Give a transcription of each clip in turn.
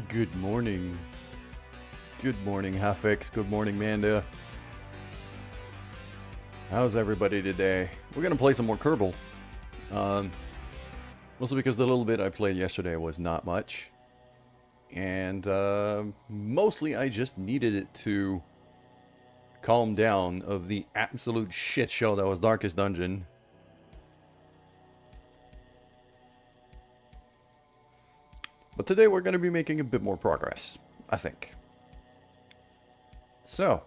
Good morning. Good morning, Hafix. Good morning, Manda. How's everybody today? We're gonna play some more Kerbal. Mostly because the little bit I played yesterday was not much. And mostly I just needed it to calm down of the absolute shit show that was Darkest Dungeon. But today we're gonna be making a bit more progress, I think. So,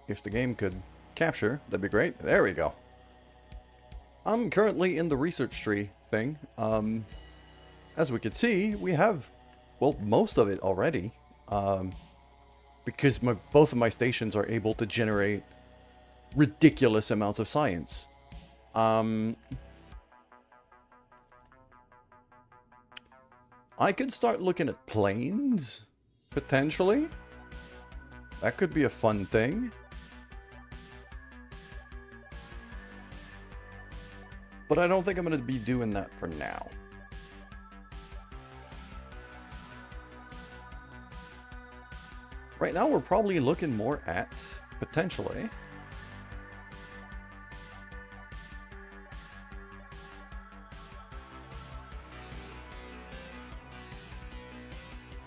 if the game could capture, that'd be great. There we go. I'm currently in the research tree thing. As we can see, we have, well, most of it already. Because both of my stations are able to generate ridiculous amounts of science. I could start looking at planes, potentially. That could be a fun thing. But I don't think I'm going to be doing that for now. Right now, we're probably looking more at, potentially,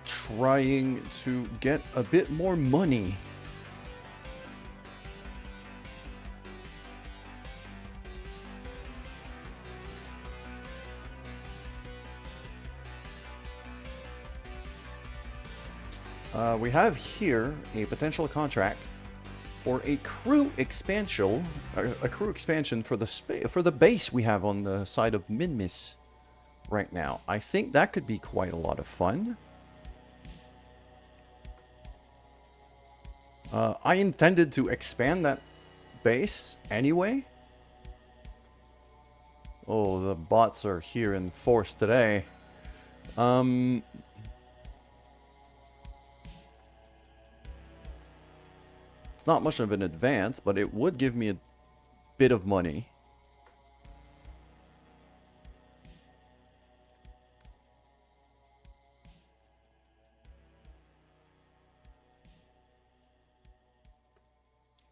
trying to get a bit more money. We have here a potential contract for a crew expansion, for the base we have on the side of Minmis right now. I think that could be quite a lot of fun. I intended to expand that base anyway. Oh, the bots are here in force today. It's not much of an advance, but it would give me a bit of money.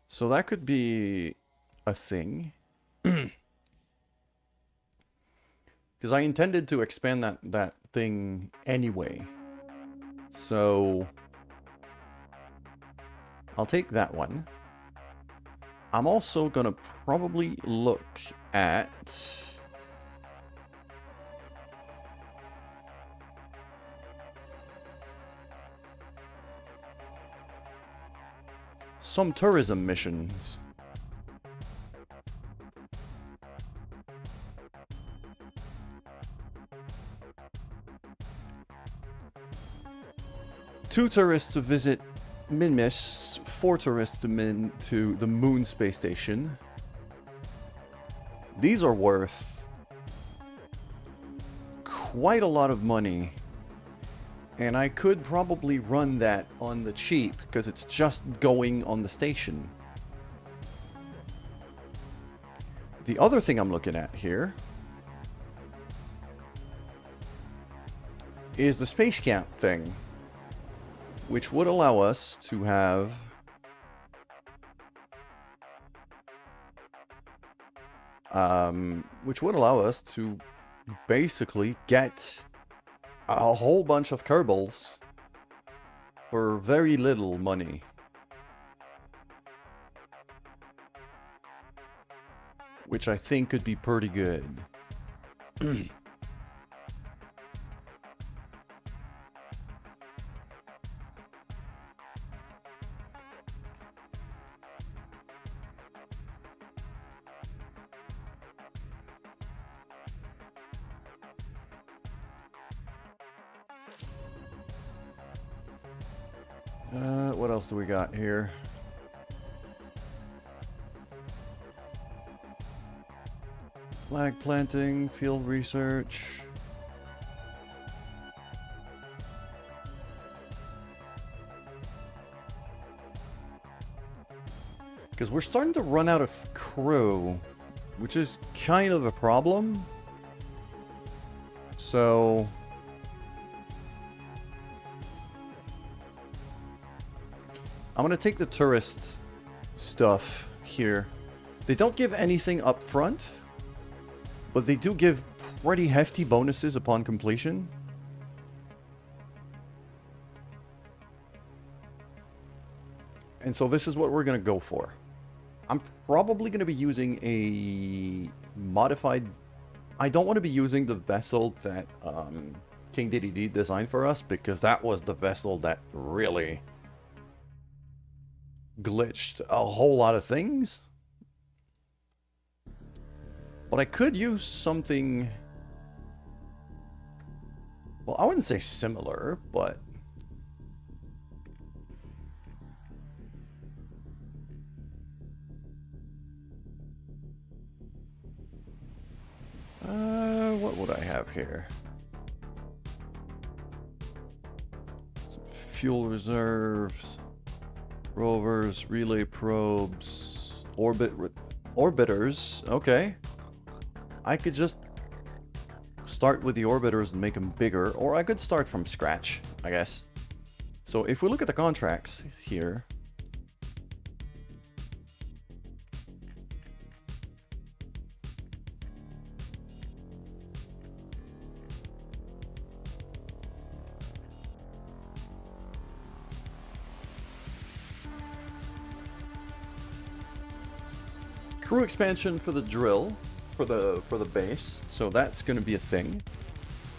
So that could be a thing. Because I intended to expand that thing anyway. So I'll take that one. I'm also gonna probably look at some tourism missions. Two tourists to visit Minmis, 4 tourists to the Moon Space Station. These are worth quite a lot of money. And I could probably run that on the cheap, because it's just going on the station. The other thing I'm looking at here is the space camp thing, which would allow us to have basically get a whole bunch of Kerbals for very little money. Which I think could be pretty good. What else do we got here? Flag planting, field research. Because we're starting to run out of crew, which is kind of a problem. So I'm going to take the tourist stuff here. They don't give anything up front, but they do give pretty hefty bonuses upon completion. And so this is what we're going to go for. I'm probably going to be using a modified... I don't want to be using the vessel that King DDD designed for us, because that was the vessel that really glitched a whole lot of things. But I could use something... Well, I wouldn't say similar, but... what would I have here? Some fuel reserves, rovers, relay probes, orbiters. Okay. I could just start with the orbiters and make them bigger, or I could start from scratch, I guess. So if we look at the contracts here, crew expansion for the drill, for the base, so that's going to be a thing.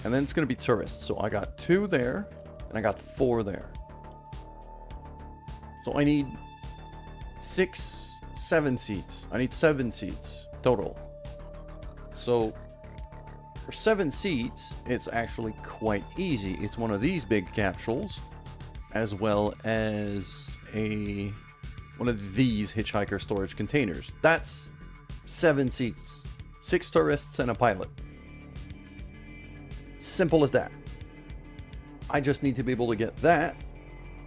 And then it's going to be tourists. So I got 2 there, and I got 4 there. So I need 7 seats. I need 7 seats total. So for 7 seats, it's actually quite easy. It's one of these big capsules, as well as one of these hitchhiker storage containers. That's 7 seats. 6 tourists and a pilot. Simple as that. I just need to be able to get that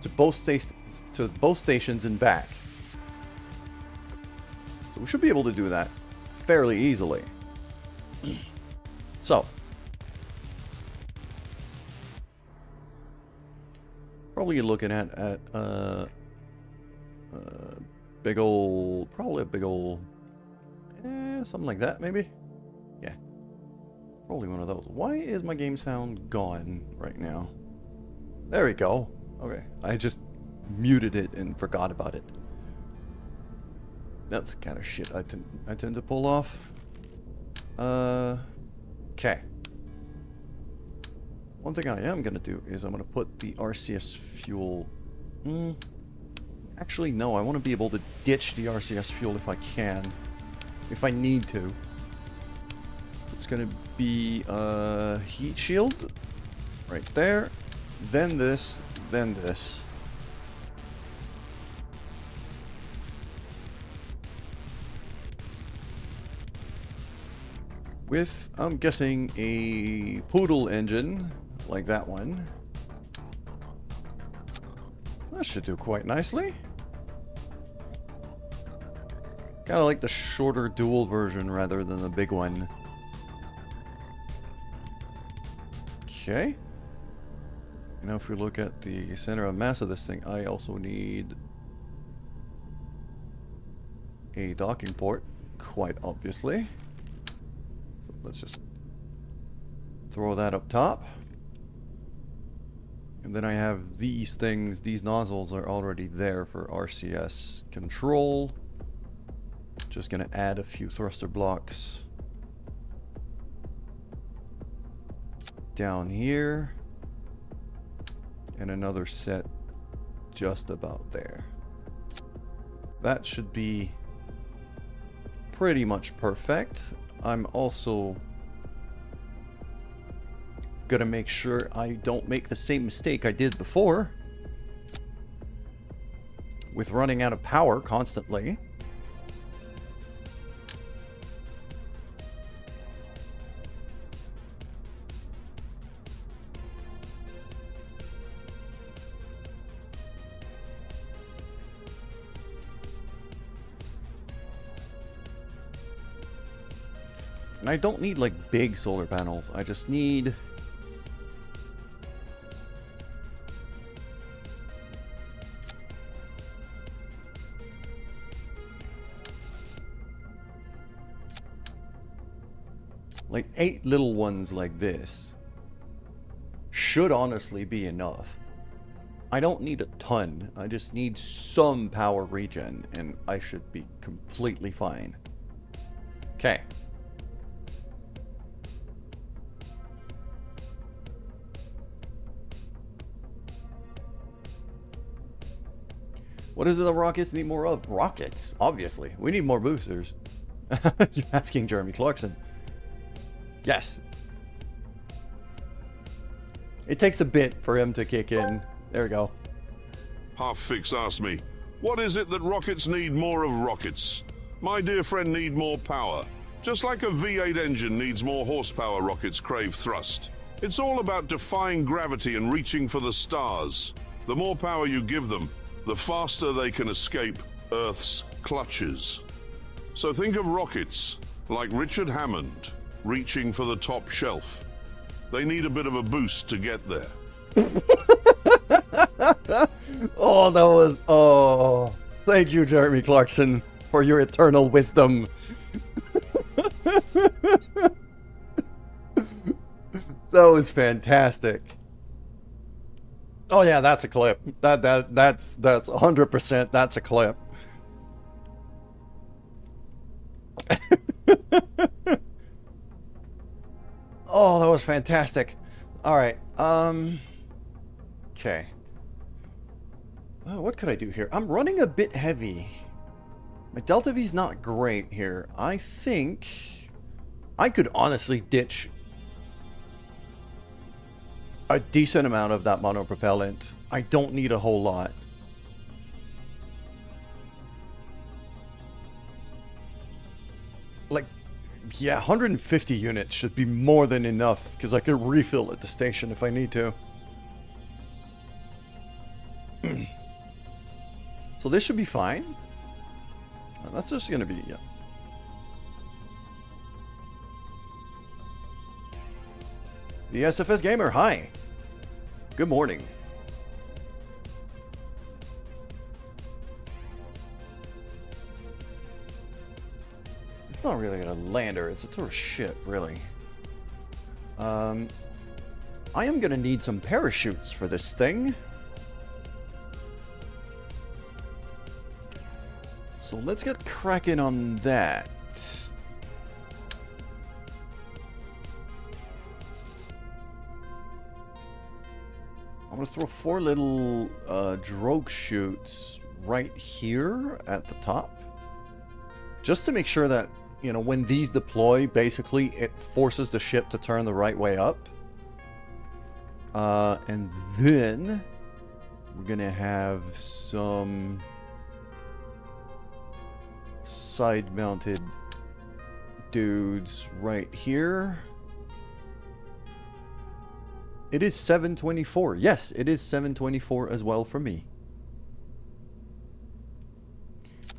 to both stations and back. So we should be able to do that fairly easily. So probably looking at big old, probably a big old, something like that, maybe. Yeah, probably one of those. Why is my game sound gone right now? There we go. Okay, I just muted it and forgot about it. That's the kind of shit I tend to pull off. Okay. One thing I am gonna do is I'm gonna put the RCS fuel. Actually, no. I want to be able to ditch the RCS fuel if I can, if I need to. It's gonna be heat shield right there. Then this. Then this. With, I'm guessing, a poodle engine, like that one. That should do quite nicely. Kinda like the shorter dual version rather than the big one. Okay. You know, if we look at the center of mass of this thing, I also need a docking port, quite obviously. So let's just throw that up top. And then I have these things, these nozzles are already there for RCS control. Just gonna add a few thruster blocks down here. And another set just about there. That should be pretty much perfect. I'm also gonna make sure I don't make the same mistake I did before with running out of power constantly. And I don't need, like, big solar panels. I just need... like 8 little ones like this should honestly be enough. I don't need a ton. I just need some power regen, and I should be completely fine. Okay. What is it the rockets need more of? Rockets, obviously. We need more boosters. You're asking Jeremy Clarkson. Yes. It takes a bit for him to kick in. There we go. Half-Fix asked me, what is it that rockets need more of rockets? My dear friend need more power. Just like a V8 engine needs more horsepower, rockets crave thrust. It's all about defying gravity and reaching for the stars. The more power you give them, the faster they can escape Earth's clutches. So think of rockets like Richard Hammond reaching for the top shelf. They need a bit of a boost to get there. Oh, that was... Oh, thank you, Jeremy Clarkson, for your eternal wisdom. That was fantastic. Oh yeah, that's a clip. That's 100%. That's a clip. Oh, that was fantastic. All right. Okay. What could I do here? I'm running a bit heavy. My Delta V's not great here. I think I could honestly ditch a decent amount of that monopropellant. I don't need a whole lot. Like, yeah, 150 units should be more than enough, because I could refill at the station if I need to. So this should be fine. That's just going to be, yeah. The SFS Gamer, hi. Good morning. It's not really a lander, it's a tourist ship, really. I am gonna need some parachutes for this thing. So let's get cracking on that. I'm gonna throw 4 little drogue chutes right here at the top, just to make sure that, you know, when these deploy, basically it forces the ship to turn the right way up. And then we're gonna have some side-mounted dudes right here. It is 724. Yes, it is 724 as well for me.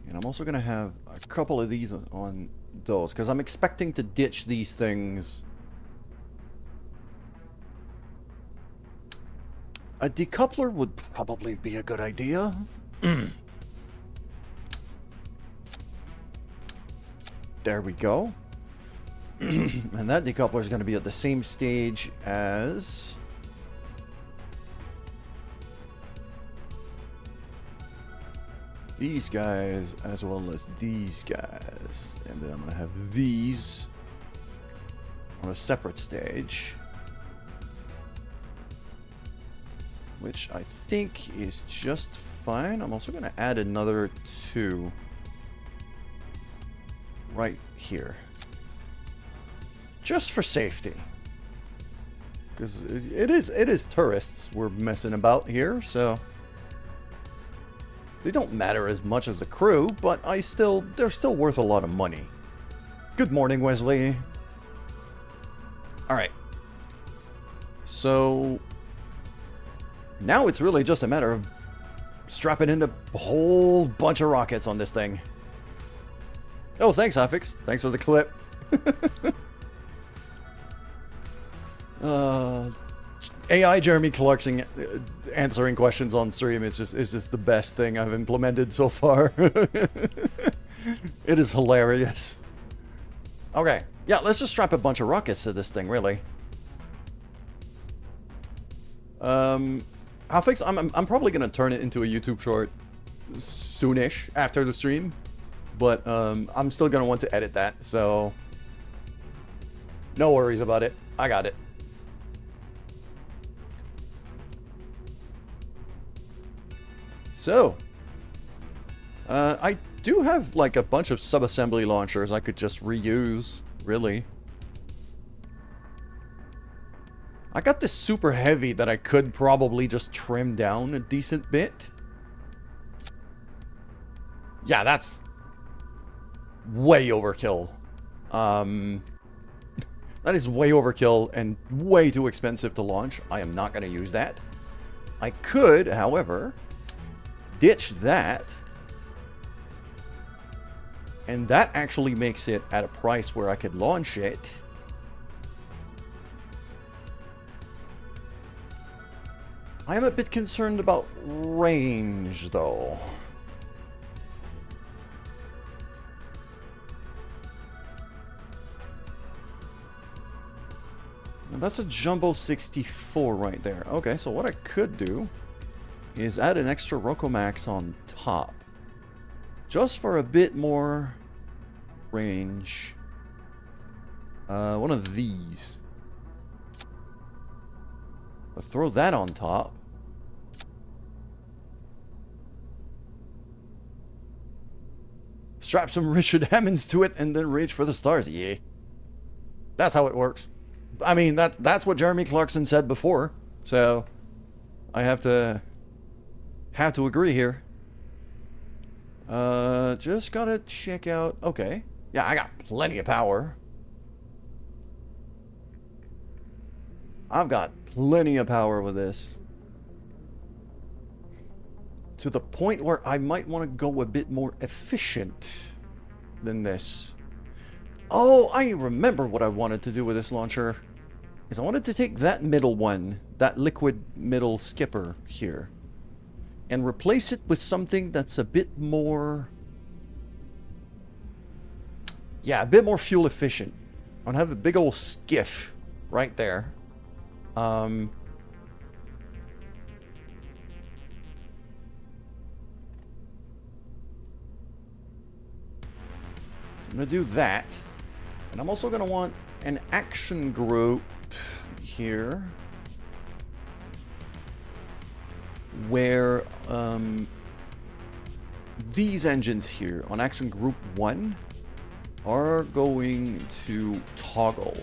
And I'm also going to have a couple of these on those, because I'm expecting to ditch these things. A decoupler would probably be a good idea. There we go. And that decoupler is going to be at the same stage as these guys, as well as these guys. And then I'm going to have these on a separate stage, which I think is just fine. I'm also going to add another 2 right here, just for safety, because it is tourists we're messing about here, so they don't matter as much as the crew, but they're still worth a lot of money. Good morning, Wesley. All right, so now it's really just a matter of strapping in a whole bunch of rockets on this thing. Oh, thanks, Afix. Thanks for the clip. AI Jeremy Clarkson answering questions on stream is just the best thing I've implemented so far. It is hilarious. Okay, yeah, let's just strap a bunch of rockets to this thing, really. I'll fix. I'm probably gonna turn it into a YouTube short soonish after the stream, but I'm still gonna want to edit that, so no worries about it. I got it. So, I do have like a bunch of sub-assembly launchers I could just reuse, really. I got this super heavy that I could probably just trim down a decent bit. Yeah, that's way overkill. That is way overkill and way too expensive to launch. I am not going to use that. I could, however, ditch that. And that actually makes it at a price where I could launch it. I am a bit concerned about range, though. Now that's a Jumbo 64 right there. Okay, so what I could do is add an extra Rokomax on top. Just for a bit more range. One of these. Let's throw that on top. Strap some Richard Hammonds to it and then reach for the stars. Yeah. That's how it works. I mean, that's what Jeremy Clarkson said before. So, I have to agree here. Just gotta check out... Okay. Yeah, I got plenty of power. I've got plenty of power with this. To the point where I might want to go a bit more efficient than this. Oh, I remember what I wanted to do with this launcher. Is I wanted to take that middle one, that liquid middle skipper here, and replace it with something that's a bit more... Yeah, a bit more fuel efficient. I'm gonna have a big old skiff right there. I'm gonna do that. And I'm also gonna want an action group here where these engines here on action group 1 are going to toggle.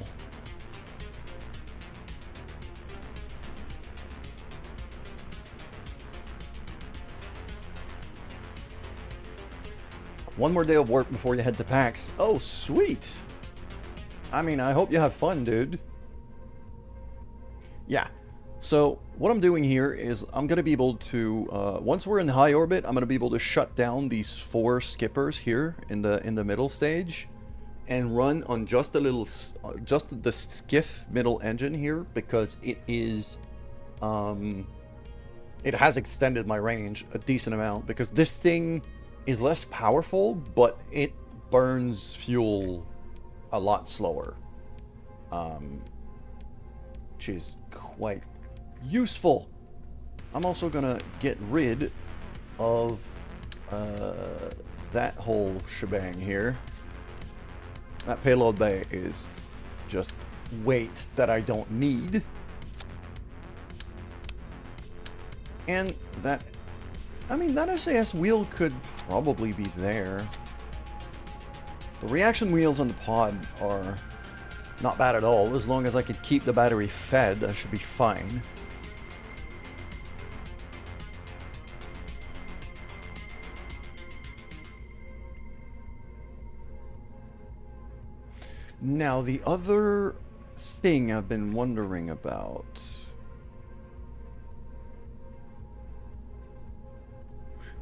One more day of work before you head to PAX. Oh, sweet. I mean, I hope you have fun, dude. Yeah. So, what I'm doing here is I'm going to be able to, once we're in high orbit, I'm going to be able to shut down these 4 skippers here in the middle stage and run on just a little, just the skiff middle engine here because it is, it has extended my range a decent amount because this thing is less powerful, but it burns fuel a lot slower, which is quite useful. I'm also gonna get rid of that whole shebang here. That payload bay is just weight that I don't need. And that, I mean, that SAS wheel could probably be there. The reaction wheels on the pod are not bad at all. As long as I could keep the battery fed, I should be fine. Now, the other thing I've been wondering about...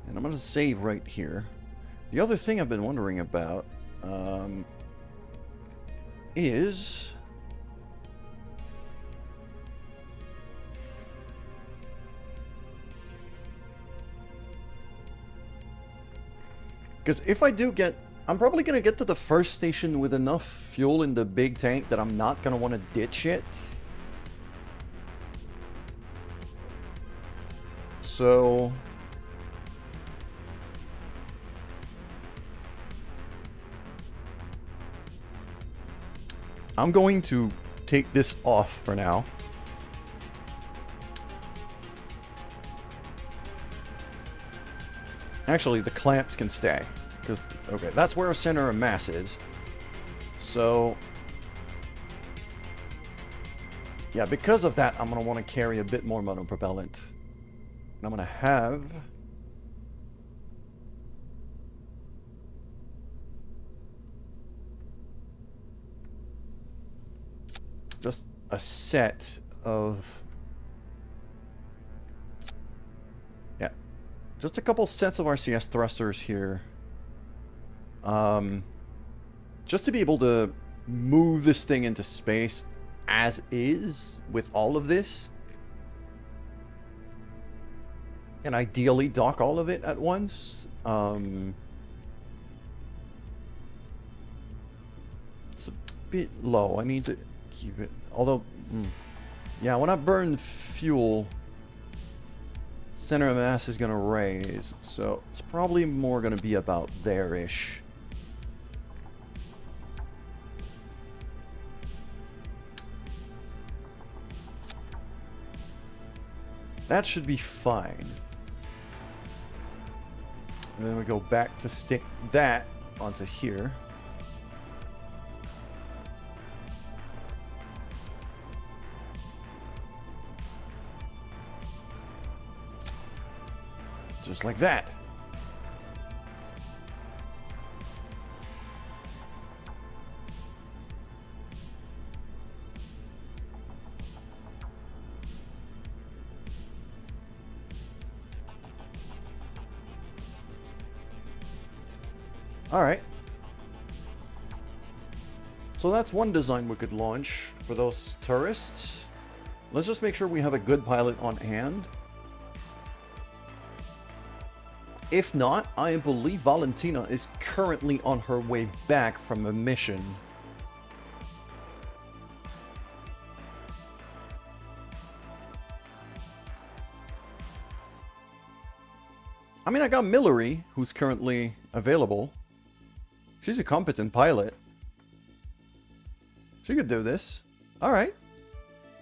And I'm going to save right here. The other thing I've been wondering about is Because if I do get... I'm probably going to get to the first station with enough fuel in the big tank that I'm not going to want to ditch it. So... I'm going to take this off for now. Actually, the clamps can stay. Because, okay, that's where our center of mass is. So... yeah, because of that, I'm going to want to carry a bit more monopropellant. And I'm going to have... just a set of... yeah. Just a couple sets of RCS thrusters here. Just to be able to move this thing into space as is with all of this. And ideally dock all of it at once. It's a bit low. I need to keep it. Although, yeah, when I burn fuel, center of mass is going to raise. So it's probably more going to be about there-ish. That should be fine. And then we go back to stick that onto here. Just like that. Alright. So that's one design we could launch for those tourists. Let's just make sure we have a good pilot on hand. If not, I believe Valentina is currently on her way back from a mission. I mean, I got Millery, who's currently available. She's a competent pilot. She could do this. Alright.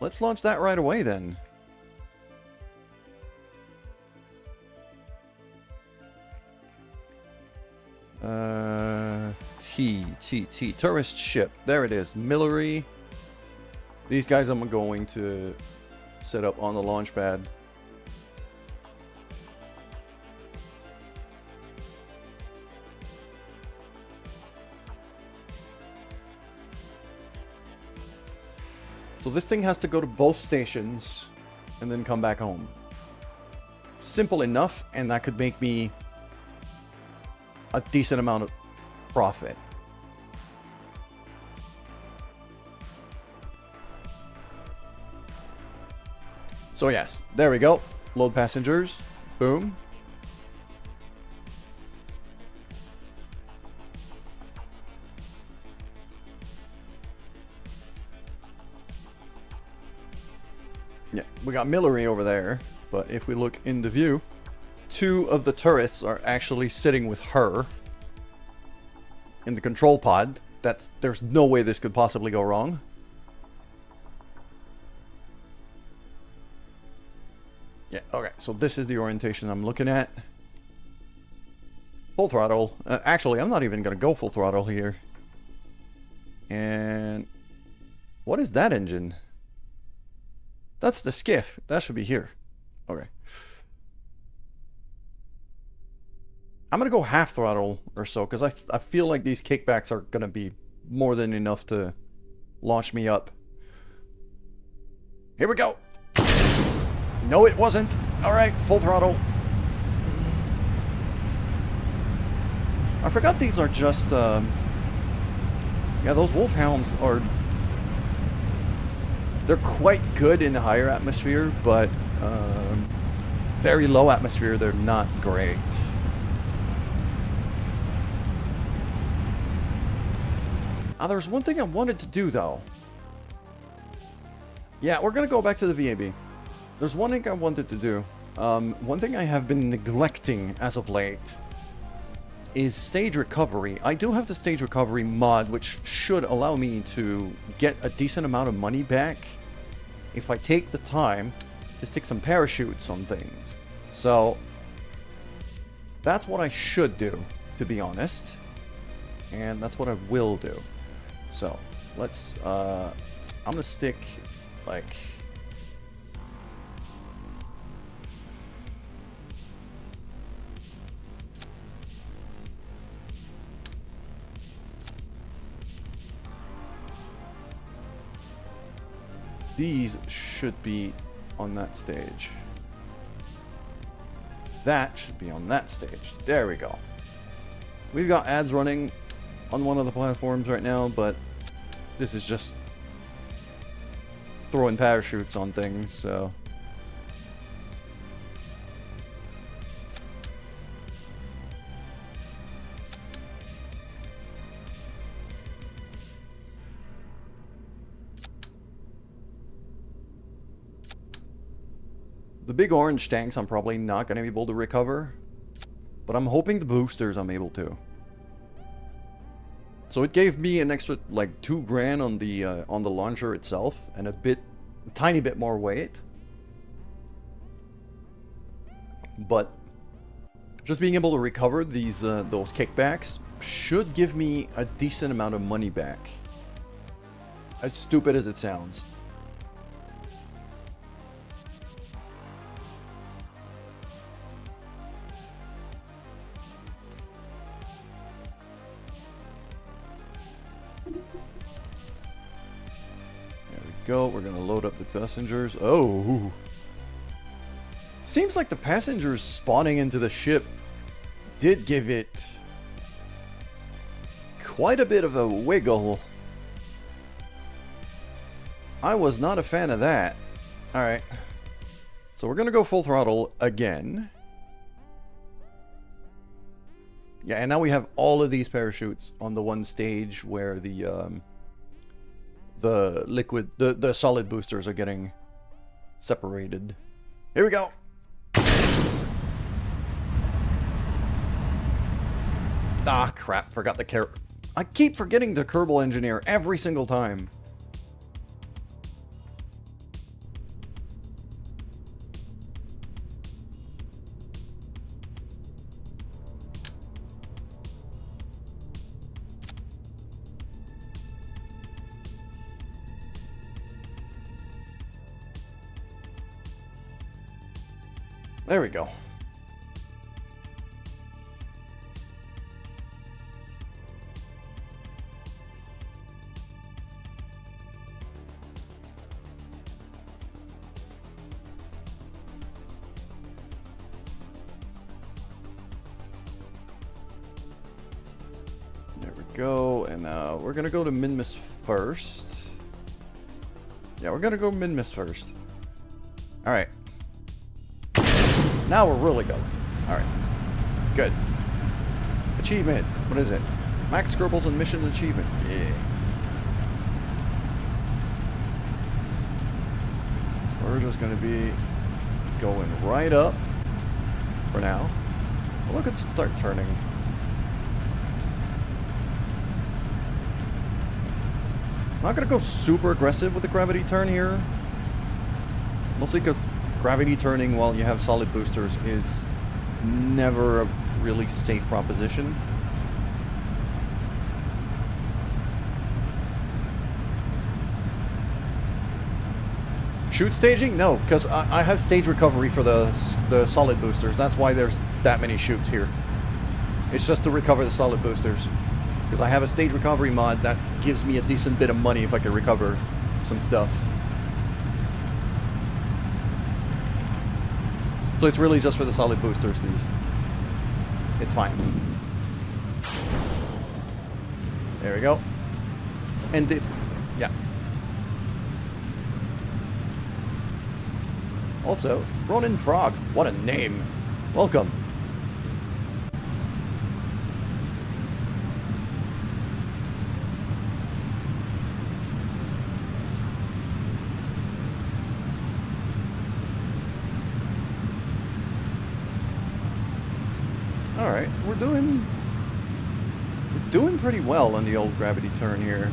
Let's launch that right away then. Tourist ship. There it is. Millery. These guys I'm going to set up on the launch pad. So this thing has to go to both stations and then come back home. Simple enough, and that could make me a decent amount of profit. So yes, there we go. Load passengers. Boom. Yeah, we got Millery over there, but if we look into view, two of the turrets are actually sitting with her in the control pod. There's no way this could possibly go wrong. Yeah, okay, so this is the orientation I'm looking at. Full throttle. Actually, I'm not even going to go full throttle here. And what is that engine? That's the skiff. That should be here. Okay. I'm going to go half throttle or so, because I feel like these kickbacks are going to be more than enough to launch me up. Here we go. No, it wasn't. All right, full throttle. I forgot these are just, yeah, those Wolfhounds are... they're quite good in the higher atmosphere, but very low atmosphere, they're not great. There's one thing I wanted to do, though. Yeah, we're gonna go back to the VAB. There's one thing I wanted to do. One thing I have been neglecting as of late is stage recovery. I do have the stage recovery mod, which should allow me to get a decent amount of money back if I take the time to stick some parachutes on things. So, that's what I should do, to be honest. And that's what I will do. So, let's, I'm gonna stick, like... These should be on that stage. That should be on that stage. There we go. We've got ads running on one of the platforms right now, but this is just throwing parachutes on things, so... The big orange tanks I'm probably not going to be able to recover, but I'm hoping the boosters I'm able to. So it gave me an extra like 2 grand on the launcher itself and a tiny bit more weight. But just being able to recover these those kickbacks should give me a decent amount of money back. As stupid as it sounds. Go. We're gonna load up the passengers. Oh, seems like the passengers spawning into the ship did give it quite a bit of a wiggle. I was not a fan of that. Alright, so we're gonna go full throttle again. Yeah, and now we have all of these parachutes on the one stage where the liquid, the solid boosters are getting separated. Here we go. Ah, crap. Forgot the I keep forgetting the Kerbal engineer every single time. There we go. There we go, and we're gonna go to Minmus first. Yeah, we're gonna go Minmus first. Alright. Now we're really going. Alright. Good. Achievement. What is it? Max Kerbals and Mission Achievement. Yeah. We're just going to be going right up for now. Well, look at start turning. I'm not going to go super aggressive with the gravity turn here. Mostly because gravity turning while you have solid boosters is never a really safe proposition. Shoot staging? No, because I have stage recovery for the solid boosters. That's why there's that many shoots here. It's just to recover the solid boosters. Because I have a stage recovery mod that gives me a decent bit of money if I can recover some stuff. So it's really just for the solid boosters, these. It's fine. There we go. And yeah. Also, Ronin Frog. What a name. Welcome. Alright, we're doing pretty well on the old gravity turn here.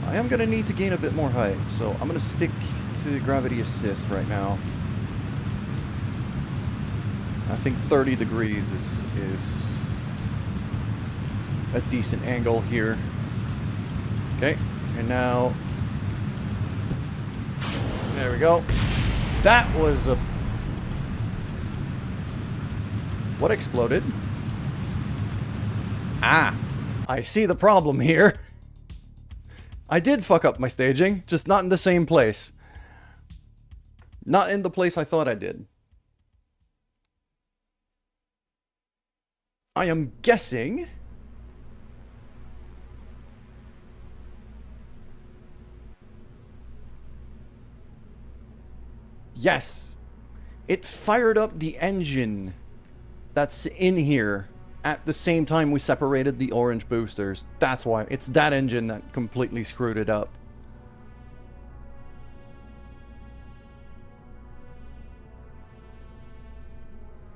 I am going to need to gain a bit more height, so I'm going to stick to gravity assist right now. I think 30 degrees is a decent angle here. Okay, and now... There we go. That was a... What exploded? Ah, I see the problem here. I did fuck up my staging, just not in the same place. Not in the place I thought I did. I am guessing... Yes. It fired up the engine that's in here at the same time we separated the orange boosters. That's why. It's that engine that completely screwed it up.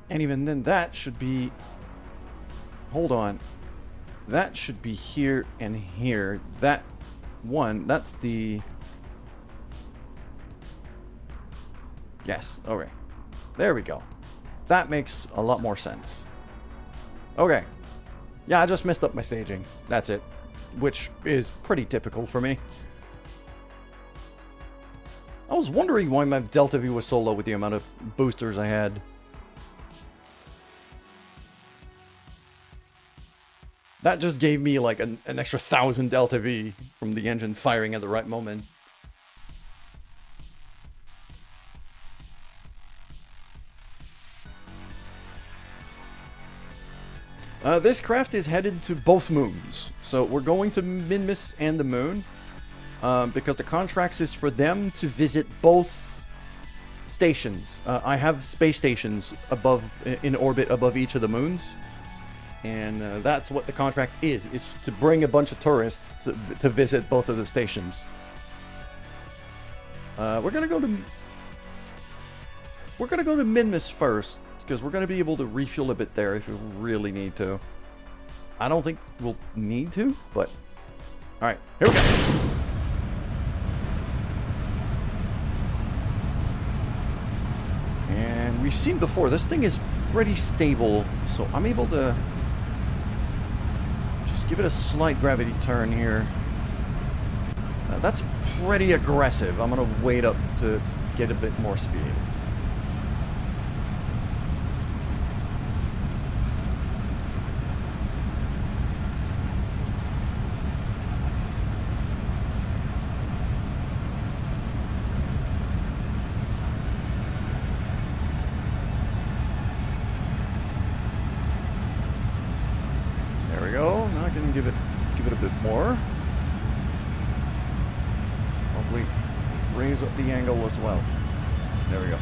And even then, that should be... Hold on. That should be here and here. That one, that's the... Yes, okay. There we go. That makes a lot more sense. Okay. Yeah, I just messed up my staging. That's it. Which is pretty typical for me. I was wondering why my Delta V was so low with the amount of boosters I had. That just gave me like an extra 1,000 Delta V from the engine firing at the right moment. This craft is headed to both moons. So we're going to Minmus and the moon. Because the contracts is for them to visit both stations. I have space stations above, in orbit above each of the moons. And that's what the contract is to bring a bunch of tourists to visit both of the stations. We're gonna go to Minmus first, because we're gonna be able to refuel a bit there if we really need to. I don't think we'll need to, but all right, here we go. And we've seen before, this thing is pretty stable, so I'm able to just give it a slight gravity turn here. That's pretty aggressive. I'm gonna wait up to get a bit more speed. Give it a bit more. Probably raise up the angle as well. There we go.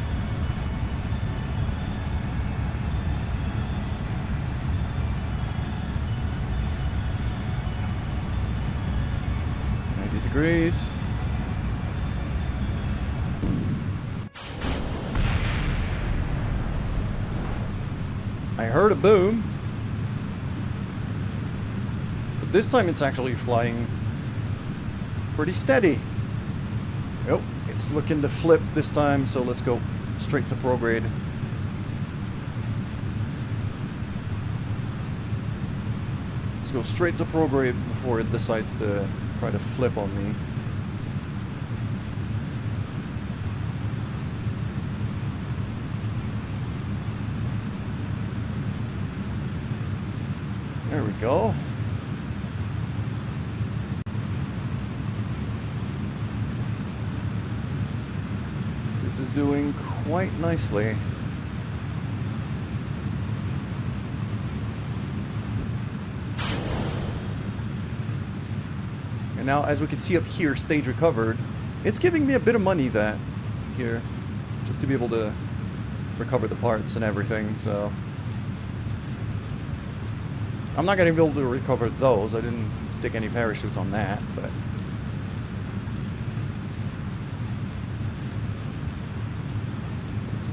Degrees. I heard a boom. But this time it's actually flying pretty steady. Nope, it's looking to flip this time, so let's go straight to prograde. Let's go straight to prograde before it decides to try to flip on me. There we go. This is doing quite nicely. And now, as we can see up here, stage recovered. It's giving me a bit of money that here, just to be able to recover the parts and everything, so I'm not going to be able to recover those. I didn't stick any parachutes on that, but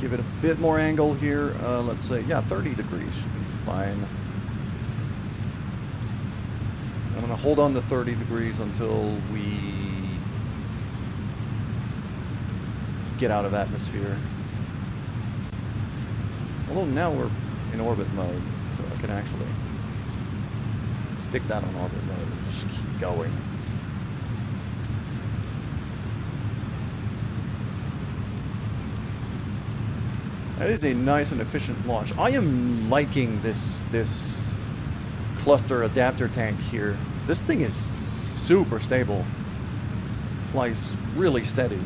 give it a bit more angle here. Let's say, yeah, 30 degrees should be fine. I'm going to hold on to 30 degrees until we get out of atmosphere. Although now we're in orbit mode, so I can actually stick that on orbit mode and just keep going. That is a nice and efficient launch. I am liking this cluster adapter tank here. This thing is super stable. Flies really steady.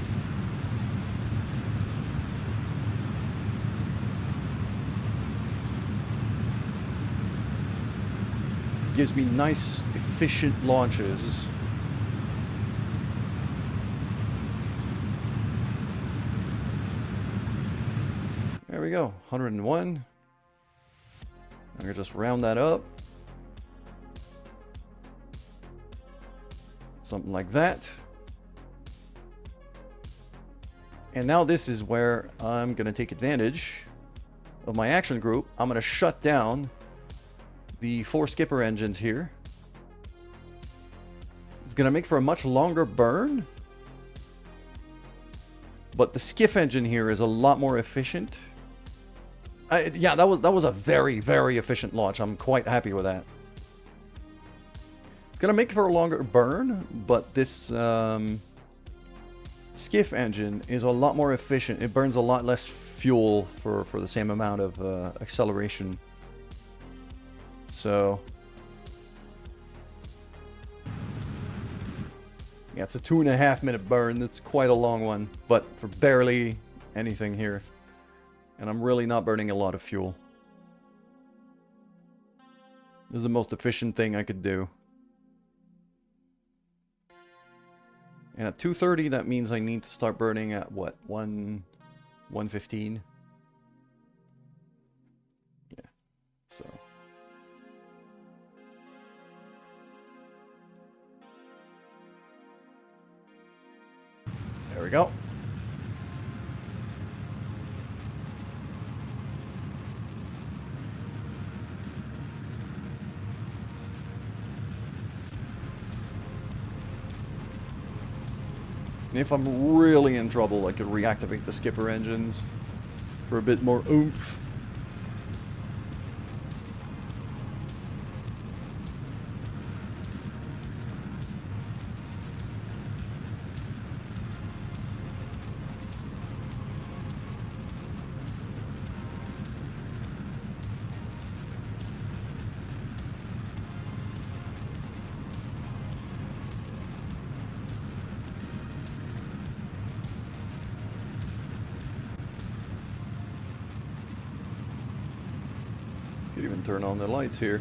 Gives me nice, efficient launches. There we go, 101. I'm gonna just round that up. Something like that. And now this is where I'm gonna take advantage of my action group. I'm gonna shut down the 4 skipper engines here. It's gonna make for a much longer burn, but the skiff engine here is a lot more efficient. Yeah, that was a very, very efficient launch. I'm quite happy with that. It's gonna make for a longer burn, but this skiff engine is a lot more efficient. It burns a lot less fuel for the same amount of acceleration. So yeah, it's a 2.5 minute burn. That's quite a long one, but for barely anything here. And I'm really not burning a lot of fuel. This is the most efficient thing I could do. And at 230, that means I need to start burning at what? 115? Yeah. So there we go. If I'm really in trouble, I could reactivate the skipper engines for a bit more oomph. Could even turn on the lights here.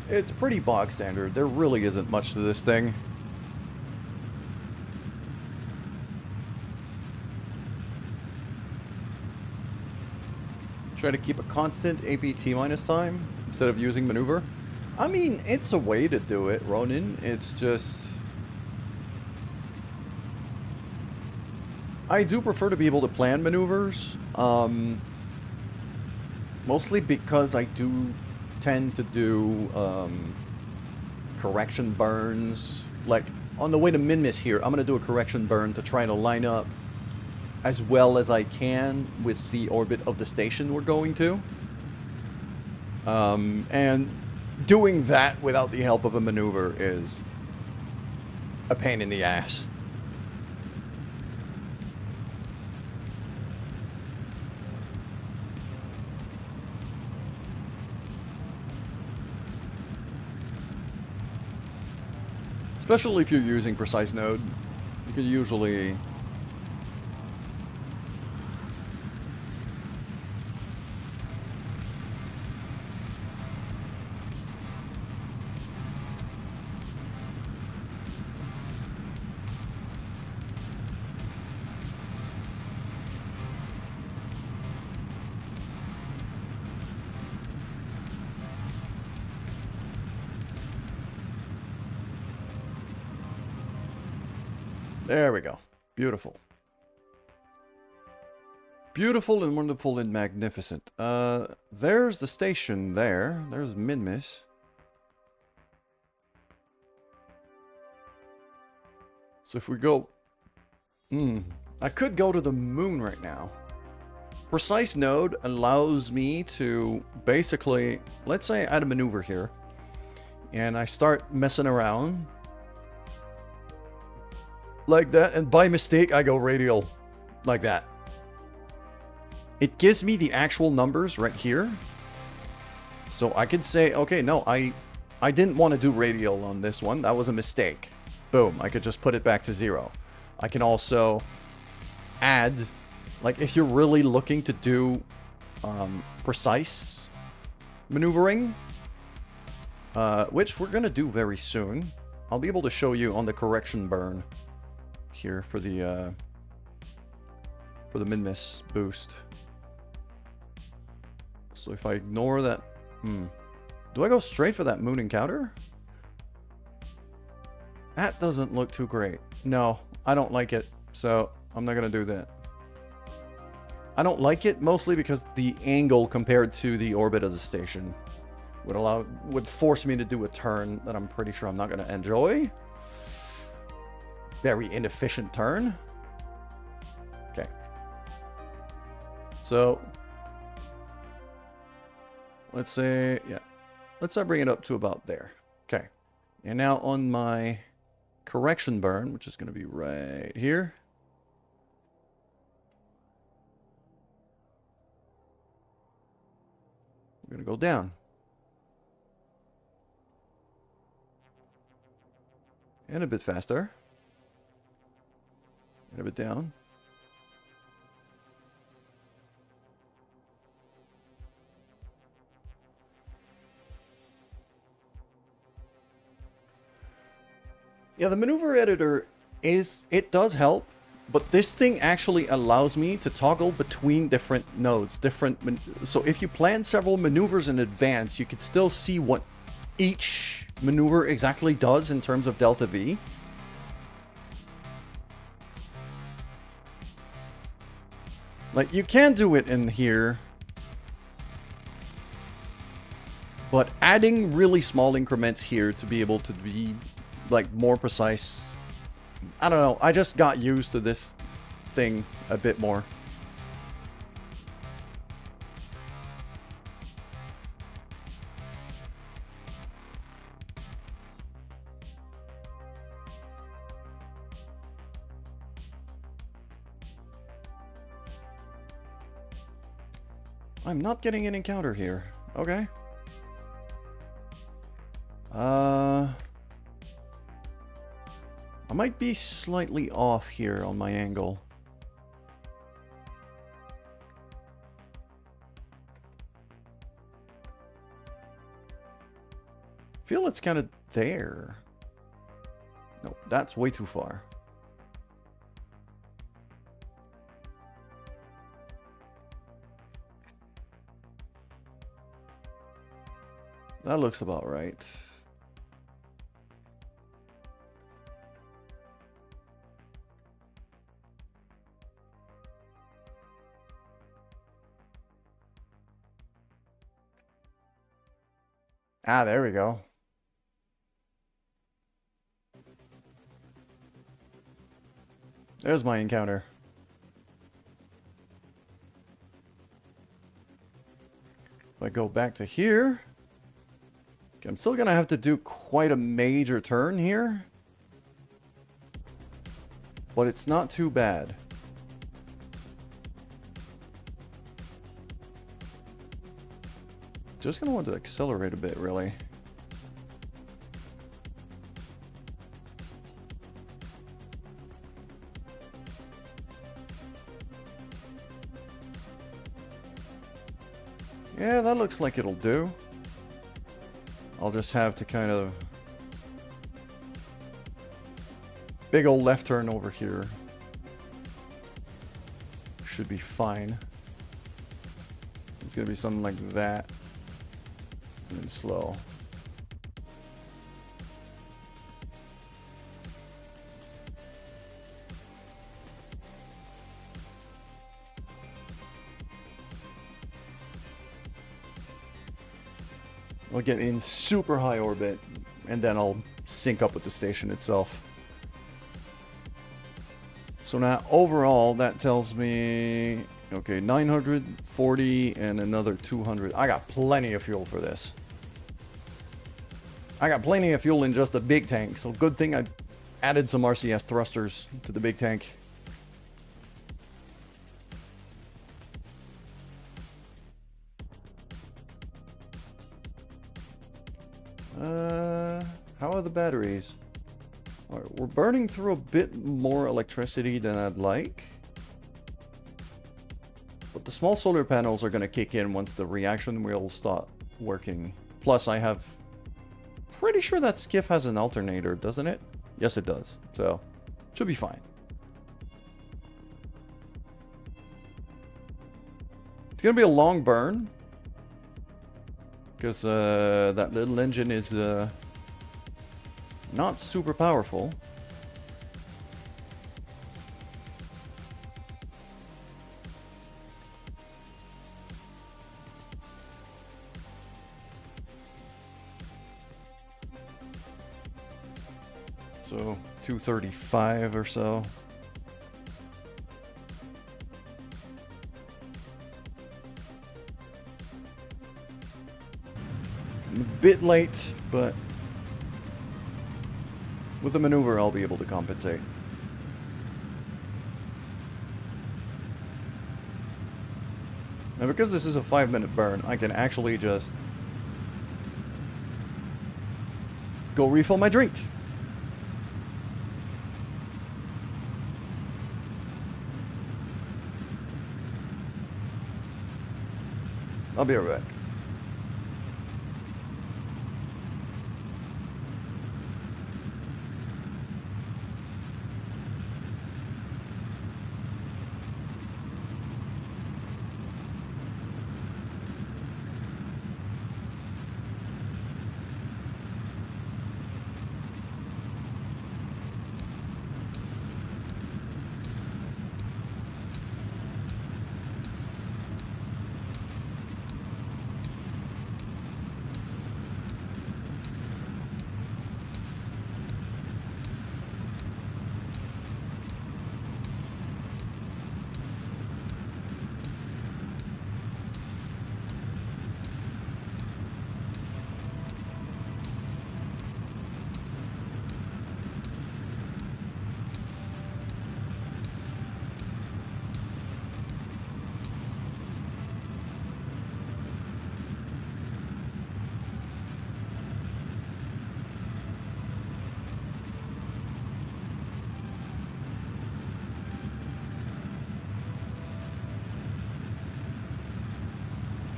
It's pretty bog standard. There really isn't much to this thing. Try to keep a constant APT minus time instead of using maneuver. I mean, it's a way to do it, Ronin. It's just... I do prefer to be able to plan maneuvers, mostly because I do tend to do correction burns. Like, on the way to Minmus here, I'm going to do a correction burn to try to line up as well as I can with the orbit of the station we're going to. And doing that without the help of a maneuver is a pain in the ass. Especially if you're using precise node, you can usually There we go. Beautiful. Beautiful and wonderful and magnificent. There's the station there. There's Minmus. So if we go... I could go to the moon right now. Precise node allows me to basically... Let's say I add a maneuver here. And I start messing around. Like that. And by mistake, I go radial. Like that. It gives me the actual numbers right here. So I could say, okay, no, I didn't want to do radial on this one. That was a mistake. Boom. I could just put it back to 0. I can also add, like if you're really looking to do precise maneuvering, which we're going to do very soon. I'll be able to show you on the correction burn here for the min-miss boost. So if I ignore that... Do I go straight for that moon encounter? That doesn't look too great. No, I don't like it. So I'm not going to do that. I don't like it mostly because the angle compared to the orbit of the station would force me to do a turn that I'm pretty sure I'm not going to enjoy. Very inefficient turn. Okay. So let's say, yeah. Let's bring it up to about there. Okay. And now on my correction burn, which is going to be right here. We're going to go down. And a bit faster. And a bit down. Yeah, the maneuver editor it does help, but this thing actually allows me to toggle between different nodes, so if you plan several maneuvers in advance, you could still see what each maneuver exactly does in terms of delta V. Like, you can do it in here, but adding really small increments here to be able to be like more precise. I don't know. I just got used to this thing a bit more. I'm not getting an encounter here. Okay. I might be slightly off here on my angle. I feel it's kind of there. No, that's way too far. That looks about right. Ah, there we go. There's my encounter. If I go back to here, okay, I'm still gonna have to do quite a major turn here, but it's not too bad. Just gonna want to accelerate a bit, really. Yeah, that looks like it'll do. I'll just have to kind of... Big old left turn over here. Should be fine. It's gonna be something like that. And then slow. I'll get in super high orbit, and then I'll sync up with the station itself. So now, overall, that tells me... Okay, 940 and another 200. I got plenty of fuel for this. I got plenty of fuel in just the big tank, so good thing I added some RCS thrusters to the big tank. How are the batteries? All right, we're burning through a bit more electricity than I'd like. But the small solar panels are going to kick in once the reaction wheels start working. Plus, I have... Pretty sure that skiff has an alternator, doesn't it? Yes, it does. So, should be fine. It's going to be a long burn. Because that little engine is not super powerful. So 235 or so. I'm a bit late, but with the maneuver I'll be able to compensate. Now because this is a 5-minute burn, I can actually just go refill my drink. I'll be right back.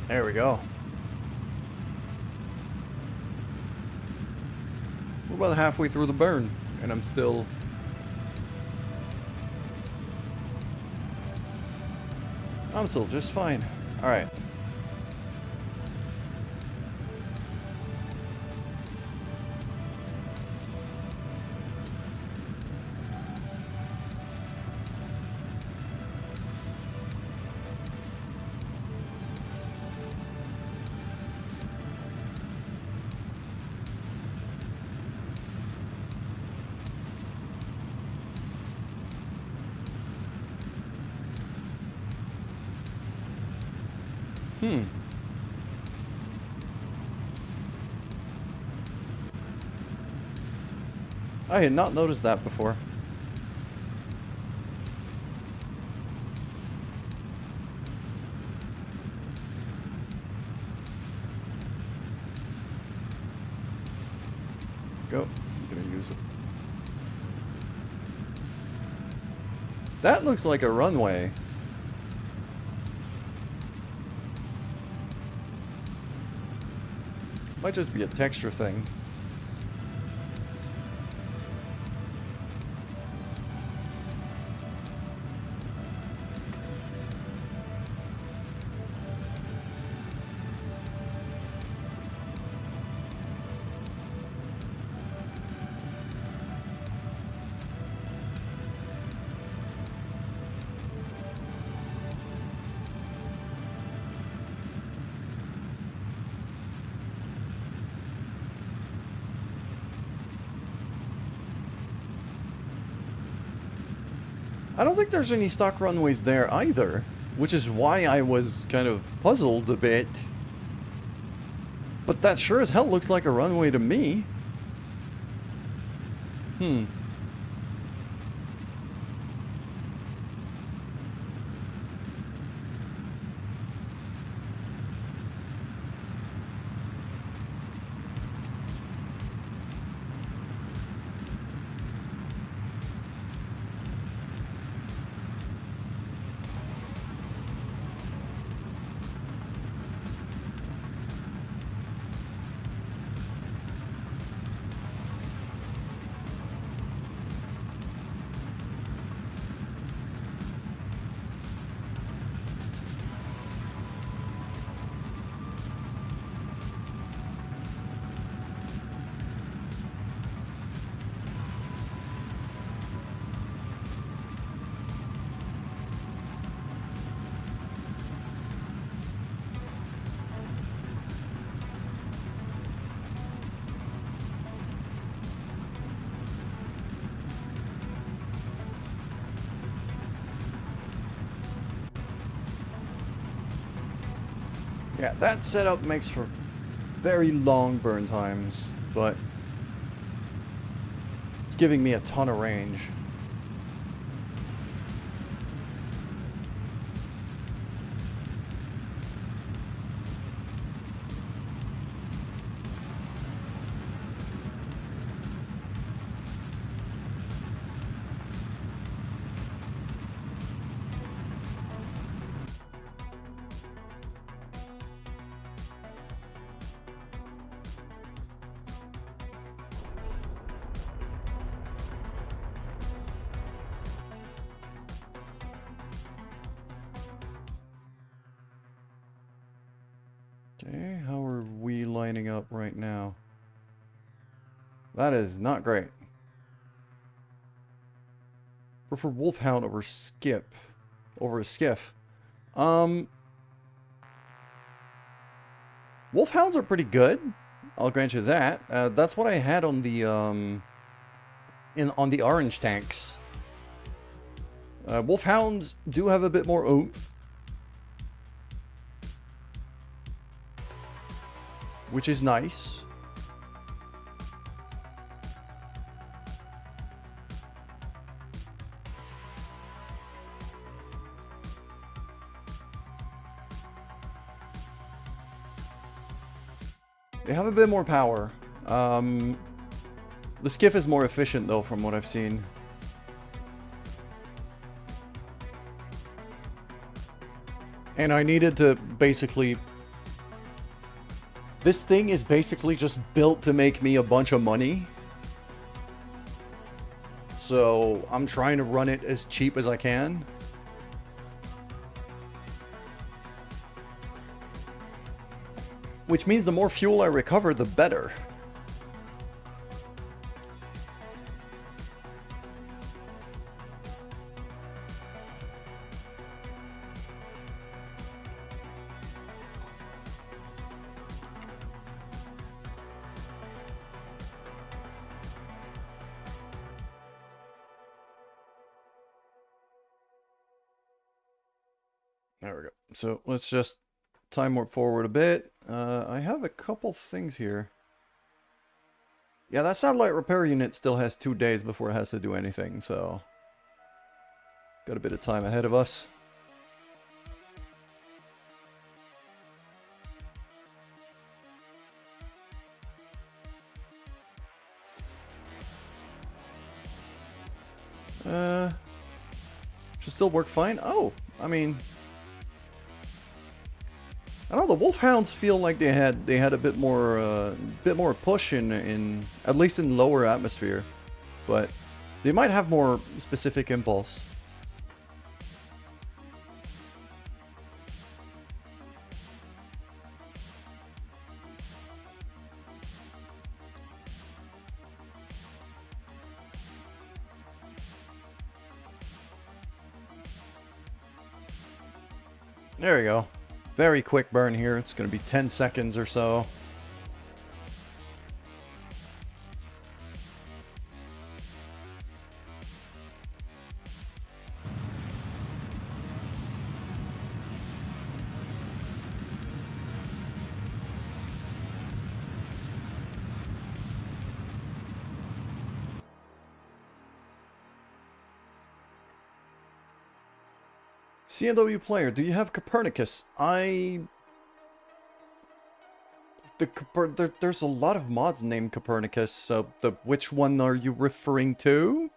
There we go. We're about halfway through the burn, and I'm still... just fine. Alright. I had not noticed that before. Go. I'm gonna use it. That looks like a runway. Might just be a texture thing. I don't think there's any stock runways there either, which is why I was kind of puzzled a bit. But that sure as hell looks like a runway to me. Yeah, that setup makes for very long burn times, but it's giving me a ton of range. Okay, how are we lining up right now? That is not great. Prefer Wolfhound over Skip. Over a Skiff. Wolfhounds are pretty good. I'll grant you that. That's what I had on the on the orange tanks. Wolfhounds do have a bit more oomph, which is nice. They have a bit more power. The Skiff is more efficient though, from what I've seen. And I needed to basically... This thing is basically just built to make me a bunch of money. So I'm trying to run it as cheap as I can. Which means the more fuel I recover, the better. There we go. So let's just time warp forward a bit. I have a couple things here. Yeah, that satellite repair unit still has 2 days before it has to do anything, so... Got a bit of time ahead of us. Should still work fine. Oh, I mean... I don't know, the Wolfhounds feel like they had a bit more push in at least in lower atmosphere, but they might have more specific impulse. There we go. Very quick burn here. It's going to be 10 seconds or so. CNW player, do you have Copernicus? There's a lot of mods named Copernicus, so which one are you referring to?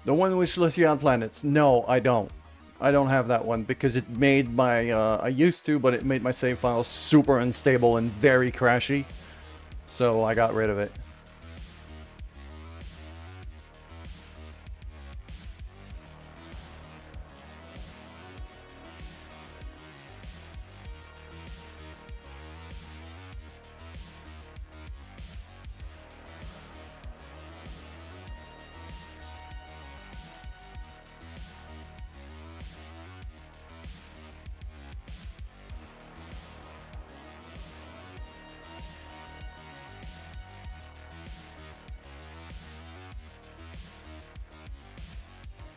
The one which lists you on planets. No, I don't. I don't have that one because it made my, I used to, but it made my save files super unstable and very crashy. So I got rid of it.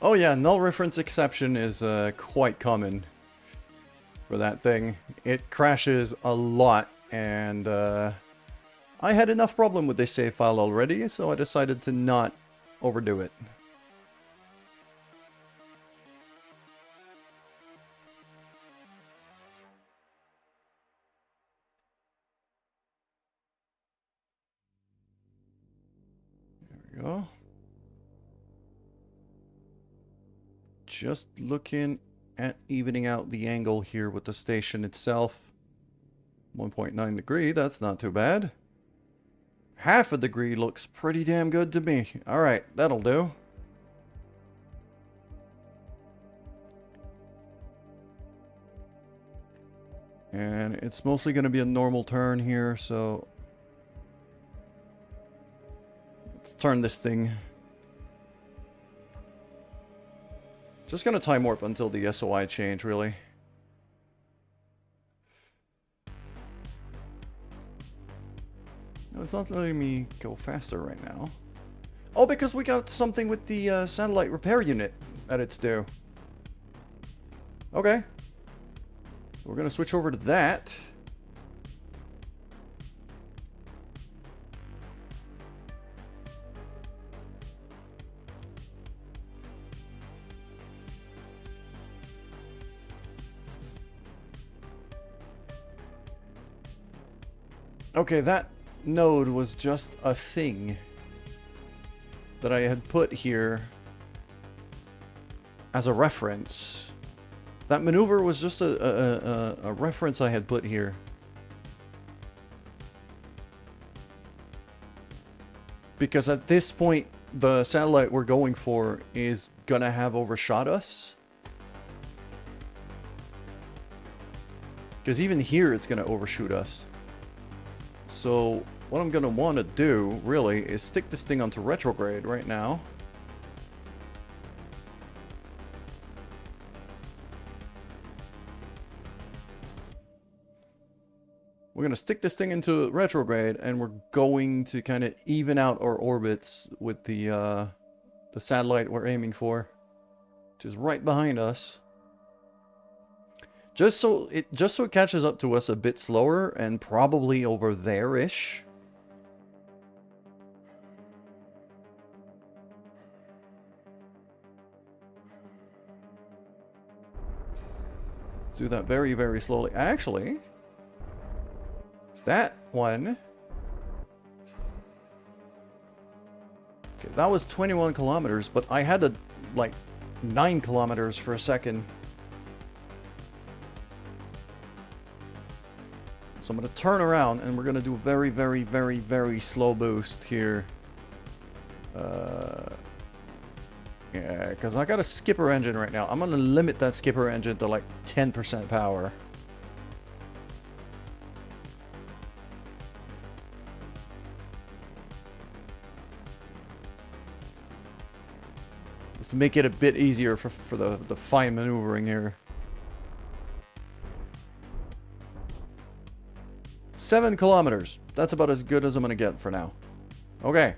Oh yeah, null reference exception is quite common for that thing. It crashes a lot, and I had enough problem with this save file already, so I decided to not overdo it. There we go. Just looking at evening out the angle here with the station itself. 1.9 degree, that's not too bad. Half a degree looks pretty damn good to me. Alright, that'll do. And it's mostly going to be a normal turn here, so let's turn this thing. Just gonna time warp until the SOI change, really. No, it's not letting me go faster right now. Oh, because we got something with the satellite repair unit that it's due. Okay. We're gonna switch over to that. Okay, that node was just a thing that I had put here as a reference. That maneuver was just a reference I had put here. Because at this point, the satellite we're going for is gonna have overshot us. Because even here, it's gonna overshoot us. So what I'm going to want to do, really, is stick this thing onto retrograde right now. We're going to stick this thing into retrograde, and we're going to kind of even out our orbits with the satellite we're aiming for, which is right behind us. Just so it catches up to us a bit slower and probably over there-ish. Let's do that very, very slowly. Actually, that one... Okay, that was 21 kilometers, but I had to, like, 9 kilometers for a second. So I'm going to turn around, and we're going to do a very, very, very, very slow boost here. Yeah, because I got a skipper engine right now. I'm going to limit that skipper engine to like 10% power. Just to make it a bit easier for the fine maneuvering here. 7 kilometers. That's about as good as I'm going to get for now. Okay.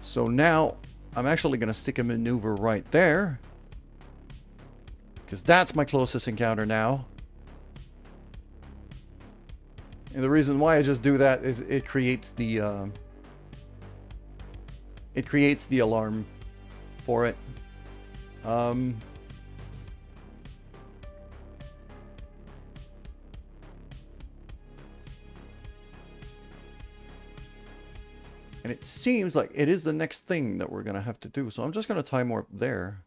So now I'm actually going to stick a maneuver right there. Because that's my closest encounter now. And the reason why I just do that is it creates the alarm for it. And it seems like it is the next thing that we're going to have to do. So I'm just going to tie more up there.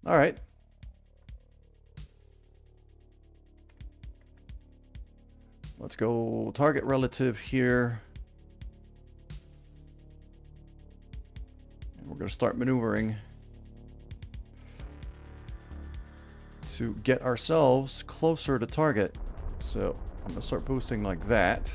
All right. Let's go target relative here. And we're going to start maneuvering to get ourselves closer to target. So I'm going to start boosting like that.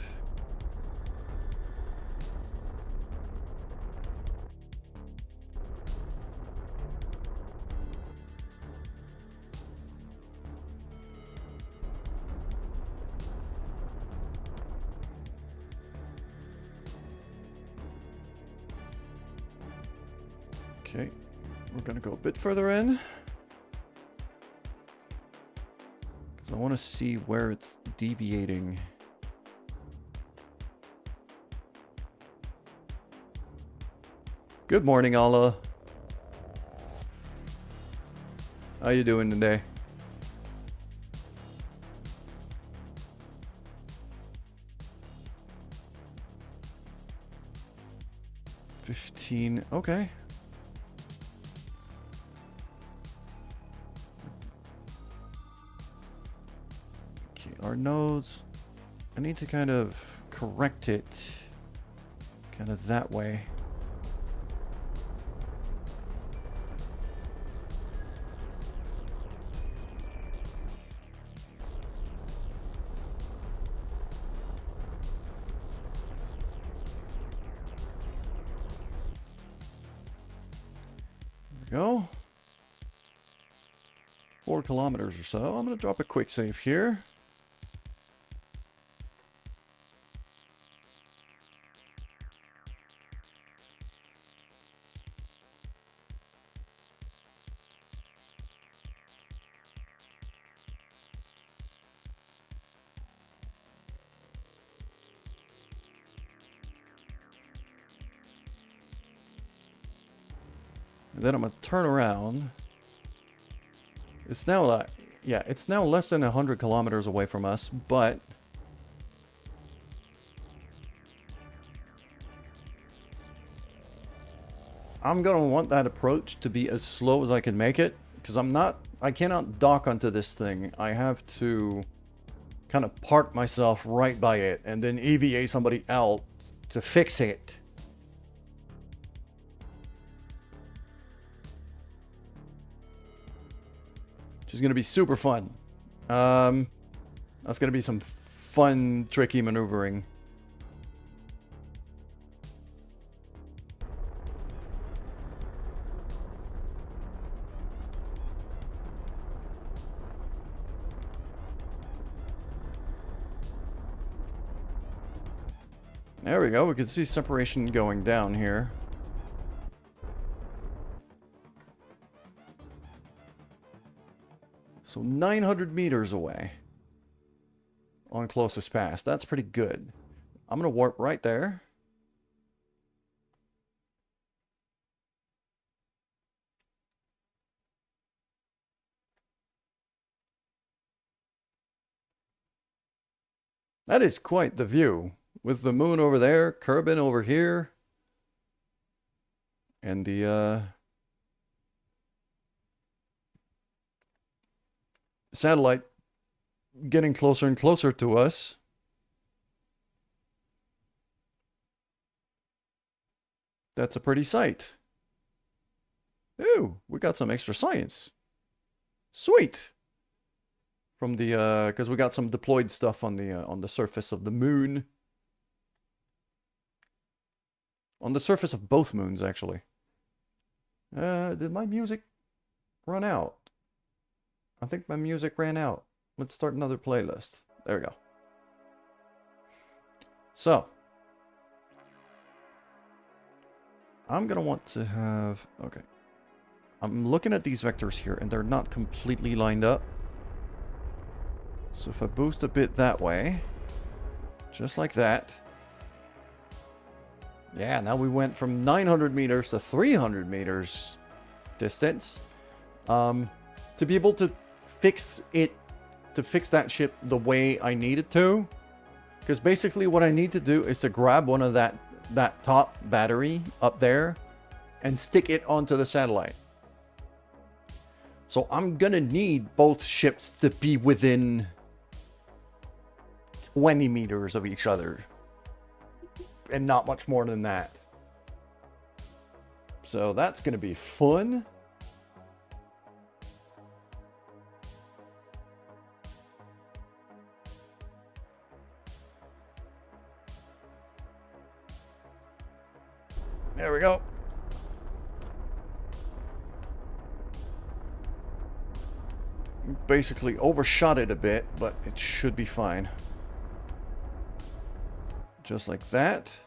Okay, we're going to go a bit further in. Because I want to see where it's deviating. Good morning, Allah. How you doing today? Okay. Okay, our nodes. I need to kind of correct it. Kind of that way. Go. 4 kilometers or so. I'm going to drop a quick save here. And then I'm going to turn around. It's now like, yeah, it's now less than 100 kilometers away from us, but I'm going to want that approach to be as slow as I can make it, because I cannot dock onto this thing. I have to kind of park myself right by it and then EVA somebody else to fix it. Which is going to be super fun. That's going to be some fun, tricky maneuvering. There we go. We can see separation going down here. So 900 meters away on closest pass. That's pretty good. I'm going to warp right there. That is quite the view. With the moon over there, Kerbin over here, and the satellite getting closer and closer to us. That's a pretty sight. Ooh, we got some extra science. Sweet. from the because we got some deployed stuff on the surface of the moon. On the surface of both moons, actually. Did my music run out? I think my music ran out. Let's start another playlist. There we go. So, I'm gonna want to have... Okay. I'm looking at these vectors here, and they're not completely lined up. So if I boost a bit that way, just like that. Yeah, now we went from 900 meters to 300 meters distance. To be able to fix that ship the way I need it to. Because basically what I need to do is to grab one of that top battery up there and stick it onto the satellite. So I'm gonna need both ships to be within 20 meters of each other. And not much more than that. So that's gonna be fun. There we go. Basically overshot it a bit, but it should be fine. Just like that.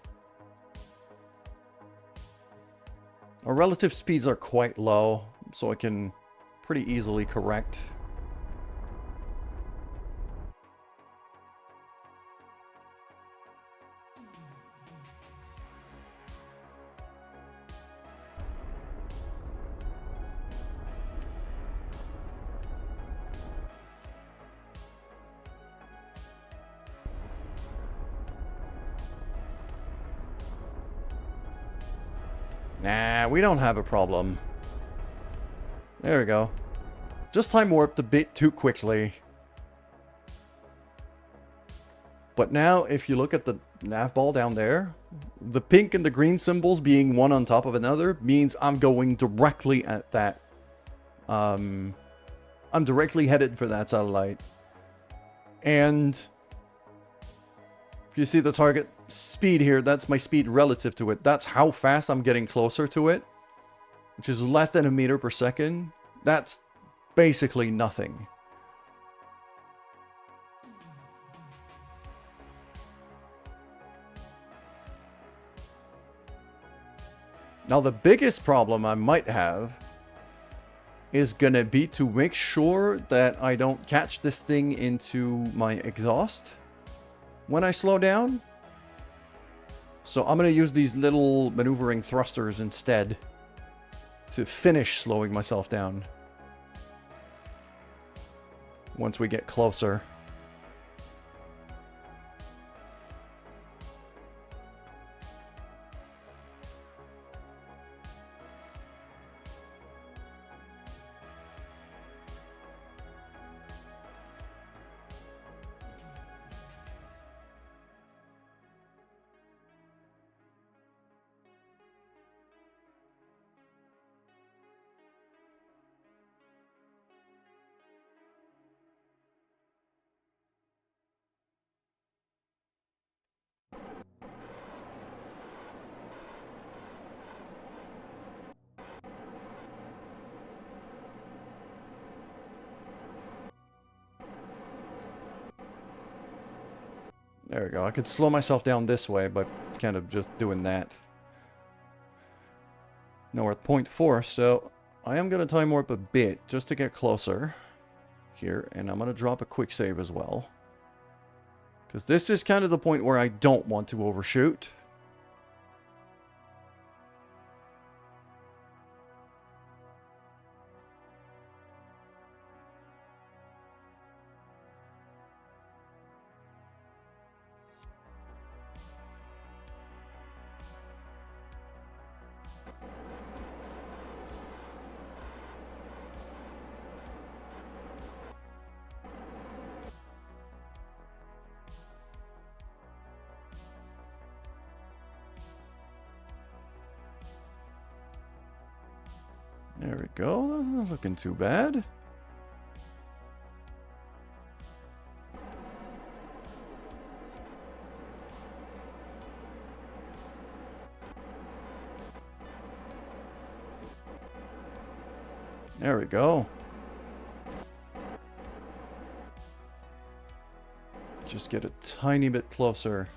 Our relative speeds are quite low, so I can pretty easily correct. Nah, we don't have a problem. There we go. Just time warped a bit too quickly. But now, if you look at the nav ball down there, the pink and the green symbols being one on top of another means I'm going directly at that. I'm directly headed for that satellite. And if you see the target speed here, that's my speed relative to it. That's how fast I'm getting closer to it, which is less than a meter per second. That's basically nothing. Now the biggest problem I might have is gonna be to make sure that I don't catch this thing into my exhaust when I slow down. So I'm going to use these little maneuvering thrusters instead to finish slowing myself down once we get closer. There we go. I could slow myself down this way, but kind of just doing that. Now we're at 0.4, so I am going to time warp a bit just to get closer here, and I'm going to drop a quick save as well. Because this is kind of the point where I don't want to overshoot. There we go. That's not looking too bad. There we go. Just get a tiny bit closer.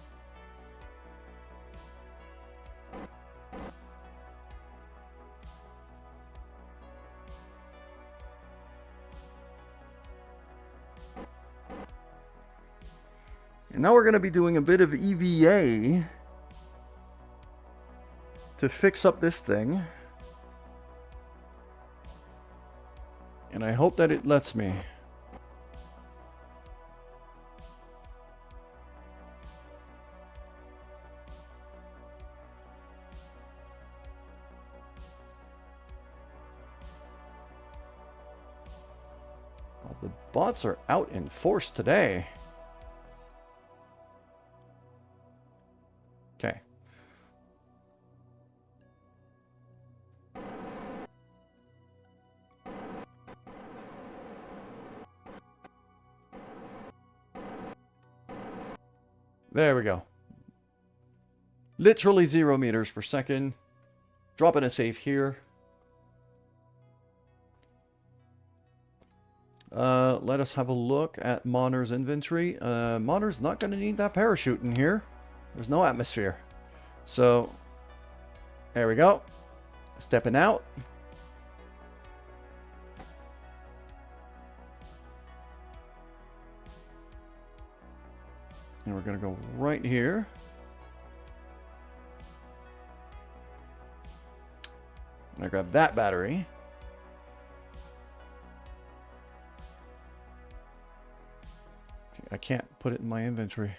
And now we're going to be doing a bit of EVA to fix up this thing. And I hope that it lets me. Well, the bots are out in force today. Okay. There we go. Literally 0 meters per second. Dropping a safe here. Let us have a look at Moner's inventory. Moner's not going to need that parachute in here. There's no atmosphere. So, there we go. Stepping out. And we're going to go right here. I grab that battery. Okay, I can't put it in my inventory.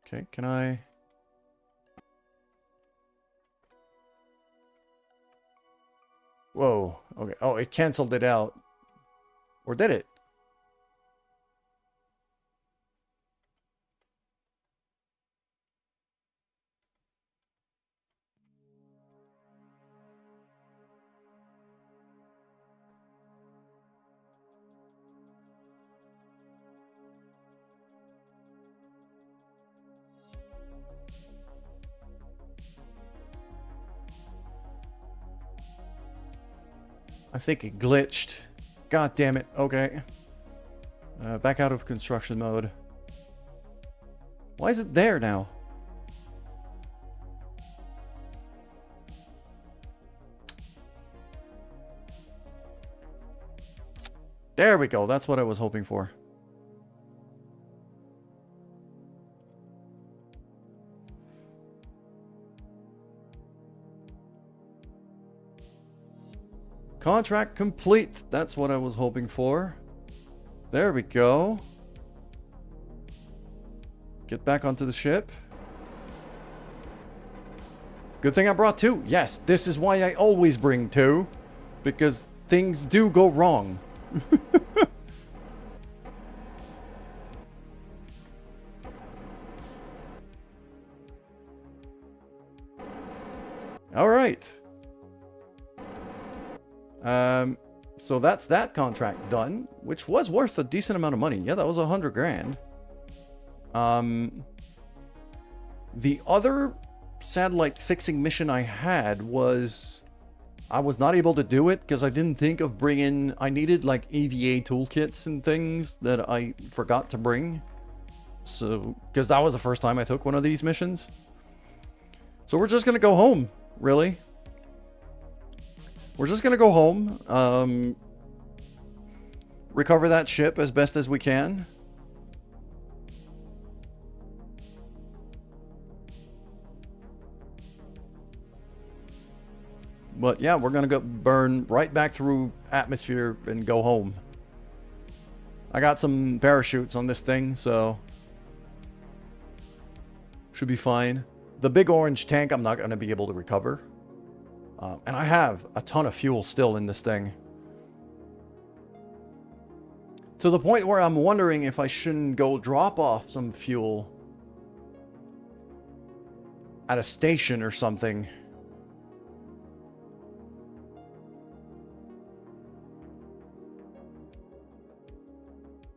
Okay, can I? Whoa. Okay. Oh, it canceled it out. Or did it? I think it glitched. God damn it. Okay. Back out of construction mode. Why is it there now? There we go. That's what I was hoping for. Contract complete. That's what I was hoping for. There we go. Get back onto the ship. Good thing I brought two. Yes, this is why I always bring two. Because things do go wrong. All right. So that's that contract done, which was worth a decent amount of money. Yeah, that was 100 grand. The other satellite fixing mission I had was I was not able to do it because I didn't think of bringing. I needed like EVA toolkits and things that I forgot to bring. So because that was the first time I took one of these missions. So we're just gonna go home, really. We're just going to go home, recover that ship as best as we can. But yeah, we're going to go burn right back through atmosphere and go home. I got some parachutes on this thing, so should be fine. The big orange tank I'm not going to be able to recover. And I have a ton of fuel still in this thing. To the point where I'm wondering if I shouldn't go drop off some fuel at a station or something.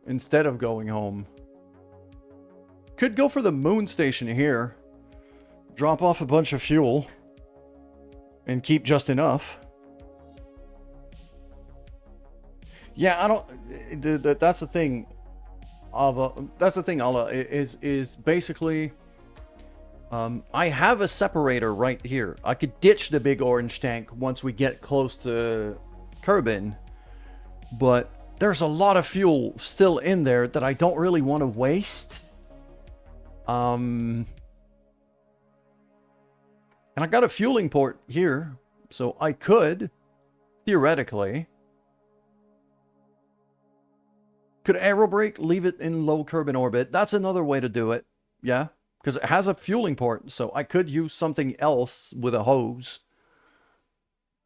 Instead of going home. Could go for the moon station here. Drop off a bunch of fuel. And keep just enough. Yeah, I don't. That's the thing. That's the thing, Allah, is basically. I have a separator right here. I could ditch the big orange tank once we get close to Kerbin, but there's a lot of fuel still in there that I don't really want to waste. And I got a fueling port here, so I could, theoretically, could aerobrake, leave it in low Kerbin orbit. That's another way to do it, yeah. Because it has a fueling port, so I could use something else with a hose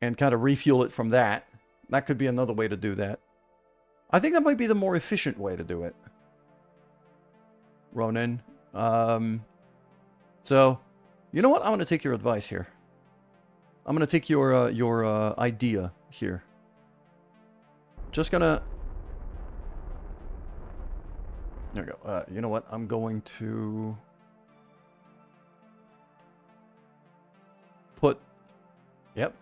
and kind of refuel it from that. That could be another way to do that. I think that might be the more efficient way to do it. Ronan. So, you know what? I'm going to take your advice here. I'm going to take your idea here. Just going to... There we go. You know what? I'm going to... put, yep.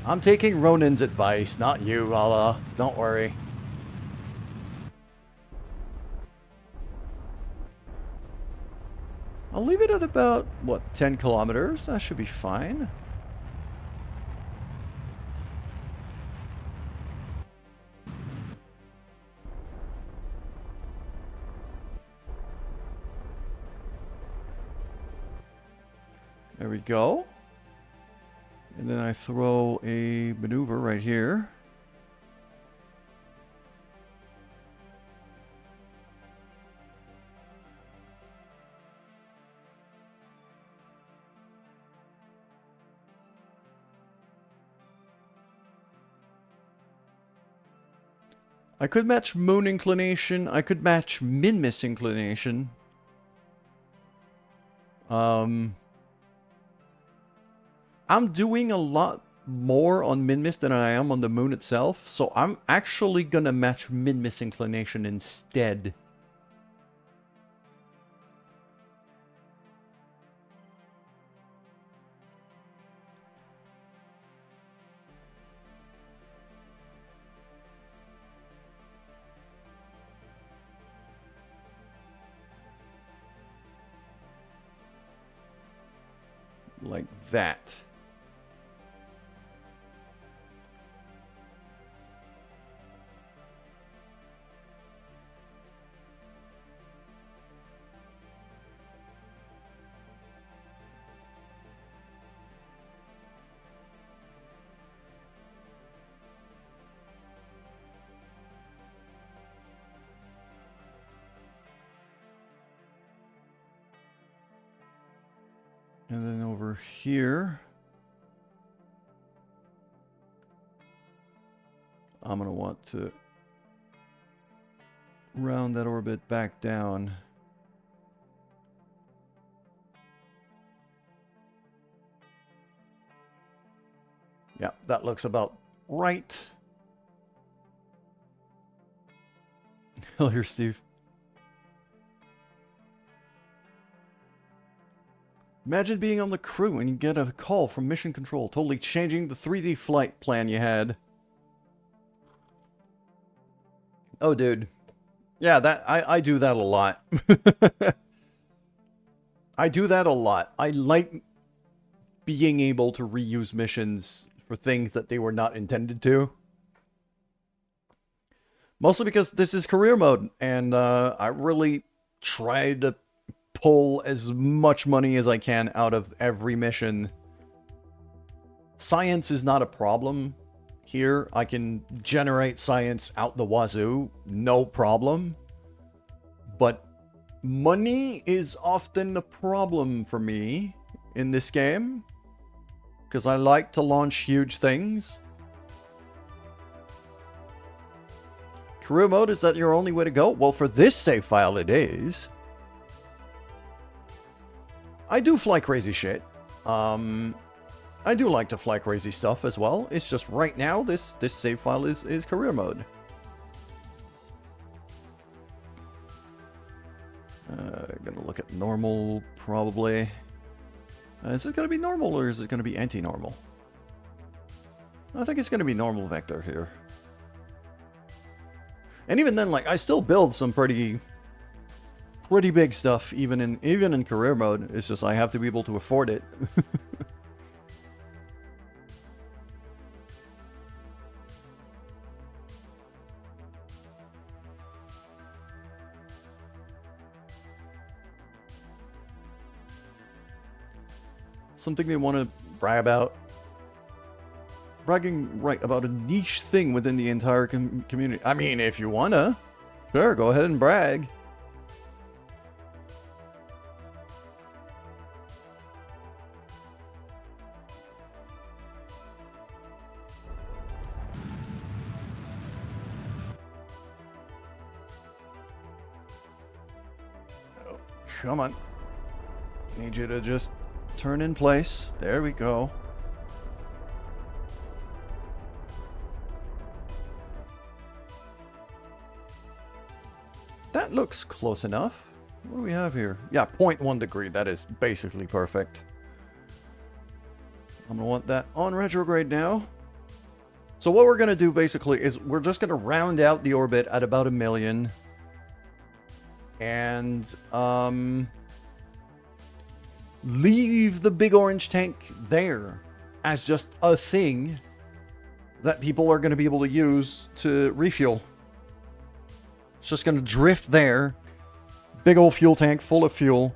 I'm taking Ronan's advice, not you, Allah. Don't worry. I'll leave it at about, what, 10 kilometers? That should be fine. There we go. And then I throw a maneuver right here. I could match moon inclination. I could match min-miss inclination. I'm doing a lot more on min-miss than I am on the moon itself, so I'm actually gonna match min-miss inclination instead. Like that. And then over here, I'm going to want to round that orbit back down. Yeah, that looks about right. Hello here, Steve. Imagine being on the crew and you get a call from mission control, totally changing the 3D flight plan you had. Oh, dude. Yeah, that I do that a lot. I do that a lot. I like being able to reuse missions for things that they were not intended to. Mostly because this is career mode, and I really try to pull as much money as I can out of every mission. Science is not a problem here. I can generate science out the wazoo, no problem. But money is often a problem for me in this game, because I like to launch huge things. Career mode, is that your only way to go? Well, for this save file, it is. I do fly crazy shit. I do like to fly crazy stuff as well. It's just right now, this save file is career mode. Gonna look at normal, probably. Is it gonna be normal or is it gonna be anti-normal? I think it's gonna be normal vector here. And even then, like, I still build some pretty big stuff, even in career mode. It's just I have to be able to afford it. Something they want to brag about. Bragging, right, about a niche thing within the entire community. I mean, if you wanna, sure, go ahead and brag. Oh, come on. Need you to just turn in place. There we go. That looks close enough. What do we have here? Yeah, 0.1 degree. That is basically perfect. I'm gonna want that on retrograde now. So what we're gonna do basically is we're just gonna round out the orbit at about 1 million. And leave the big orange tank there as just a thing that people are gonna be able to use to refuel. It's just going to drift there. Big old fuel tank full of fuel.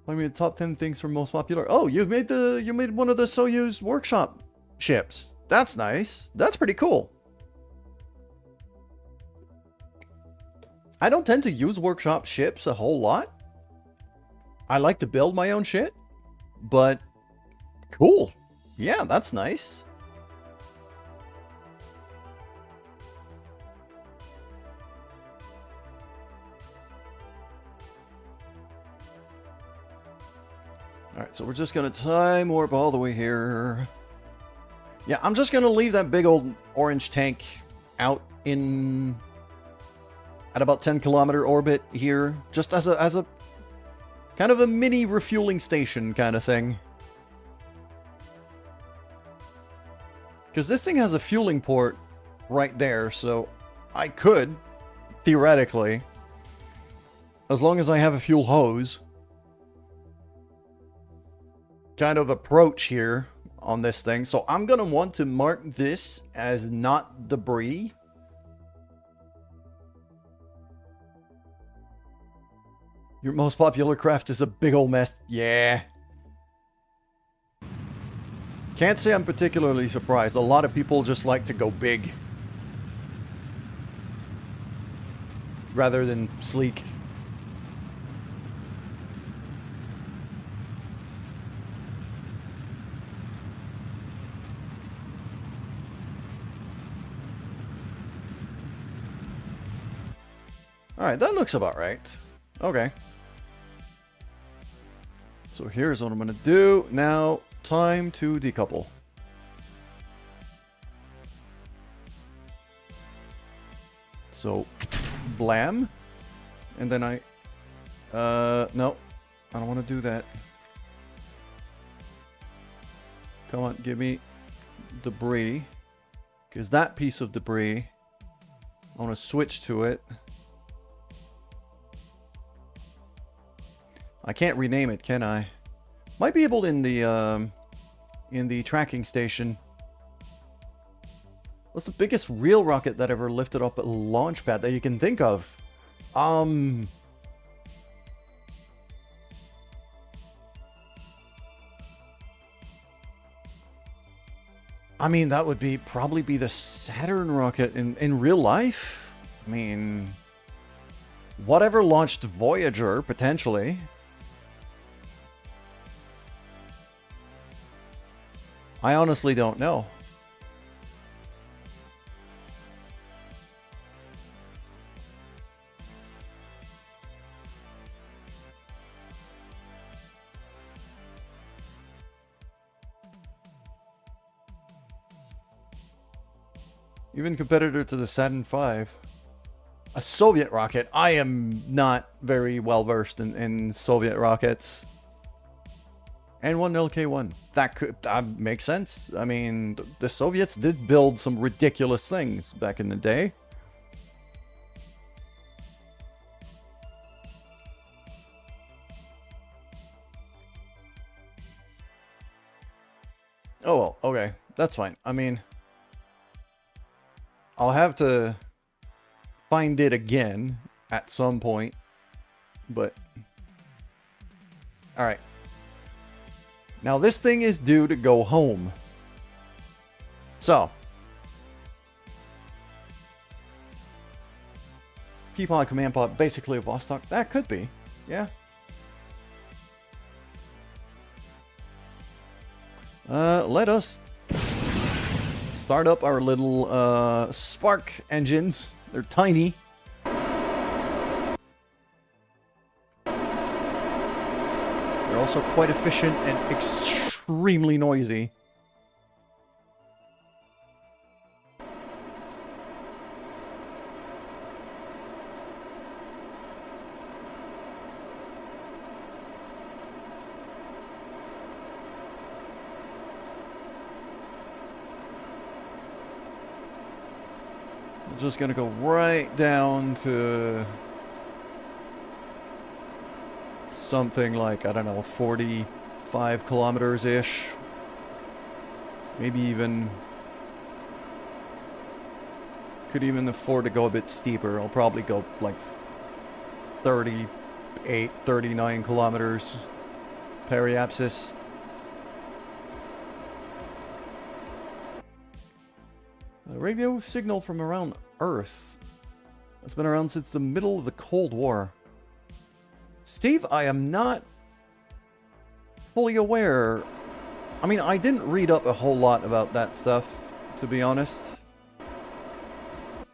I mean, top 10 things for most popular. Oh, you made one of the Soyuz workshop ships. That's nice. That's pretty cool. I don't tend to use workshop ships a whole lot. I like to build my own shit, but cool. Yeah, that's nice. Alright, so we're just going to time warp all the way here. Yeah, I'm just going to leave that big old orange tank out in... at about 10-kilometer orbit here. Just as a kind of a mini refueling station kind of thing. Because this thing has a fueling port right there, so I could, theoretically, as long as I have a fuel hose, kind of approach here on this thing. So I'm going to want to mark this as not debris. Your most popular craft is a big old mess. Yeah. Can't say I'm particularly surprised. A lot of people just like to go big rather than sleek. Alright, that looks about right. Okay. So here's what I'm going to do. Now, time to decouple. So, blam. And then no. I don't want to do that. Come on, give me debris. Because that piece of debris, I want to switch to it. I can't rename it, can I? Might be able in the tracking station. What's the biggest real rocket that ever lifted up a launch pad that you can think of? I mean, that would probably be the Saturn rocket in real life. I mean, whatever launched Voyager, potentially. I honestly don't know. Even competitor to the Saturn V. A Soviet rocket. I am not very well versed in Soviet rockets. And one LK1. That makes sense. I mean, the Soviets did build some ridiculous things back in the day. Oh well, okay. That's fine. I mean, I'll have to find it again at some point. But alright. Now this thing is due to go home. So keep on command pod, basically a Vostok. That could be, yeah. Let us start up our little spark engines. They're tiny. They're also quite efficient and extremely noisy. Just gonna go right down to something like, I don't know, 45 kilometers ish. Maybe even could even afford to go a bit steeper. I'll probably go like 38, 39 kilometers periapsis. A radio signal from around Earth. It's been around since the middle of the Cold War. Steve, I am not fully aware. I mean, I didn't read up a whole lot about that stuff, to be honest.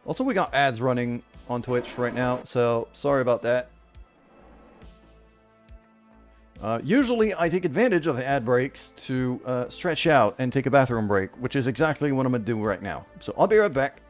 Also, we got ads running on Twitch right now, so sorry about that. Usually, I take advantage of the ad breaks to stretch out and take a bathroom break, which is exactly what I'm going to do right now. So I'll be right back.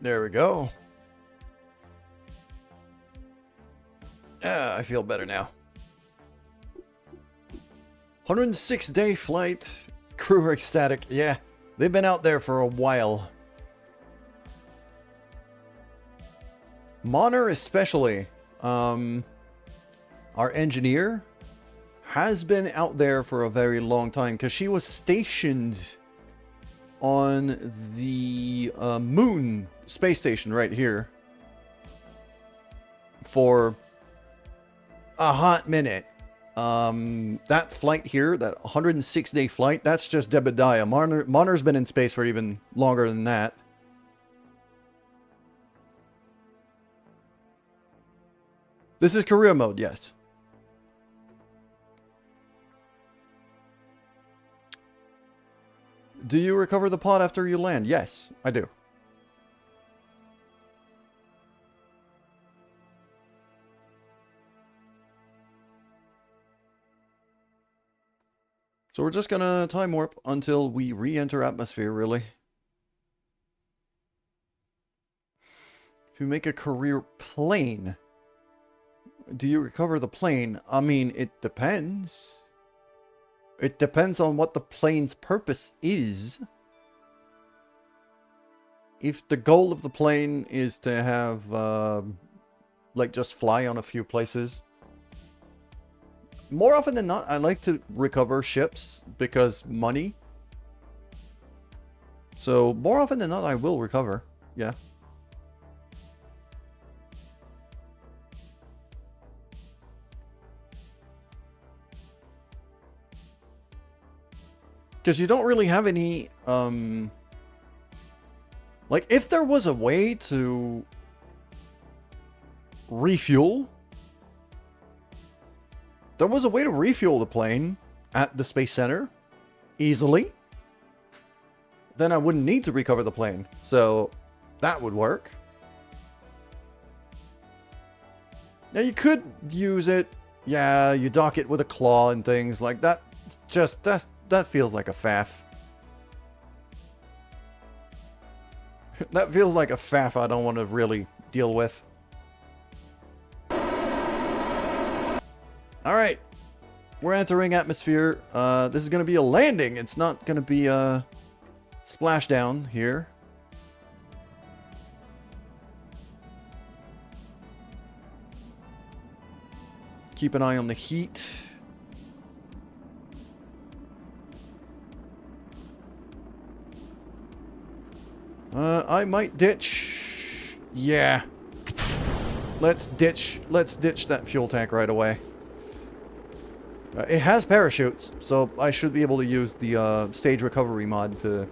There we go. I feel better now. 106-day flight. Crew are ecstatic. Yeah, they've been out there for a while. Monner especially. Our engineer has been out there for a very long time because she was stationed on the moon space station right here for a hot minute. That flight here, that 106-day flight, that's just Jebediah. Marner's been in space for even longer than that. This is career mode, yes. Do you recover the pod after you land? Yes, I do. So we're just gonna time warp until we re-enter atmosphere, really. If you make a career plane, do you recover the plane? I mean, it depends. It depends on what the plane's purpose is. If the goal of the plane is to have, like, just fly on a few places. More often than not, I like to recover ships because money. So, more often than not, I will recover. Yeah. Because you don't really have any, like, if there was a way to refuel, there was a way to refuel the plane at the Space Center easily, then I wouldn't need to recover the plane. So, that would work. Now, you could use it, yeah, you dock it with a claw and things like that. Just, that feels like a faff. That feels like a faff I don't want to really deal with. Alright. We're entering atmosphere. This is going to be a landing. It's not going to be a splashdown here. Keep an eye on the heat. I might ditch. Yeah. Let's ditch that fuel tank right away. It has parachutes, so I should be able to use the stage recovery mod to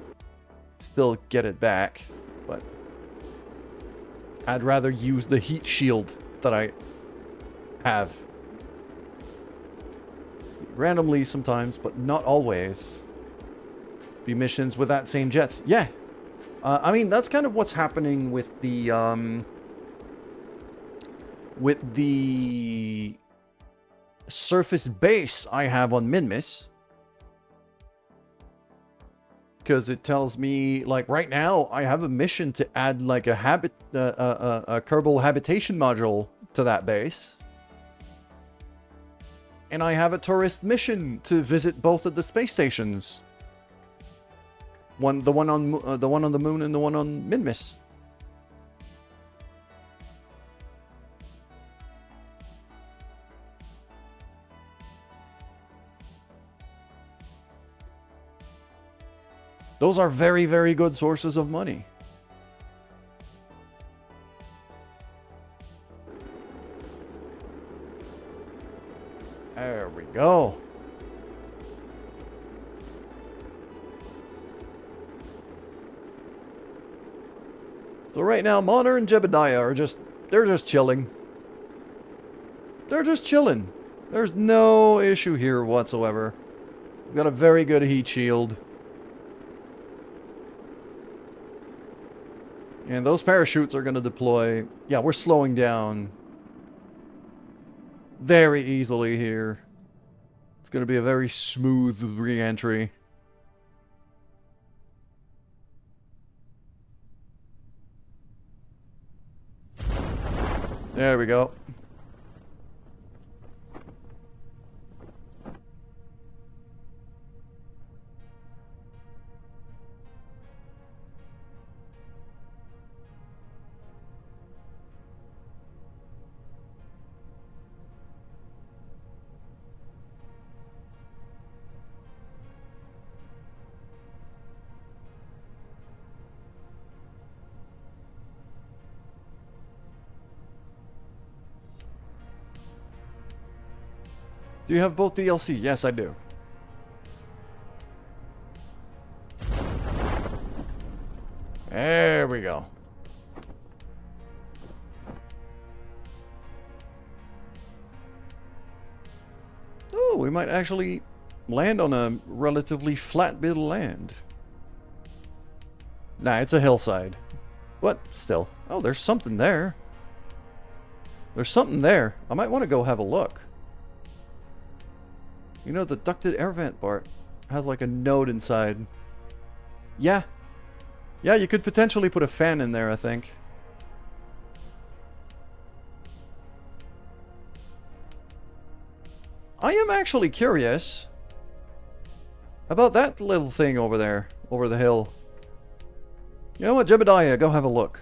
still get it back. But I'd rather use the heat shield that I have. Randomly sometimes, but not always. Be missions with that same jets. Yeah. I mean, that's kind of what's happening with the surface base I have on Minmus. Because it tells me, like, right now, I have a mission to add, like, a Kerbal habitation module to that base. And I have a tourist mission to visit both of the space stations. The one on the moon and the one on Minmus. Those are very, very good sources of money. There we go. So right now, Monner and Jebediah are they're just chilling. They're just chilling. There's no issue here whatsoever. We've got a very good heat shield. And those parachutes are going to deploy. Yeah, we're slowing down very easily here. It's going to be a very smooth re-entry. There we go. Do you have both DLC? Yes, I do. There we go. Oh, we might actually land on a relatively flat bit of land. Nah, it's a hillside. But still. Oh, there's something there. There's something there. I might want to go have a look. You know, the ducted air vent part has like a node inside. Yeah. Yeah, you could potentially put a fan in there, I think. I am actually curious about that little thing over there, over the hill. You know what, Jebediah, go have a look.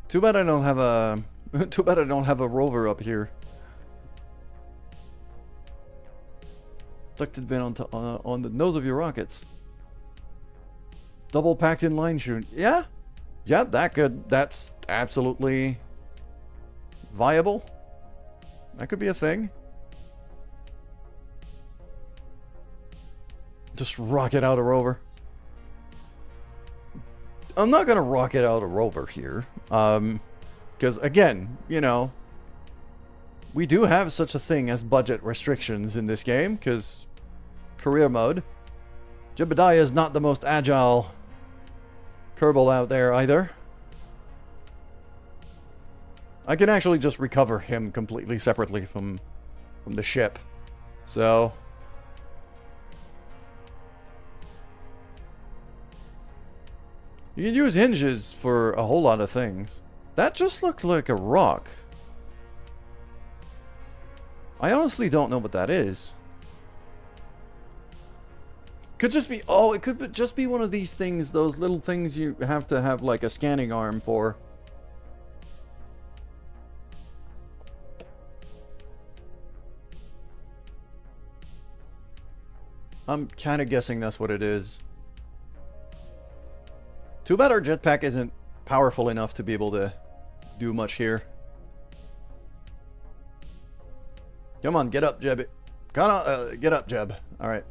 Too bad I don't have a too bad I don't have a rover up here. Ducted vent on the nose of your rockets. Double packed in line shoot. Yeah. Yeah, that's absolutely viable. That could be a thing. Just rocket out a rover. I'm not gonna rocket out a rover here. Because again, you know, we do have such a thing as budget restrictions in this game, because career mode. Jebediah is not the most agile Kerbal out there either. I can actually just recover him completely separately from the ship. So you can use hinges for a whole lot of things. That just looks like a rock. I honestly don't know what that is. Could just be, oh, it could just be one of these things, those little things you have to have like a scanning arm for. I'm kind of guessing that's what it is. Too bad our jetpack isn't powerful enough to be able to do much here. Come on, get up, Jeb. Come on, get up, Jeb. All right.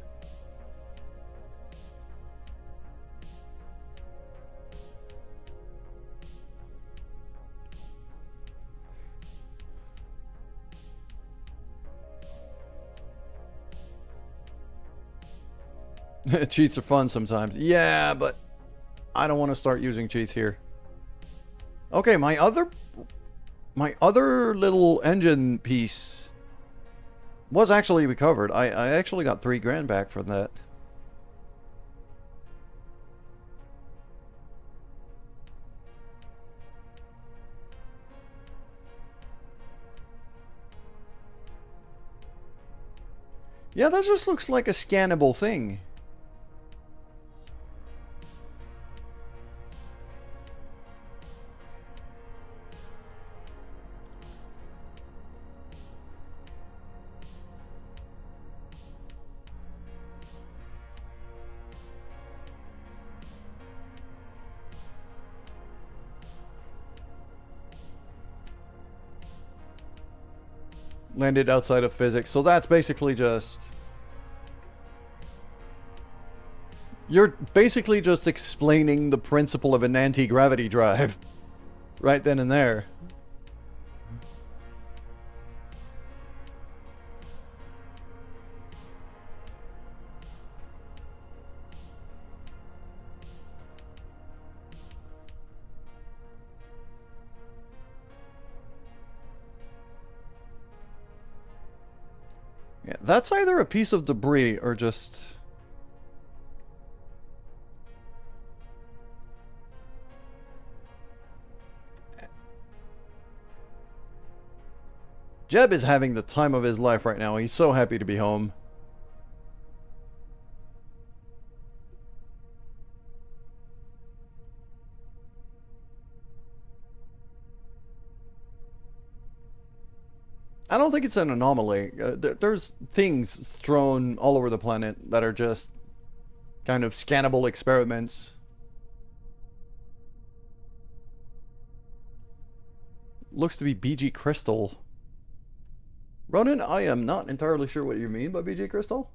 Cheats are fun sometimes. Yeah, but I don't want to start using cheats here. Okay, my other little engine piece was actually recovered. I actually got $3 grand back from that. Yeah, that just looks like a scannable thing. Landed outside of physics. So that's basically just... You're basically just explaining the principle of an anti-gravity drive. Right then and there. Yeah, that's either a piece of debris or just... Jeb is having the time of his life right now. He's so happy to be home. I don't think it's an anomaly. There's things thrown all over the planet that are just kind of scannable experiments. Looks to be BG crystal. Ronan, I am not entirely sure what you mean by BG crystal,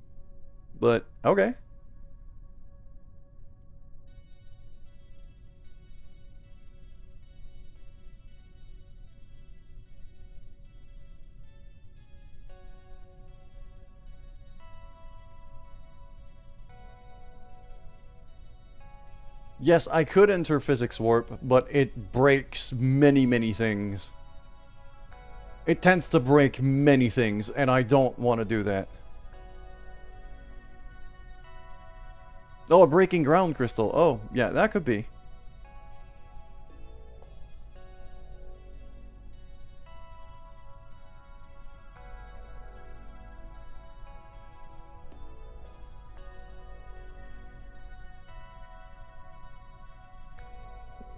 but okay. Yes, I could enter physics warp, but it breaks many, many things. It tends to break many things, and I don't want to do that. Oh, a breaking ground crystal. Oh, yeah, that could be.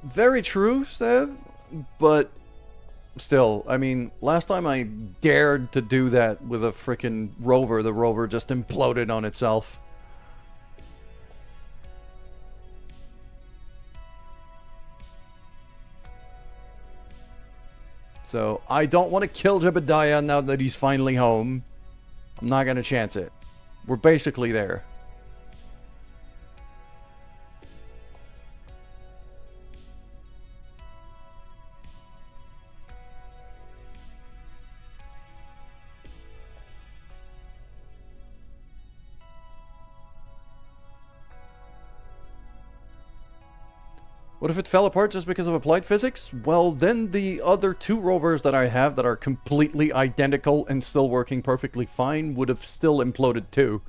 Very true, Sev, but still, I mean, last time I dared to do that with a freaking rover, the rover just imploded on itself. So, I don't want to kill Jebediah now that he's finally home. I'm not going to chance it. We're basically there. What if it fell apart just because of applied physics? Well, then the other two rovers that I have that are completely identical and still working perfectly fine would have still imploded too.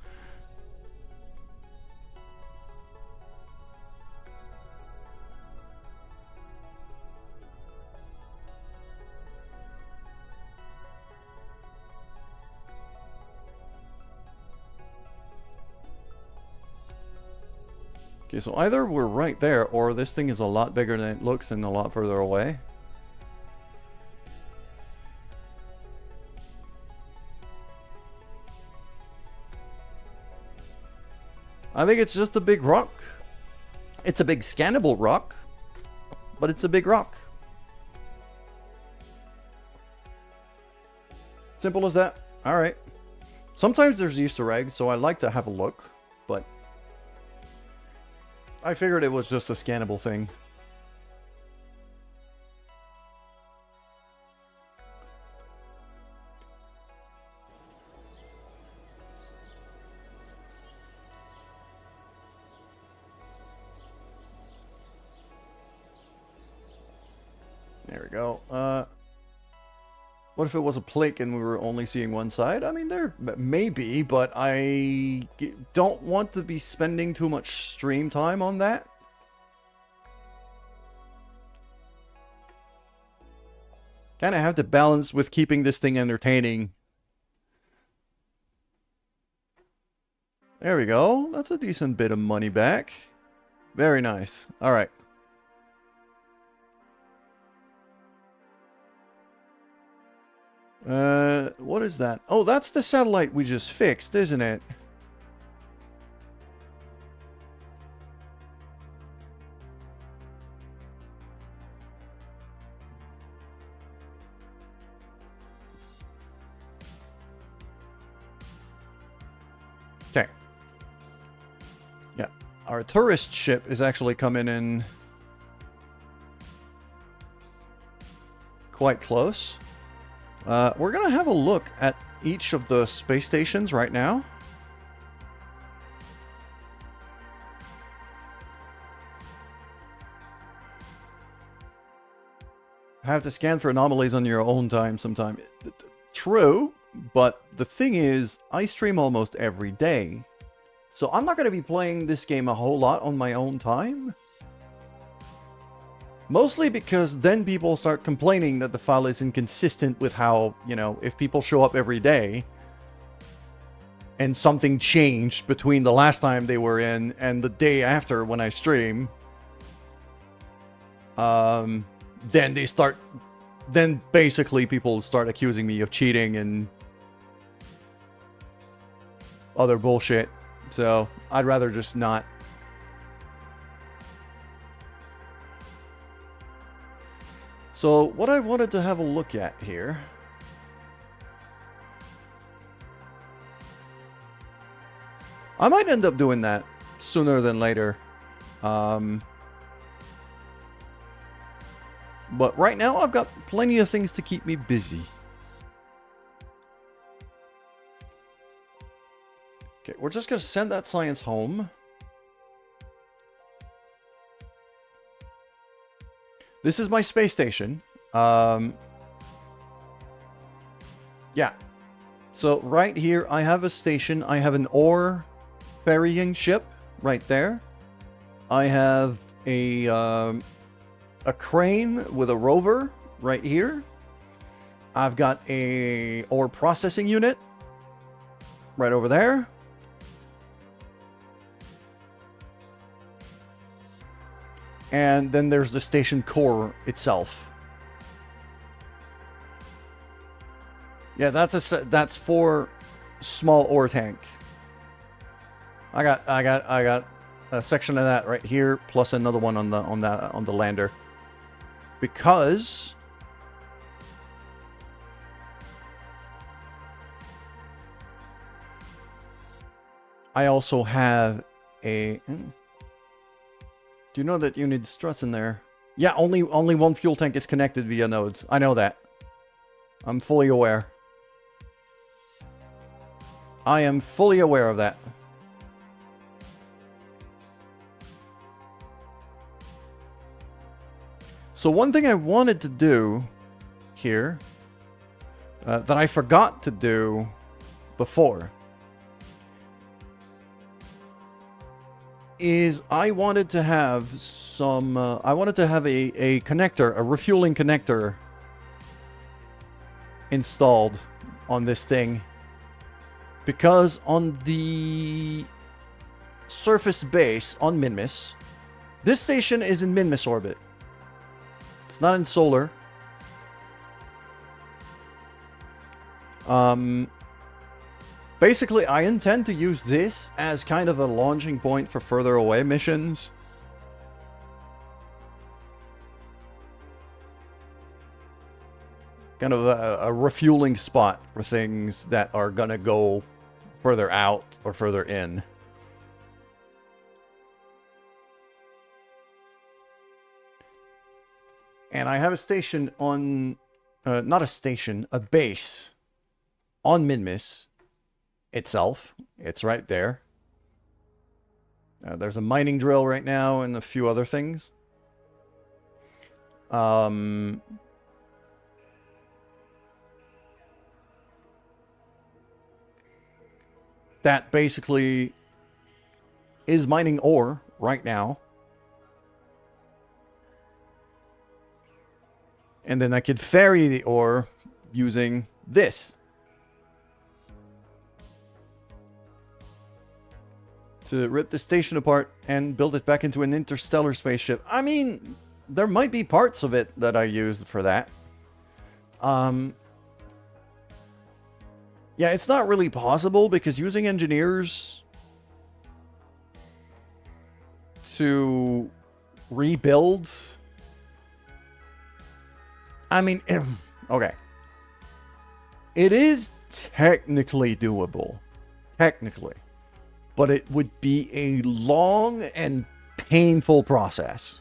Okay, so either we're right there, or this thing is a lot bigger than it looks and a lot further away. I think it's just a big rock. It's a big scannable rock, but it's a big rock. Simple as that. Alright. Sometimes there's Easter eggs, so I like to have a look, but I figured it was just a scannable thing. There we go. What if it was a plate and we were only seeing one side? I mean, there may be, but I don't want to be spending too much stream time on that. Kind of have to balance with keeping this thing entertaining. There we go. That's a decent bit of money back. Very nice. All right. What is that? Oh, that's the satellite we just fixed, isn't it? Okay. Yeah. Our tourist ship is actually coming in quite close. We're going to have a look at each of the space stations right now. Have to scan for anomalies on your own time sometime. True, but the thing is, I stream almost every day. So I'm not going to be playing this game a whole lot on my own time. Mostly because then people start complaining that the file is inconsistent with how, you know, if people show up every day and something changed between the last time they were in and the day after when I stream, then they start then basically people start accusing me of cheating and other bullshit. So I'd rather just not. So what I wanted to have a look at here. I might end up doing that sooner than later. But right now I've got plenty of things to keep me busy. Okay, we're just going to send that science home. This is my space station. Yeah. So right here I have a station. I have an ore ferrying ship right there. I have a crane with a rover right here. I've got a ore processing unit right over there. And then there's the station core itself. Yeah, that's 4 small ore tank. I got a section of that right here, plus another one on the lander. Because I also have a. Do you know that you need struts in there? Yeah, only one fuel tank is connected via nodes. I know that. I'm fully aware. I am fully aware of that. So one thing I wanted to do here that I forgot to do before is I wanted to have some I wanted to have a connector, a refueling connector installed on this thing, because on the surface base on Minmus, this station is in Minmus orbit. It's not in solar. Basically, I intend to use this as kind of a launching point for further away missions. Kind of a refueling spot for things that are gonna go further out or further in. And I have a station on... not a station, a base on Minmus itself. It's right there. There's a mining drill right now and a few other things. That basically is mining ore right now. And then I could ferry the ore using this. To rip the station apart and build it back into an interstellar spaceship. I mean, there might be parts of it that I used for that. Yeah, it's not really possible because using engineers to rebuild... I mean, okay. It is technically doable. Technically. But it would be a long and painful process.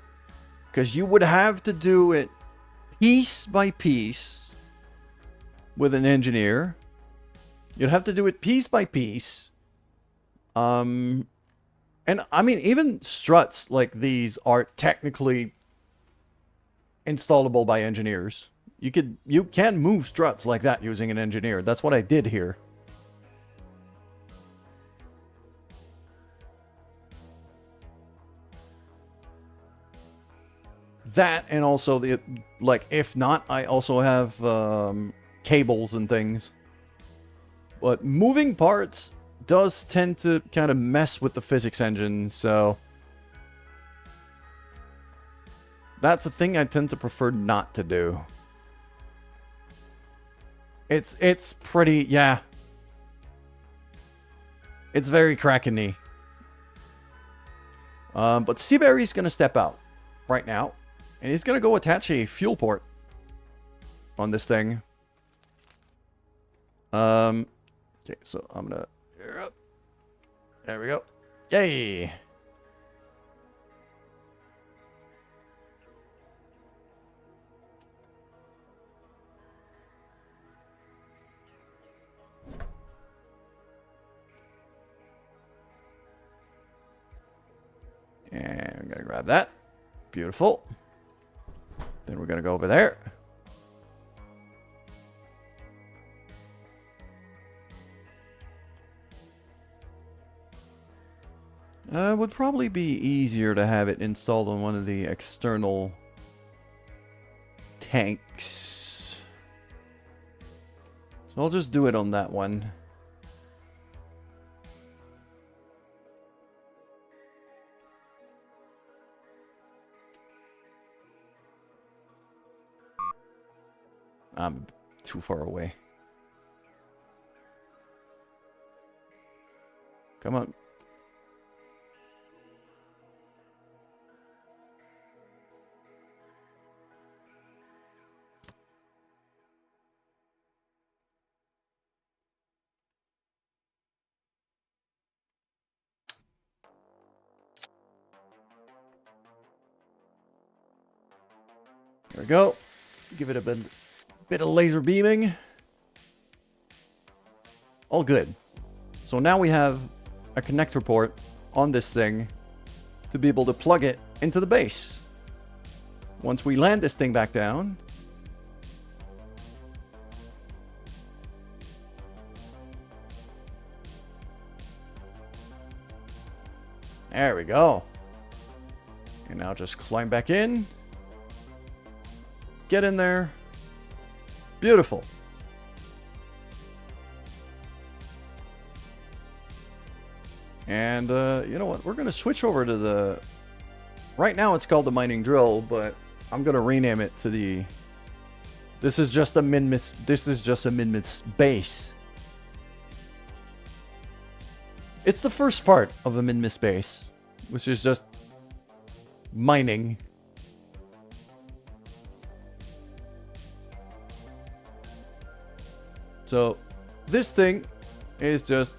Because you would have to do it piece by piece with an engineer. You'd have to do it piece by piece. And I mean, even struts like these are technically installable by engineers. You can move struts like that using an engineer. That's what I did here. That, and also the, like, if not, I also have cables and things. But moving parts does tend to kind of mess with the physics engine, so that's a thing I tend to prefer not to do. It's pretty, yeah. It's very Kraken-y. But Seaberry's going to step out right now. And he's going to go attach a fuel port on this thing. Okay, so I'm going to... There we go. Yay! And I'm going to grab that. Beautiful. Then we're going to go over there. Would probably be easier to have it installed on one of the external tanks. So I'll just do it on that one. I'm too far away. Come on. There we go. Give it a bit of laser beaming. All good. So now we have a connector port on this thing to be able to plug it into the base. Once we land this thing back down, there we go. And now just climb back in. Get in there. Beautiful. And you know what? We're going to switch over to the... Right now it's called the mining drill, but I'm going to rename it to the... This is just a Minmus... This is just a Minmus base. It's the first part of a Minmus base, which is just mining. So this thing is just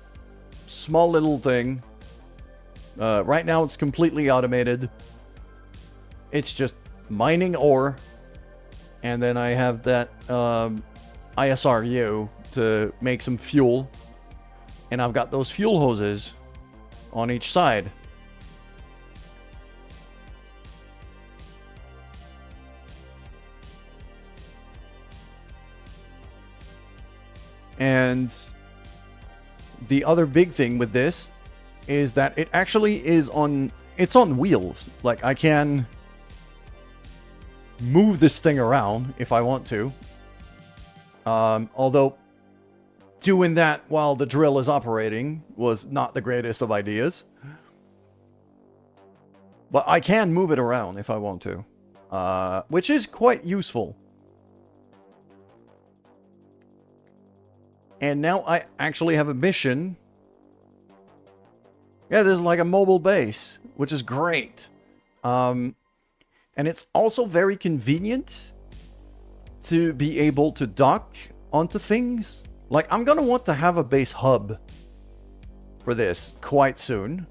small little thing. Right now it's completely automated. It's just mining ore. And then I have that ISRU to make some fuel. And I've got those fuel hoses on each side. And the other big thing with this is that it actually is on... It's on wheels. Like, I can move this thing around if I want to. Although, doing that while the drill is operating was not the greatest of ideas. But I can move it around if I want to. Which is quite useful. And now I actually have a mission. Yeah, this is like a mobile base, which is great. And it's also very convenient to be able to dock onto things. Like, I'm going to want to have a base hub for this quite soon.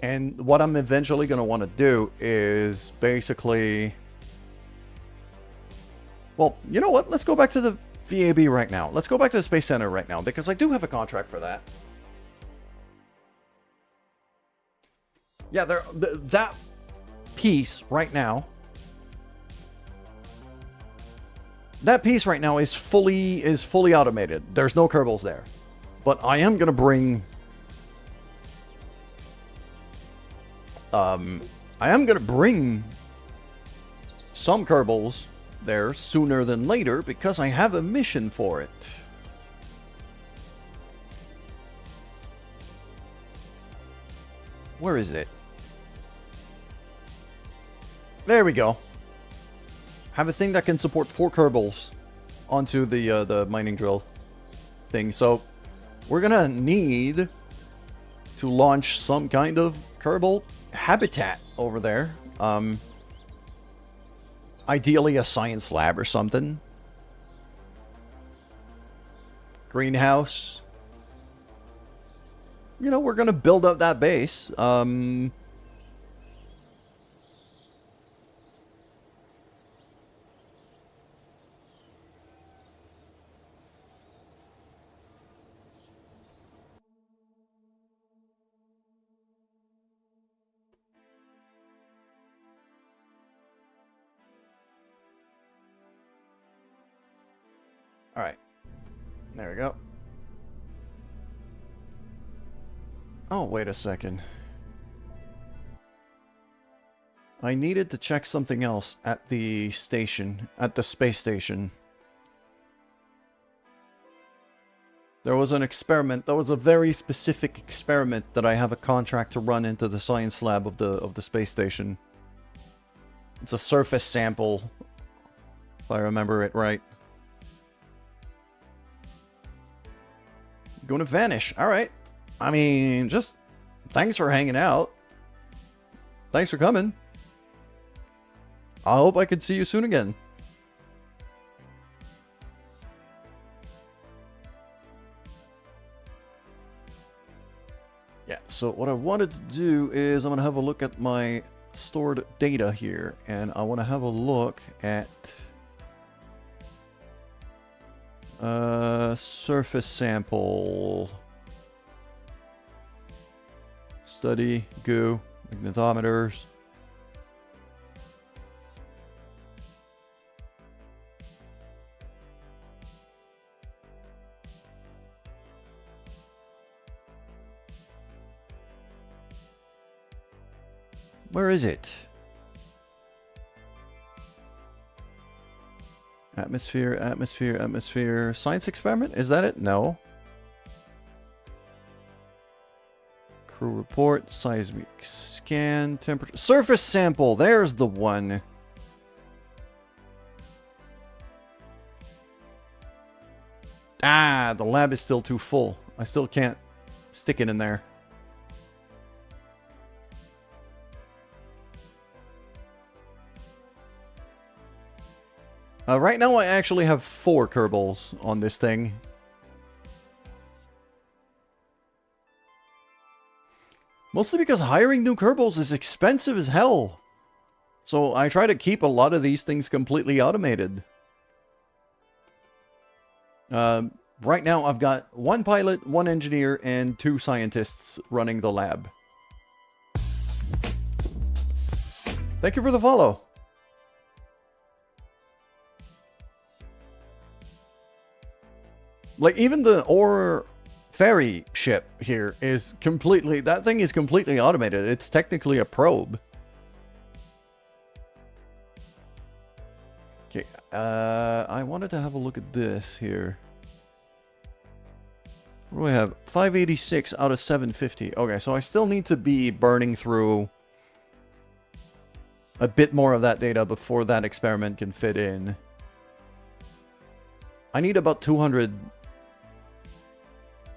And what I'm eventually going to want to do is basically... Well, you know what? Let's go back to the VAB right now. Let's go back to the Space Center right now, because I do have a contract for that. Yeah, that piece right now... That piece right now is fully automated. There's no Kerbals there. But I am going to bring... I am going to bring some Kerbals there sooner than later because I have a mission for it. Where is it? There we go. Have a thing that can support 4 Kerbals onto the mining drill thing. So we're gonna need to launch some kind of Kerbal habitat over there. Ideally a science lab or something. Greenhouse. You know, we're gonna build up that base. Alright. There we go. Oh, wait a second. I needed to check something else at the station, at the space station. There was an experiment, that was a very specific experiment that I have a contract to run into the science lab of the space station. It's a surface sample, if I remember it right. Going to vanish. Alright. I mean, just thanks for hanging out. Thanks for coming. I hope I can see you soon again. Yeah, so what I wanted to do is I'm going to have a look at my stored data here. And I want to have a look at surface sample. Study, goo, magnetometers. Where is it? Atmosphere, atmosphere, atmosphere. Science experiment? Is that it? No. Crew report, seismic scan, temperature. Surface sample! There's the one. Ah, the lab is still too full. I still can't stick it in there. Right now I actually have 4 Kerbals on this thing. Mostly because hiring new Kerbals is expensive as hell. So I try to keep a lot of these things completely automated. Right now I've got 1 pilot, 1 engineer, and 2 scientists running the lab. Thank you for the follow. Like, even the ore ferry ship here is completely... That thing is completely automated. It's technically a probe. Okay, I wanted to have a look at this here. What do we have? 586 out of 750. Okay, so I still need to be burning through a bit more of that data before that experiment can fit in. I need about 200...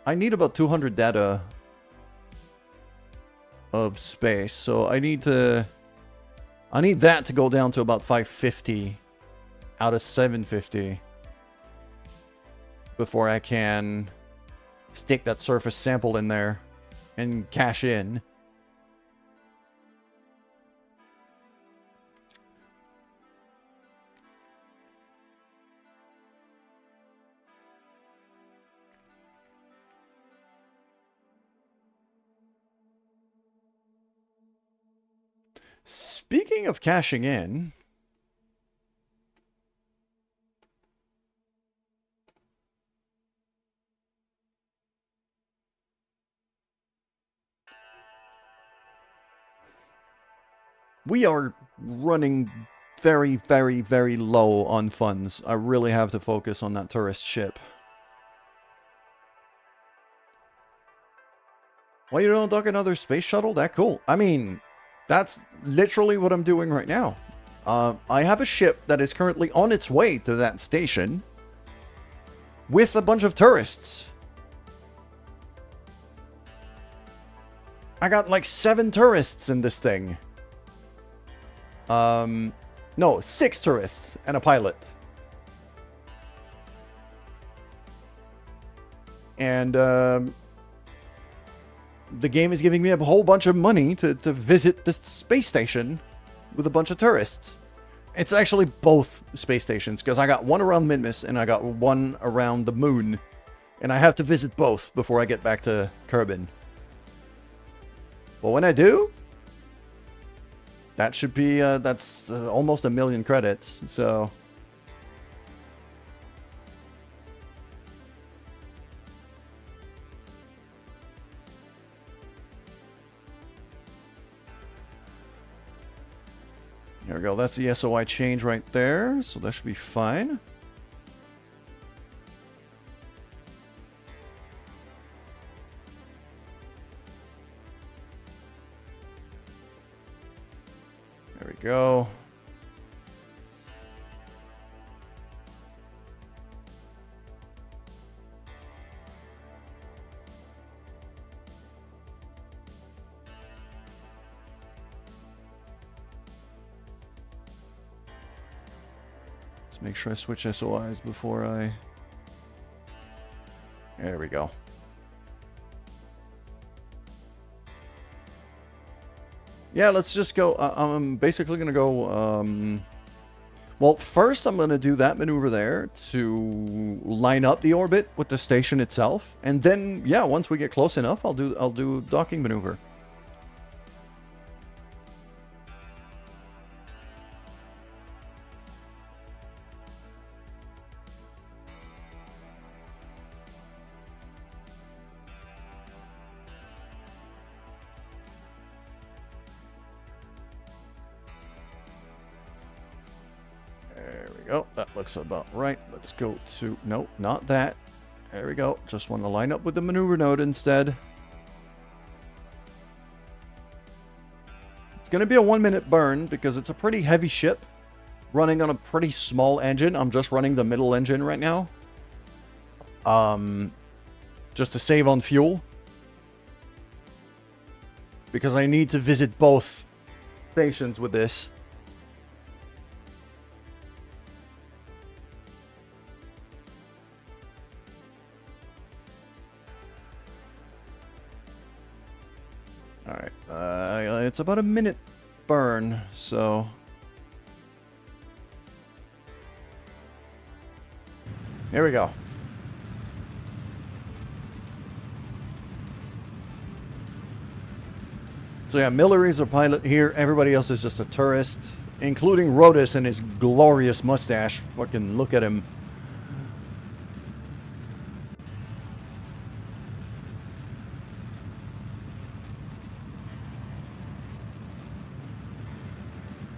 I need about 200 data of space, so I need that to go down to about 550 out of 750 before I can stick that surface sample in there and cash in. Speaking of cashing in, we are running very, very, very low on funds. I really have to focus on that tourist ship. Why you don't dock another space shuttle? That cool. I mean, that's literally what I'm doing right now. I have a ship that is currently on its way to that station. with a bunch of tourists. I got like 7 tourists in this thing. No, 6 tourists and a pilot. And the game is giving me a whole bunch of money to visit the space station with a bunch of tourists. It's actually both space stations, because I got one around Minmus and I got one around the moon. And I have to visit both before I get back to Kerbin. But when I do, that should be, that's almost 1 million credits, so... There we go, that's the SOI change right there, so that should be fine. There we go. Let's make sure I switch SOIs before I... There we go. Yeah, let's just go. I'm basically going to go... well, first I'm going to do that maneuver there to line up the orbit with the station itself. And then, yeah, once we get close enough, I'll do docking maneuver. There we go. That looks about right. Let's go to... Nope, not that. There we go. Just want to line up with the maneuver node instead. It's going to be a 1-minute burn because it's a pretty heavy ship running on a pretty small engine. I'm just running the middle engine right now. Just to save on fuel. Because I need to visit both stations with this. Alright, it's about a minute burn, so... Here we go. So yeah, Miller is a pilot here, everybody else is just a tourist, including Rotus and his glorious mustache. Fucking look at him.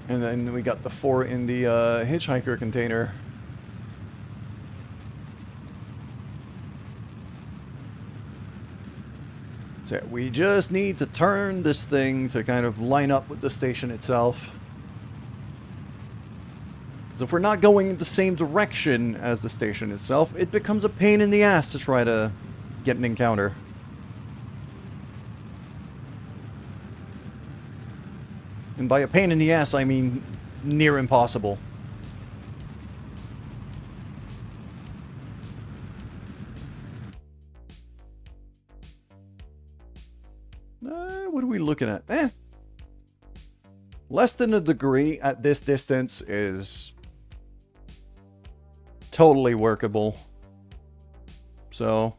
And then we got the 4 in the hitchhiker container. So we just need to turn this thing to kind of line up with the station itself. Because if we're not going in the same direction as the station itself, it becomes a pain in the ass to try to get an encounter. And by a pain in the ass, I mean near impossible. What are we looking at? Less than a degree at this distance is totally workable. So...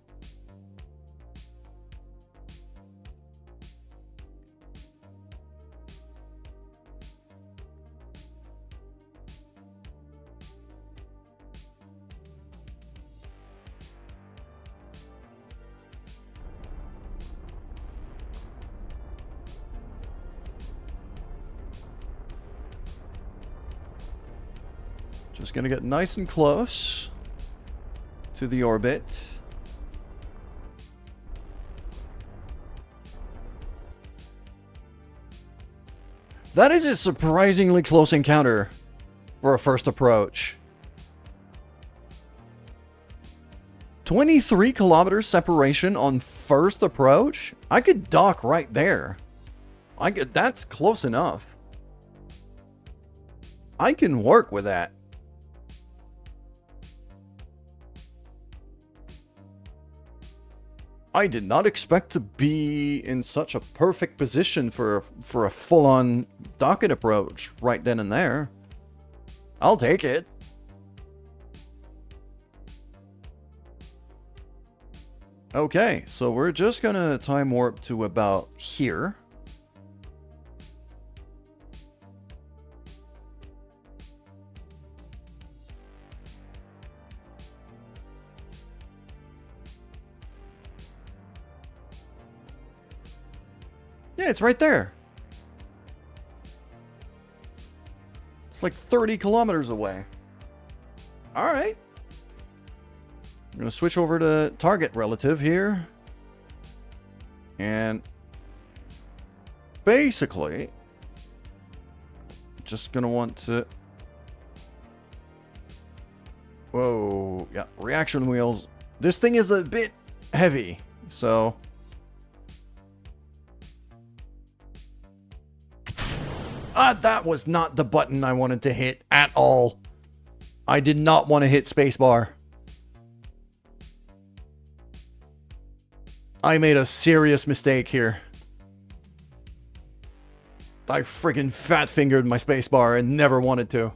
Just gonna get nice and close to the orbit. That is a surprisingly close encounter for a first approach. 23 kilometers separation on first approach? I could dock right there. That's close enough. I can work with that. I did not expect to be in such a perfect position for a full-on docking approach right then and there. I'll take it. Okay, so we're just gonna time warp to about here. Yeah, it's right there. It's like 30 kilometers away. All right. I'm going to switch over to target relative here. And basically, just going to want to... Whoa. Yeah, reaction wheels. This thing is a bit heavy, so... that was not the button I wanted to hit at all. I did not want to hit spacebar. I made a serious mistake here. I friggin' fat-fingered my spacebar and never wanted to.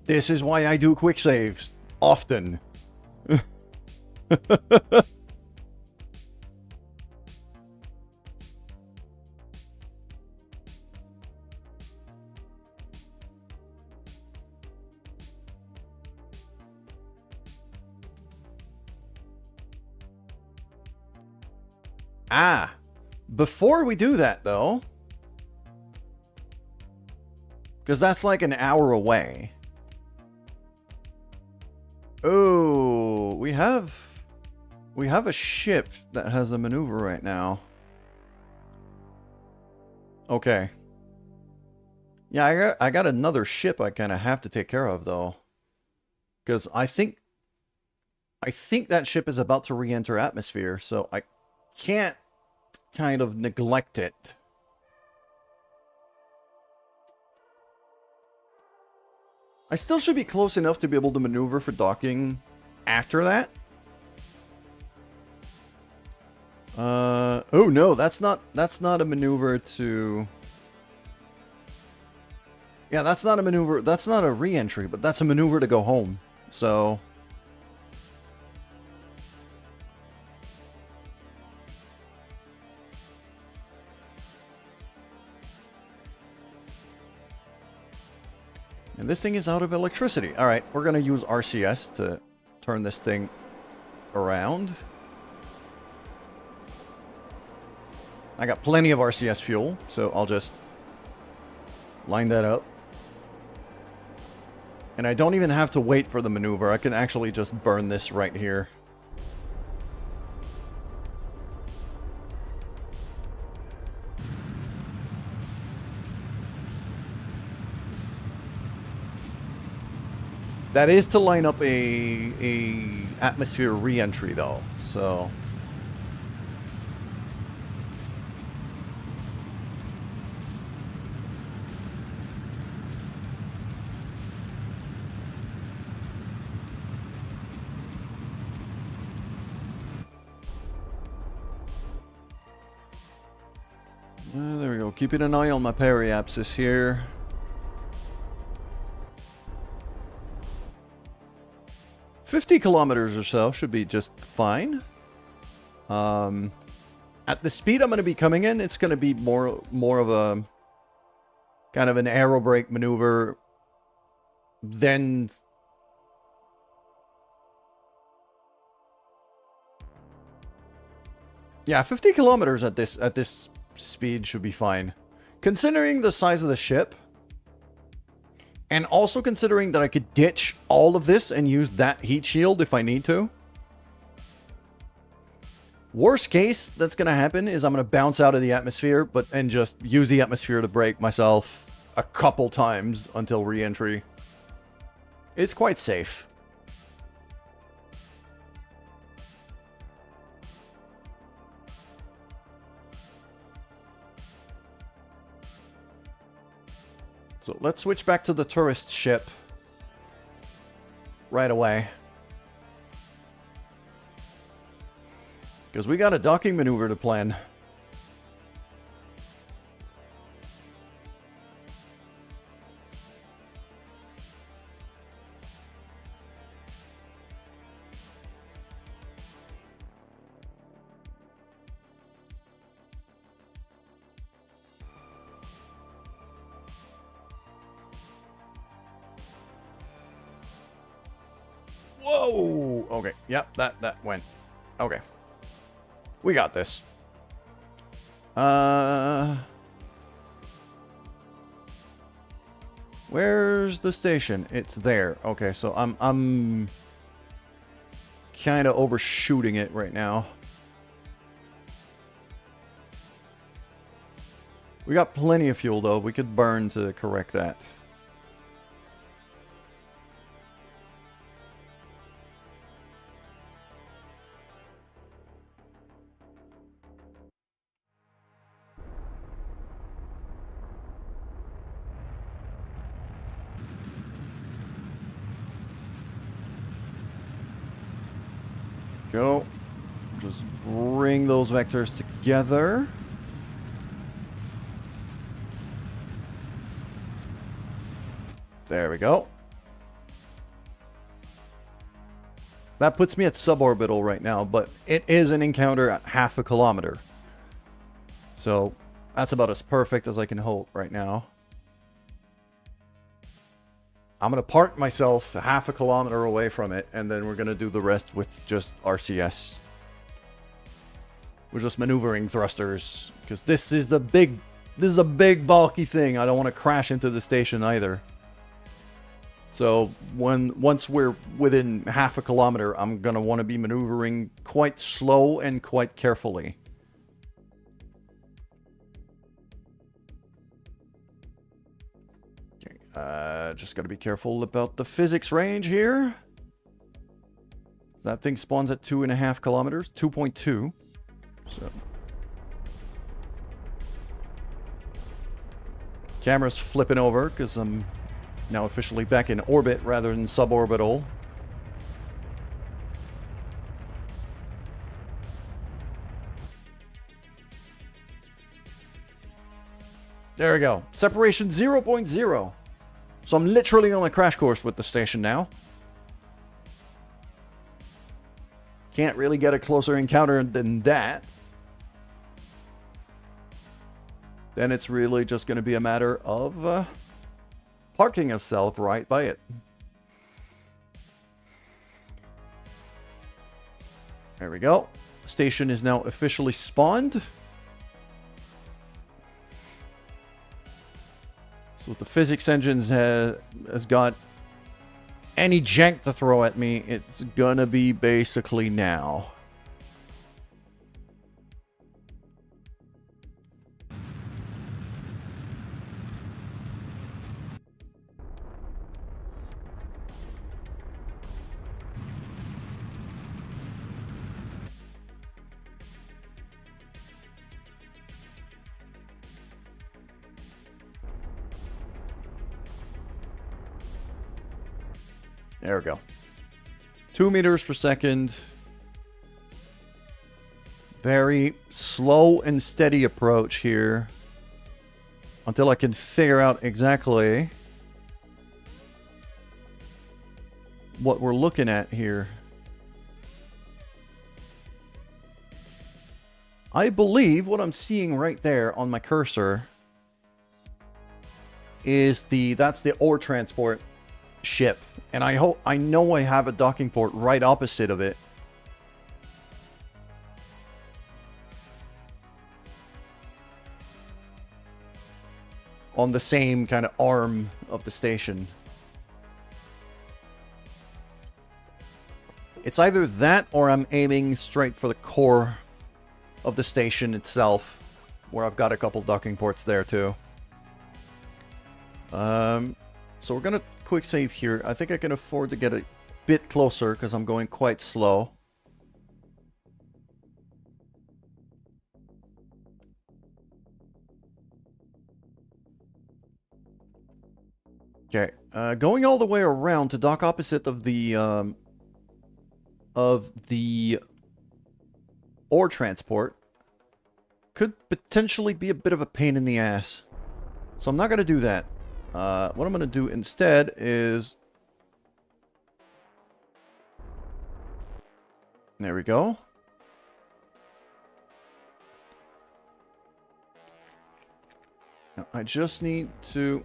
This is why I do quick saves often. Before we do that though, because that's like an hour away. Oh, we have a ship that has a maneuver right now. Okay. Yeah, I got another ship I kind of have to take care of though, because I think that ship is about to re-enter atmosphere, so I can't kind of neglect it. I still should be close enough to be able to maneuver for docking after that. Oh no, that's not a maneuver to... Yeah, that's not a maneuver, that's not a re-entry, but that's a maneuver to go home. So... And this thing is out of electricity. Alright, we're going to use RCS to turn this thing around. I got plenty of RCS fuel, so I'll just line that up. And I don't even have to wait for the maneuver. I can actually just burn this right here. That is to line up a atmosphere re-entry though, so... there we go, keeping an eye on my periapsis here. "50 kilometers or so should be just fine. At the speed I'm going to be coming in, it's going to be more of a kind of an aerobrake maneuver than... Yeah, 50 kilometers at this speed should be fine. Considering the size of the ship, and also considering that I could ditch all of this and use that heat shield if I need to. Worst case that's going to happen is I'm going to bounce out of the atmosphere, and just use the atmosphere to break myself a couple times until re-entry. It's quite safe. So let's switch back to the tourist ship right away. Because we got a docking maneuver to plan. Whoa! Okay, yep, that went. Okay. We got this. Where's the station? It's there. Okay, so I'm kind of overshooting it right now. We got plenty of fuel though. We could burn to correct that. Go. Just bring those vectors together. There we go. That puts me at suborbital right now, but it is an encounter at 1/2 kilometer. So that's about as perfect as I can hope right now. I'm going to park myself 1/2 kilometer away from it, and then we're going to do the rest with just RCS. We're just maneuvering thrusters, because this is a big bulky thing. I don't want to crash into the station either. So once we're within 1/2 kilometer, I'm going to want to be maneuvering quite slow and quite carefully. Just got to be careful about the physics range here. That thing spawns at 2.5 kilometers, 2.2. So camera's flipping over because I'm now officially back in orbit rather than suborbital. There we go. Separation 0.0. So I'm literally on a crash course with the station now. Can't really get a closer encounter than that. Then it's really just going to be a matter of parking itself right by it. There we go. Station is now officially spawned. So if the physics engines has got any jank to throw at me, it's gonna be basically now. There we go. 2 meters per second. Very slow and steady approach here. Until I can figure out exactly what we're looking at here. I believe what I'm seeing right there on my cursor is that's the ore transport ship, and I know I have a docking port right opposite of it. On the same kind of arm of the station. It's either that or I'm aiming straight for the core of the station itself, where I've got a couple docking ports there too. So we're gonna quick save here. I think I can afford to get a bit closer because I'm going quite slow. Okay, going all the way around to dock opposite of the ore transport could potentially be a bit of a pain in the ass. So I'm not going to do that. What I'm going to do instead is... There we go. Now, I just need to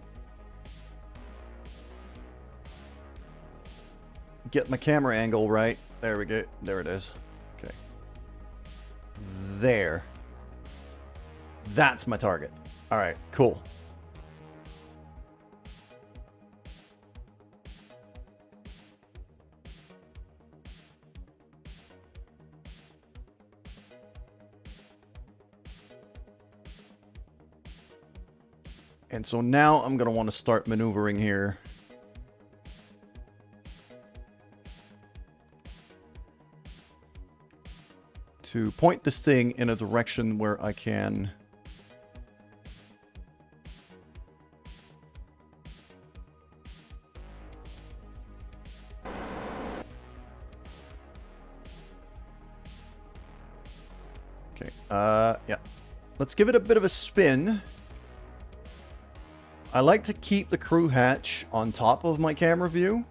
get my camera angle right. There we go. There it is. Okay. There. That's my target. All right, cool. And so now I'm going to want to start maneuvering here. To point this thing in a direction where I can... Okay, yeah. Let's give it a bit of a spin. I like to keep the crew hatch on top of my camera view.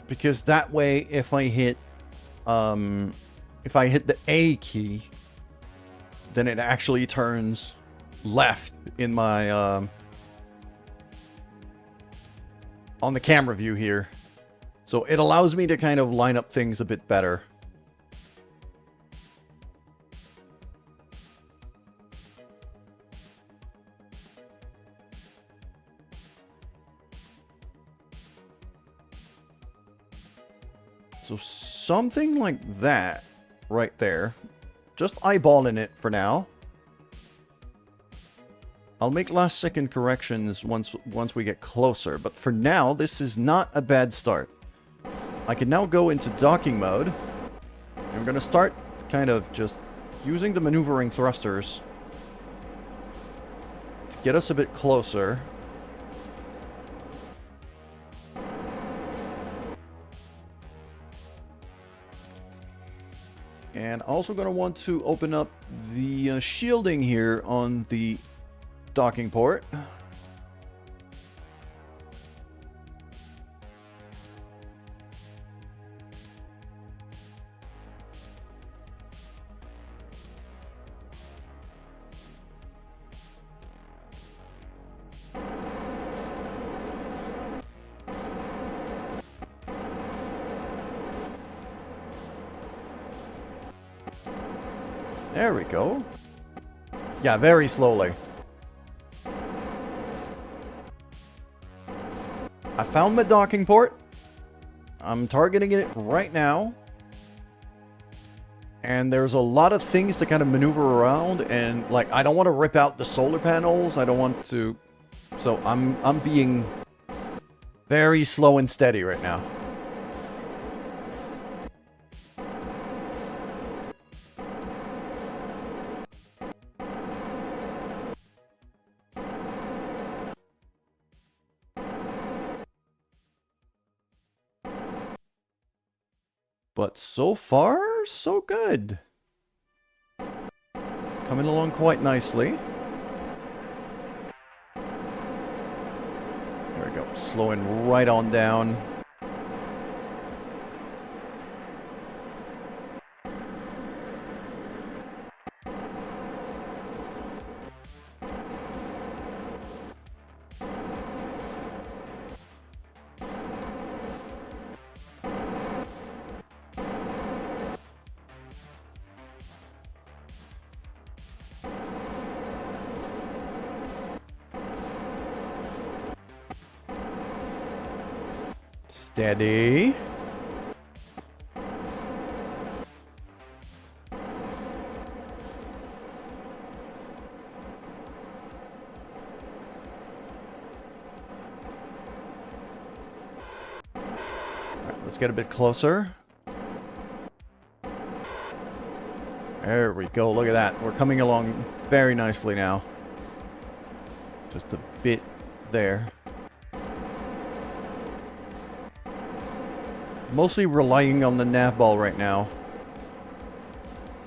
Because that way, if I hit the A key, then it actually turns left in my, on the camera view here. So it allows me to kind of line up things a bit better. So something like that right there. Just eyeballing it for now. I'll make last second corrections once we get closer, but for now this is not a bad start. I can now go into docking mode. I'm going to start kind of just using the maneuvering thrusters to get us a bit closer. And also going to want to open up the shielding here on the docking port. There we go. Yeah, very slowly. I found my docking port. I'm targeting it right now. And there's a lot of things to kind of maneuver around, and like I don't want to rip out the solar panels. I don't want to, so I'm being very slow and steady right now. But so far, so good. Coming along quite nicely. There we go. Slowing right on down. Steady. Alright, let's get a bit closer. There we go. Look at that. We're coming along very nicely now. Just a bit there. Mostly relying on the nav ball right now.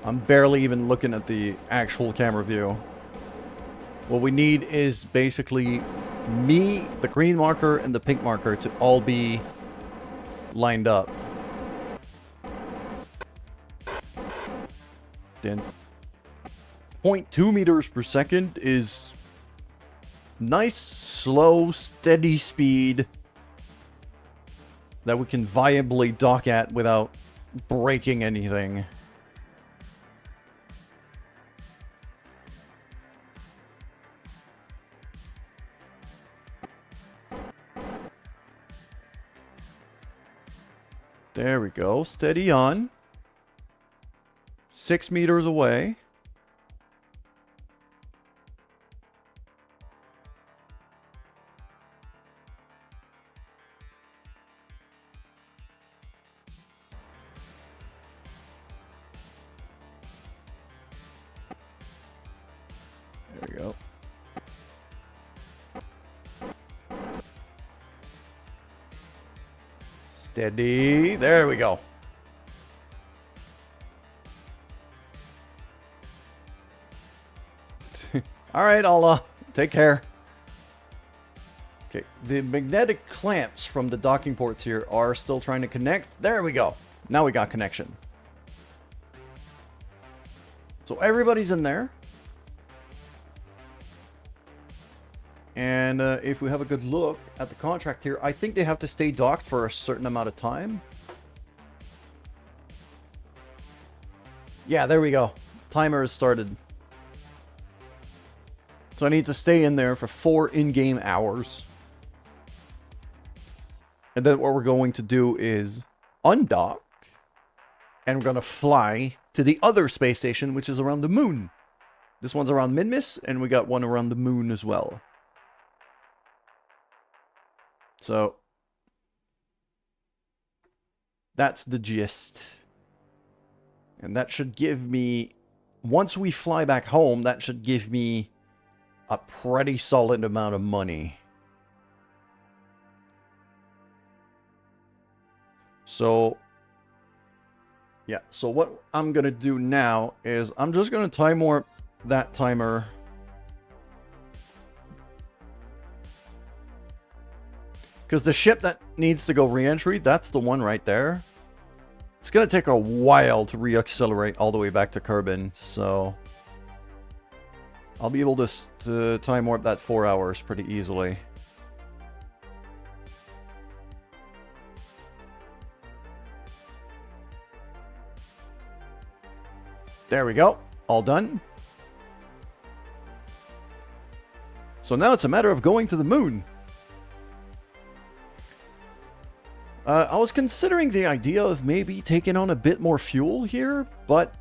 I'm barely even looking at the actual camera view. What we need is basically me, the green marker, and the pink marker to all be lined up. Then 0.2 meters per second is nice, slow, steady speed that we can viably dock at without breaking anything. There we go. Steady on. 6 meters away. There we go. Steady. There we go. All right, I'll take care. Okay, the magnetic clamps from the docking ports here are still trying to connect. There we go. Now we got connection. So everybody's in there. And if we have a good look at the contract here, I think they have to stay docked for a certain amount of time. Yeah, there we go. Timer has started. So I need to stay in there for 4 in-game hours. And then what we're going to do is undock. And we're going to fly to the other space station, which is around the moon. This one's around Minmus, and we got one around the moon as well. So that's the gist. And that should give me, once we fly back home, that should give me a pretty solid amount of money. So, yeah, so what I'm going to do now is I'm just going to time warp that timer. Because the ship that needs to go re-entry, that's the one right there. It's going to take a while to re-accelerate all the way back to Kerbin, so I'll be able to time warp that 4 hours pretty easily. There we go. All done. So now it's a matter of going to the moon. I was considering the idea of maybe taking on a bit more fuel here, but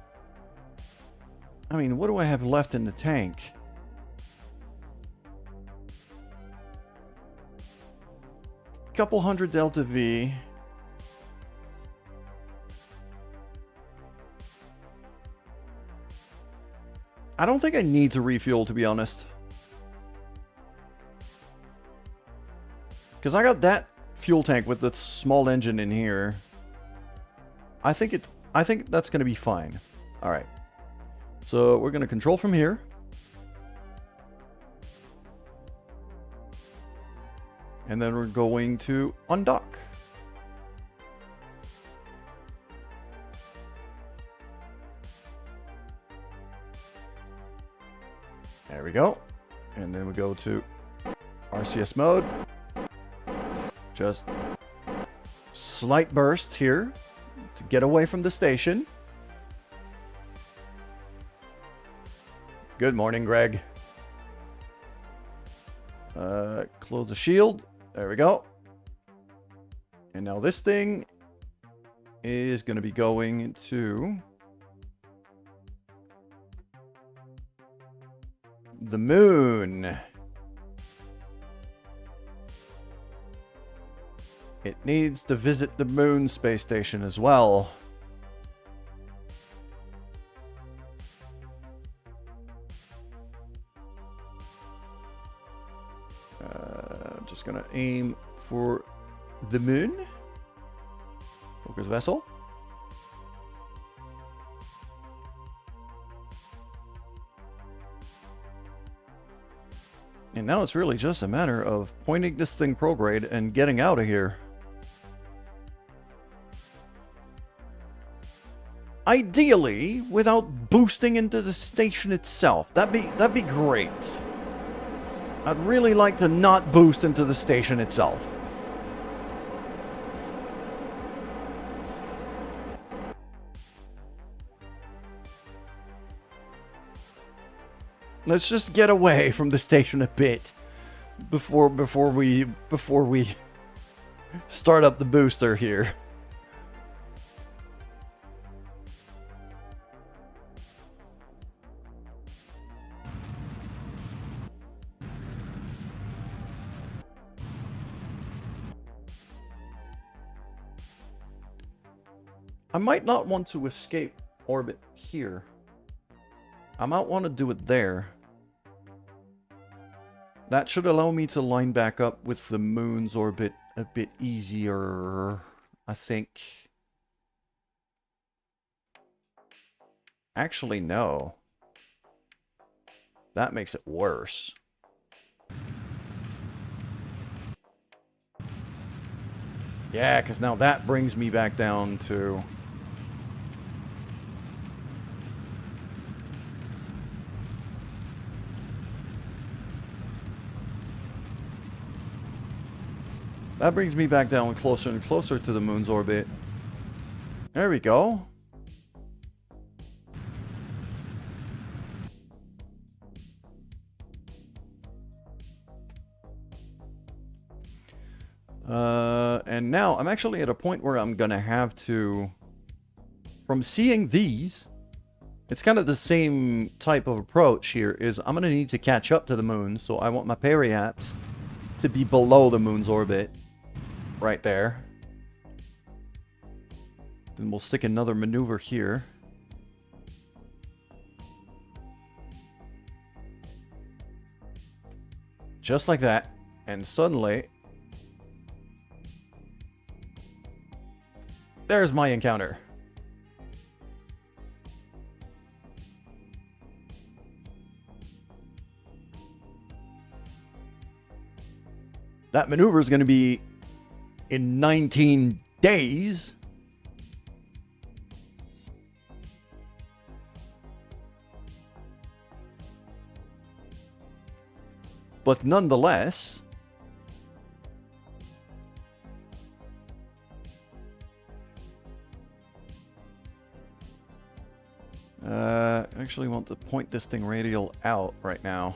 I mean, what do I have left in the tank? Couple hundred Delta V. I don't think I need to refuel, to be honest. Because I got that fuel tank with the small engine in here. I think that's going to be fine. All right. So we're going to control from here. And then we're going to undock. There we go. And then we go to RCS mode. Just slight burst here to get away from the station. Good morning, Greg. Close the shield. There we go. And now this thing is going to be going to the moon. It needs to visit the moon space station as well. Just gonna aim for the moon. Focus vessel. And now it's really just a matter of pointing this thing prograde and getting out of here. Ideally, without boosting into the station itself. That'd be great. I'd really like to not boost into the station itself. Let's just get away from the station a bit before we start up the booster here. I might not want to escape orbit here. I might want to do it there. That should allow me to line back up with the moon's orbit a bit easier, I think. Actually, no. That makes it worse. Yeah, because now that brings me back down to... That brings me back down closer and closer to the moon's orbit. There we go. And now I'm actually at a point where I'm gonna have to... From seeing these, it's kind of the same type of approach here, is I'm gonna need to catch up to the moon, so I want my periaps to be below the moon's orbit. Right there. Then we'll stick another maneuver here. Just like that. And suddenly... There's my encounter. That maneuver is going to be in 19 days. But nonetheless, I actually want to point this thing radial out right now.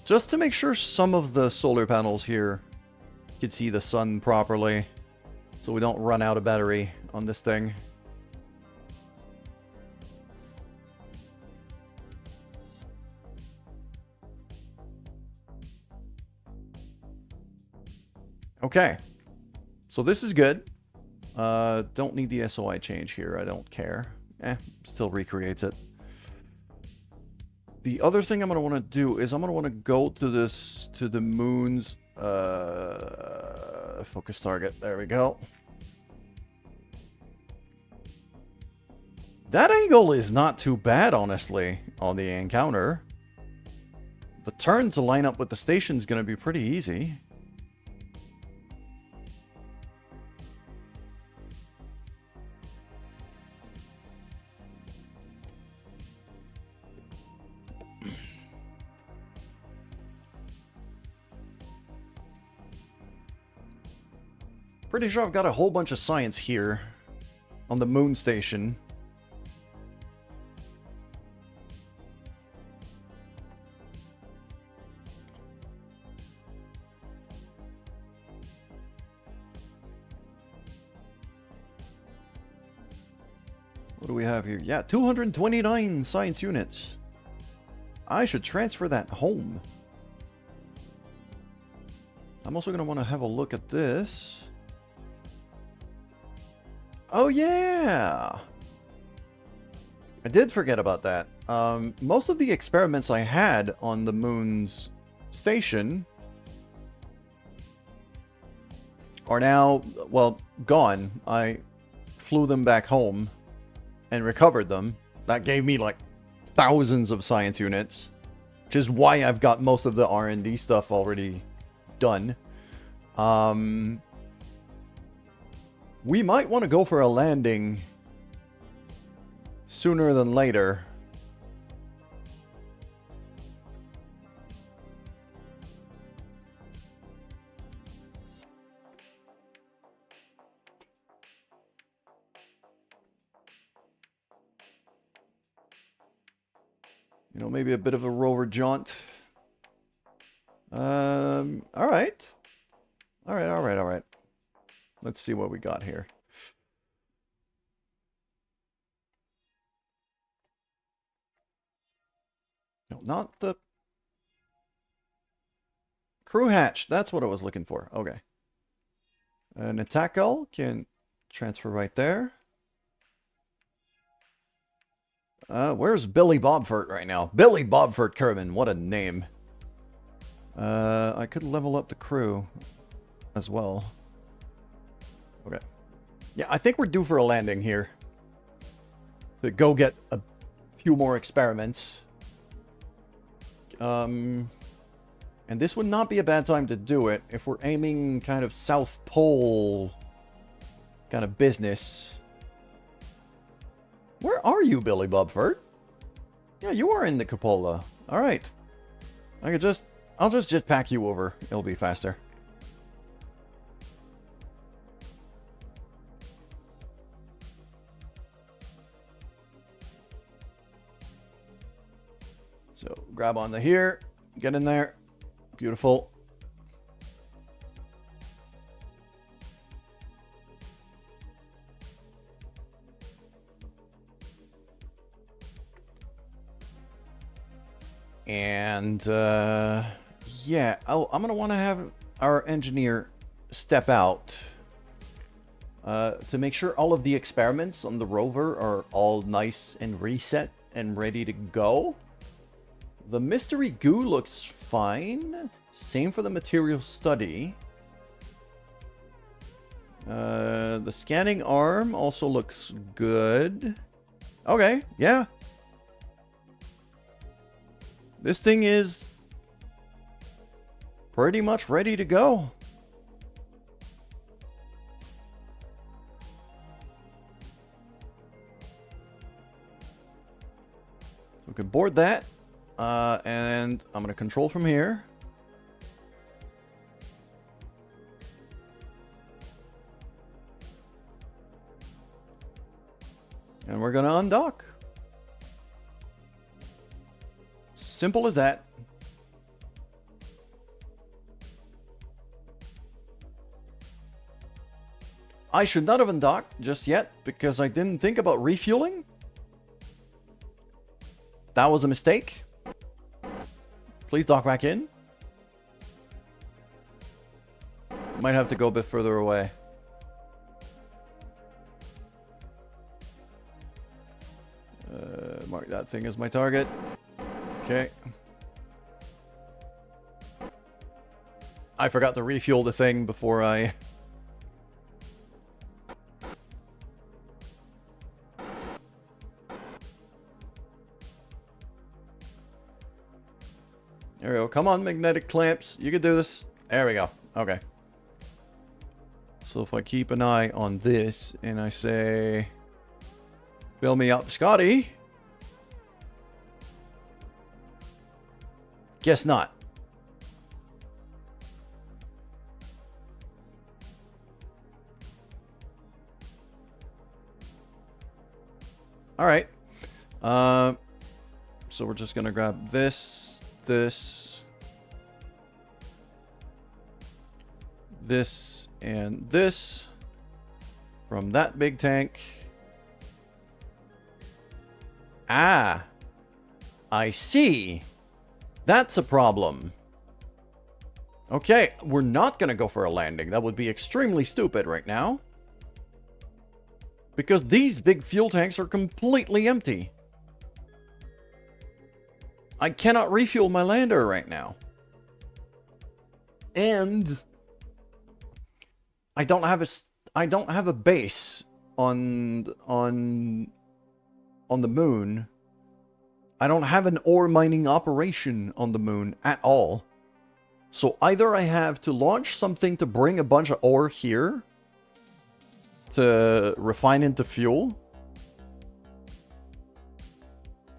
Just to make sure some of the solar panels here can see the sun properly, so we don't run out of battery on this thing. Okay, so this is good. Don't need the SOI change here, I don't care. Still recreates it. The other thing I'm going to want to do is I'm going to want to go to this, to the moon's focus target. There we go. That angle is not too bad, honestly, on the encounter. The turn to line up with the station is going to be pretty easy. Pretty sure I've got a whole bunch of science here on the moon station. What do we have here? Yeah, 229 science units. I should transfer that home. I'm also going to want to have a look at this. Oh, yeah! I did forget about that. Most of the experiments I had on the moon's station are now, well, gone. I flew them back home and recovered them. That gave me like thousands of science units, which is why I've got most of the R&D stuff already done. We might want to go for a landing sooner than later. You know, maybe a bit of a rover jaunt. All right. All right. Let's see what we got here. No, not the crew hatch. That's what I was looking for. Okay. An attack hull can transfer right there. Where's Billy Bobfort right now? Billy Bobfort Kerman. What a name. I could level up the crew as well. Okay. Yeah, I think we're due for a landing here. To go get a few more experiments. And this would not be a bad time to do it if we're aiming kind of South Pole kind of business. Where are you, Billy Bobfort? Yeah, you are in the cupola. All right. I'll just jetpack you over. It'll be faster. So grab onto here, get in there. Beautiful. And yeah, I'm gonna want to have our engineer step out to make sure all of the experiments on the rover are all nice and reset and ready to go. The mystery goo looks fine. Same for the material study. The scanning arm also looks good. Okay, yeah. This thing is pretty much ready to go. We can board that. And I'm going to control from here. And we're going to undock. Simple as that. I should not have undocked just yet because I didn't think about refueling. That was a mistake. Please dock back in. Might have to go a bit further away. Mark that thing as my target. Okay. I forgot to refuel the thing before I... There we go. Come on, magnetic clamps. You can do this. There we go. Okay. So if I keep an eye on this and I say... Fill me up, Scotty. Guess not. All right. So we're just going to grab this, this, and this from that big tank. Ah, I see. That's a problem. Okay, we're not gonna go for a landing. That would be extremely stupid right now. Because these big fuel tanks are completely empty. I cannot refuel my lander right now. And I don't have a base on the moon. I don't have an ore mining operation on the moon at all. So either I have to launch something to bring a bunch of ore here to refine into fuel.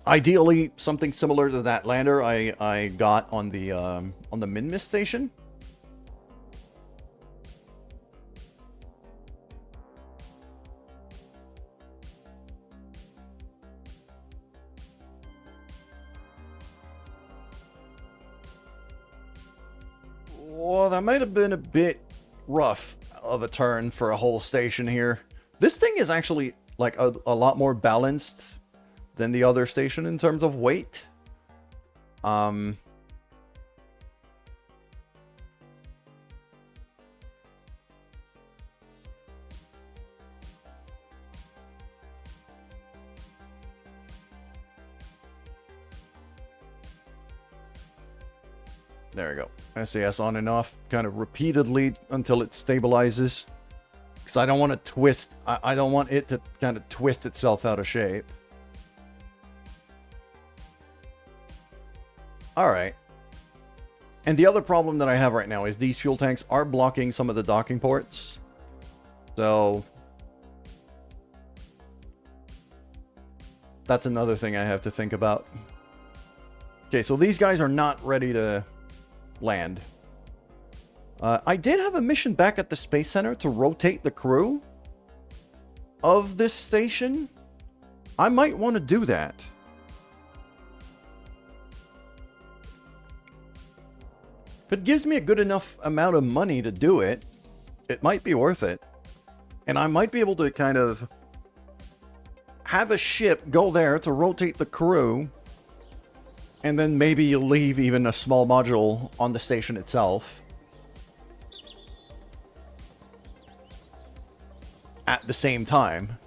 Ideally, something similar to that lander I got on the Minmus station. Well, that might have been a bit rough of a turn for a whole station here. This thing is actually like a lot more balanced than the other station in terms of weight. There we go. SAS on and off kind of repeatedly until it stabilizes. Because I don't want to twist. I don't want it to kind of twist itself out of shape. Alright. And the other problem that I have right now is these fuel tanks are blocking some of the docking ports. So that's another thing I have to think about. Okay, so these guys are not ready to land. I did have a mission back at the Space Center to rotate the crew of this station. I might want to do that. If it gives me a good enough amount of money to do it, it might be worth it. And I might be able to kind of have a ship go there to rotate the crew. And then maybe leave even a small module on the station itself. At the same time.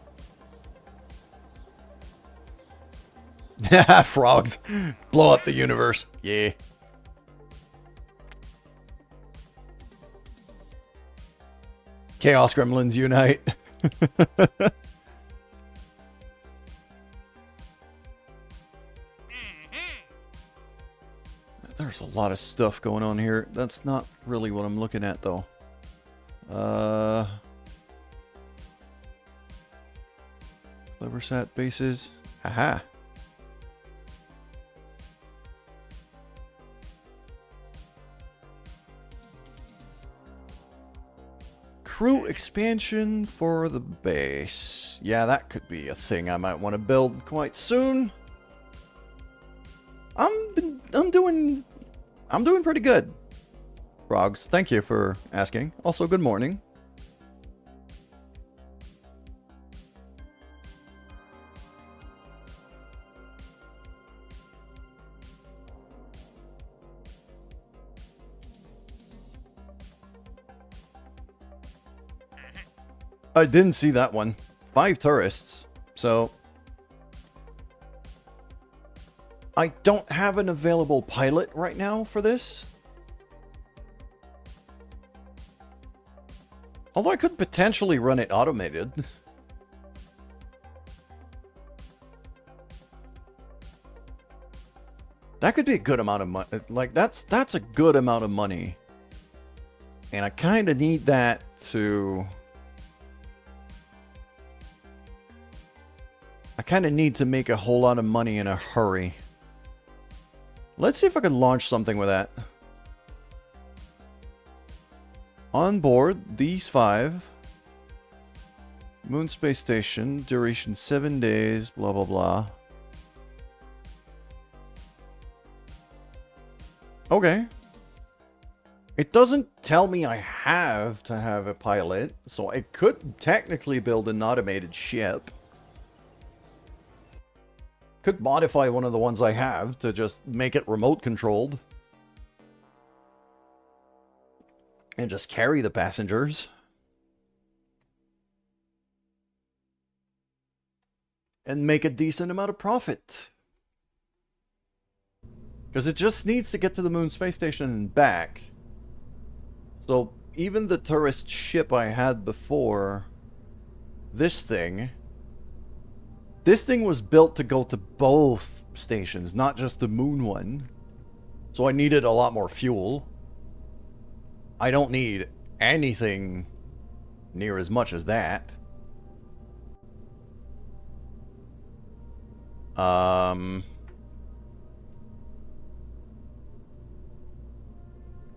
Frogs. Blow up the universe. Yeah. Chaos Gremlins unite. There's a lot of stuff going on here. That's not really what I'm looking at, though. Cleversat bases. Aha. Crew expansion for the base. Yeah, that could be a thing I might want to build quite soon. I'm doing pretty good. Frogs, thank you for asking. Also, good morning. I didn't see that one. 5 tourists. So I don't have an available pilot right now for this. Although I could potentially run it automated. That could be a good amount of money. Like, that's a good amount of money. And I kind of need that to... I kind of need to make a whole lot of money in a hurry. Let's see if I can launch something with that. On board, these 5. Moon Space Station, duration 7 days, blah blah blah. Okay. It doesn't tell me I have to have a pilot, so I could technically build an automated ship. Could modify one of the ones I have to just make it remote controlled. and just carry the passengers. And make a decent amount of profit. Because it just needs to get to the moon space station and back. So even the tourist ship I had before, this thing was built to go to both stations, not just the moon one. So I needed a lot more fuel. I don't need anything near as much as that.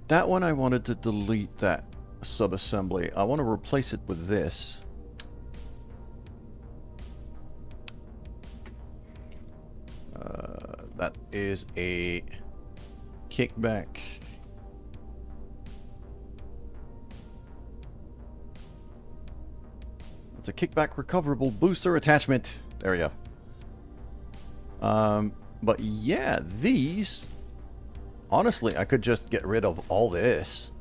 That one I wanted to delete that subassembly. I want to replace it with this. That is a kickback. It's a kickback recoverable booster attachment. There we go. But yeah, these... Honestly, I could just get rid of all this.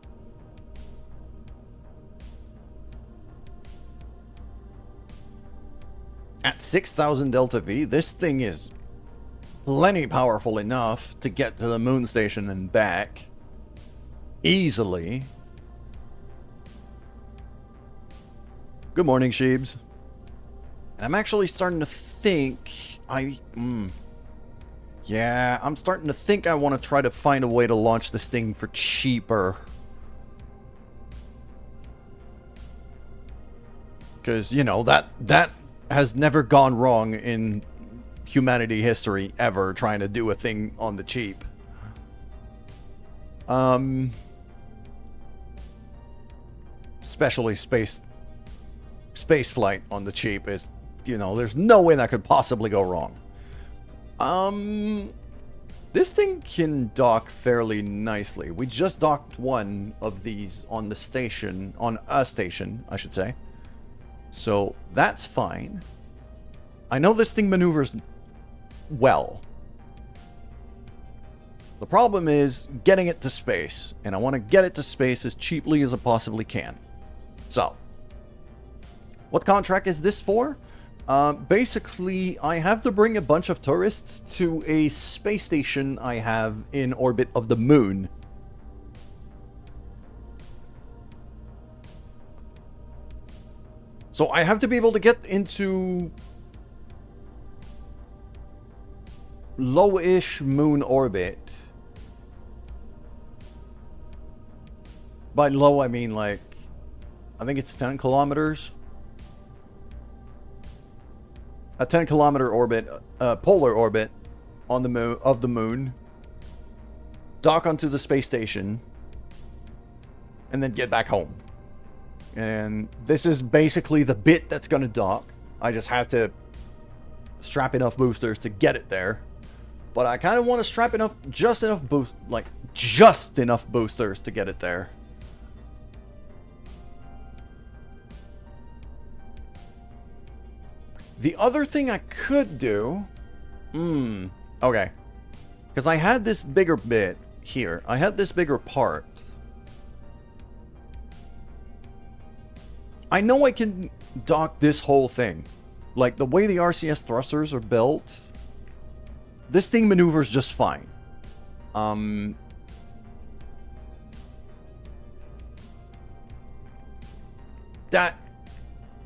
At 6,000 Delta V, this thing is plenty powerful enough to get to the moon station and back. Easily. Good morning, Sheebs. And I'm actually starting to think... Yeah, I'm starting to think I want to try to find a way to launch this thing for cheaper. Because, you know, that has never gone wrong in humanity history ever, trying to do a thing on the cheap. Especially space flight on the cheap is, you know, there's no way that could possibly go wrong. This thing can dock fairly nicely. We just docked one of these on the station, on a station, I should say. So, that's fine. I know this thing maneuvers well. The problem is getting it to space, and I want to get it to space as cheaply as I possibly can. So, what contract is this for? Basically, I have to bring a bunch of tourists to a space station I have in orbit of the moon. So I have to be able to get into low-ish moon orbit. By low, I mean like, I think it's 10 kilometers. A 10-kilometer orbit, polar orbit on the moon, of the moon. Dock onto the space station. And then get back home. And this is basically the bit that's going to dock. I just have to strap enough boosters to get it there. But I kind of want to strap enough, just enough boosters to get it there. The other thing I could do... okay. Because I had this bigger bit here. I had this bigger part. I know I can dock this whole thing. Like, the way the RCS thrusters are built, this thing maneuvers just fine. That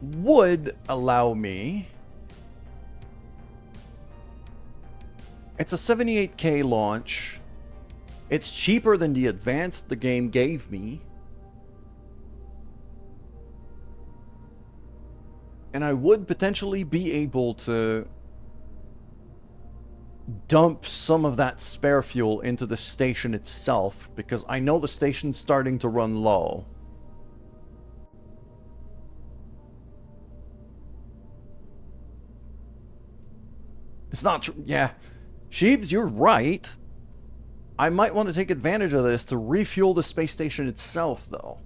would allow me... It's a 78K launch. It's cheaper than the advanced the game gave me. And I would potentially be able to dump some of that spare fuel into the station itself, because I know the station's starting to run low. It's not true. Yeah. Sheebs, you're right. I might want to take advantage of this to refuel the space station itself, though.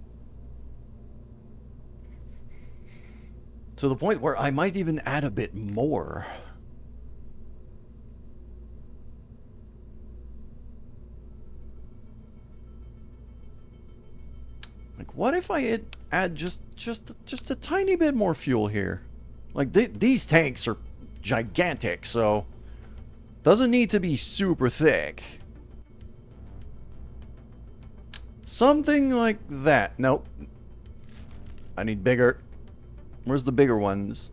To the point where I might even add a bit more. what if I add just a tiny bit more fuel here? Like, these tanks are gigantic, so doesn't need to be super thick. Something like that. Nope. I need bigger. Where's the bigger ones?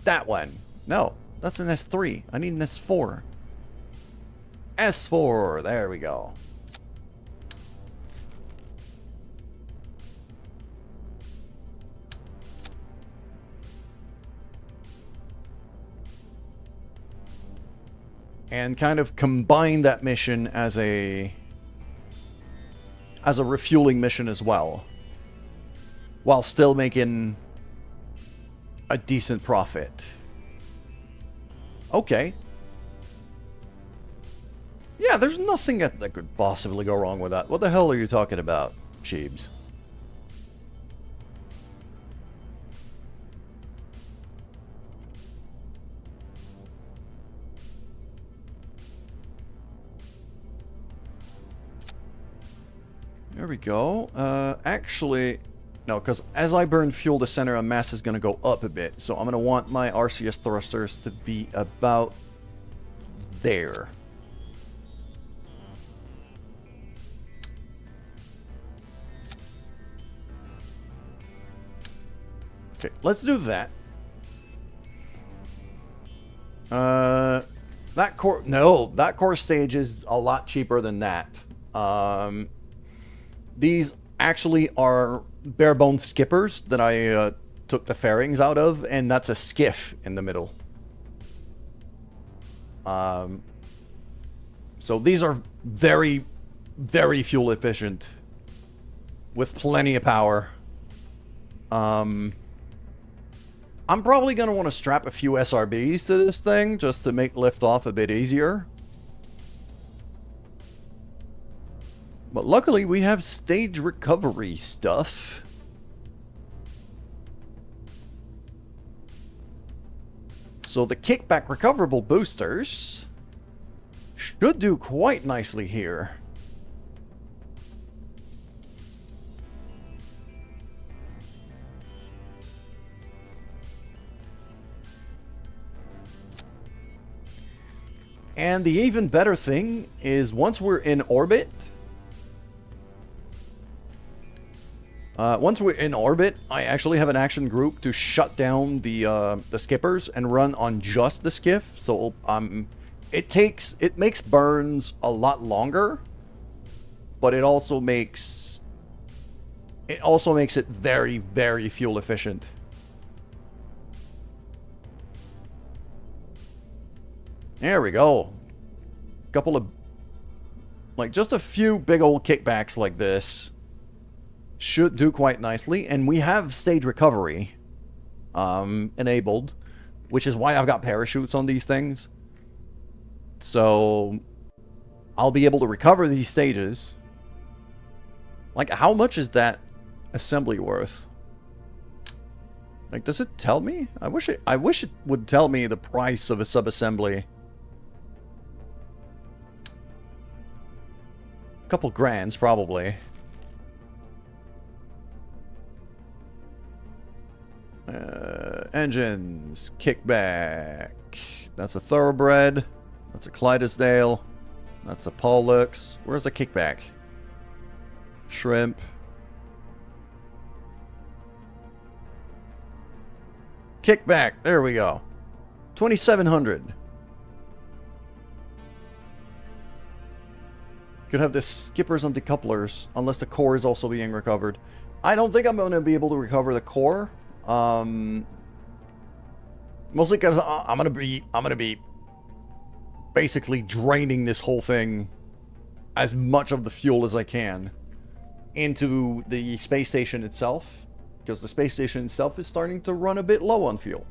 That one. No, that's an S3. I need an S4. S4. There we go. And kind of combine that mission as a refueling mission as well, while still making a decent profit. Okay. Yeah, there's nothing that could possibly go wrong with that. What the hell are you talking about, Sheebs? There we go. Actually, no, because as I burn fuel, the center of mass is going to go up a bit. So I'm going to want my RCS thrusters to be about there. Okay, let's do that. That core stage is a lot cheaper than that. These actually are bare bones skippers that I took the fairings out of, and that's a skiff in the middle. So these are very, very fuel efficient with plenty of power. I'm probably going to want to strap a few SRBs to this thing just to make liftoff a bit easier. But luckily, we have stage recovery stuff. So the kickback recoverable boosters should do quite nicely here. And the even better thing is once we're in orbit, I actually have an action group to shut down the skippers and run on just the skiff. So it makes burns a lot longer, but it also makes it very, very fuel efficient. There we go. Couple of, like, just a few big old kickbacks like this should do quite nicely, and we have stage recovery enabled, which is why I've got parachutes on these things. So I'll be able to recover these stages. Like, how much is that assembly worth? Like, does it tell me? I wish it would tell me the price of a sub-assembly. Couple grands, probably. Engines, kickback. That's a thoroughbred. That's a Clydesdale. That's a Pollux. Where's the kickback? Shrimp. Kickback. There we go. 2,700. Could have the skippers and decouplers, unless the core is also being recovered. I don't think I'm going to be able to recover the core. Mostly because I'm gonna be basically draining this whole thing, as much of the fuel as I can, into the space station itself, because the space station itself is starting to run a bit low on fuel.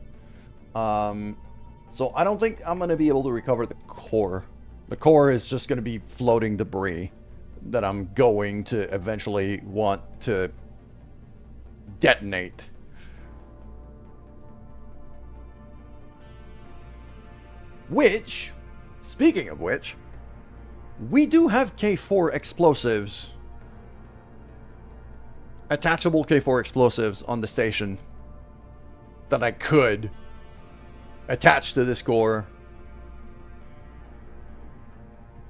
So I don't think I'm gonna be able to recover the core. The core is just gonna be floating debris that I'm going to eventually want to detonate. Which, speaking of which, We do have K4 explosives. Attachable K4 explosives on the station that I could attach to this core.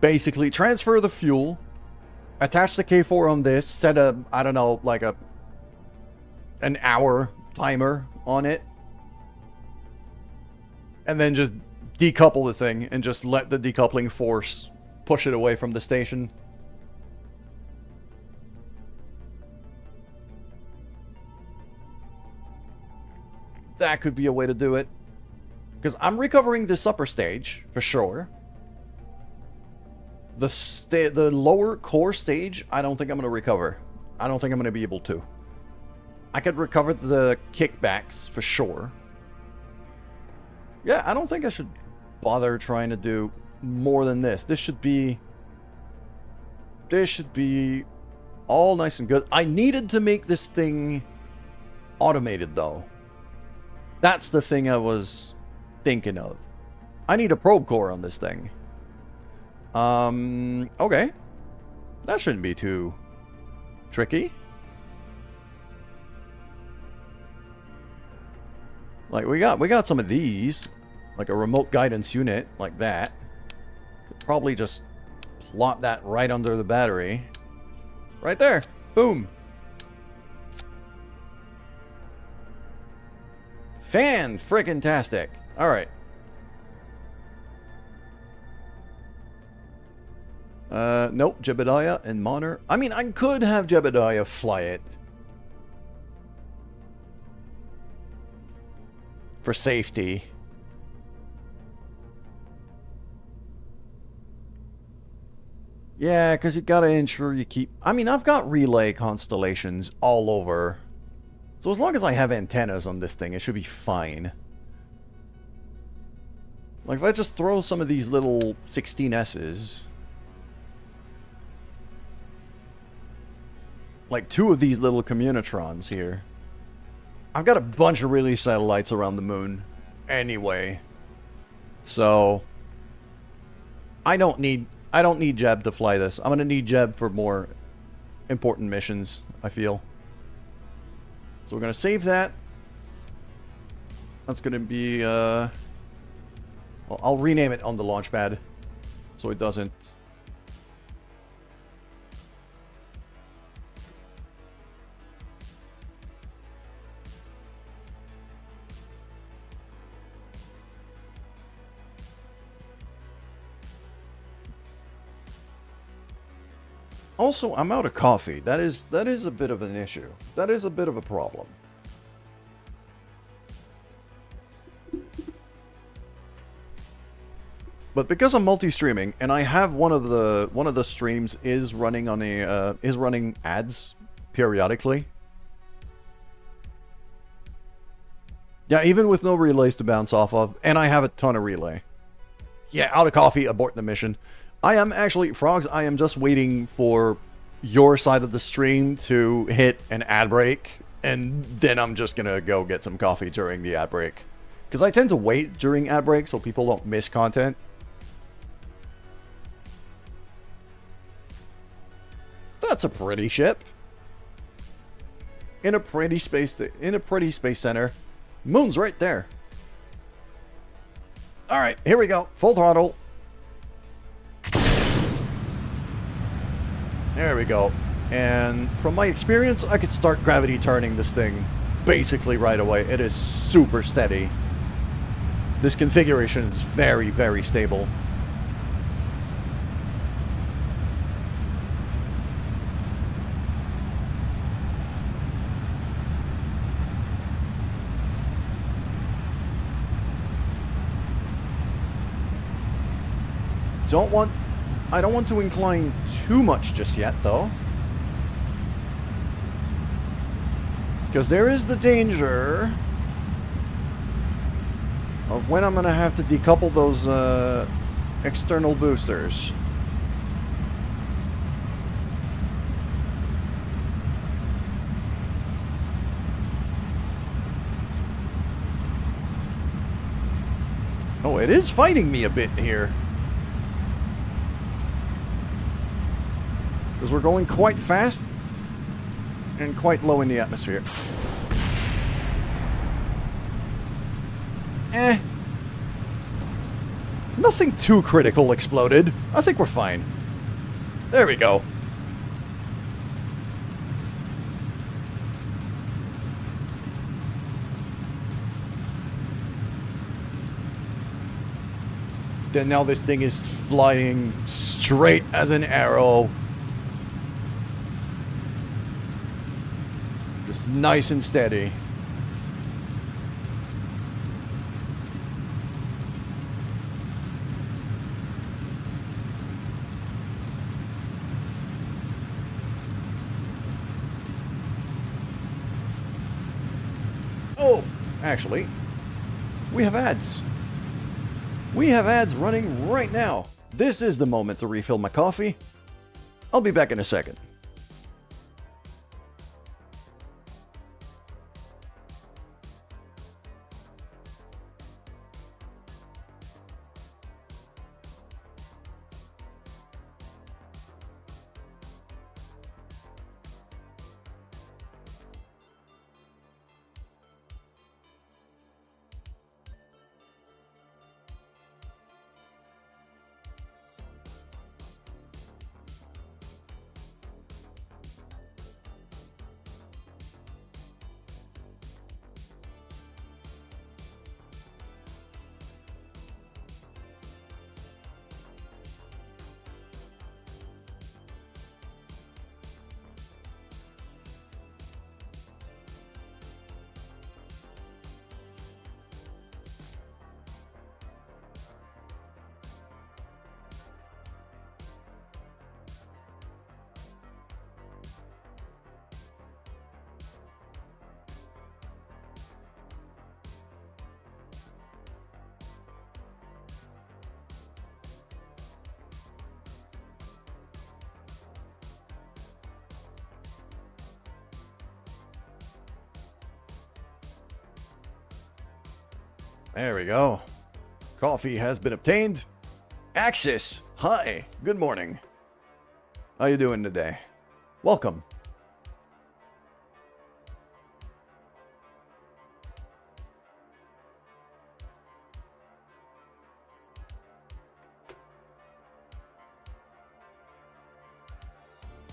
Basically, transfer the fuel, attach the K4 on this, set a, I don't know, like an hour timer on it, and then just decouple the thing and just let the decoupling force push it away from the station. That could be a way to do it. Because I'm recovering this upper stage, for sure. The lower core stage, I don't think I'm going to recover. I don't think I'm going to be able to. I could recover the kickbacks, for sure. Yeah, I don't think I should bother trying to do more than this. This should be all nice and good. I needed to make this thing automated, though. That's the thing I was thinking of. I need a probe core on this thing. Okay. That shouldn't be too tricky. Like, we got some of these. Like a remote guidance unit, like that. Could probably just plot that right under the battery. Right there. Boom. Fan-friggin-tastic. Alright. Nope. Jebediah and Monner. I mean, I could have Jebediah fly it. For safety. Yeah, because you gotta ensure you keep... I mean, I've got relay constellations all over. So as long as I have antennas on this thing, it should be fine. Like, if I just throw some of these little 16S's... Like, 2 of these little communitrons here. I've got a bunch of relay satellites around the moon. Anyway. So... I don't need Jeb to fly this. I'm going to need Jeb for more important missions, I feel. So we're going to save that. That's going to be, well, I'll rename it on the launch pad. So it doesn't... Also, I'm out of coffee. That is a bit of an issue. That is a bit of a problem. But because I'm multi-streaming and I have one of the streams is running on a is running ads periodically. Yeah, even with no relays to bounce off of, and I have a ton of relay. Yeah, out of coffee, abort the mission. I am actually, Frogs, I am just waiting for your side of the stream to hit an ad break, and then I'm just gonna go get some coffee during the ad break. Because I tend to wait during ad breaks so people don't miss content. That's a pretty ship. In a pretty space center. Moon's right there. Alright, here we go. Full throttle. There we go. And from my experience, I could start gravity turning this thing basically right away. It is super steady. This configuration is very, very stable. I don't want to incline too much just yet, though. Because there is the danger of when I'm going to have to decouple those external boosters. Oh, it is fighting me a bit here. Because we're going quite fast and quite low in the atmosphere. Nothing too critical exploded. I think we're fine. There we go. Then now this thing is flying straight as an arrow. Just nice and steady. Oh, actually, we have ads. We have ads running right now. This is the moment to refill my coffee. I'll be back in a second. There we go. Coffee has been obtained. Axis, hi, good morning. How you doing today? Welcome.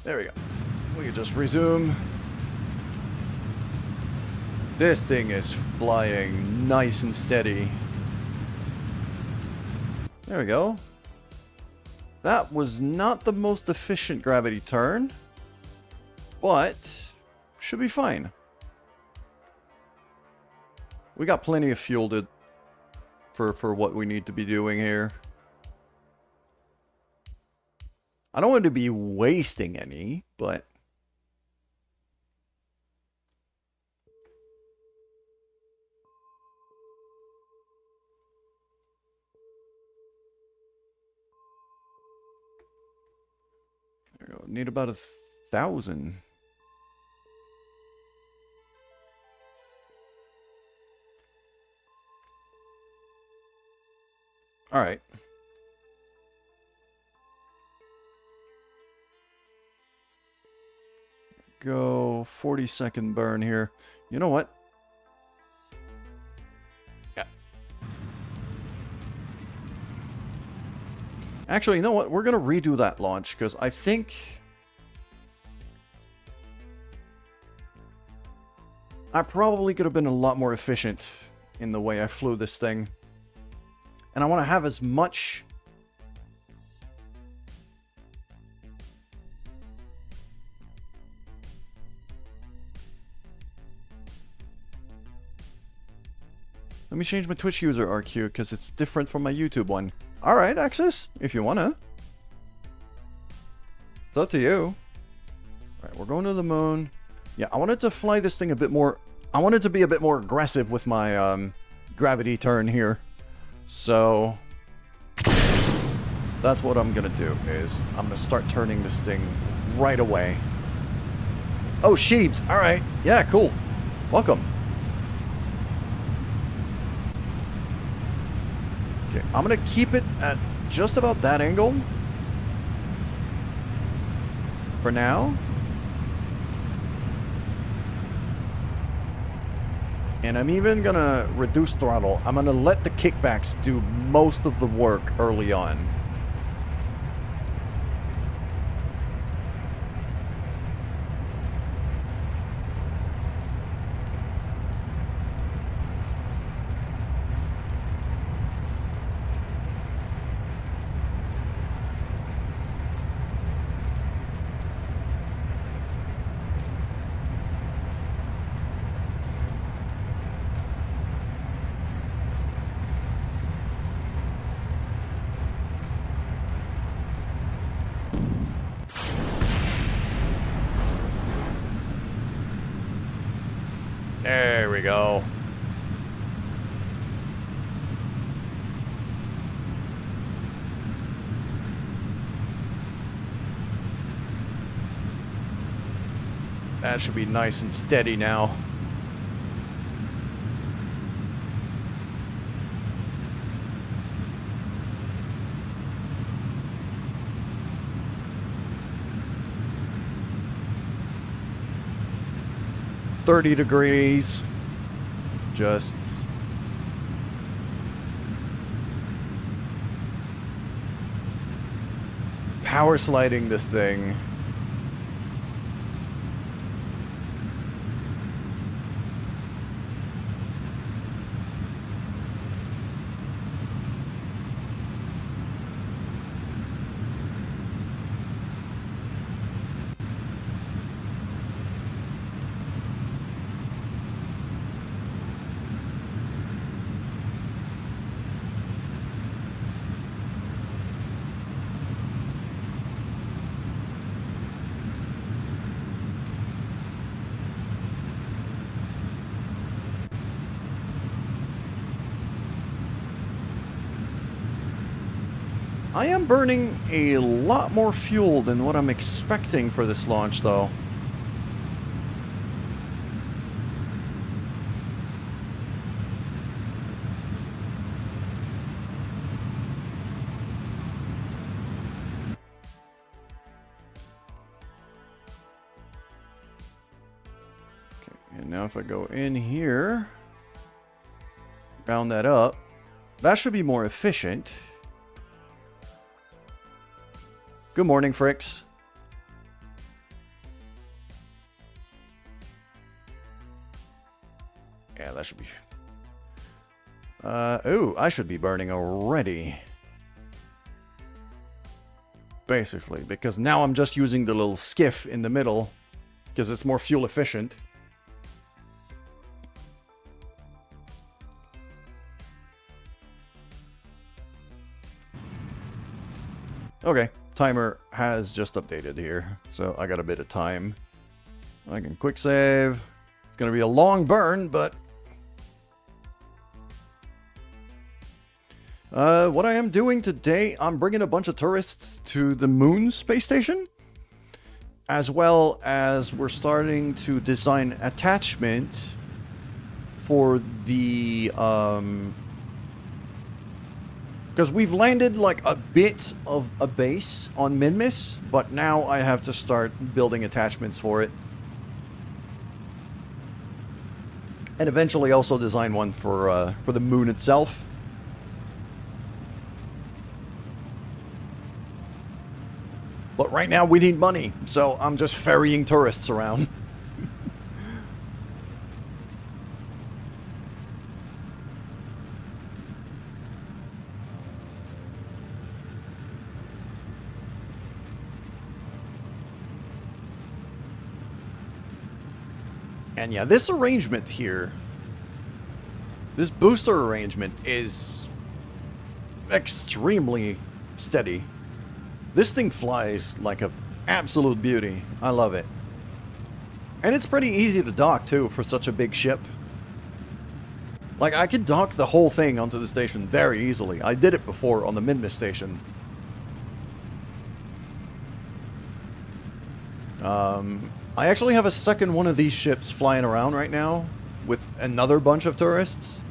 There we go. We can just resume. This thing is flying nice and steady. There we go. That was not the most efficient gravity turn, but should be fine. We got plenty of fuel for what we need to be doing here. I don't want to be wasting any, but there we go. Need about 1,000. All right. Go 40-second burn here. You know what? Yeah. Actually, you know what? We're going to redo that launch because I think I probably could have been a lot more efficient in the way I flew this thing. And I want to have as much Let me change my Twitch user RQ because it's different from my YouTube one. Alright, Axis, if you wanna. It's up to you. Alright, we're going to the moon. Yeah, I wanted to fly this thing a bit more. I wanted to be a bit more aggressive with my gravity turn here. So that's what I'm gonna do, is I'm gonna start turning this thing right away. Oh, Sheebs, alright. Yeah, cool. Welcome. Okay, I'm gonna keep it at just about that angle. for now. And I'm even gonna reduce throttle. I'm gonna let the kickbacks do most of the work early on. There we go. That should be nice and steady now. $30. Just power sliding this thing. I am burning a lot more fuel than what I'm expecting for this launch, though. Okay, and now if I go in here, round that up, that should be more efficient. Good morning, Fricks. Yeah, that should be... ooh, I should be burning already. Basically, because now I'm just using the little skiff in the middle, because it's more fuel efficient. Okay. Timer has just updated here, so I got a bit of time. I can quick save. It's going to be a long burn, but... what I am doing today, I'm bringing a bunch of tourists to the moon space station, as well as we're starting to design attachment for the... because we've landed like a bit of a base on Minmus, but now I have to start building attachments for it. And eventually also design one for the moon itself. But right now we need money, so I'm just ferrying tourists around. And yeah, this arrangement here, this booster arrangement is extremely steady. This thing flies like an absolute beauty. I love it. And it's pretty easy to dock too for such a big ship. Like, I could dock the whole thing onto the station very easily. I did it before on the Minmus station. I actually have a second one of these ships flying around right now with another bunch of tourists.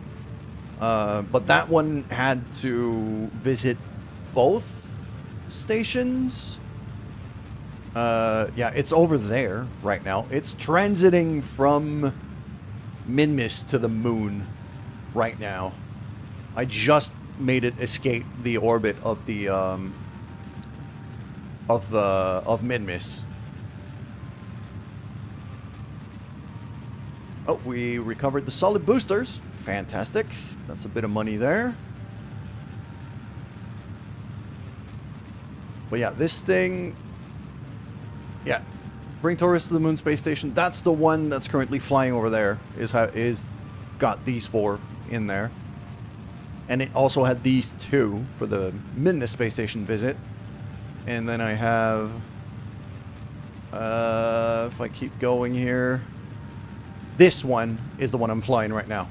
But that one had to visit both stations. Yeah, it's over there right now. It's transiting from Minmus to the moon right now. I just made it escape the orbit of the of Minmus. Oh, we recovered the solid boosters. Fantastic. That's a bit of money there. But yeah, this thing... Yeah. Bring tourists to the Moon Space Station. That's the one that's currently flying over there. Is got these 4 in there. And it also had these 2 for the Minmus Space Station visit. And then I have... if I keep going here... This one is the one I'm flying right now.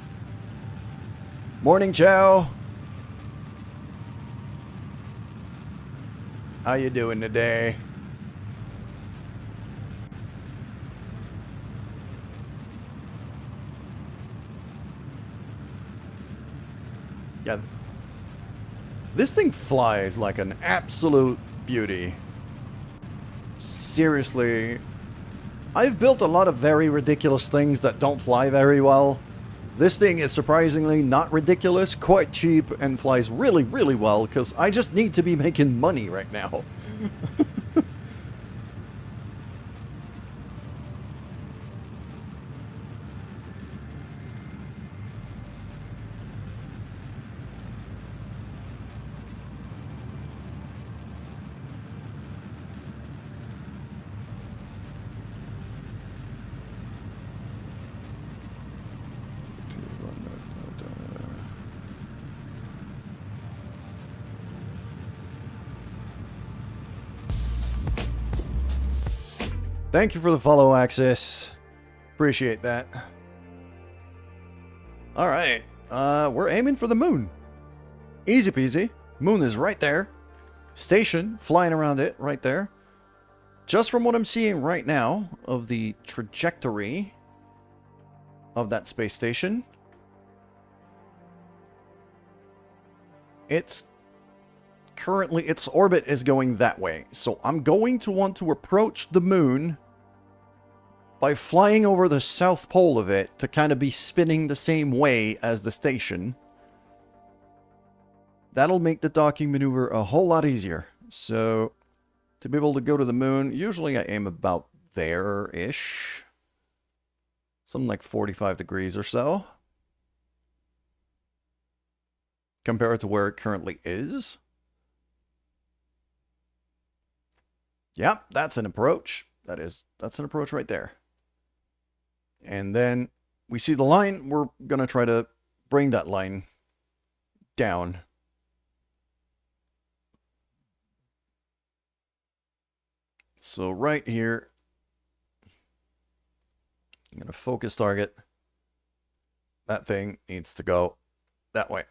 Morning, Chow. How you doing today? Yeah. This thing flies like an absolute beauty. Seriously. I've built a lot of very ridiculous things that don't fly very well. This thing is surprisingly not ridiculous, quite cheap, and flies really, really well, because I just need to be making money right now. Thank you for the follow, Axis. Appreciate that. Alright. We're aiming for the moon. Easy peasy. Moon is right there. Station flying around it right there. Just from what I'm seeing right now of the trajectory of that space station, it's currently, its orbit is going that way. So I'm going to want to approach the moon by flying over the south pole of it to kind of be spinning the same way as the station. That'll make the docking maneuver a whole lot easier. So to be able to go to the moon, usually I aim about there-ish. Something like 45 degrees or so. Compared to where it currently is. Yeah, that's an approach. That's an approach right there. And then we see the line. We're going to try to bring that line down. So right here, I'm going to focus target. That thing needs to go that way.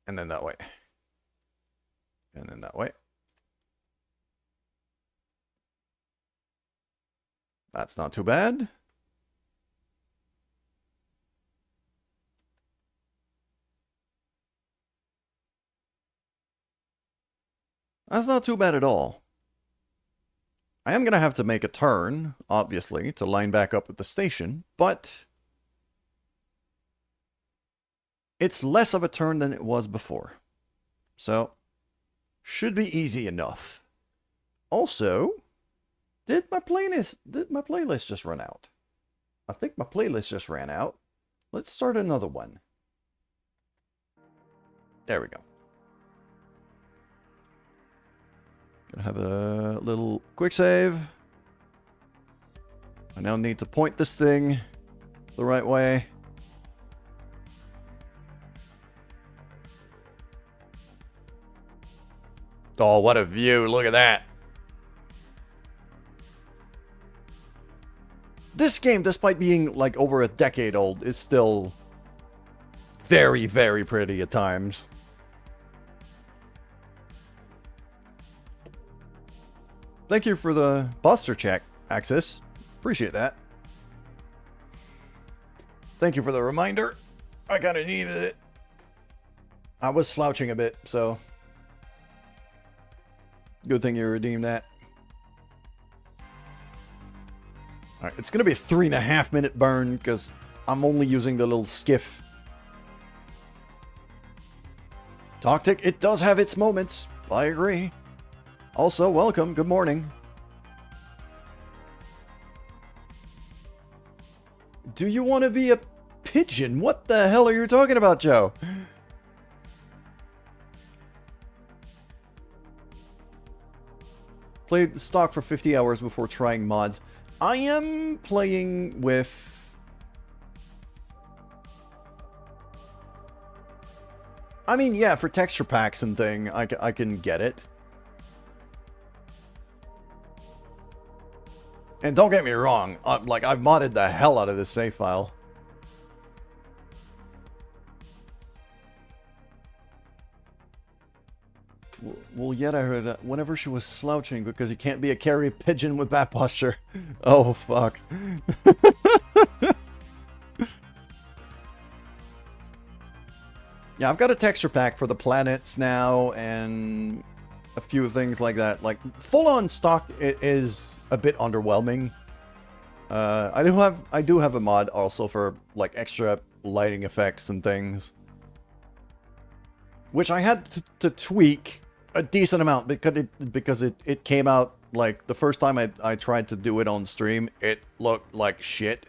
And then that way. And then that way. That's not too bad. That's not too bad at all. I am going to have to make a turn, obviously, to line back up with the station, but it's less of a turn than it was before. So, should be easy enough. Also, did my playlist just run out? I think my playlist just ran out. Let's start another one. There we go. Gonna have a little quick save. I now need to point this thing the right way. Oh, what a view. Look at that. This game, despite being like over a decade old, is still very, very pretty at times. Thank you for the posture check, Axis. Appreciate that. Thank you for the reminder. I kind of needed it. I was slouching a bit, so good thing you redeemed that. Alright, it's gonna be a 3.5-minute burn, because I'm only using the little skiff. Tactic, it does have its moments. I agree. Also, welcome. Good morning. Do you want to be a pigeon? What the hell are you talking about, Joe? Played stock for 50 hours before trying mods. I am playing with... I mean, yeah, for texture packs and thing, I can get it. And don't get me wrong, like, I've modded the hell out of this save file. Well, yet I heard that whenever she was slouching because you can't be a carry pigeon with that posture. Oh, fuck. Yeah, I've got a texture pack for the planets now and a few things like that. Like, full-on stock is a bit underwhelming. I do have a mod also for, like, extra lighting effects and things. Which I had to tweak a decent amount because it came out, like, the first time I tried to do it on stream, it looked like shit.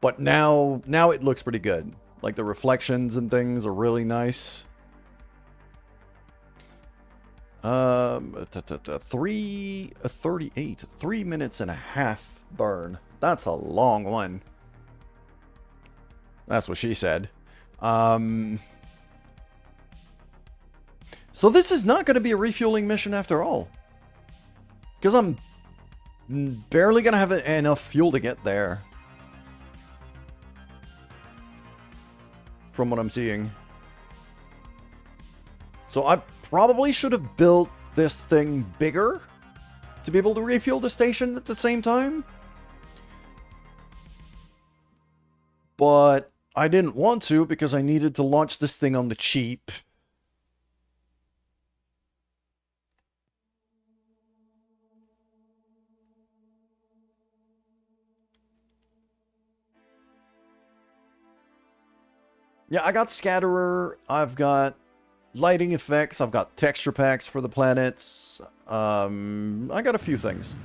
But now it looks pretty good. Like, the reflections and things are really nice. 38, 3 minutes and a half burn. That's a long one. That's what she said. So this is not going to be a refueling mission after all. Because I'm barely going to have enough fuel to get there. From what I'm seeing. So I probably should have built this thing bigger to be able to refuel the station at the same time. But I didn't want to because I needed to launch this thing on the cheap. Yeah, I got Scatterer, I've got lighting effects, I've got texture packs for the planets, I got a few things.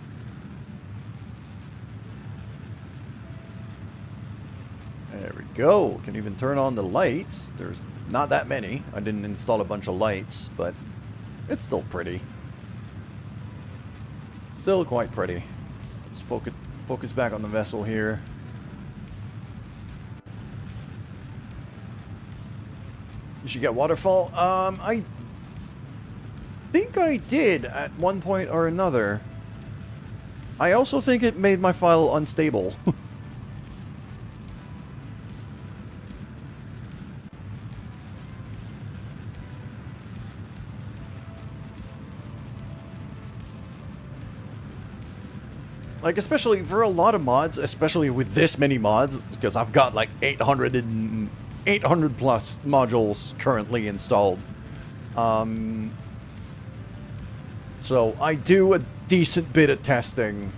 There we go, can even turn on the lights. There's not that many, I didn't install a bunch of lights, but it's still pretty. Still quite pretty. Let's focus back on the vessel here. You should get waterfall. I think I did at one point or another. I also think it made my file unstable. Like, especially for a lot of mods, especially with this many mods, because I've got like 800 plus modules currently installed. So I do a decent bit of testing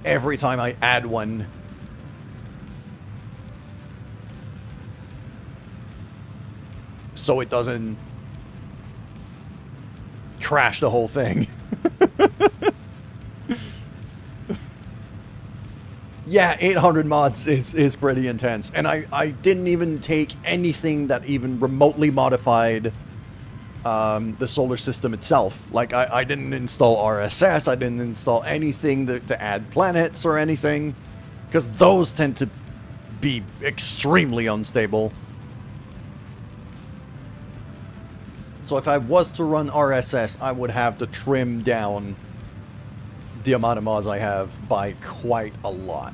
every time I add one. So it doesn't crash the whole thing. Yeah, 800 mods is pretty intense. And I didn't even take anything that even remotely modified the solar system itself. Like, I didn't install RSS, I didn't install anything to add planets or anything. Because those tend to be extremely unstable. So if I was to run RSS, I would have to trim down the amount of mods I have by quite a lot.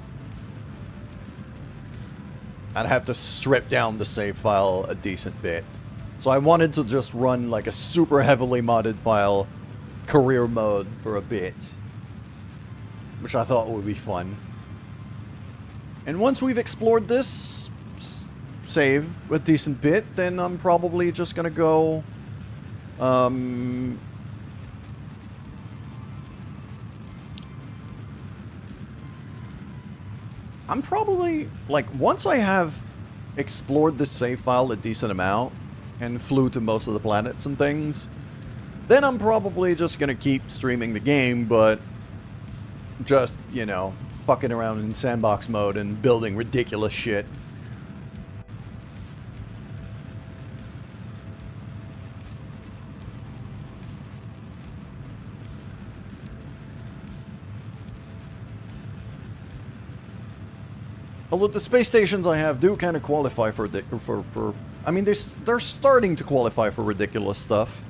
I'd have to strip down the save file a decent bit. So I wanted to just run like a super heavily modded file, career mode, for a bit. Which I thought would be fun. And once we've explored this save a decent bit, then I'm probably just gonna go I'm probably, like, once I have explored the save file a decent amount and flew to most of the planets and things, then I'm probably just gonna keep streaming the game, but just, you know, fucking around in sandbox mode and building ridiculous shit. Although the space stations I have do kind of qualify for I mean, they're starting to qualify for ridiculous stuff,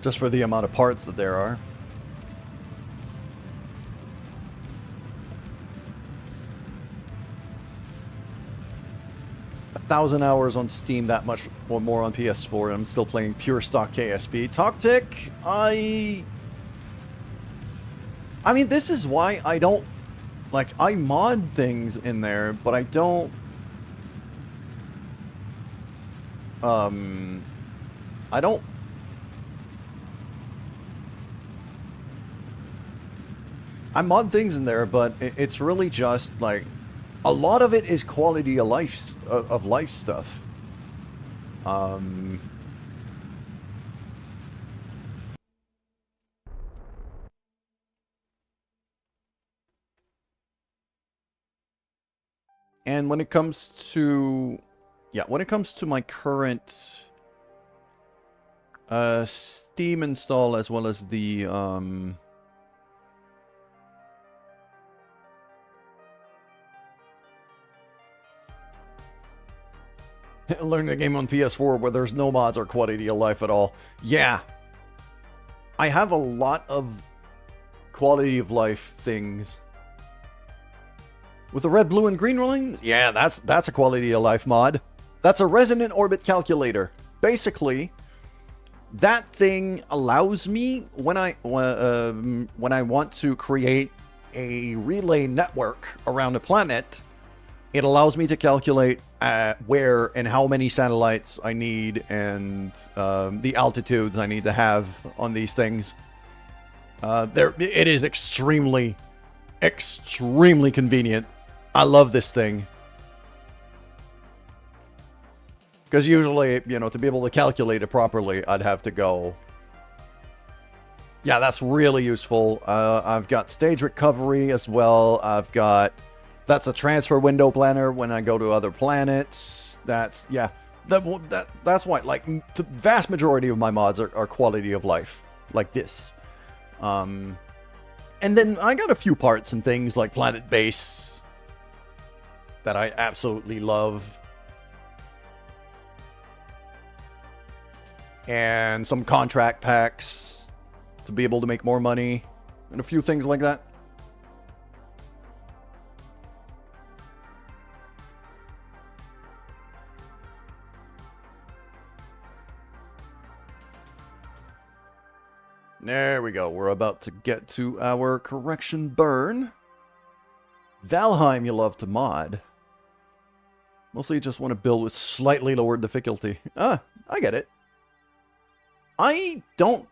just for the amount of parts that there are. A 1,000 hours on Steam, that much or more on PS4, and I'm still playing pure stock KSP. Toctic, I mean, this is why I don't, like, I mod things in there, but I don't, I don't, I mod things in there, but it's really just, like, a lot of it is quality of life stuff. And when it comes to, yeah, when it comes to my current Steam install, as well as the learn the game on PS4 where there's no mods or quality of life at all. Yeah, I have a lot of quality of life things. With the red, blue, and green lines? Yeah, that's a quality of life mod. That's a resonant orbit calculator. Basically, that thing allows me, when I want to create a relay network around a planet, it allows me to calculate where and how many satellites I need, and the altitudes I need to have on these things. It is extremely convenient. I love this thing. Because usually, you know, to be able to calculate it properly, I'd have to go... Yeah, that's really useful. I've got stage recovery as well. I've got... That's a transfer window planner when I go to other planets. That's... Yeah. That's why, like, the vast majority of my mods are quality of life. Like this. And then I got a few parts and things like Planet Base that I absolutely love. And some contract packs to be able to make more money. And a few things like that. There we go. We're about to get to our correction burn. Valheim you love to mod. Mostly you just want to build with slightly lower difficulty. Ah, I get it. I don't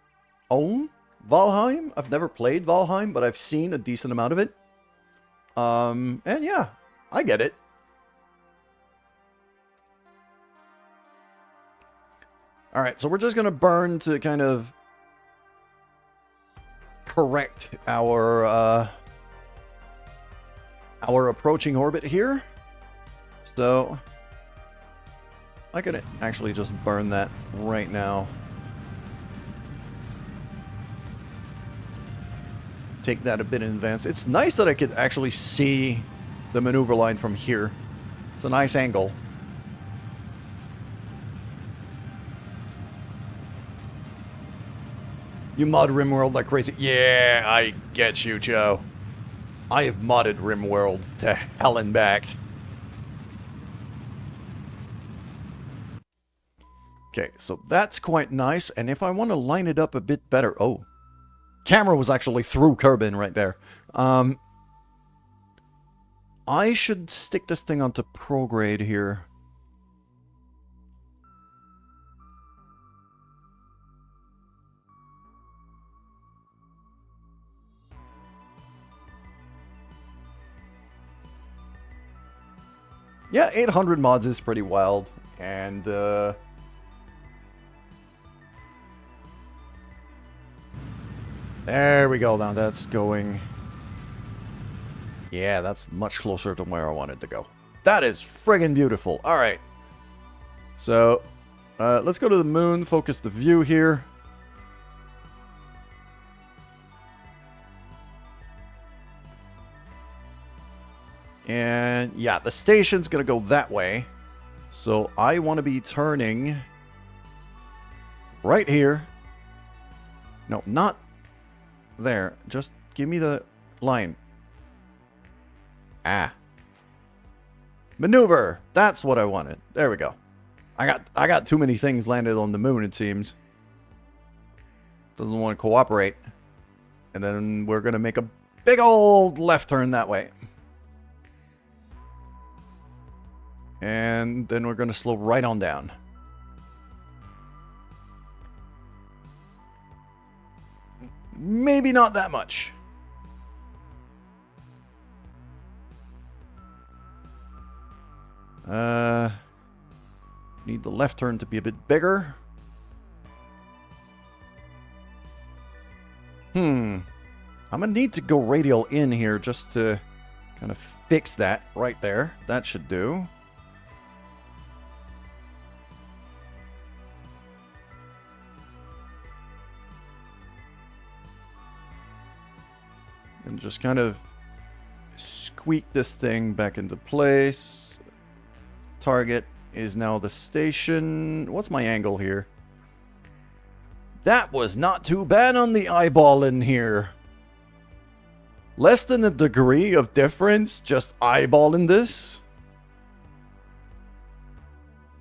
own Valheim. I've never played Valheim, but I've seen a decent amount of it. And yeah, I get it. Alright, so we're just gonna burn to kind of correct our approaching orbit here. So I could actually just burn that right now. Take that a bit in advance. It's nice that I could actually see the maneuver line from here. It's a nice angle. You mod RimWorld like crazy. Yeah, I get you, Joe. I have modded RimWorld to hell and back. Okay, so that's quite nice. And if I want to line it up a bit better... Oh. Camera was actually through Kerbin right there. I should stick this thing onto prograde here. Yeah, 800 mods is pretty wild. And, there we go. Now that's going... Yeah, that's much closer to where I wanted to go. That is friggin' beautiful. Alright. So, let's go to the moon, focus the view here. And, yeah, the station's gonna go that way. So, I want to be turning right here. No, not there. Just give me the line. Ah. Maneuver. That's what I wanted. There we go. I got too many things landed on the moon, it seems. Doesn't want to cooperate. And then we're going to make a big old left turn that way. And then we're going to slow right on down. Maybe not that much. Need the left turn to be a bit bigger. I'm gonna need to go radial in here just to kind of fix that right there. That should do. And just kind of squeak this thing back into place. Target is now the station. What's my angle here? That was not too bad on the eyeball in here. Less than a degree of difference just eyeballing this.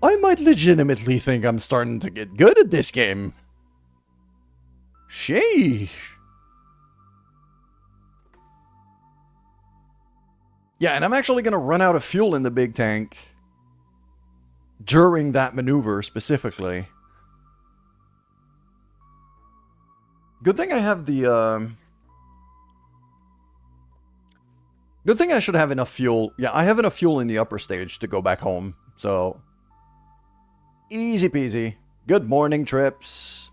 I might legitimately think I'm starting to get good at this game. Sheesh. Yeah, and I'm actually going to run out of fuel in the big tank during that maneuver specifically. Good thing I have the, Good thing I should have enough fuel. Yeah, I have enough fuel in the upper stage to go back home. So, easy peasy. Good morning, Trips.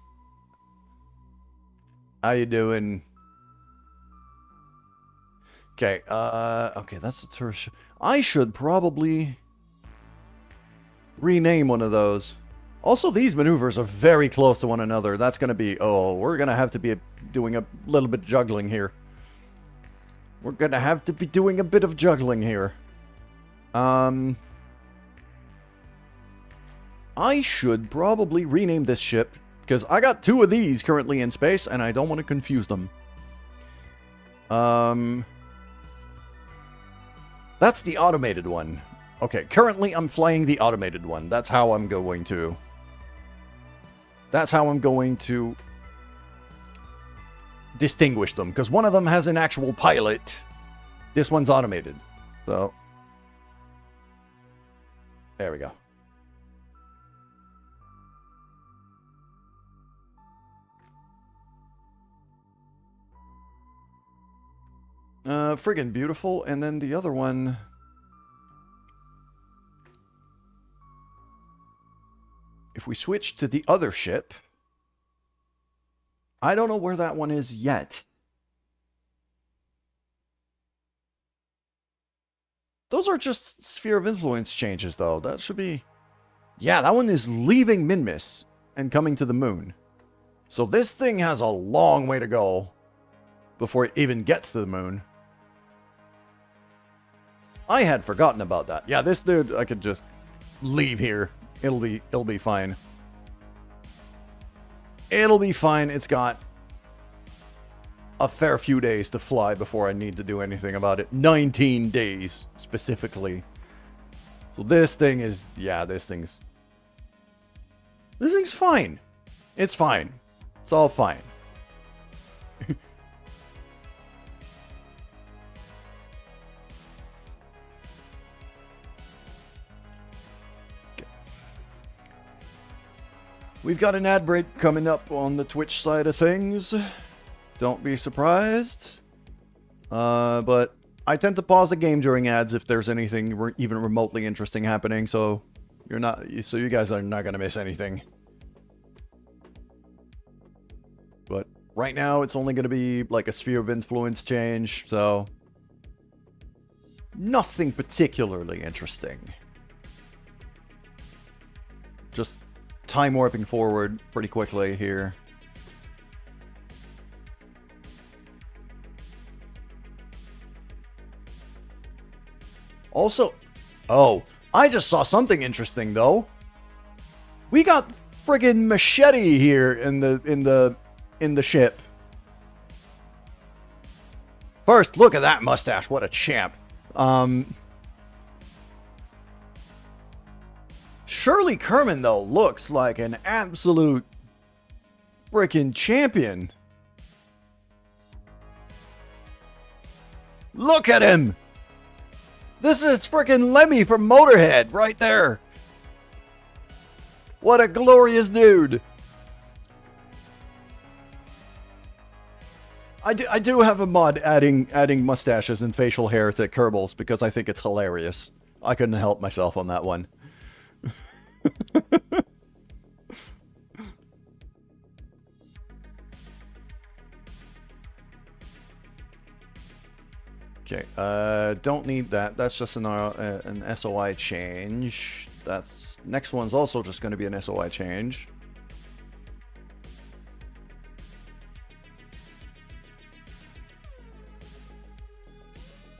How you doing? Okay, okay, that's a tertiary. I should probably rename one of those. Also, these maneuvers are very close to one another. That's going to be... Oh, we're going to have to be doing a little bit juggling here. We're going to have to be doing a bit of juggling here. I should probably rename this ship, because I got two of these currently in space, and I don't want to confuse them. That's the automated one. Okay, currently I'm flying the automated one. That's how I'm going to... That's how I'm going to distinguish them. Because one of them has an actual pilot. This one's automated. So... There we go. Friggin' beautiful. And then the other one... If we switch to the other ship... I don't know where that one is yet. Those are just sphere of influence changes, though. That should be... Yeah, that one is leaving Minmus and coming to the moon. So this thing has a long way to go before it even gets to the moon. I had forgotten about that. Yeah, this dude, I could just leave here. It'll be fine. It'll be fine. It's got a fair few days to fly before I need to do anything about it. 19 days, specifically. So this thing is... Yeah, this thing's fine. It's fine. It's all fine. We've got an ad break coming up on the Twitch side of things. Don't be surprised. But I tend to pause the game during ads if there's anything even remotely interesting happening, so you guys are not gonna miss anything. But right now, it's only gonna be like a sphere of influence change, so nothing particularly interesting. Just time warping forward pretty quickly here. Also, oh, I just saw something interesting though. We got friggin' Machete here in the ship. First, look at that mustache. What a champ. Shirley Kerman though looks like an absolute freaking champion. Look at him. This is freaking Lemmy from Motorhead right there. What a glorious dude. I do have a mod adding mustaches and facial hair to Kerbals because I think it's hilarious. I couldn't help myself on that one. Okay, don't need that. That's just an SOI change. Next one's also just going to be an SOI change.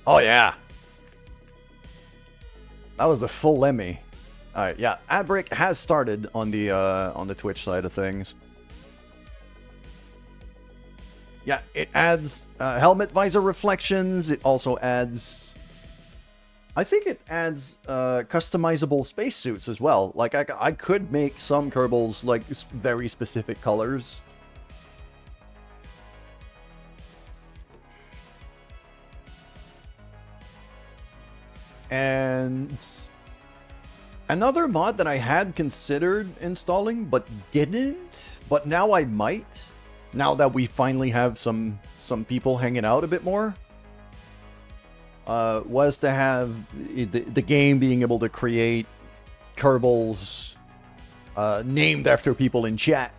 Oh yeah, that was the full Lemmy. All right, yeah, ad break has started on the Twitch side of things. Yeah, it adds helmet visor reflections. It also adds, I think it adds customizable spacesuits as well. Like I could make some Kerbals like very specific colors. And another mod that I had considered installing but didn't, but now I might. Now that we finally have some people hanging out a bit more, was to have the game being able to create Kerbals named after people in chat.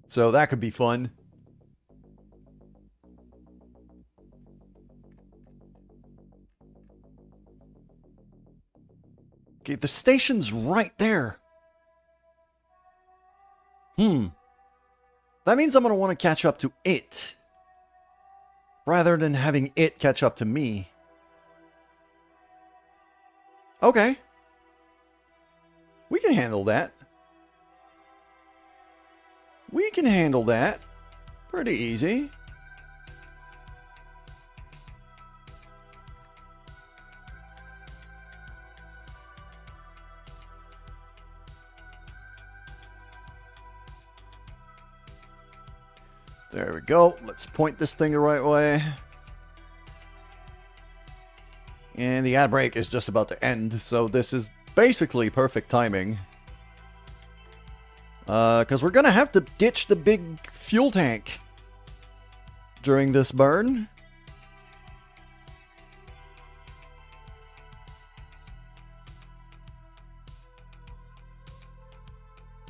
So that could be fun. Okay, the station's right there. That means I'm going to want to catch up to it, rather than having it catch up to me. Okay. We can handle that. We can handle that. Pretty easy. There we go. Let's point this thing the right way. And the ad break is just about to end, so this is basically perfect timing. Because we're going to have to ditch the big fuel tank during this burn.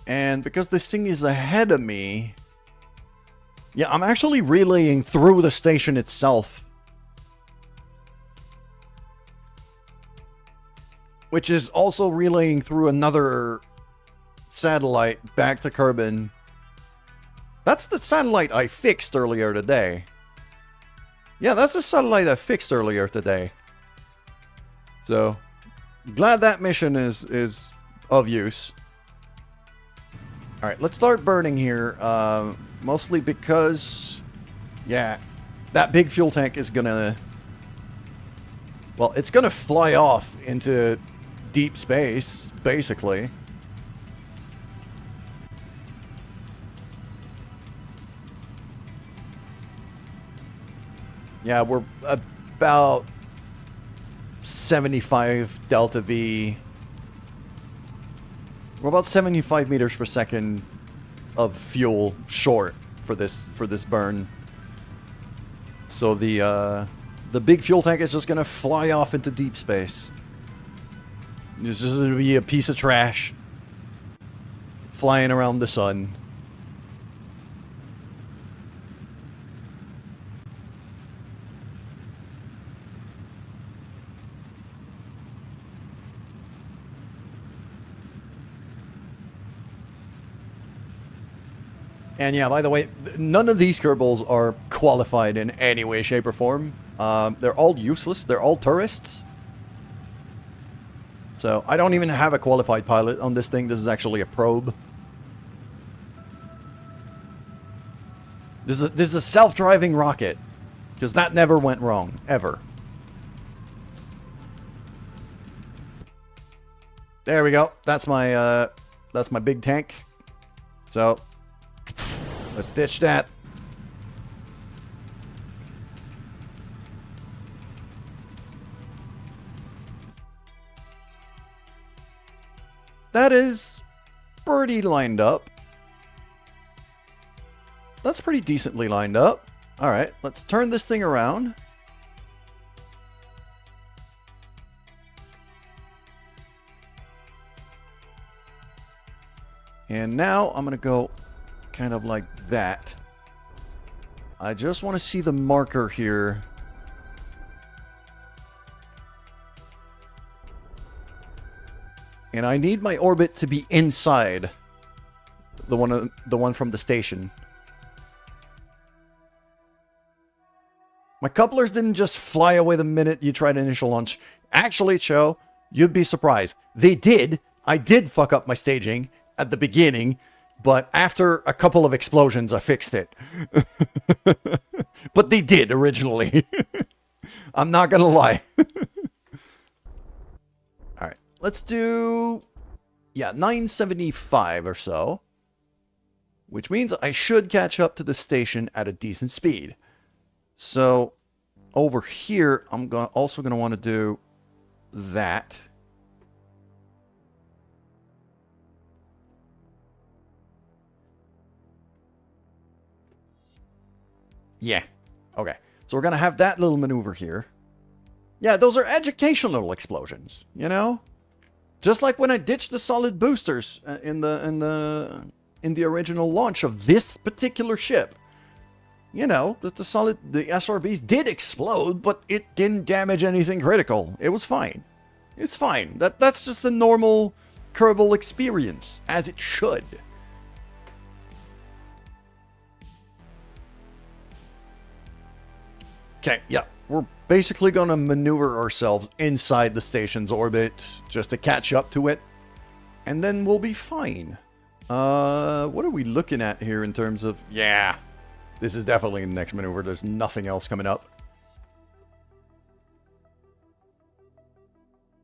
And because this thing is ahead of me... Yeah, I'm actually relaying through the station itself. Which is also relaying through another satellite back to Kerbin. That's the satellite I fixed earlier today. Yeah, that's the satellite I fixed earlier today. So, glad that mission is of use. Alright, let's start burning here. Mostly because, yeah, that big fuel tank is gonna... Well, it's gonna fly off into deep space, basically. Yeah, we're about 75 Delta V We're about 75 meters per second of fuel short for this burn. So the big fuel tank is just gonna fly off into deep space. It's just gonna be a piece of trash flying around the sun. And yeah, by the way, none of these Kerbals are qualified in any way, shape, or form. They're all useless. They're all tourists. So I don't even have a qualified pilot on this thing. This is actually a probe. This is a self-driving rocket. Because that never went wrong. Ever. There we go. That's my big tank. So let's ditch that. That is pretty lined up. That's pretty decently lined up. Alright, let's turn this thing around. And now I'm going to go kind of like that. I just want to see the marker here. And I need my orbit to be inside the one from the station. My couplers didn't just fly away the minute you tried initial launch. Actually, Cho, you'd be surprised. They did. I did fuck up my staging at the beginning, but after a couple of explosions, I fixed it. But they did originally. I'm not gonna lie. Alright, let's do... yeah, 975 or so. Which means I should catch up to the station at a decent speed. So, over here, I'm also going to want to do that. Yeah. Okay. So we're going to have that little maneuver here. Yeah, those are educational explosions, you know? Just like when I ditched the solid boosters in the original launch of this particular ship. You know, the SRBs did explode, but it didn't damage anything critical. It was fine. It's fine. That's just a normal Kerbal experience, as it should. Okay, yeah. We're basically going to maneuver ourselves inside the station's orbit just to catch up to it. And then we'll be fine. What are we looking at here in terms of... yeah. This is definitely the next maneuver. There's nothing else coming up.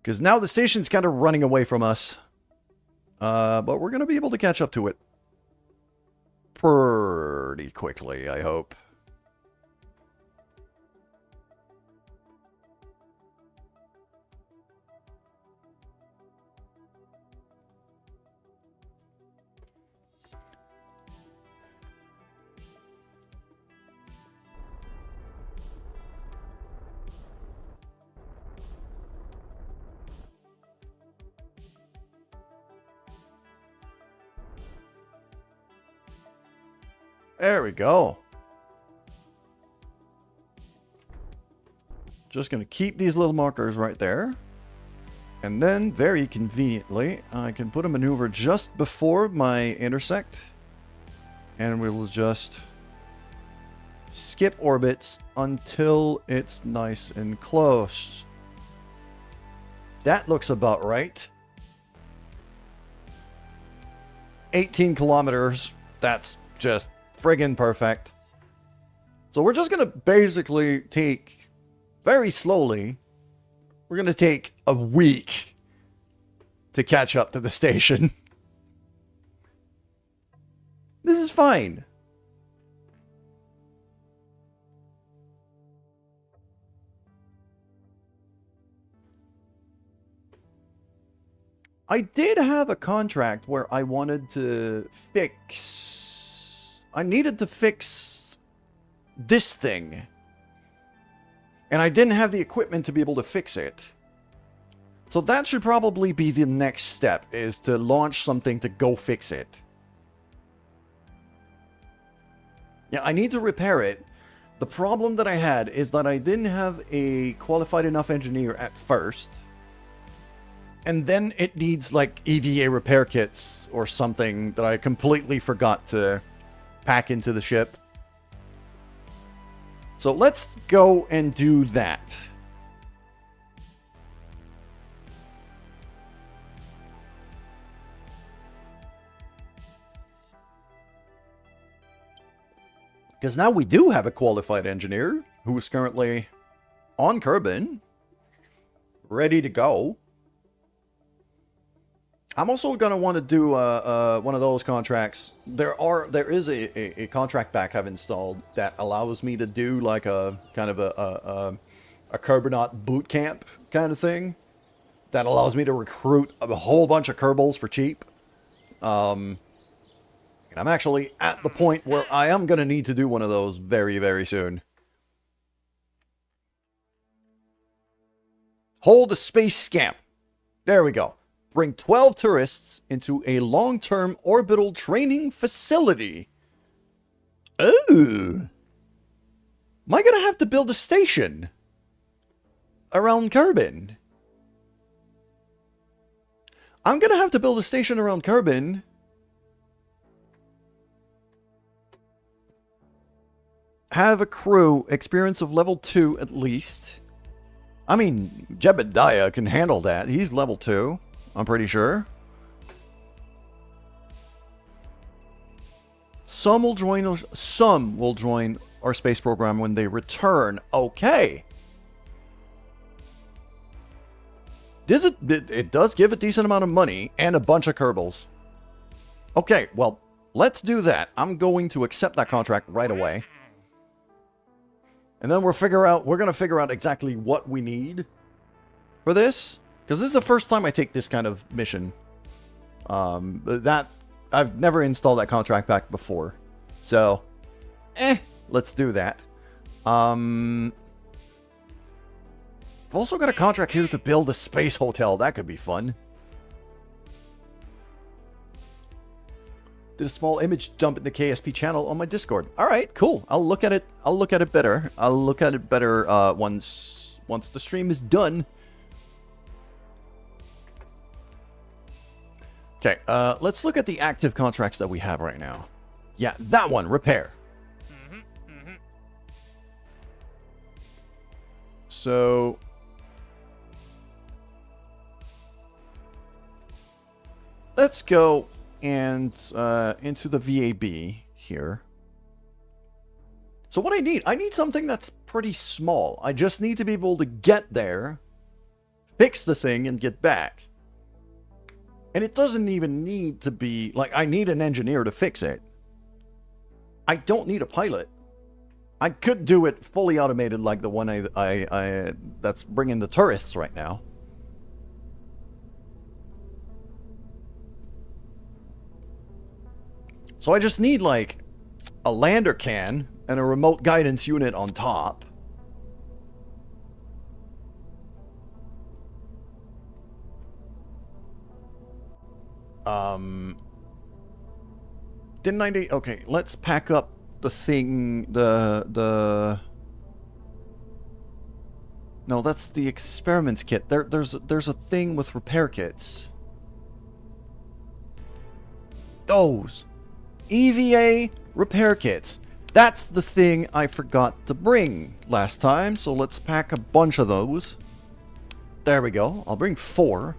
Because now the station's kind of running away from us. But we're going to be able to catch up to it pretty quickly, I hope. There we go. Just going to keep these little markers right there. And then, very conveniently, I can put a maneuver just before my intersect. And we'll just skip orbits until it's nice and close. That looks about right. 18 kilometers. That's just friggin' perfect. So we're just gonna basically take, very slowly, we're gonna take a week to catch up to the station. This is fine. I did have a contract where I wanted to fix... I needed to fix this thing. And I didn't have the equipment to be able to fix it. So that should probably be the next step, is to launch something to go fix it. Yeah, I need to repair it. The problem that I had is that I didn't have a qualified enough engineer at first. And then it needs like EVA repair kits or something that I completely forgot to pack into the ship. So let's go and do that. Because now we do have a qualified engineer who is currently on Kerbin, ready to go. I'm also going to want to do one of those contracts. There is a contract pack I've installed that allows me to do like a kind of a Kerbinaut boot camp kind of thing. That allows me to recruit a whole bunch of Kerbals for cheap. And I'm actually at the point where I am going to need to do one of those very, very soon. Hold a space scamp. There we go. Bring 12 tourists into a long-term orbital training facility. Oh. Am I going to have to build a station around Kerbin? I'm going to have to build a station around Kerbin. Have a crew, experience of level 2 at least. I mean, Jebediah can handle that. He's level 2, I'm pretty sure. Some will join our space program when they return. Okay. It does give a decent amount of money and a bunch of Kerbals. Okay, well, let's do that. I'm going to accept that contract right away. And then we're going to figure out exactly what we need for this. Because this is the first time I take this kind of mission. I've never installed that contract pack before. So, let's do that. I've also got a contract here to build a space hotel. That could be fun. Did a small image dump in the KSP channel on my Discord. All right, cool. I'll look at it. I'll look at it better. Once the stream is done. Okay, let's look at the active contracts that we have right now. Yeah, that one, repair. So let's go and into the VAB here. So what I need something that's pretty small. I just need to be able to get there, fix the thing, and get back. And it doesn't even need to be, like, I need an engineer to fix it. I don't need a pilot. I could do it fully automated like the one I that's bringing the tourists right now. So I just need, like, a lander can and a remote guidance unit on top. Didn't I need... Okay, let's pack up the thing, No, that's the experiments kit. There's a thing with repair kits. Those. EVA repair kits. That's the thing I forgot to bring last time, so let's pack a bunch of those. There we go. I'll bring 4.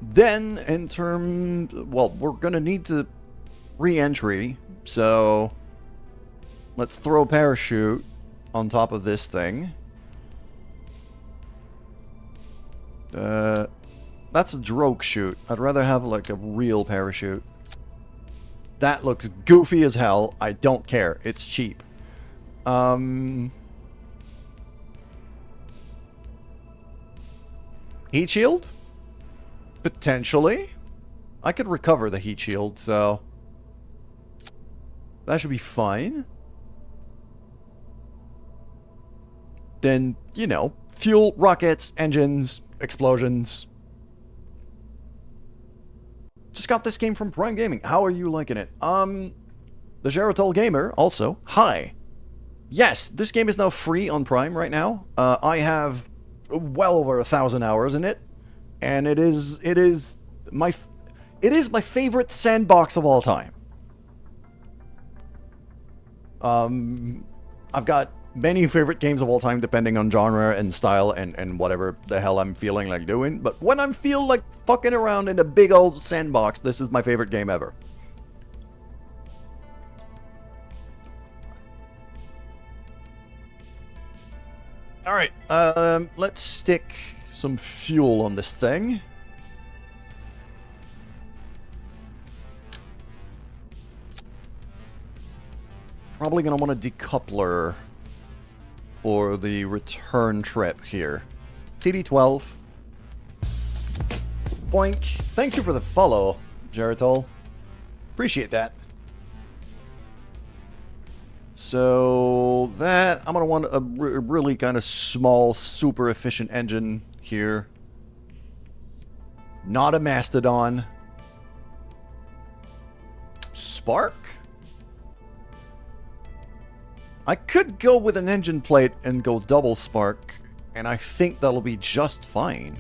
Then, in terms... Well, we're gonna need to re-entry, so... Let's throw a parachute on top of this thing. That's a drogue chute. I'd rather have, like, a real parachute. That looks goofy as hell. I don't care. It's cheap. Heat shield? Potentially. I could recover the heat shield, so that should be fine. Then, you know, fuel, rockets, engines, explosions. Just got this game from Prime Gaming. How are you liking it? The Geritol Gamer, also. Hi. Yes, this game is now free on Prime right now. I have well over 1,000 hours in it. And it is my favorite sandbox of all time. I've got many favorite games of all time depending on genre and style and whatever the hell I'm feeling like doing. But when I feel like fucking around in a big old sandbox, this is my favorite game ever. Alright, let's stick some fuel on this thing. Probably gonna want a decoupler for the return trip here. TD12. Boink. Thank you for the follow, Geritol. Appreciate that. So that, I'm gonna want a really kind of small, super efficient engine here. Not a Mastodon. Spark? I could go with an engine plate and go double spark, and I think that'll be just fine.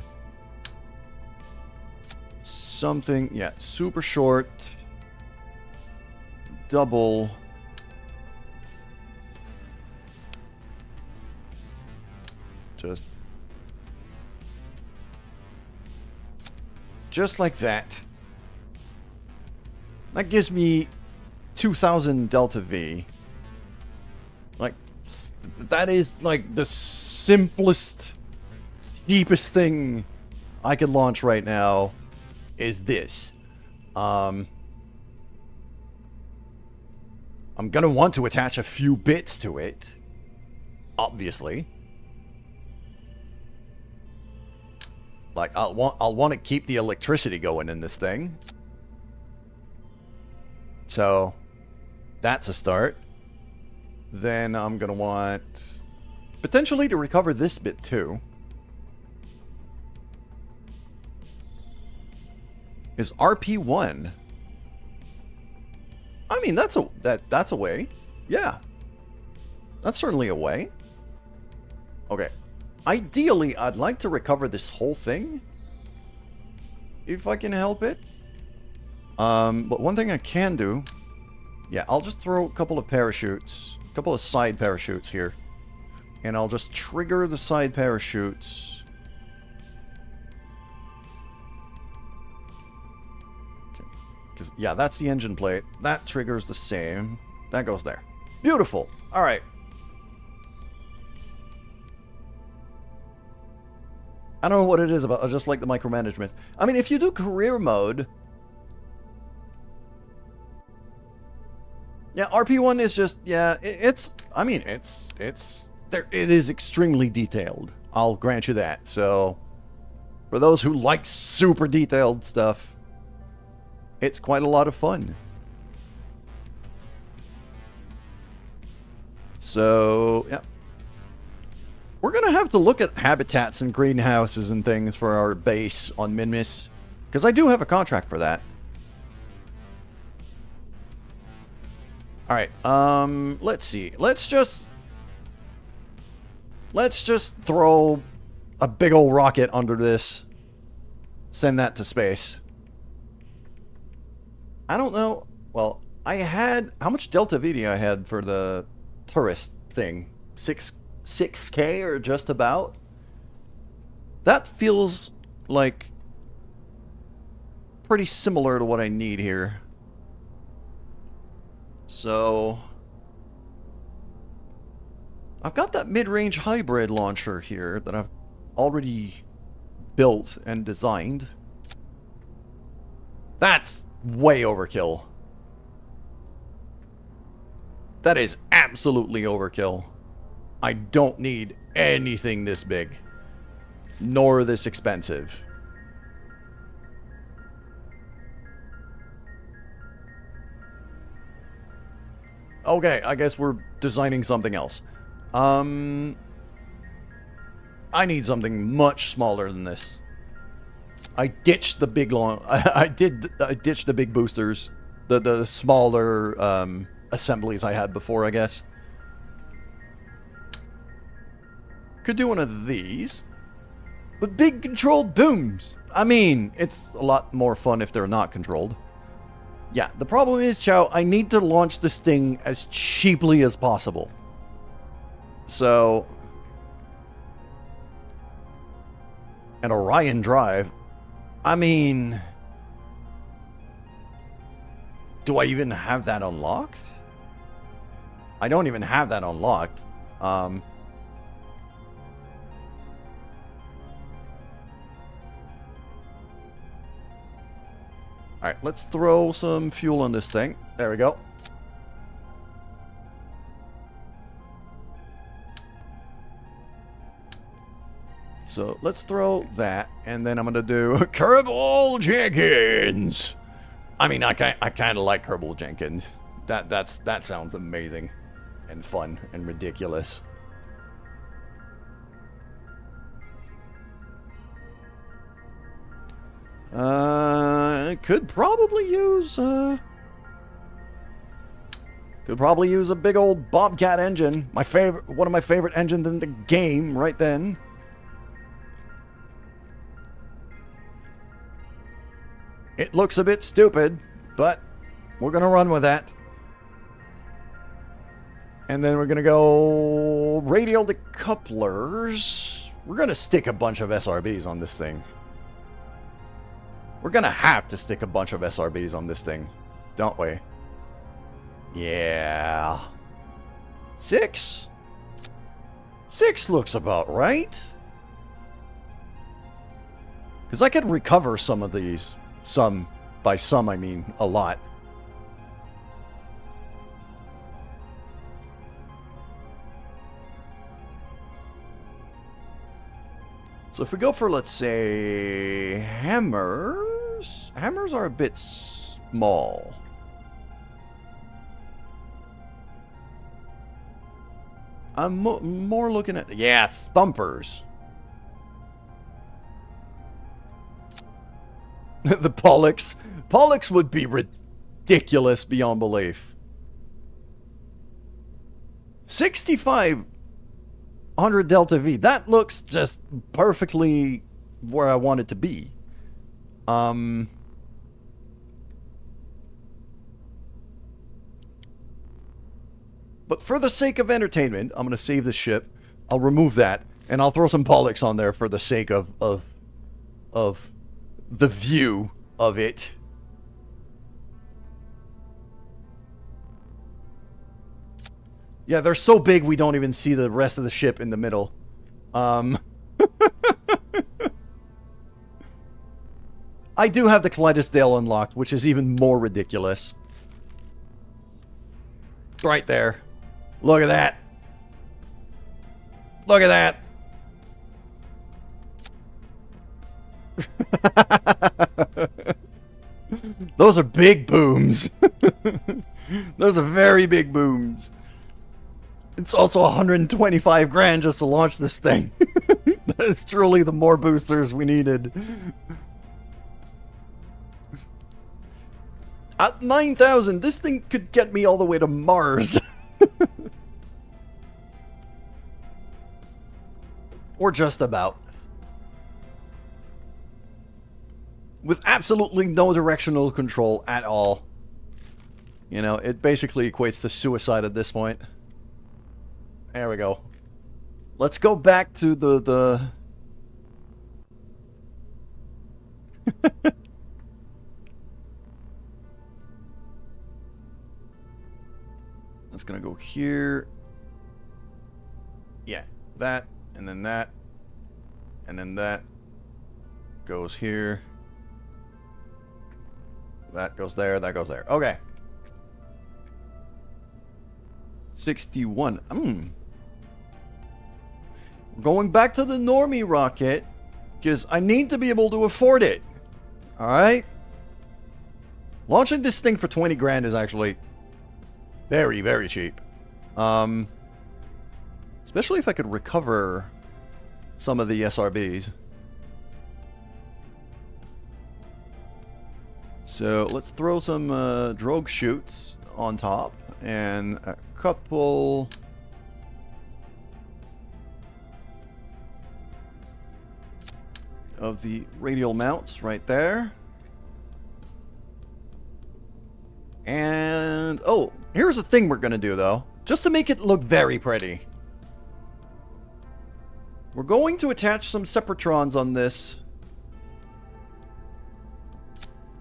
Something, yeah, super short, double. Just like that. That gives me 2,000 delta V. Like, that is like the simplest, cheapest thing I could launch right now is this. I'm gonna want to attach a few bits to it, obviously. Like, I'll want to keep the electricity going in this thing. So, that's a start. Then I'm going to want potentially to recover this bit too. Is RP1. I mean, that's a way. Yeah. That's certainly a way. Okay. Ideally, I'd like to recover this whole thing. If I can help it. But one thing I can do... Yeah, I'll just throw a couple of parachutes. A couple of side parachutes here. And I'll just trigger the side parachutes. Okay. 'Cause, yeah, that's the engine plate. That triggers the same. That goes there. Beautiful. Alright. I don't know what it is about. I just like the micromanagement. I mean, if you do career mode... Yeah, RP1 is just... Yeah, it is extremely detailed. I'll grant you that. So, for those who like super detailed stuff, it's quite a lot of fun. So, yeah. We're going to have to look at habitats and greenhouses and things for our base on Minmus. Because I do have a contract for that. Alright, let's see. Let's just throw a big old rocket under this. Send that to space. I don't know. Well, I had... How much Delta V do I had for the tourist thing? 6K or just about? That feels like pretty similar to what I need here. So I've got that mid-range hybrid launcher here that I've already built and designed. That's way overkill. That is absolutely overkill. I don't need anything this big. nor this expensive. Okay, I guess we're designing something else. I need something much smaller than this. I ditched the big long. I ditched the big boosters, the smaller assemblies I had before, I guess. Could do one of these, but big controlled booms. I mean, it's a lot more fun if they're not controlled. Yeah, the problem is, Chow, I need to launch this thing as cheaply as possible. So, an Orion Drive. I mean, do I even have that unlocked? I don't even have that unlocked. Alright, let's throw some fuel on this thing. There we go. So let's throw that, and then I'm gonna do Kerbal Jenkins. I mean, I kind of like Kerbal Jenkins. That sounds amazing, and fun, and ridiculous. Could probably use a big old Bobcat engine. One of my favorite engines in the game, right then. It looks a bit stupid, but we're gonna run with that. And then we're gonna go radial decouplers. We're gonna stick a bunch of SRBs on this thing. We're gonna have to stick a bunch of SRBs on this thing, don't we? Yeah. 6? 6 looks about right. Because I could recover some of these. Some, by some I mean a lot. So if we go for, let's say, hammers. Hammers are a bit small. I'm more looking at, yeah, thumpers. The Pollux. Pollux would be ridiculous beyond belief. 6,500 Delta V. That looks just perfectly where I want it to be. But for the sake of entertainment, I'm going to save the ship. I'll remove that, and I'll throw some Pollux on there for the sake of the view of it. Yeah, they're so big we don't even see the rest of the ship in the middle. I do have the Kaleidosdale unlocked, which is even more ridiculous. Right there. Look at that. Look at that. Those are big booms. Those are very big booms. It's also 125 grand just to launch this thing. That is truly the more boosters we needed. At 9,000, this thing could get me all the way to Mars. Or just about. With absolutely no directional control at all. You know, it basically equates to suicide at this point. There we go. Let's go back to the That's gonna go here. Yeah, that, and then that, and then that goes here. That goes there, that goes there. Okay. 61. Going back to the normie rocket. Because I need to be able to afford it. Alright? Launching this thing for 20 grand is actually very, very cheap. Especially if I could recover some of the SRBs. So let's throw some drogue chutes on top and a couple of the radial mounts right there. And oh, here's the thing we're gonna do though, just to make it look very pretty. We're going to attach some Separatrons on this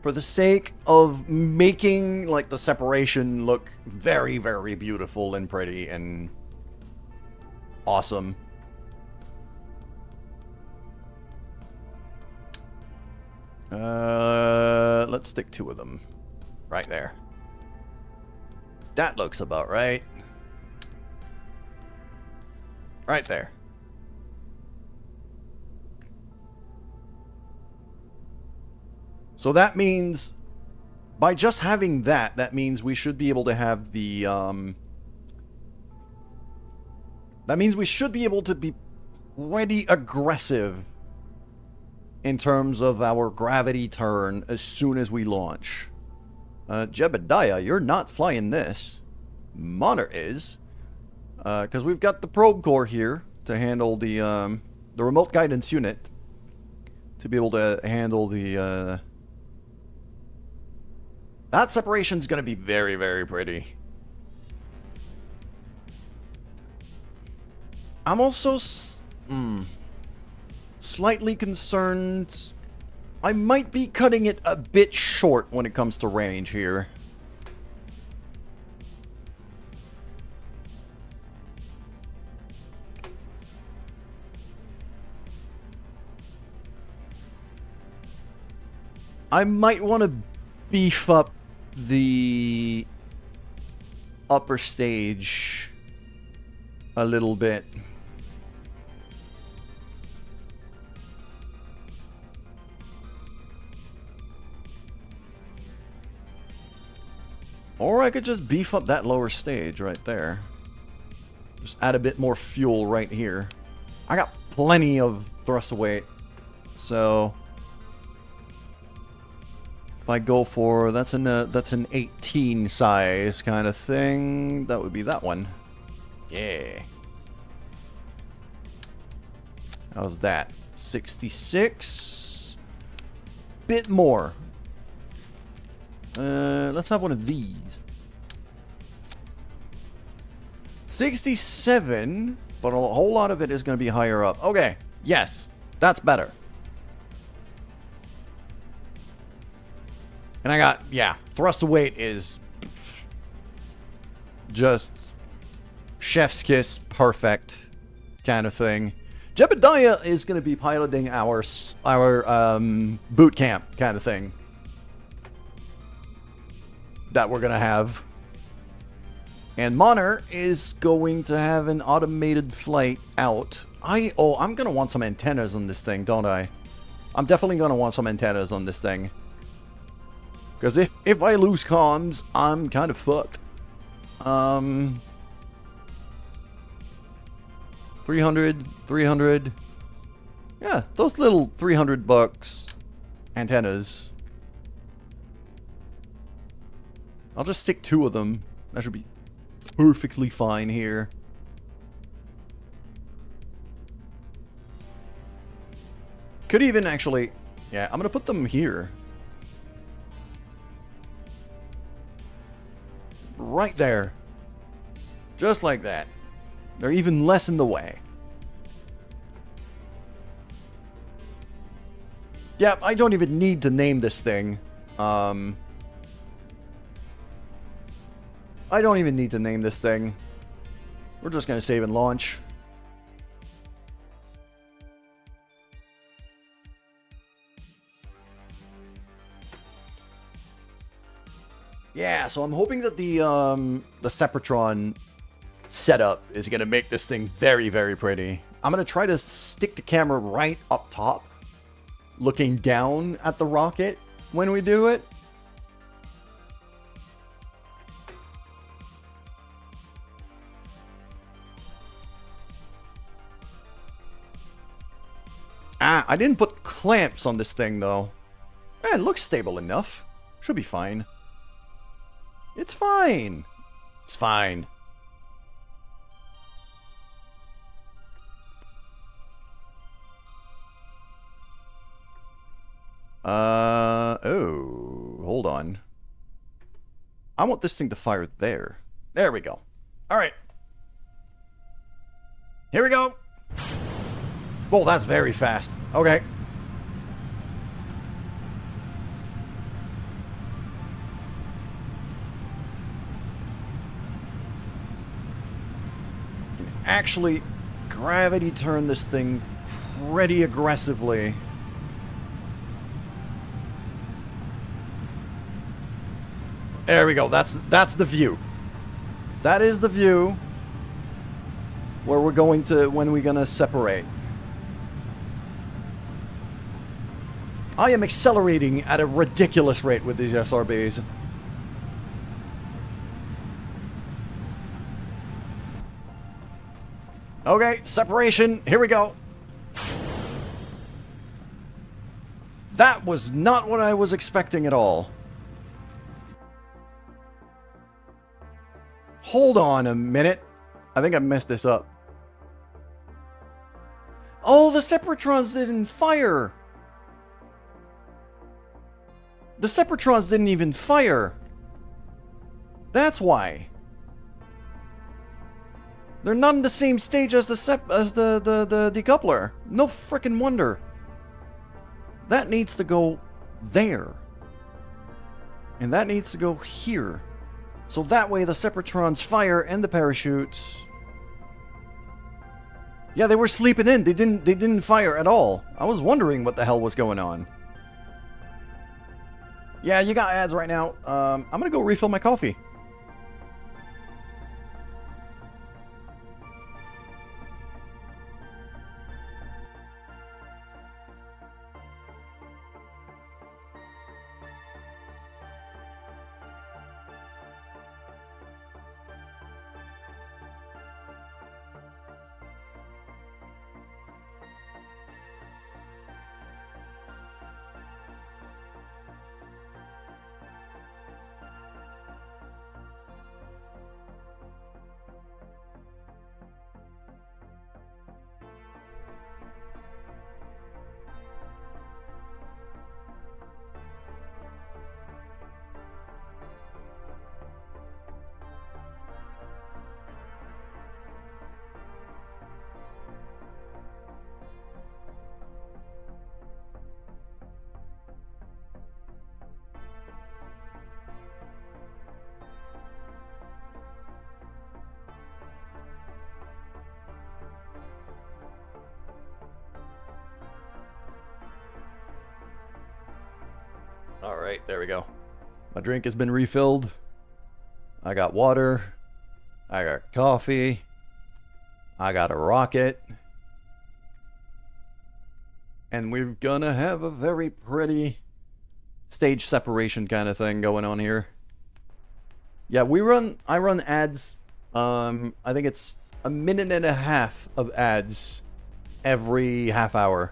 for the sake of making like the separation look very, very beautiful and pretty and awesome. Let's stick 2 of them right there. That looks about right. Right there. So that means, by just having that, that means we should be able to have the, that means we should be able to be pretty aggressive in terms of our gravity turn as soon as we launch. Jebediah, you're not flying this. Monner is. Because we've got the probe core here to handle the remote guidance unit. To be able to handle the, that separation's going to be very, very pretty. I'm also slightly concerned. I might be cutting it a bit short when it comes to range here. I might want to beef up the upper stage a little bit. Or I could just beef up that lower stage right there. Just add a bit more fuel right here. I got plenty of thrust weight. So if I go for, that's an 18 size kind of thing, that would be that one. Yeah. How's that? 66. Bit more. Let's have one of these. 67, but a whole lot of it is going to be higher up. Okay, yes, that's better. And I got, yeah, thrust to weight is just chef's kiss, perfect kind of thing. Jebediah is going to be piloting our boot camp kind of thing that we're going to have. And Monner is going to have an automated flight out. I'm going to want some antennas on this thing, don't I? I'm definitely going to want some antennas on this thing. Because if I lose comms, I'm kind of fucked. 300. Yeah, those little $300 antennas. I'll just stick 2 of them. That should be perfectly fine here. Could even actually, yeah, I'm gonna put them here. Right there. Just like that. They're even less in the way. Yep, I don't even need to name this thing. I don't even need to name this thing. We're just gonna save and launch. Yeah, so I'm hoping that the Sepratron setup is gonna make this thing very, very pretty. I'm gonna try to stick the camera right up top looking down at the rocket when we do it. Ah, I didn't put clamps on this thing, though. Eh, it looks stable enough. Should be fine. It's fine. It's fine. Oh, hold on. I want this thing to fire there. There we go. All right. Here we go. Well, that's very fast. Okay. Can actually gravity turn this thing pretty aggressively. There we go. That's the view. That is the view where we're going to when we're gonna separate. I am accelerating at a ridiculous rate with these SRBs. Okay, separation. Here we go. That was not what I was expecting at all. Hold on a minute. I think I messed this up. Oh, the Separatrons didn't fire. The Separatrons didn't even fire. That's why. They're not in the same stage as the decoupler. No frickin' wonder. That needs to go there. And that needs to go here. So that way the Separatrons fire and the parachutes. Yeah, they were sleeping in. They didn't fire at all. I was wondering what the hell was going on. Yeah, you got ads right now. I'm gonna go refill my coffee. Alright, there we go. My drink has been refilled. I got water. I got coffee. I got a rocket. And we're gonna have a very pretty stage separation kind of thing going on here. Yeah, I run ads. I think it's a minute and a half of ads every half hour.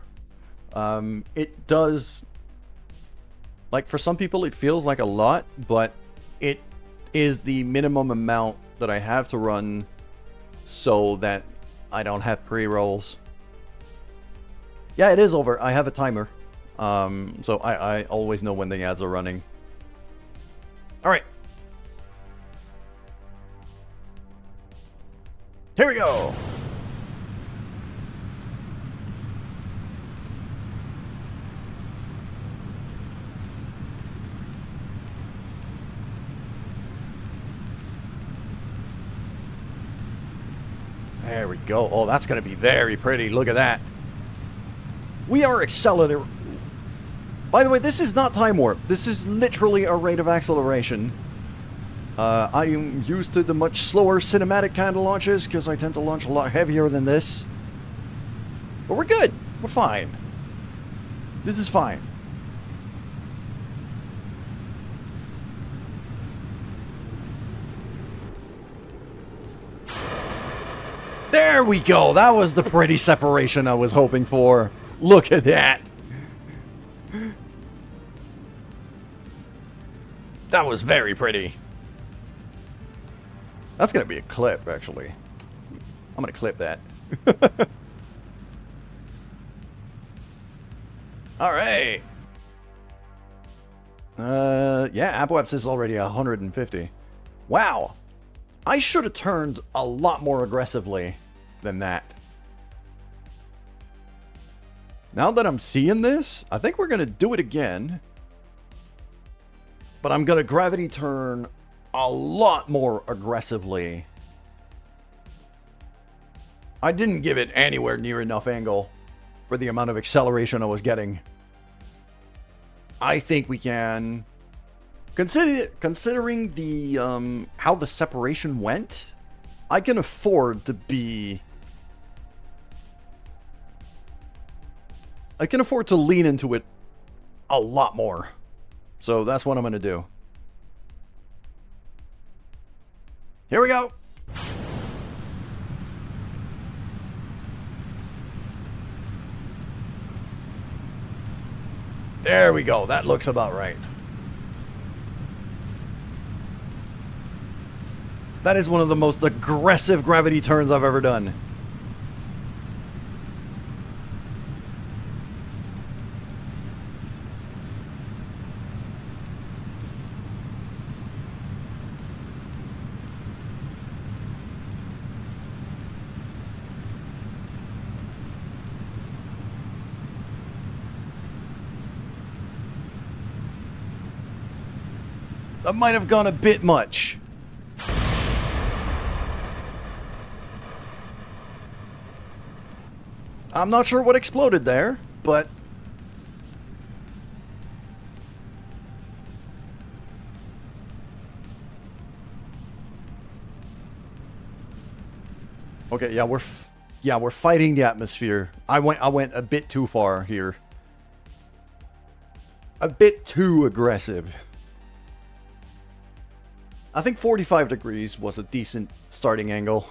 It does... Like, for some people, it feels like a lot, but it is the minimum amount that I have to run so that I don't have pre-rolls. Yeah, it is over. I have a timer. So I always know when the ads are running. Alright. Here we go! There we go. Oh, that's going to be very pretty. Look at that. We are accelerating. By the way, this is not time warp. This is literally a rate of acceleration. I am used to the much slower cinematic kind of launches because I tend to launch a lot heavier than this. But we're good. We're fine. This is fine. There we go. That was the pretty separation I was hoping for. Look at that. That was very pretty. That's going to be a clip, actually. I'm going to clip that. All right. Yeah, Apoapsis is already 150. Wow. I should have turned a lot more aggressively than that. Now that I'm seeing this, I think we're going to do it again. But I'm going to gravity turn a lot more aggressively. I didn't give it anywhere near enough angle for the amount of acceleration I was getting. I think we can... Considering the how the separation went, I can afford to be... I can afford to lean into it a lot more. So that's what I'm going to do. Here we go. There we go. That looks about right. That is one of the most aggressive gravity turns I've ever done. That might have gone a bit much. I'm not sure what exploded there, but... Okay, yeah, we're fighting the atmosphere. I went a bit too far here. A bit too aggressive. I think 45 degrees was a decent starting angle.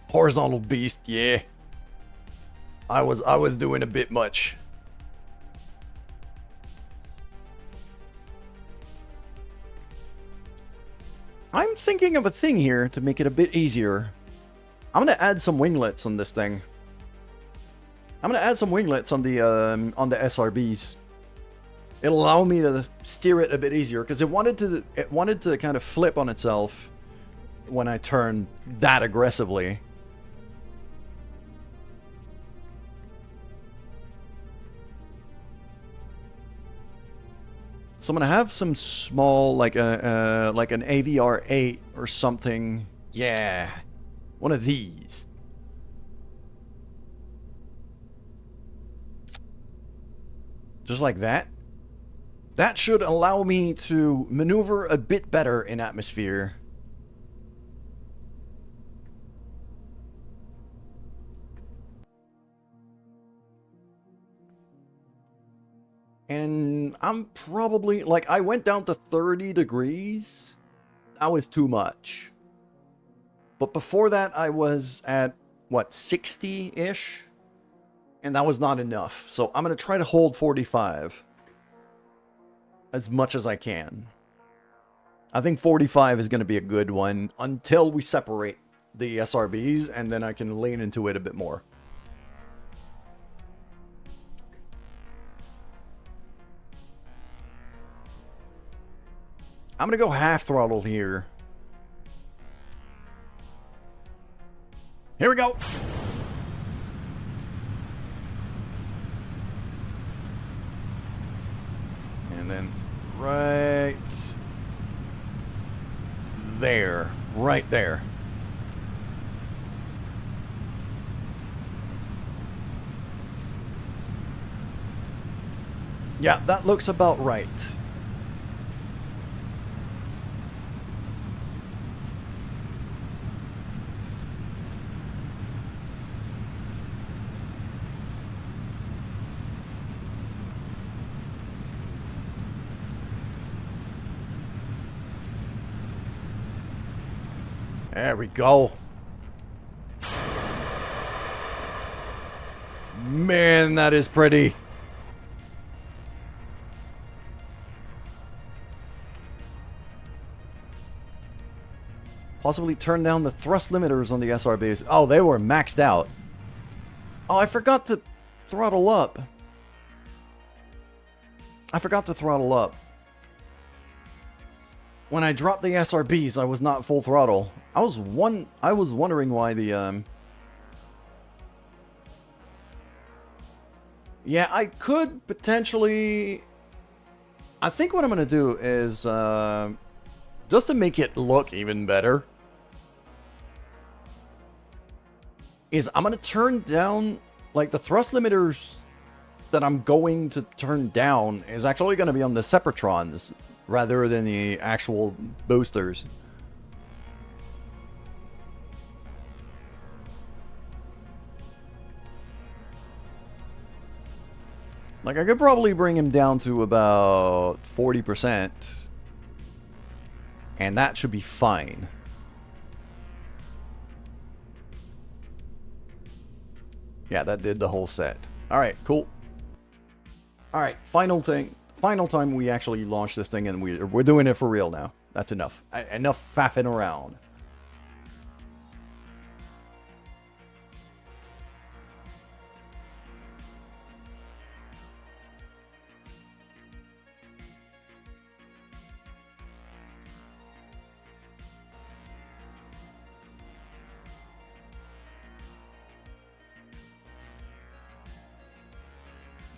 Horizontal beast, yeah. I was doing a bit much. I'm thinking of a thing here to make it a bit easier. I'm gonna add some winglets on this thing. I'm gonna add some winglets on the SRBs. It'll allow me to steer it a bit easier because it wanted to kind of flip on itself when I turn that aggressively. So I'm gonna have some small, like an AVR 8 or something. Yeah, one of these. Just like that. That should allow me to maneuver a bit better in atmosphere. And I'm probably, like, I went down to 30 degrees. That was too much. But before that, I was at, what, 60-ish? And that was not enough. So I'm going to try to hold 45. As much as I can. I think 45 is going to be a good one until we separate the SRBs, and then I can lean into it a bit more. I'm going to go half throttle here. Here we go. And then right there. Right there. Yeah, that looks about right. There we go. Man, that is pretty. Possibly turn down the thrust limiters on the SRBs. Oh, they were maxed out. Oh, I forgot to throttle up. I forgot to throttle up. When I dropped the SRBs, I was not full throttle. I was wondering why the Yeah, I could potentially... I think what I'm going to do is, just to make it look even better, is I'm going to turn down, like, the thrust limiters that I'm going to turn down is actually going to be on the Separatrons rather than the actual boosters. Like, I could probably bring him down to about 40%. And that should be fine. Yeah, that did the whole set. Alright, cool. Alright, final thing. Final time we actually launch this thing, and we're doing it for real now. That's enough. Enough faffing around.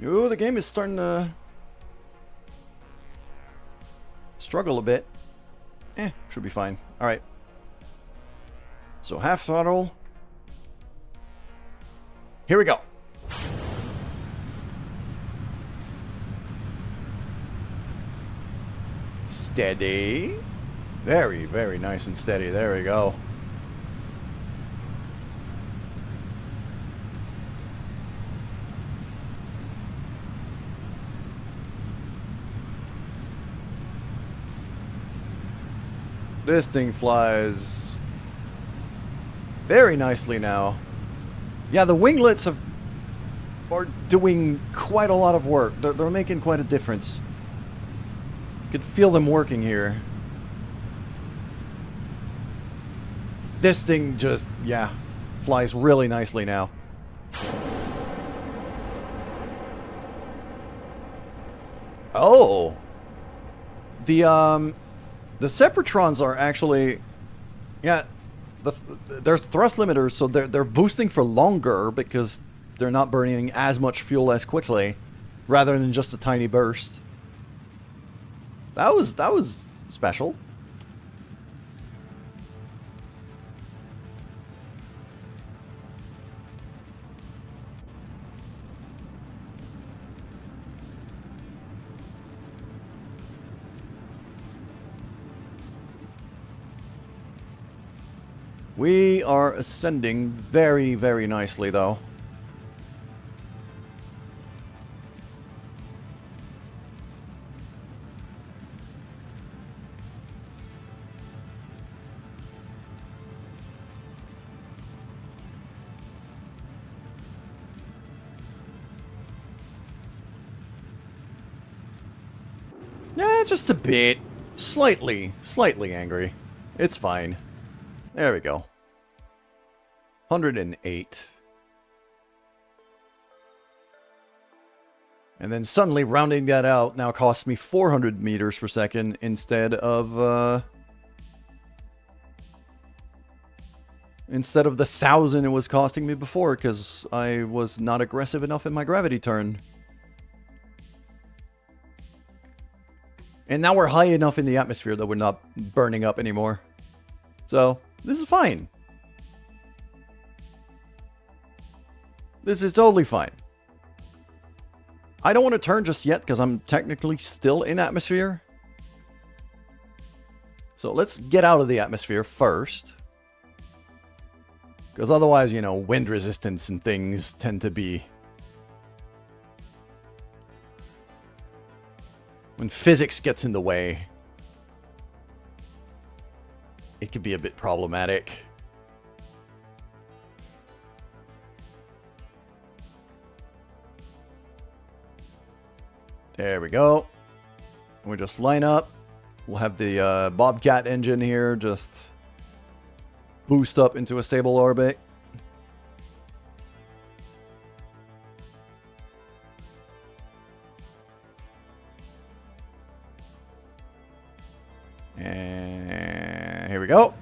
Ooh, the game is starting to struggle a bit. Should be fine. Alright. So half throttle. Here we go. Steady. Very, very nice and steady. There we go. This thing flies very nicely now. Yeah, the winglets are doing quite a lot of work. They're making quite a difference. You could feel them working here. This thing just, yeah, flies really nicely now. Oh! The Separatrons are actually, yeah, there's thrust limiters, so they're boosting for longer because they're not burning as much fuel as quickly, rather than just a tiny burst. That was special. We are ascending very, very nicely, though. Yeah, just a bit. Slightly angry. It's fine. There we go. 108. And then suddenly rounding that out now costs me 400 meters per second instead of the 1,000 it was costing me before because I was not aggressive enough in my gravity turn. And now we're high enough in the atmosphere that we're not burning up anymore. So, this is fine. This is totally fine. I don't want to turn just yet because I'm technically still in atmosphere. So let's get out of the atmosphere first. Because otherwise, you know, wind resistance and things tend to be... when physics gets in the way. it could be a bit problematic. There we go. We just line up. We'll have the Bobcat engine here just boost up into a stable orbit. And here we go.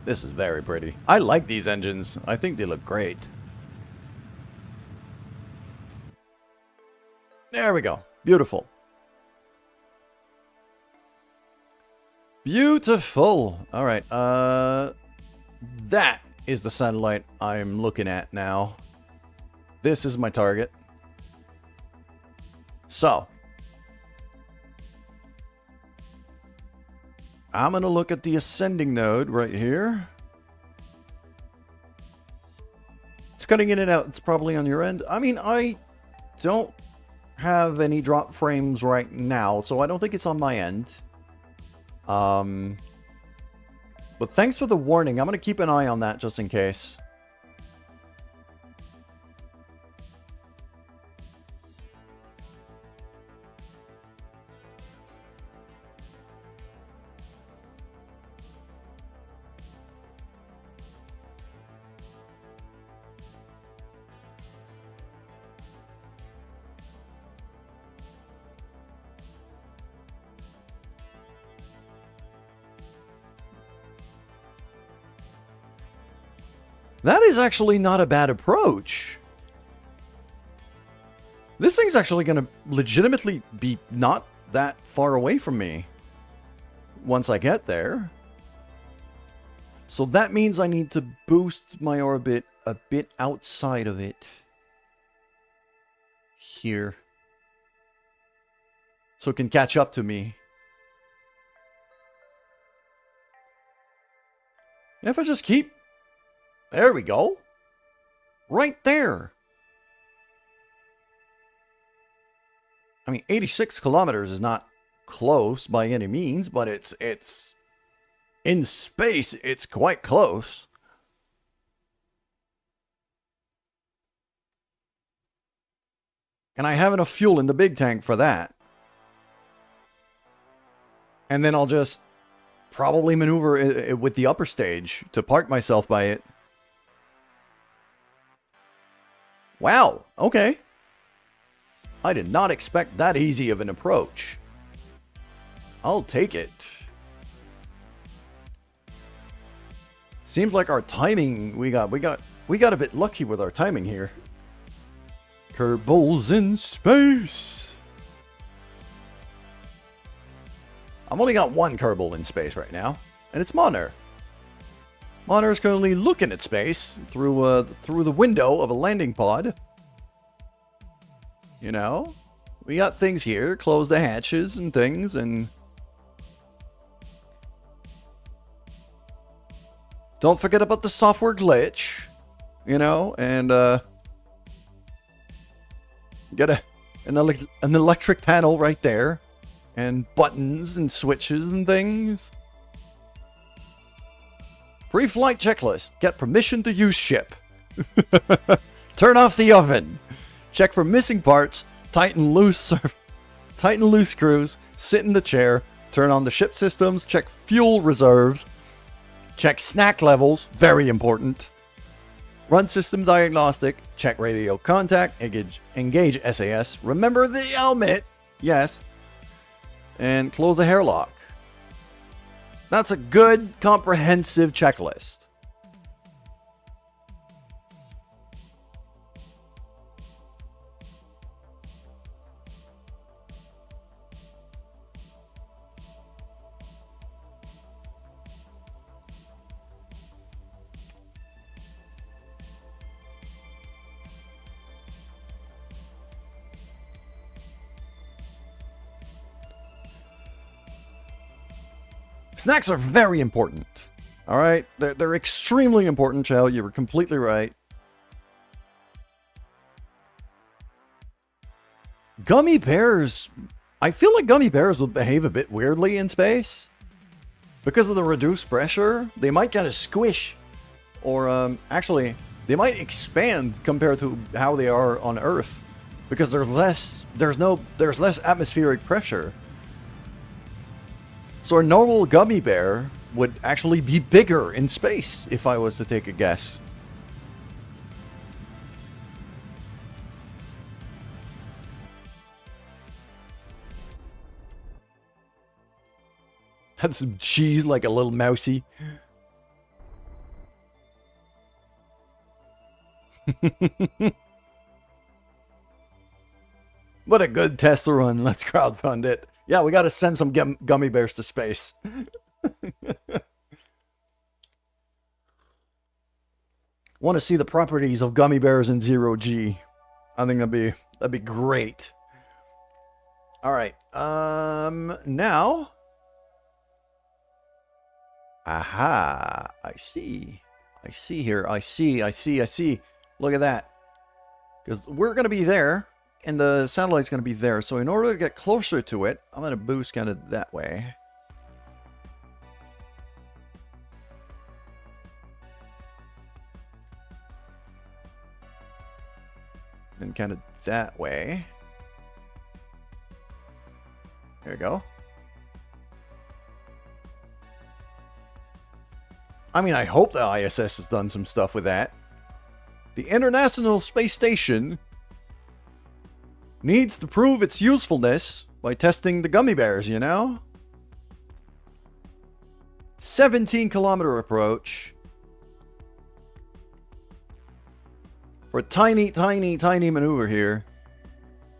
This is very pretty. I like these engines. I think they look great. There we go. Beautiful. Beautiful. All right. That is the satellite I'm looking at now. This is my target. So, I'm going to look at the ascending node right here. It's cutting in and out. It's probably on your end. I mean, I don't have any drop frames right now, so I don't think it's on my end. But thanks for the warning. I'm going to keep an eye on that just in case. That is actually not a bad approach. This thing's actually going to legitimately be not that far away from me once I get there. So that means I need to boost my orbit a bit outside of it. Here. So it can catch up to me. And if I just keep... There we go. Right there. I mean, 86 kilometers is not close by any means, but it's in space, it's quite close. And I have enough fuel in the big tank for that. And then I'll just probably maneuver it with the upper stage to park myself by it. Wow, okay. I did not expect that easy of an approach. I'll take it. Seems like our timing, we got a bit lucky with our timing here. Kerbal's in space. I've only got one Kerbal in space right now, and it's Moner. Moner is currently looking at space through the window of a landing pod. You know, we got things here, close the hatches and things, and don't forget about the software glitch, you know, and get an electric panel right there, and buttons and switches and things. Pre-flight checklist. Get permission to use ship. Turn off the oven. Check for missing parts. Tighten loose screws. Sit in the chair. Turn on the ship systems. Check fuel reserves. Check snack levels. Very important. Run system diagnostic. Check radio contact. Engage SAS. Remember the helmet. Yes. And close the hairlock. That's a good, comprehensive checklist. Snacks are very important. All right? They're extremely important, Chow. You were completely right. Gummy bears I feel like gummy bears would behave a bit weirdly in space. Because of the reduced pressure, they might kind of squish. Or, actually, they might expand compared to how they are on Earth. Because there's less atmospheric pressure. So a normal gummy bear would actually be bigger in space, if I was to take a guess. Had some cheese like a little mousey. What a good test run. Let's crowdfund it. Yeah, we gotta send some gummy bears to space. Want to see the properties of gummy bears in 0G. I think that'd be great. Alright, now... Aha, I see. I see here, I see. Look at that. Because we're going to be there, and the satellite's going to be there. So in order to get closer to it, I'm going to boost kind of that way. Then kind of that way. There we go. I mean, I hope the ISS has done some stuff with that. The International Space Station needs to prove its usefulness by testing the gummy bears, you know? 17-kilometer approach. For a tiny maneuver here.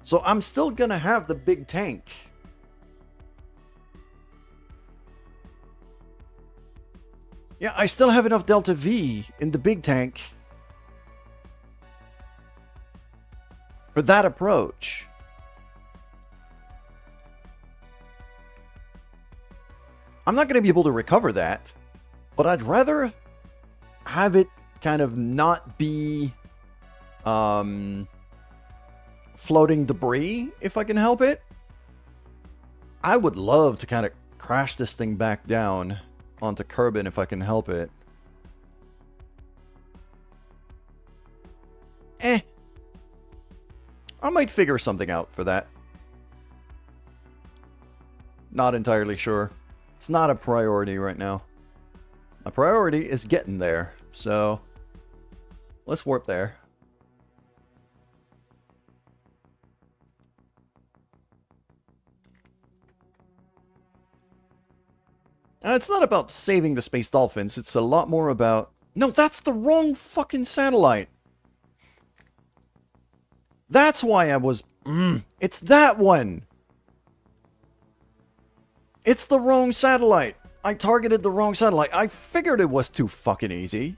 So I'm still gonna have the big tank. Yeah, I still have enough Delta V in the big tank for that approach. I'm not going to be able to recover that, but I'd rather have it kind of not be floating debris if I can help it. I would love to kind of crash this thing back down onto Kerbin if I can help it. I might figure something out for that. Not entirely sure. It's not a priority right now. My priority is getting there. So, let's warp there. And it's not about saving the space dolphins. It's a lot more about... No, that's the wrong fucking satellite. That's why I was... It's that one. It's the wrong satellite. I targeted the wrong satellite. I figured it was too fucking easy.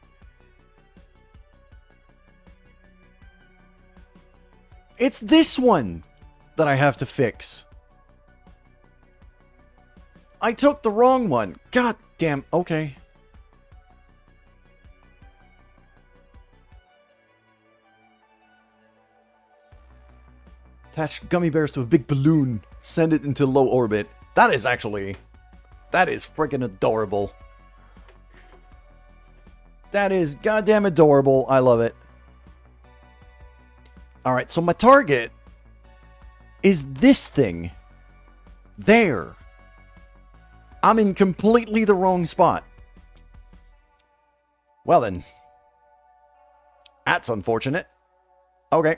It's this one that I have to fix. I took the wrong one. God damn. Okay. Attach gummy bears to a big balloon. Send it into low orbit. That is freaking adorable. That is goddamn adorable. I love it. Alright, so my target is this thing. There. I'm in completely the wrong spot. Well then. That's unfortunate. Okay.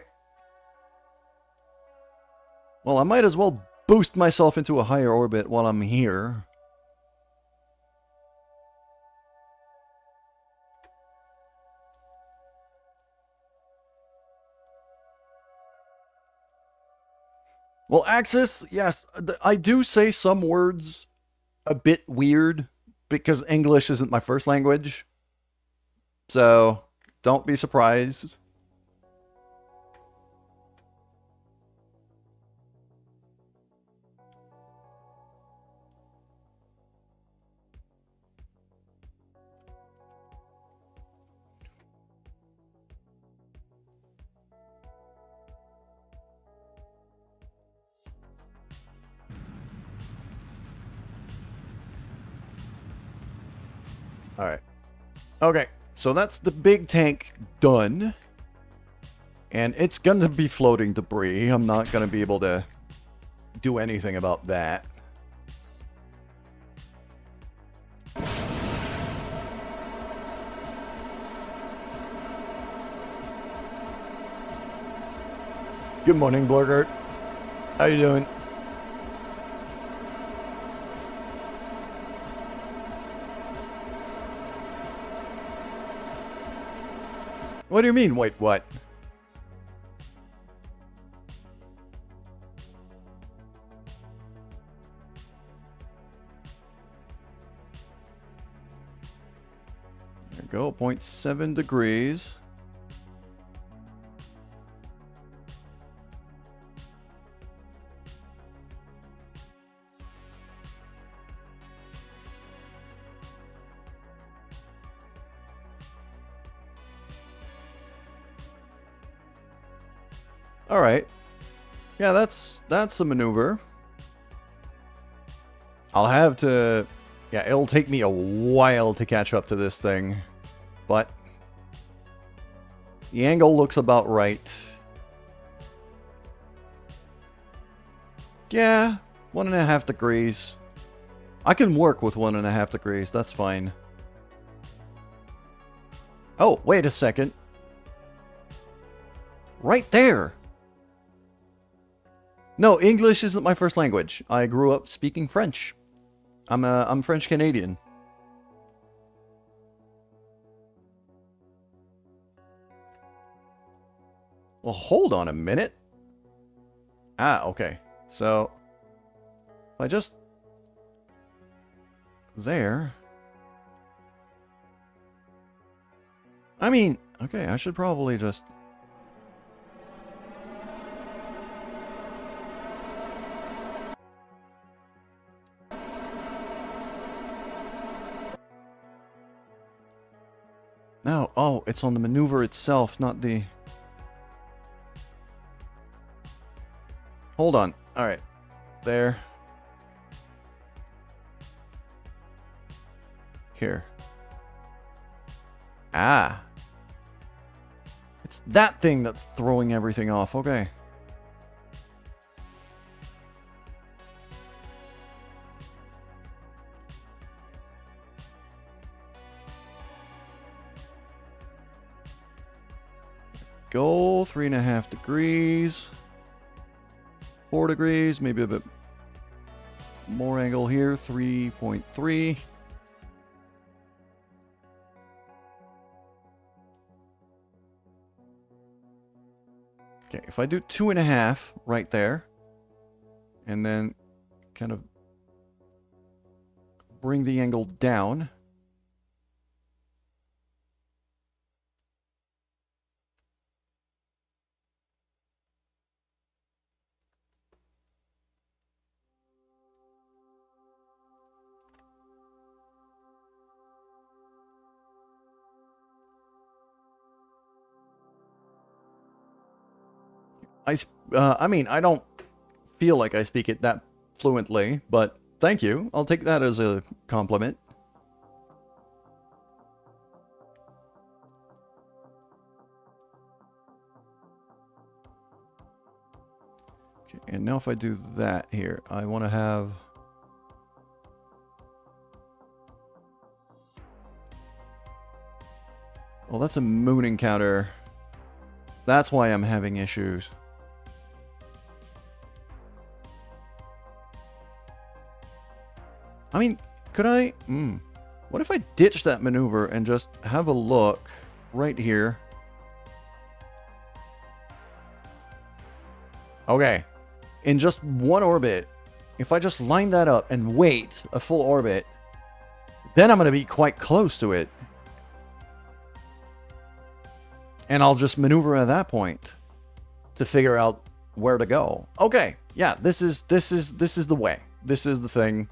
Well, I might as well boost myself into a higher orbit while I'm here. Well, Axis, yes, I do say some words a bit weird because English isn't my first language. So, don't be surprised. Alright. Okay, so that's the big tank done. And it's gonna be floating debris. I'm not gonna be able to do anything about that. Good morning, Borgert. How you doing? What do you mean, wait, what? There we go, 0.7 degrees. Alright. Yeah, that's a maneuver. I'll have to... Yeah, it'll take me a while to catch up to this thing. But... the angle looks about right. Yeah, 1.5 degrees. I can work with 1.5 degrees, that's fine. Oh, wait a second. Right there! No, English isn't my first language. I grew up speaking French. I'm French Canadian. Well, hold on a minute. Ah, okay. So, if I just... there... I mean, okay, I should probably just... no, oh, it's on the maneuver itself, not the... hold on. Alright. There. Here. Ah. It's that thing that's throwing everything off. Okay. Go 3.5 degrees. 4 degrees, maybe a bit more angle here, 3.3. Okay, if I do 2.5 right there, and then kind of bring the angle down. I mean, I don't feel like I speak it that fluently, but thank you. I'll take that as a compliment. Okay, and now if I do that here, I want to have... well, that's a moon encounter. That's why I'm having issues. I mean, could I... what if I ditch that maneuver and just have a look right here? Okay. In just one orbit, if I just line that up and wait a full orbit, then I'm going to be quite close to it. And I'll just maneuver at that point to figure out where to go. Okay. Yeah, this is the way. This is the thing.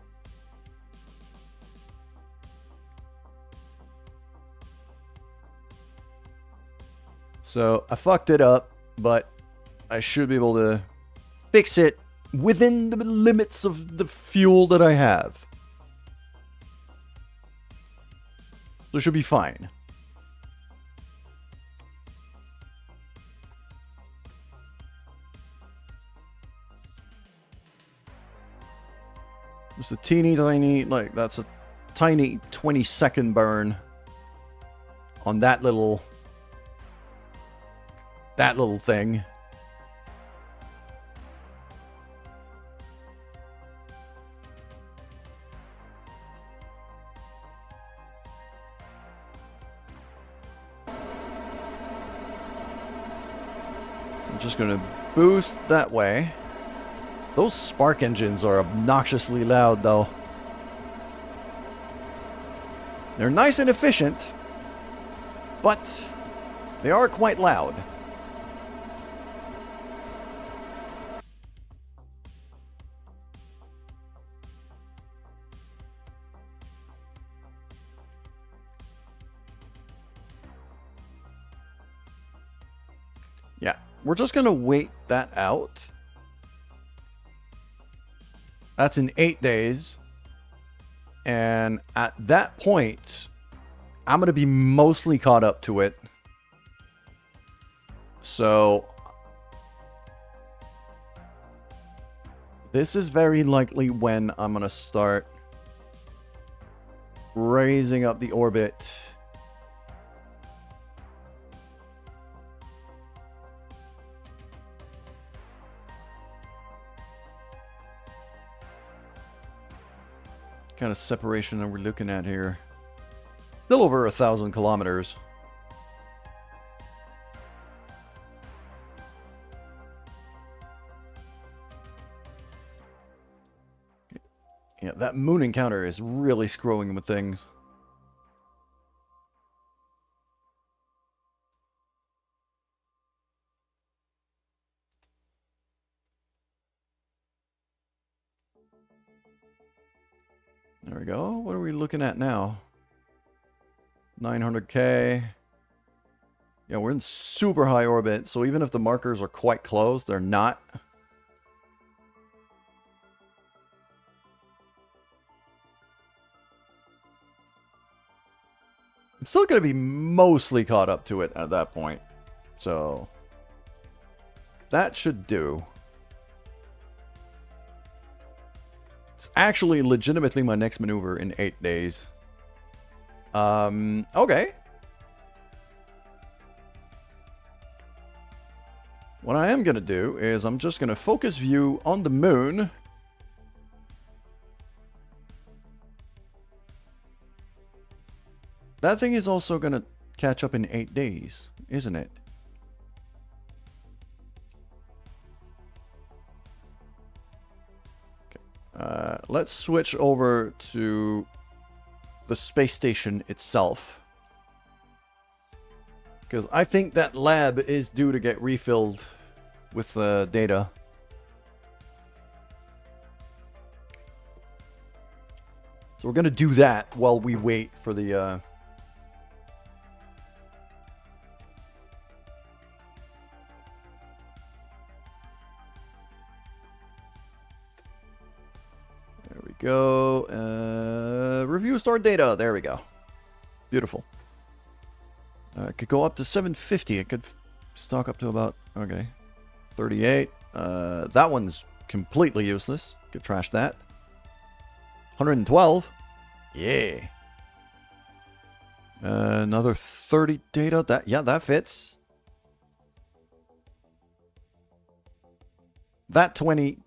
So I fucked it up, but I should be able to fix it within the limits of the fuel that I have. So it should be fine. Just a teeny tiny, like, that's a tiny 20-second burn on that little thing. So I'm just going to boost that way. Those spark engines are obnoxiously loud, though. They're nice and efficient, but they are quite loud. Yeah, we're just going to wait that out. That's in 8 days. And at that point, I'm going to be mostly caught up to it. So this is very likely when I'm going to start raising up the orbit. Kind of separation that we're looking at here. Still over 1,000 kilometers. Yeah, that moon encounter is really screwing with things. There we go. What are we looking at now? 900K. Yeah, we're in super high orbit, so even if the markers are quite close, they're not. I'm still going to be mostly caught up to it at that point. So that should do. It's actually legitimately my next maneuver in 8 days. Okay. What I am going to do is I'm just going to focus view on the moon. That thing is also going to catch up in 8 days, isn't it? Let's switch over to the space station itself. Because I think that lab is due to get refilled with data. So we're going to do that while we wait for the... There we go. Review stored data. There we go. Beautiful. It could go up to 750. It could stock up to about, okay, 38. That one's completely useless. Could trash that. 112. Yeah. Another 30 data. That fits. That 20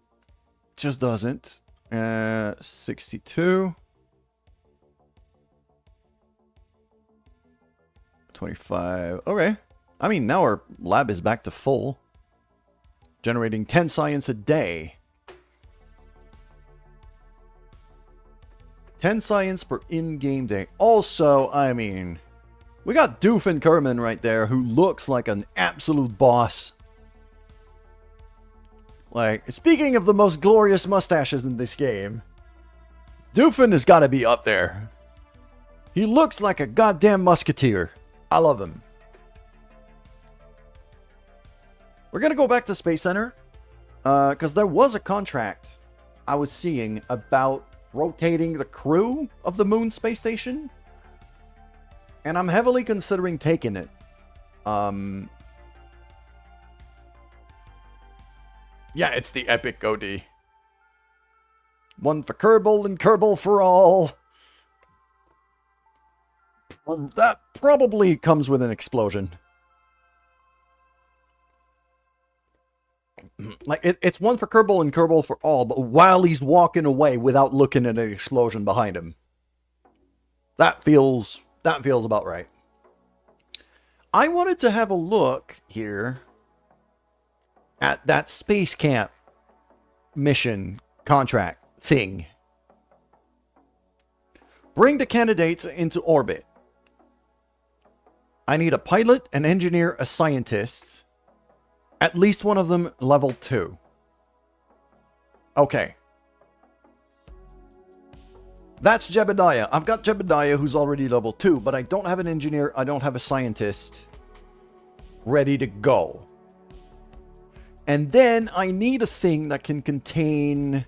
just doesn't. 62. 25. Okay. I mean, now our lab is back to full. Generating 10 science a day. 10 science per in-game day. Also, I mean, we got Doofenshmirtz right there, who looks like an absolute boss. Like, speaking of the most glorious mustaches in this game, Doofen has got to be up there. He looks like a goddamn musketeer. I love him. We're going to go back to Space Center, because there was a contract I was seeing about rotating the crew of the moon space station. And I'm heavily considering taking it. Yeah, it's the epic OD. One for Kerbal and Kerbal for all. That probably comes with an explosion. Like, it's one for Kerbal and Kerbal for all, but while he's walking away without looking at an explosion behind him. That feels about right. I wanted to have a look here at that space camp mission contract thing. Bring the candidates into orbit. I need a pilot, an engineer, a scientist. At least one of them level 2. Okay. That's Jebediah. I've got Jebediah who's already level 2, but I don't have an engineer, I don't have a scientist ready to go. And then I need a thing that can contain...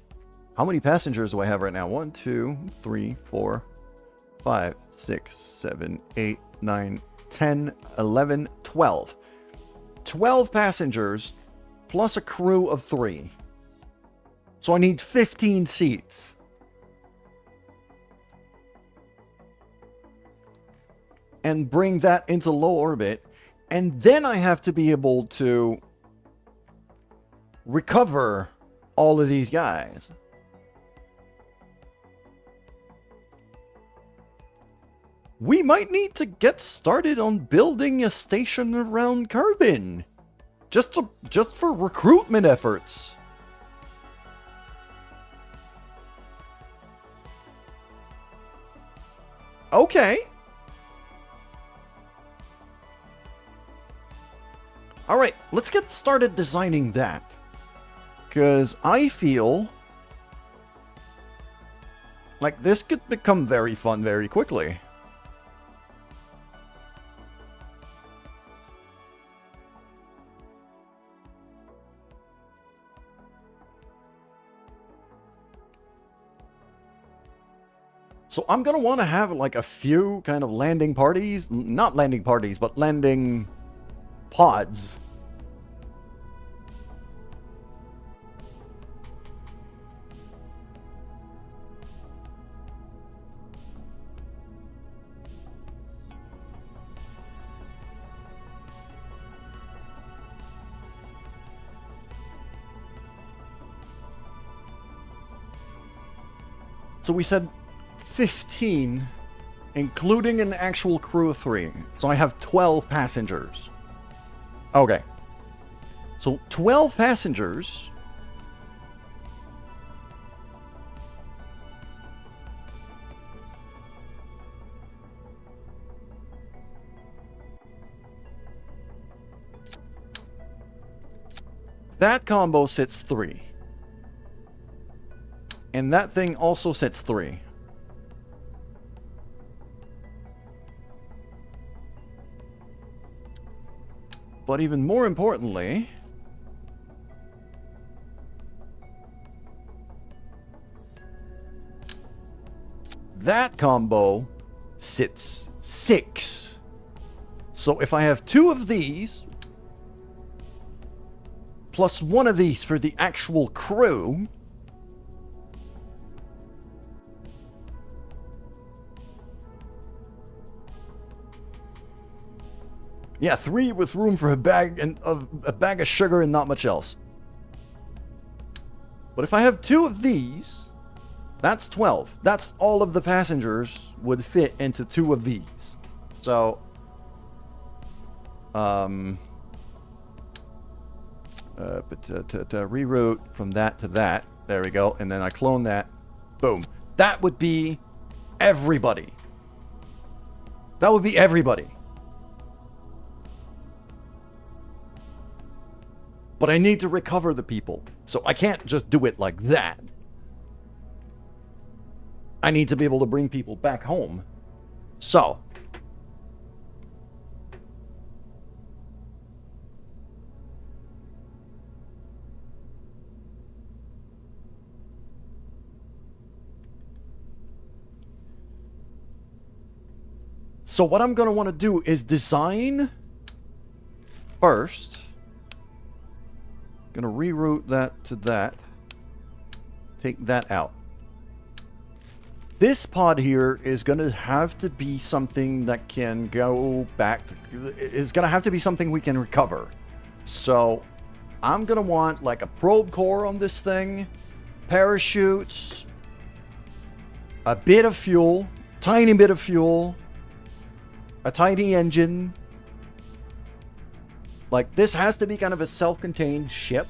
How many passengers do I have right now? 1, 2, 3, 4, 5, 6, 7, 8, 9, 10, 11, 12. 12 passengers plus a crew of 3. So I need 15 seats. And bring that into low orbit. And then I have to be able to recover all of these guys. We might need to get started on building a station around Kerbin. Just for recruitment efforts. Okay. Alright, let's get started designing that. Because I feel like this could become very fun very quickly. So I'm going to want to have like a few kind of landing parties. Not landing parties, but landing pods. So we said 15, including an actual crew of 3. So I have 12 passengers. Okay. So 12 passengers. That combo sits 3. And that thing also sits 3. But even more importantly, that combo sits 6. So if I have 2 of these, plus 1 of these for the actual crew, yeah, 3 with room for a bag of sugar and not much else. But if I have 2 of these, that's 12. That's all of the passengers would fit into 2 of these. So, but to reroute from that to that. There we go. And then I clone that. Boom. That would be everybody. That would be everybody. But I need to recover the people. So I can't just do it like that. I need to be able to bring people back home. So. So what I'm going to want to do is design first. Going to reroute that to that. Take that out. This pod here is going to have to be something that can go back to... It's going to have to be something we can recover. So I'm going to want like a probe core on this thing. Parachutes. A bit of fuel. Tiny bit of fuel. A tiny engine. Like, this has to be kind of a self-contained ship.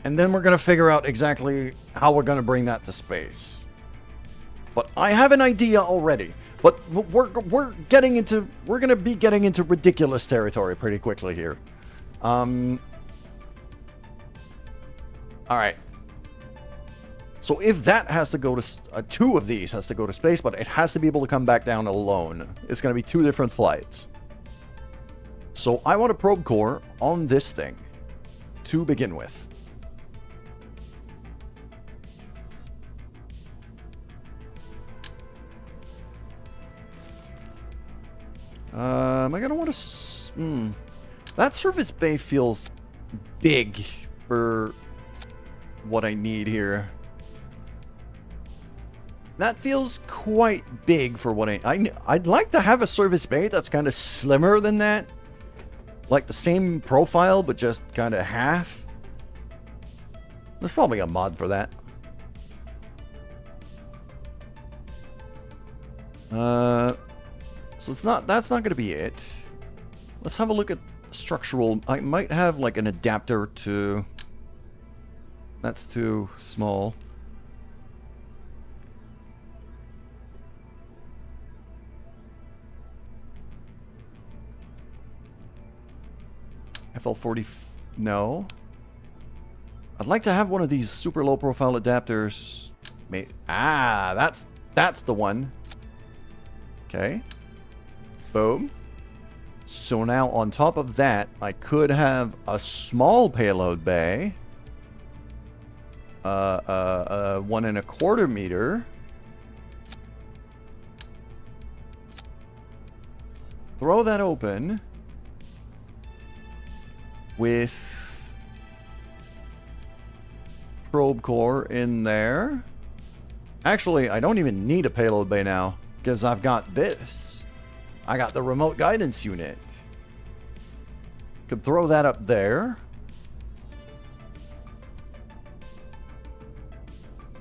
And then we're going to figure out exactly how we're going to bring that to space. But I have an idea already. But we're going to be getting into ridiculous territory pretty quickly here. All right. So if that has to go to... two of these has to go to space, but it has to be able to come back down alone. It's going to be 2 different flights. So I want a probe core on this thing to begin with. Am I going to want to... That service bay feels big for what I need here. That feels quite big for what I'd like to have a service bay that's kind of slimmer than that. Like the same profile, but just kind of half. There's probably a mod for that. So that's not going to be it. Let's have a look at structural. I might have like an adapter to... That's too small. FL40... No. I'd like to have one of these super low profile adapters. That's the one. Okay. Boom. So now on top of that, I could have a small payload bay. 1¼ meter. Throw that open. With probe core in there. Actually, I don't even need a payload bay now because I've got this. I got the remote guidance unit. Could throw that up there.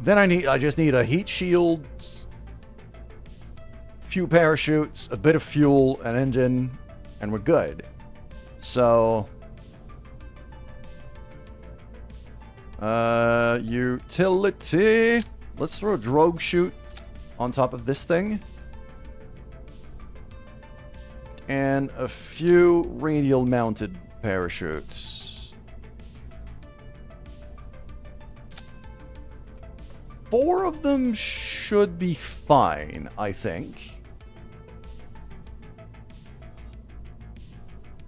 Then I just need a heat shield, few parachutes, a bit of fuel, an engine, and we're good. So utility. Let's throw a drogue chute on top of this thing. And a few radial mounted parachutes. 4 of them should be fine, I think.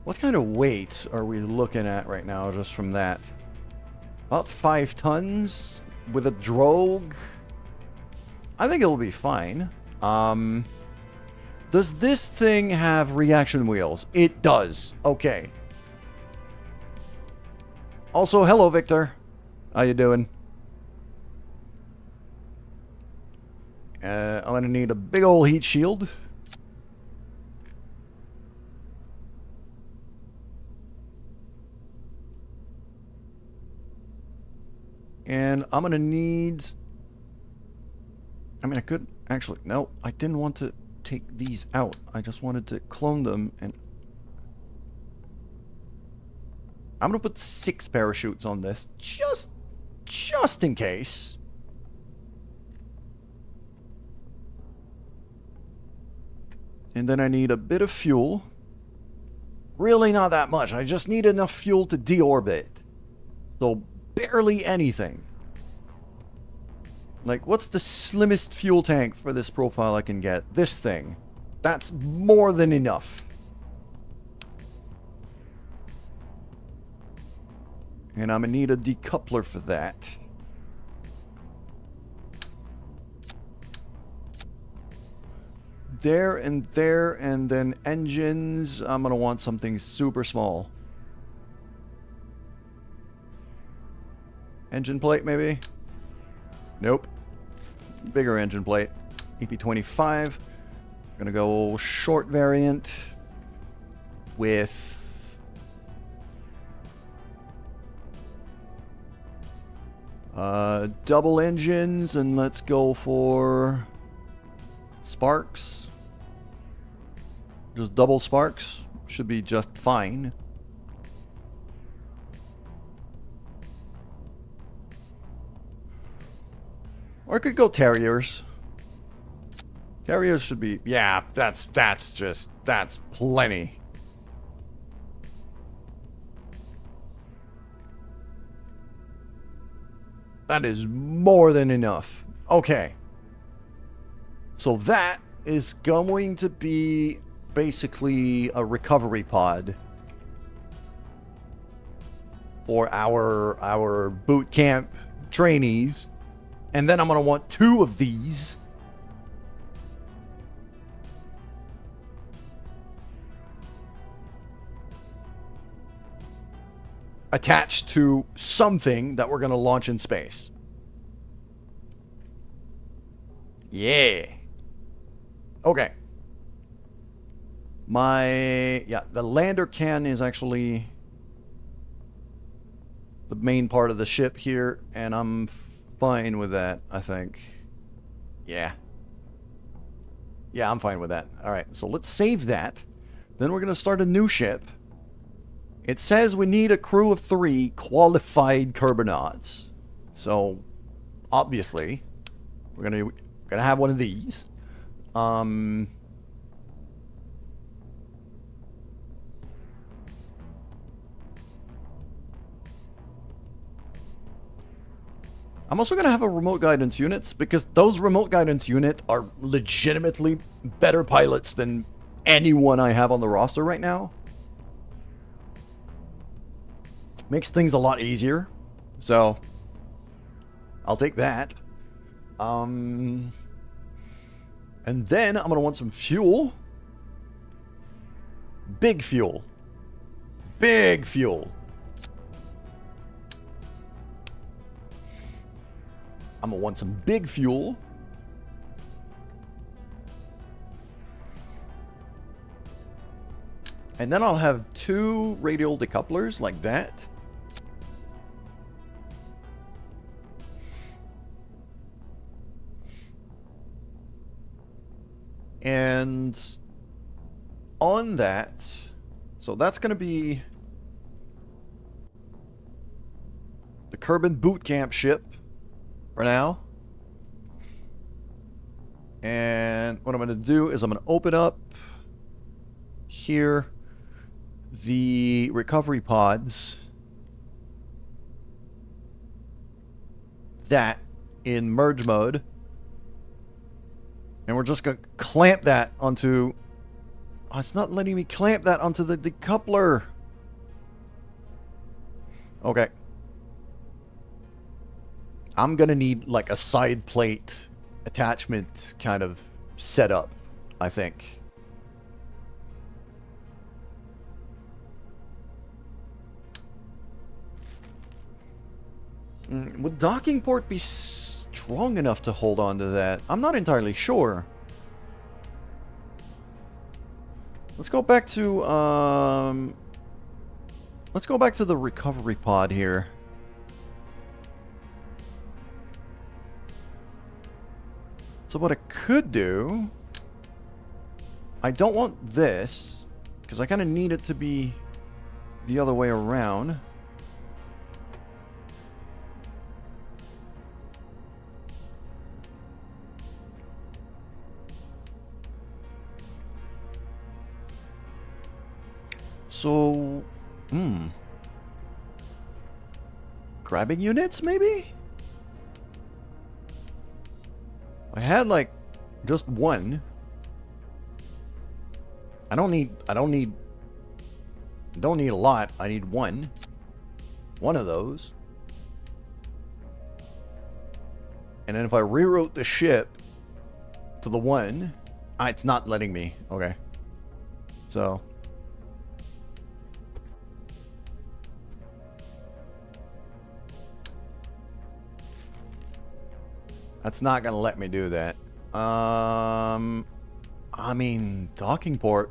What kind of weight are we looking at right now just from that? About 5 tons with a drogue. I think it'll be fine. Does this thing have reaction wheels? It does. Okay. Also, hello, Victor. How you doing? I'm gonna need a big old heat shield. And I'm gonna need... I mean, I could... Actually, no. I didn't want to take these out. I just wanted to clone them and... I'm gonna put 6 parachutes on this. Just in case. And then I need a bit of fuel. Really not that much. I just need enough fuel to deorbit. So... barely anything. Like, what's the slimmest fuel tank for this profile I can get? This thing. That's more than enough. And I'm gonna need a decoupler for that. there, and then engines. I'm gonna want something super small. Engine plate, maybe? Nope. Bigger engine plate. EP25. Gonna go short variant with double engines, and let's go for sparks. Just double sparks should be just fine. Or I could go Terriers. Terriers should be, yeah, that's plenty. That is more than enough. Okay. So that is going to be basically a recovery pod for our boot camp trainees. And then I'm going to want 2 of these. Attached to something that we're going to launch in space. Yeah. Okay. The lander can is actually the main part of the ship here, and I'm fine with that, I think. Yeah. Yeah, I'm fine with that. Alright, so let's save that. Then we're going to start a new ship. It says we need a crew of 3 qualified Kerbonauts. So, obviously, we're gonna have one of these. I'm also gonna have a remote guidance units, because those remote guidance units are legitimately better pilots than anyone I have on the roster right now. Makes things a lot easier. So, I'll take that. And then I'm going to want some fuel. Big fuel. Big fuel. I'm going to want some big fuel. And then I'll have 2 radial decouplers like that. And on that, so that's going to be the Kerbal boot camp ship for now. And what I'm going to do is I'm going to open up here the recovery pods that in merge mode. And we're just going to clamp that onto... Oh, it's not letting me clamp that onto the decoupler. Okay. I'm going to need like a side plate attachment kind of setup, I think. Would docking port be strong enough to hold on to that? I'm not entirely sure. Let's go back to the recovery pod here. So what I could do, I don't want this because I kind of need it to be the other way around. So, grabbing units, maybe? I had like just one. I don't need a lot. I need one. One of those. And then if I reroute the ship to the one, Ah, it's not letting me. Okay. So. That's not gonna let me do that. I mean, docking port.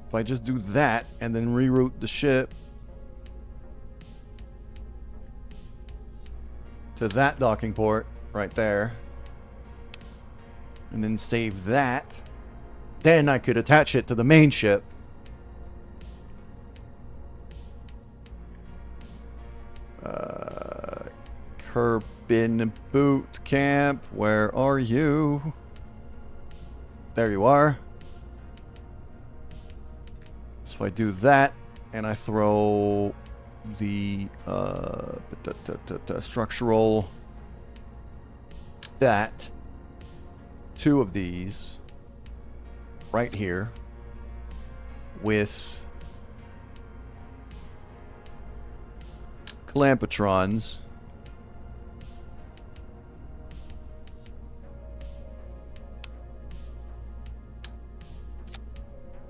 If I just do that and then reroute the ship to that docking port right there, and then save that, then I could attach it to the main ship. Kerbal Boot Camp, where are you? There you are. So if I do that, and I throw the structural, that, 2 of these right here with clampetrons.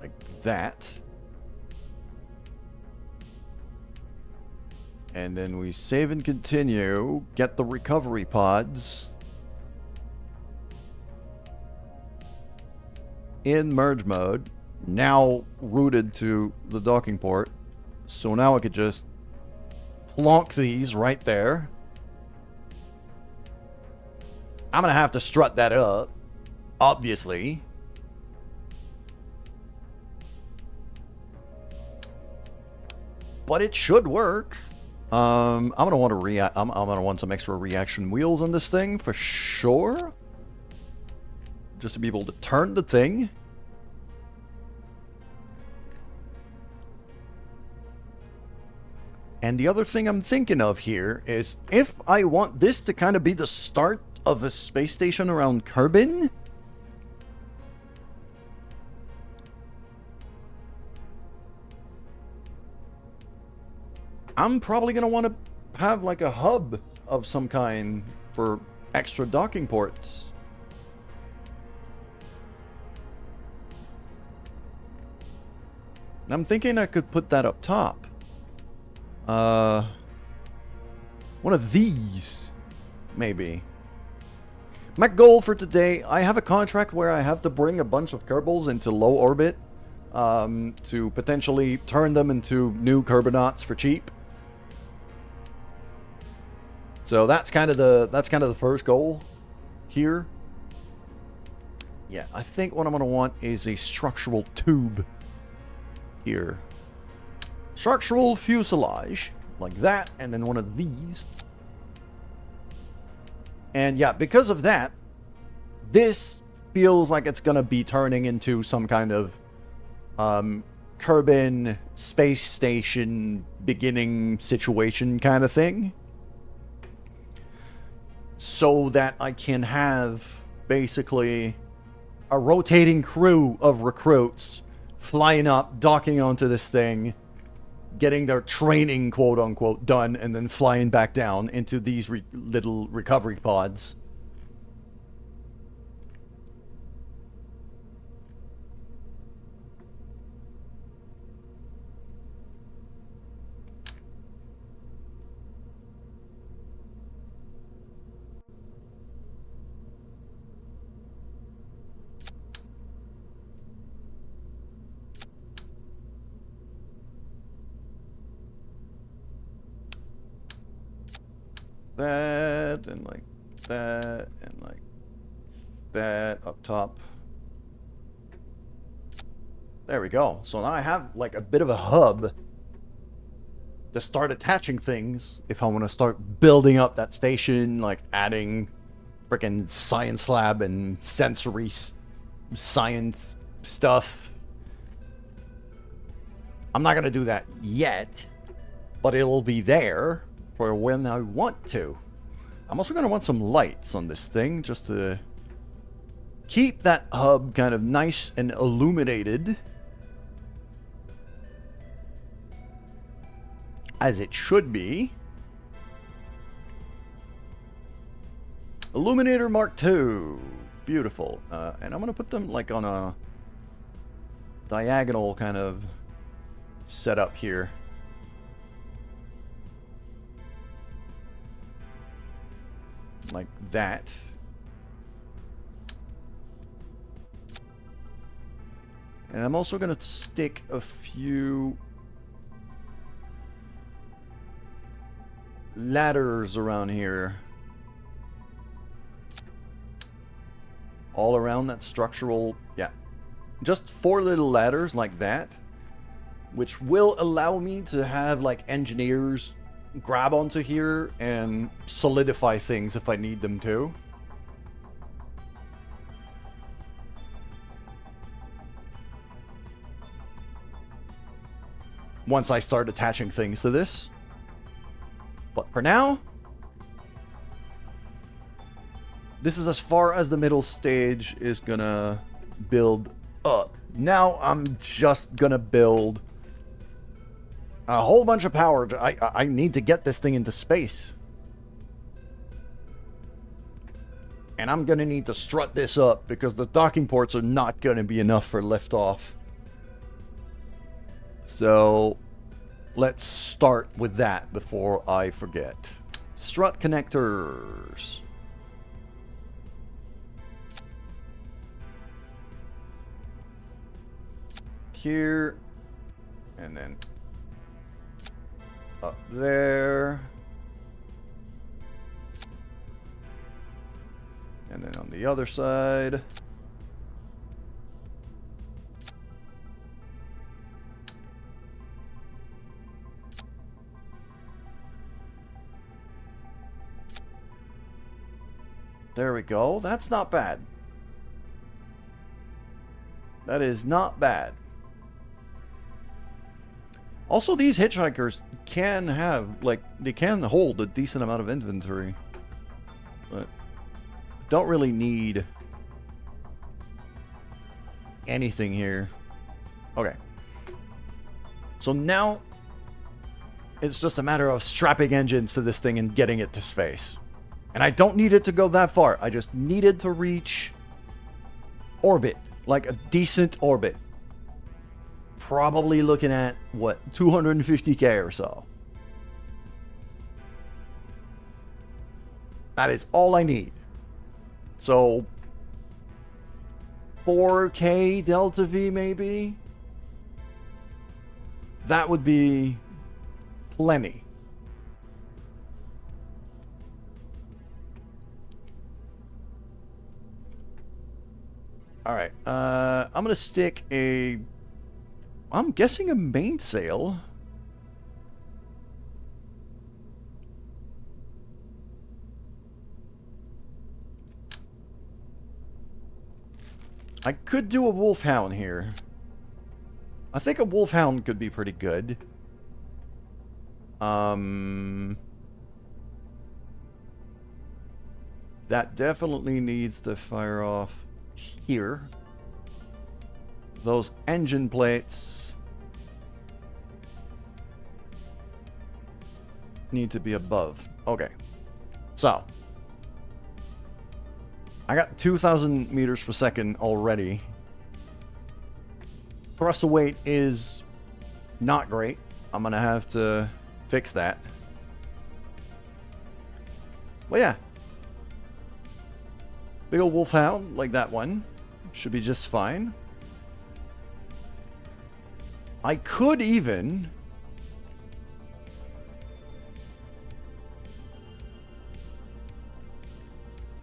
Like that. And then we save and continue, get the recovery pods in merge mode, now routed to the docking port. So now I could just plonk these right there. I'm gonna have to strut that up, obviously. But it should work. I'm gonna want to I'm gonna want some extra reaction wheels on this thing for sure, just to be able to turn the thing. And the other thing I'm thinking of here is if I want this to kind of be the start of a space station around Kerbin, I'm probably going to want to have like a hub of some kind for extra docking ports. And I'm thinking I could put that up top. One of these, maybe. My goal for today, I have a contract where I have to bring a bunch of Kerbals into low orbit to potentially turn them into new Kerbonauts for cheap. So that's kind of the first goal here. Yeah, I think what I'm going to want is a structural tube here. Structural fuselage, like that, and then one of these. And yeah, because of that, this feels like it's going to be turning into some kind of Kerbin space station beginning situation kind of thing. So that I can have basically a rotating crew of recruits flying up, docking onto this thing, getting their training, quote unquote, done, and then flying back down into these little recovery pods. That, and like that, and like that up top. There we go. So now I have like a bit of a hub to start attaching things if I want to start building up that station, like adding freaking science lab and sensory science stuff. I'm not going to do that yet, but it'll be there for when I want to. I'm also going to want some lights on this thing just to keep that hub kind of nice and illuminated, as it should be. Illuminator Mark II. Beautiful. And I'm going to put them like on a diagonal kind of setup here. Like that. And I'm also going to stick a few ladders around here. All around that structural, yeah. Just 4 little ladders like that, which will allow me to have like engineers grab onto here and solidify things if I need them to. Once I start attaching things to this. But for now, this is as far as the middle stage is gonna build up. Now I'm just gonna build a whole bunch of power. I need to get this thing into space. And I'm gonna need to strut this up because the docking ports are not gonna be enough for liftoff. So let's start with that before I forget. Strut connectors. Here. And then up there. And then on the other side. There we go. That's not bad. That is not bad. Also, these hitchhikers can have, like, they can hold a decent amount of inventory. But don't really need anything here. Okay. So now it's just a matter of strapping engines to this thing and getting it to space. And I don't need it to go that far. I just need it to reach orbit, like a decent orbit. Probably looking at, what, 250k or so. That is all I need. So 4k delta V maybe? That would be plenty. Alright, I'm gonna stick I'm guessing a mainsail. I could do a wolfhound here. I think a wolfhound could be pretty good. That definitely needs to fire off here. Those engine plates need to be above. Okay. So I got 2,000 meters per second already. Thrust weight is not great. I'm gonna have to fix that. Well, yeah. Big old wolfhound like that one should be just fine. I could even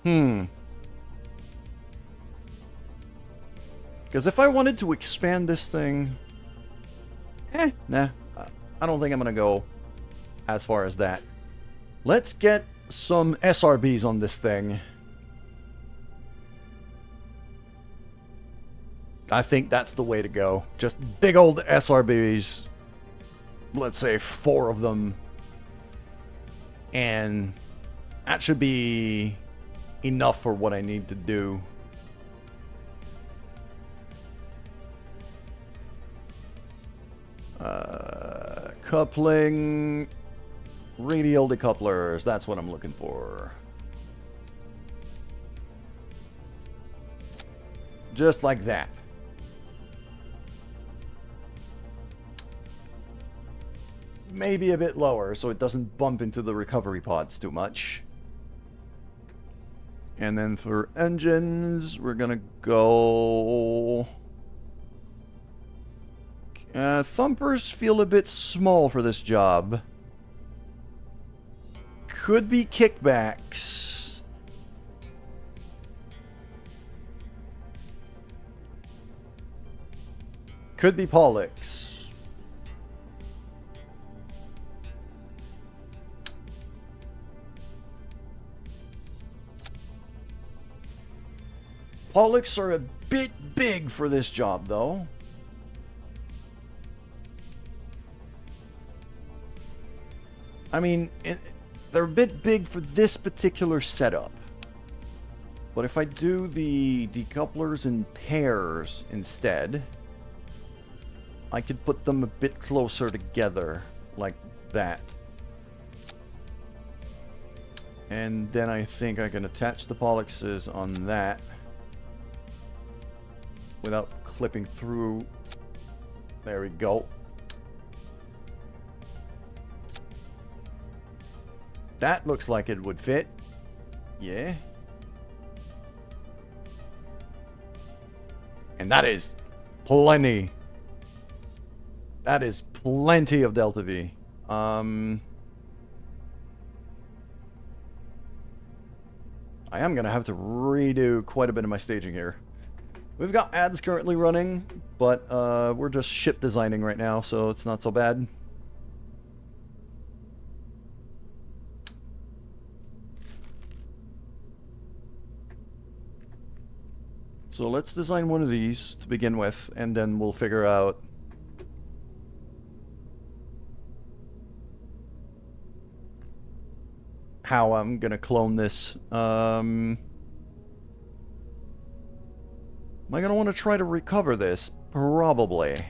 because if I wanted to expand this thing, nah, I don't think I'm gonna go as far as that. Let's get some SRBs on this thing. I think that's the way to go. Just big old SRBs. Let's say 4 of them. And that should be enough for what I need to do. Coupling. Radial decouplers. That's what I'm looking for. Just like that. Maybe a bit lower so it doesn't bump into the recovery pods too much. And then for engines, we're gonna go... thumpers feel a bit small for this job. Could be kickbacks. Could be Pollux. Pollux are a bit big for this job, though. I mean, they're a bit big for this particular setup. But if I do the decouplers in pairs instead, I could put them a bit closer together, like that. And then I think I can attach the Polluxes on that without clipping through. There we go. That looks like it would fit. Yeah. And that is plenty. That is plenty of Delta V. I am going to have to redo quite a bit of my staging here. We've got ads currently running, but we're just ship designing right now, so it's not so bad. So let's design one of these to begin with, and then we'll figure out how I'm gonna clone this. Am I gonna want to try to recover this? Probably.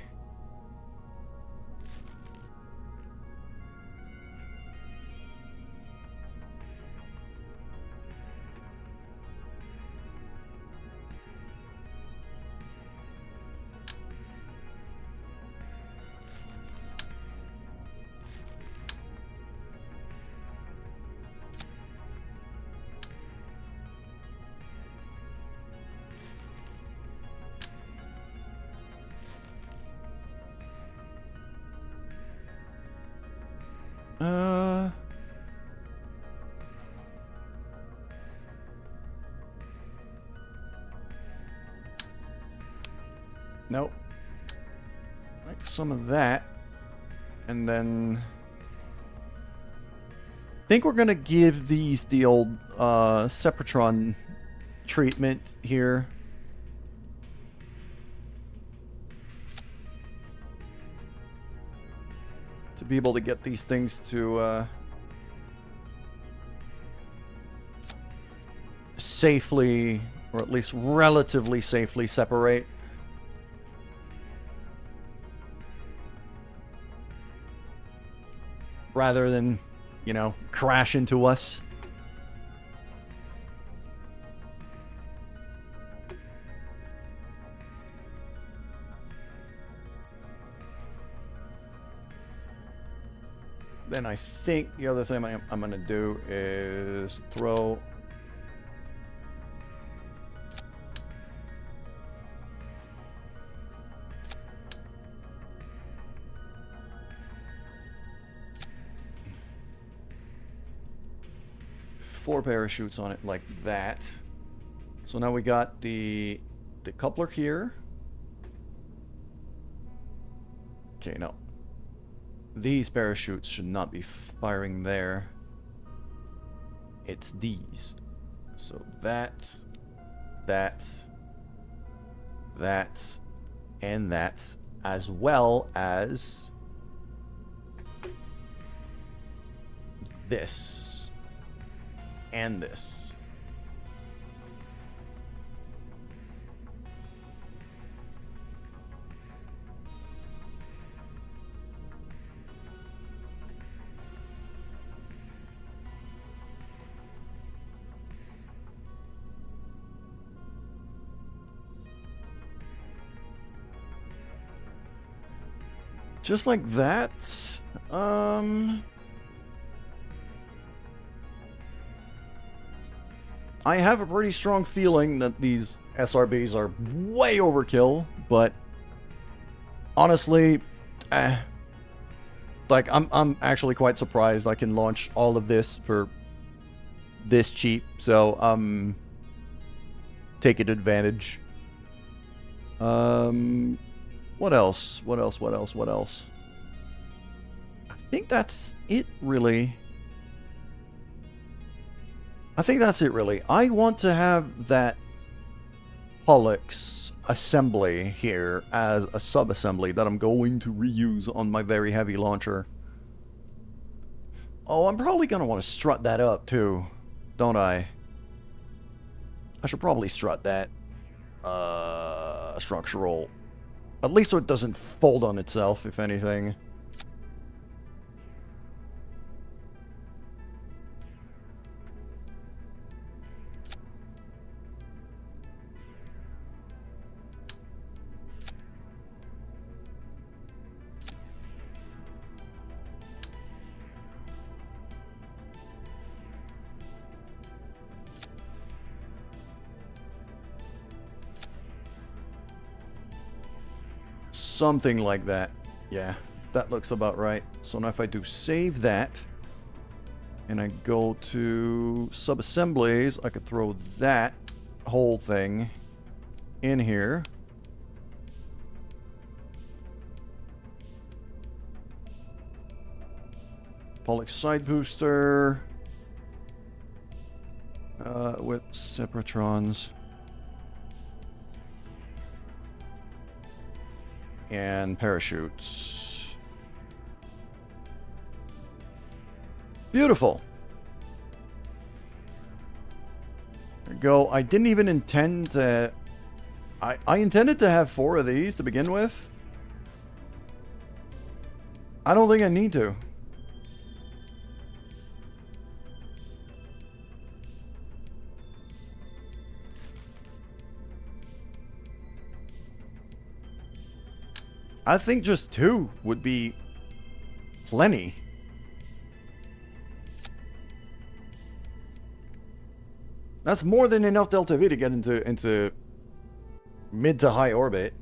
Nope. Like some of that. And then I think we're gonna give these the old Sepratron treatment here. To be able to get these things to safely, or at least relatively safely, separate. Rather than, you know, crash into us. Then I think the other thing I'm going to do is throw... four parachutes on it like that. So now we got the coupler here. Okay, no. These parachutes should not be firing there. It's these. So that, and that, as well as this. And this. Just like that. I have a pretty strong feeling that these SRBs are way overkill, but honestly, like I'm actually quite surprised I can launch all of this for this cheap. So taking advantage. What else? What else? What else? What else? I think that's it, really. I think that's it, really. I want to have that Pollux assembly here as a sub-assembly that I'm going to reuse on my very heavy launcher. Oh, I'm probably going to want to strut that up, too. Don't I? I should probably strut that. Structural. At least so it doesn't fold on itself, if anything. Something like that. Yeah, that looks about right. So now if I do save that, and I go to sub-assemblies, I could throw that whole thing in here. Pollux side booster with separatrons. And parachutes. Beautiful. There we go. I didn't even intend to... I intended to have 4 of these to begin with. I don't think I need to. I think just 2 would be plenty. That's more than enough Delta V to get into mid to high orbit.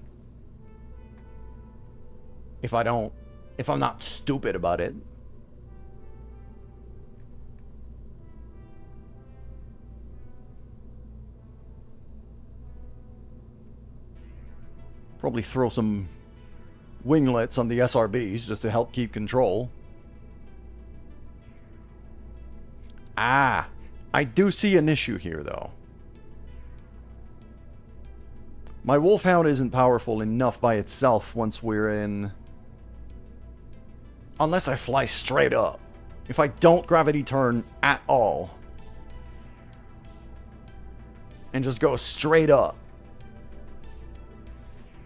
If I'm not stupid about it. Probably throw some winglets on the SRBs just to help keep control. Ah, I do see an issue here, though. My Wolfhound isn't powerful enough by itself once we're in... Unless I fly straight up. If I don't gravity turn at all. And just go straight up.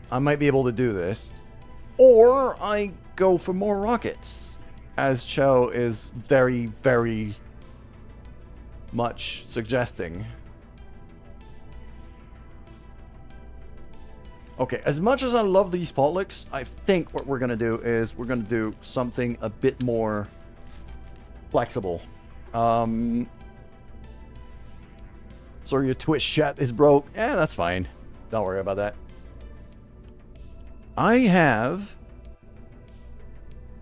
I might be able to do this. Or I go for more rockets, as Cho is very, very much suggesting. Okay, as much as I love these Pollux, I think what we're going to do is we're going to do something a bit more flexible. So your Twitch chat is broke. That's fine. Don't worry about that. I have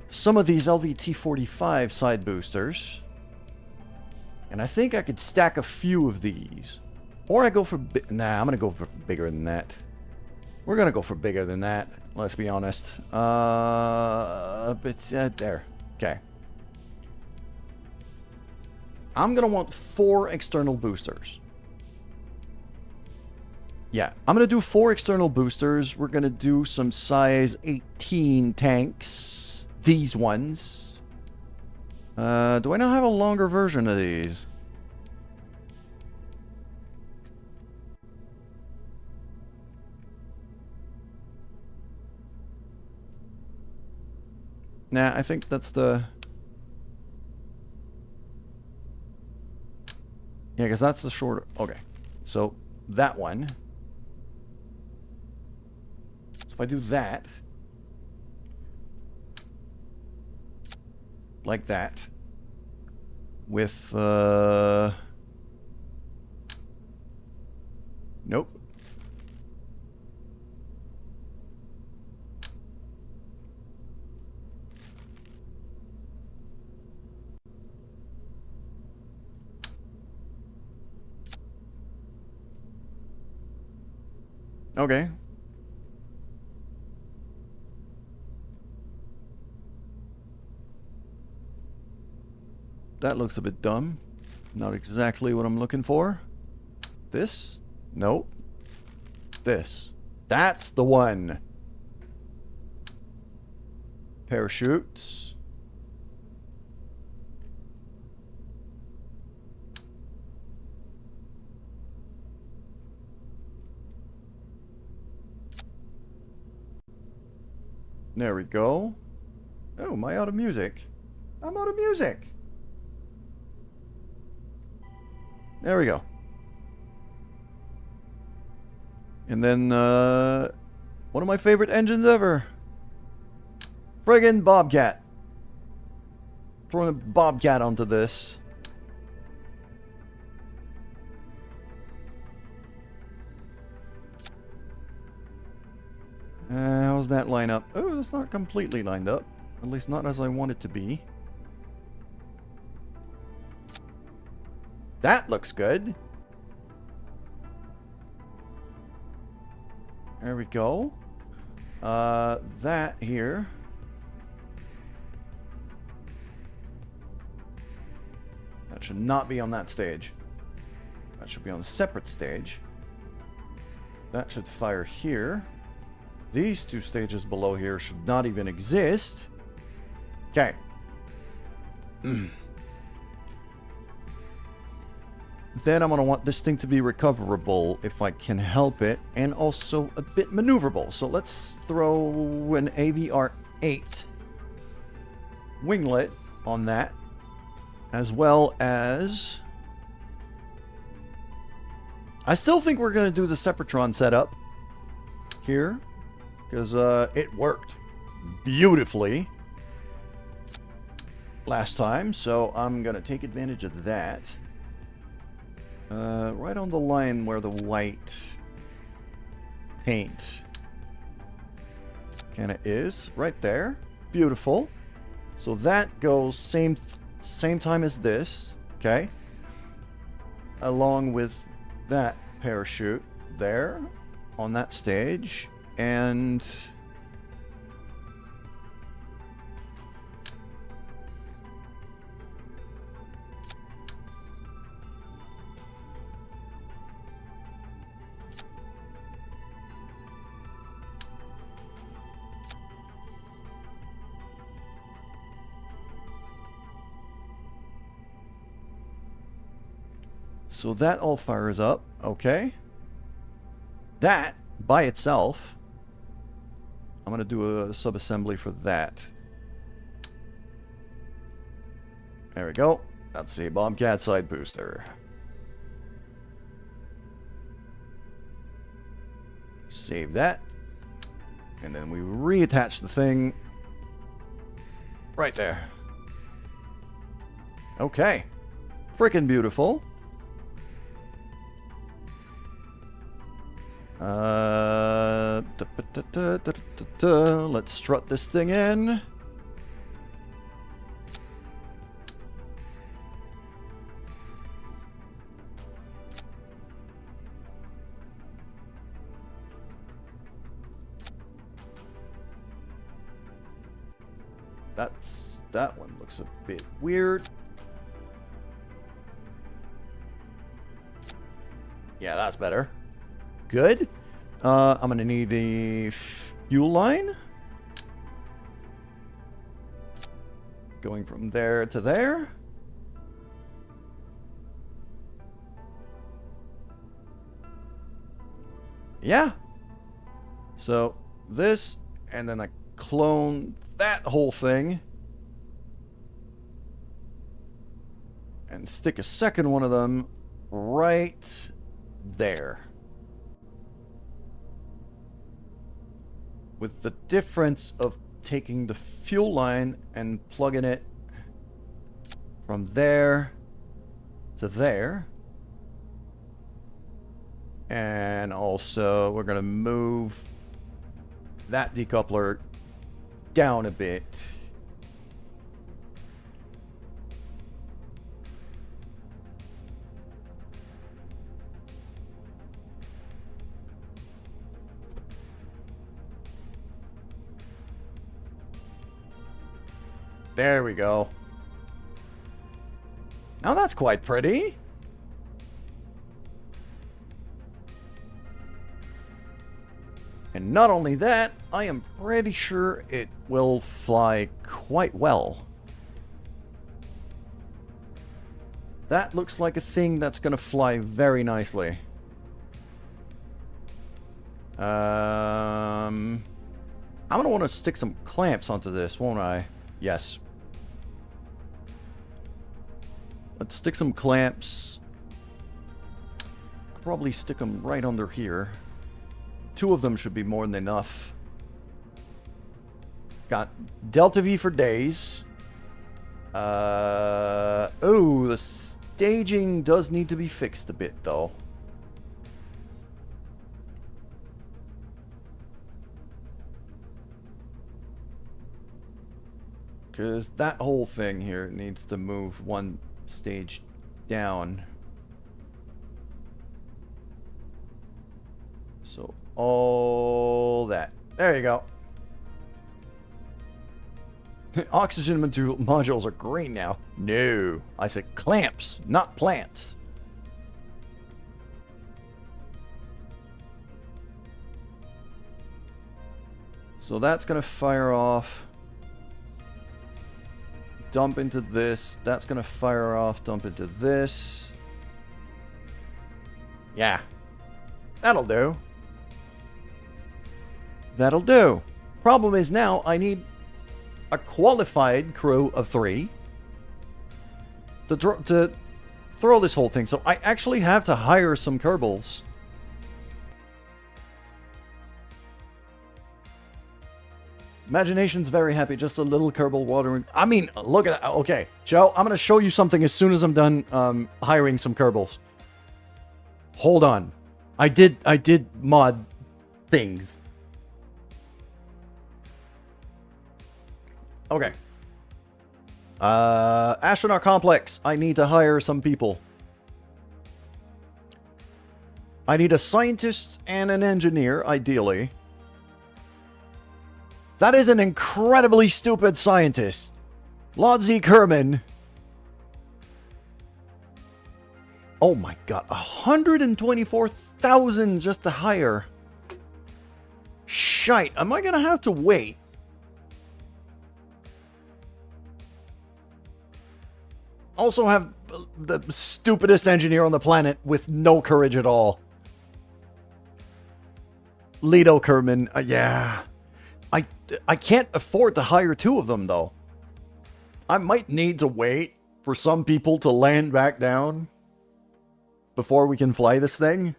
some of these LVT-45 side boosters. And I think I could stack a few of these. Or I go for... Nah, I'm going to go for bigger than that. We're going to go for bigger than that. Let's be honest. There. Okay. I'm going to want 4 external boosters. Yeah, I'm going to do 4 external boosters. We're going to do some size 18 tanks. These ones. Do I not have a longer version of these? Nah, I think that's the... Yeah, because that's the shorter... Okay, so that one... If I do that, like that. With, nope. Okay. That looks a bit dumb. Not exactly what I'm looking for. This? Nope. This. That's the one. Parachutes. There we go. Oh, am I out of music? I'm out of music. There we go. And then, one of my favorite engines ever. Friggin' Bobcat. Throwing a Bobcat onto this. How's that line up? Oh, it's not completely lined up. At least not as I want it to be. That looks good. There we go. That here. That should not be on that stage. That should be on a separate stage. That should fire here. These two stages below here should not even exist. Okay. Then I'm going to want this thing to be recoverable if I can help it, and also a bit maneuverable. So let's throw an AVR-8 winglet on that, as well as... I still think we're going to do the Sepratron setup here, because it worked beautifully last time, so I'm going to take advantage of that. Right on the line where the white paint kind of is, right there. Beautiful. So that goes same time as this, okay? Along with that parachute there on that stage, and so that all fires up, okay? That, by itself, I'm going to do a sub-assembly for that. There we go. That's the Bobcat side booster. Save that. And then we reattach the thing right there. Okay. Frickin' beautiful. Let's strut this thing in. That one looks a bit weird. Yeah, that's better. Good. I'm gonna need a fuel line going from there to there. Yeah. So this, and then I clone that whole thing and stick a second one of them right there. With the difference of taking the fuel line and plugging it From there to there. And also, we're going to move that decoupler down a bit. There we go. Now that's quite pretty. And not only that, I am pretty sure it will fly quite well. That looks like a thing that's going to fly very nicely. I'm going to want to stick some clamps onto this, won't I? Yes. Let's stick some clamps. Probably stick them right under here. 2 of them should be more than enough. Got Delta V for days. Oh, the staging does need to be fixed a bit, though. Because that whole thing here needs to move 1 stage down. So, all that. There you go. Oxygen modules are great now. No, I said clamps, not plants. So that's going to fire off. Dump into this. That's going to fire off. Dump into this. Yeah. That'll do. That'll do. Problem is now I need a qualified crew of 3 to throw this whole thing. So I actually have to hire some Kerbals. Imagination's very happy. Just a little Kerbal watering. I mean, look at that. Okay, Joe, I'm going to show you something as soon as I'm done hiring some Kerbals. Hold on. I did mod things. Okay. Astronaut complex. I need to hire some people. I need a scientist and an engineer, ideally. That is an incredibly stupid scientist. Lodsey Kerman. Oh my god. 124,000 just to hire. Shite. Am I gonna have to wait? Also have the stupidest engineer on the planet with no courage at all. Lido Kerman. Yeah. I can't afford to hire 2 of them, though. I might need to wait for some people to land back down before we can fly this thing.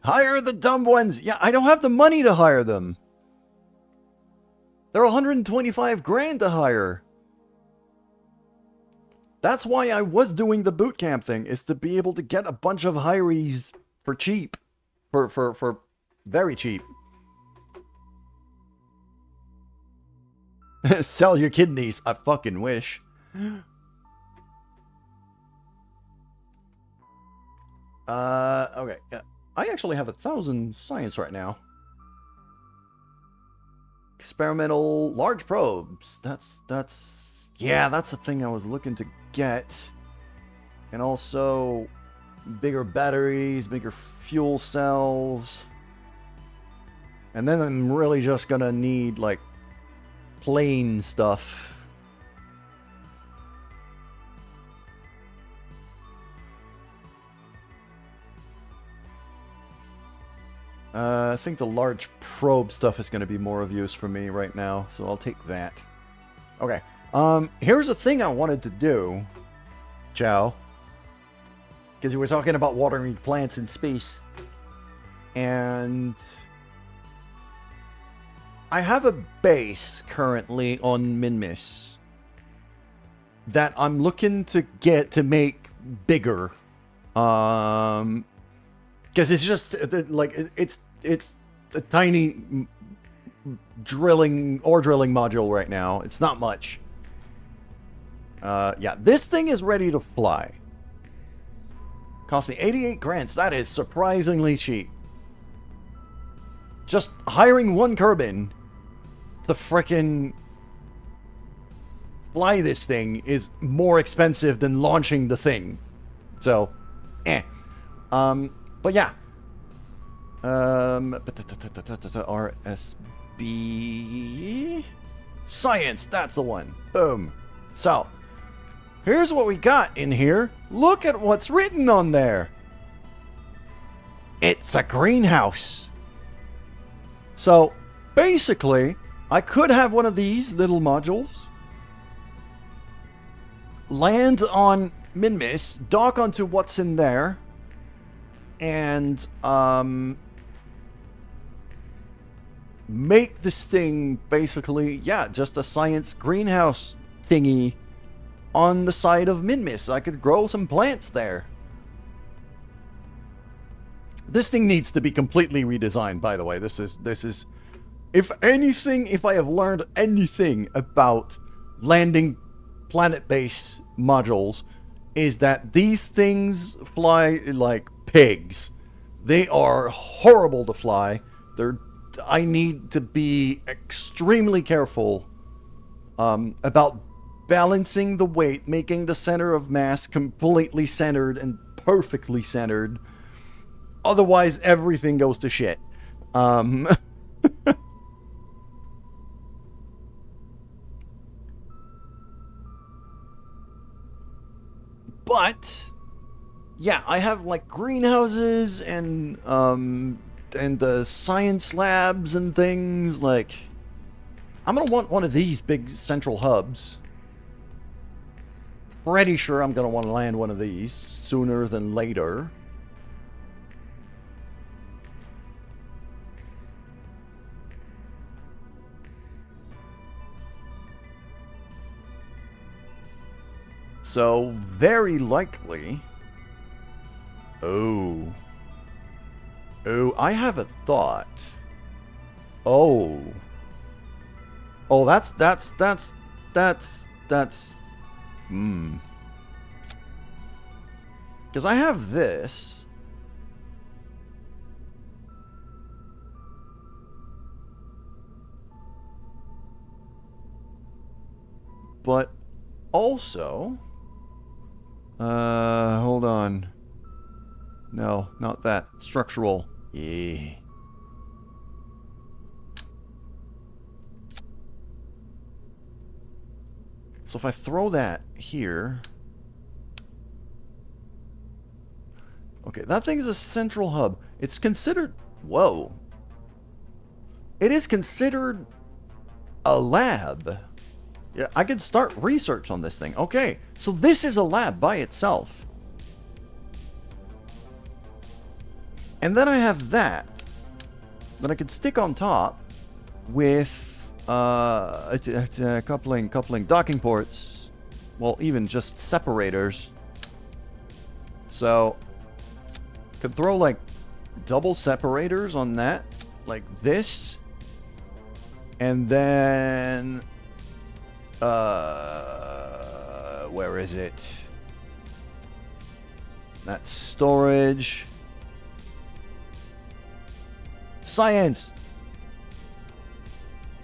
Hire the dumb ones. Yeah, I don't have the money to hire them. They're 125 grand to hire. That's why I was doing the boot camp thing, is to be able to get a bunch of hirees for cheap. For very cheap. Sell your kidneys. I fucking wish. Okay. I actually have 1,000 science right now. Experimental large probes. Yeah, that's the thing I was looking to get. And also bigger batteries, bigger fuel cells. And then I'm really just gonna need, like, plain stuff. I think the large probe stuff is going to be more of use for me right now, so I'll take that. Okay. Here's a thing I wanted to do, Chow. Because we were talking about watering plants in space. And I have a base currently on Minmus. that I'm looking to get to make bigger. Because it's just like it's a tiny ore drilling module right now. It's not much. Yeah, this thing is ready to fly. Cost me 88 grants. That is surprisingly cheap. Just hiring one Kerbin to frickin' fly this thing is more expensive than launching the thing. So, but yeah. RSB Science, that's the one. Boom. So, here's what we got in here. Look at what's written on there. It's a greenhouse. So, basically, I could have one of these little modules, land on Minmus, dock onto what's in there, and make this thing basically, yeah, just a science greenhouse thingy on the side of Minmus. I could grow some plants there. This thing needs to be completely redesigned, by the way. This is if anything, if I have learned anything about landing planet-based modules, is that these things fly like pigs. They are horrible to fly. I need to be extremely careful about balancing the weight, making the center of mass completely centered and perfectly centered. Otherwise, everything goes to shit. But yeah, I have like greenhouses and science labs and things. Like, I'm gonna want one of these big central hubs. Pretty sure I'm gonna want to land one of these sooner than later. So, very likely... Oh, I have a thought. Oh, that's... Because I have this. But also... hold on. No, not that. Structural. Yeah. So if I throw that here... Okay, that thing's a central hub. It's considered... Whoa. It is considered a lab. Yeah, I could start research on this thing. Okay, so this is a lab by itself. And then I have that I could stick on top with coupling, docking ports. Well, even just separators. So, could throw like double separators on that, like this. And then... where is it? That's storage. Science.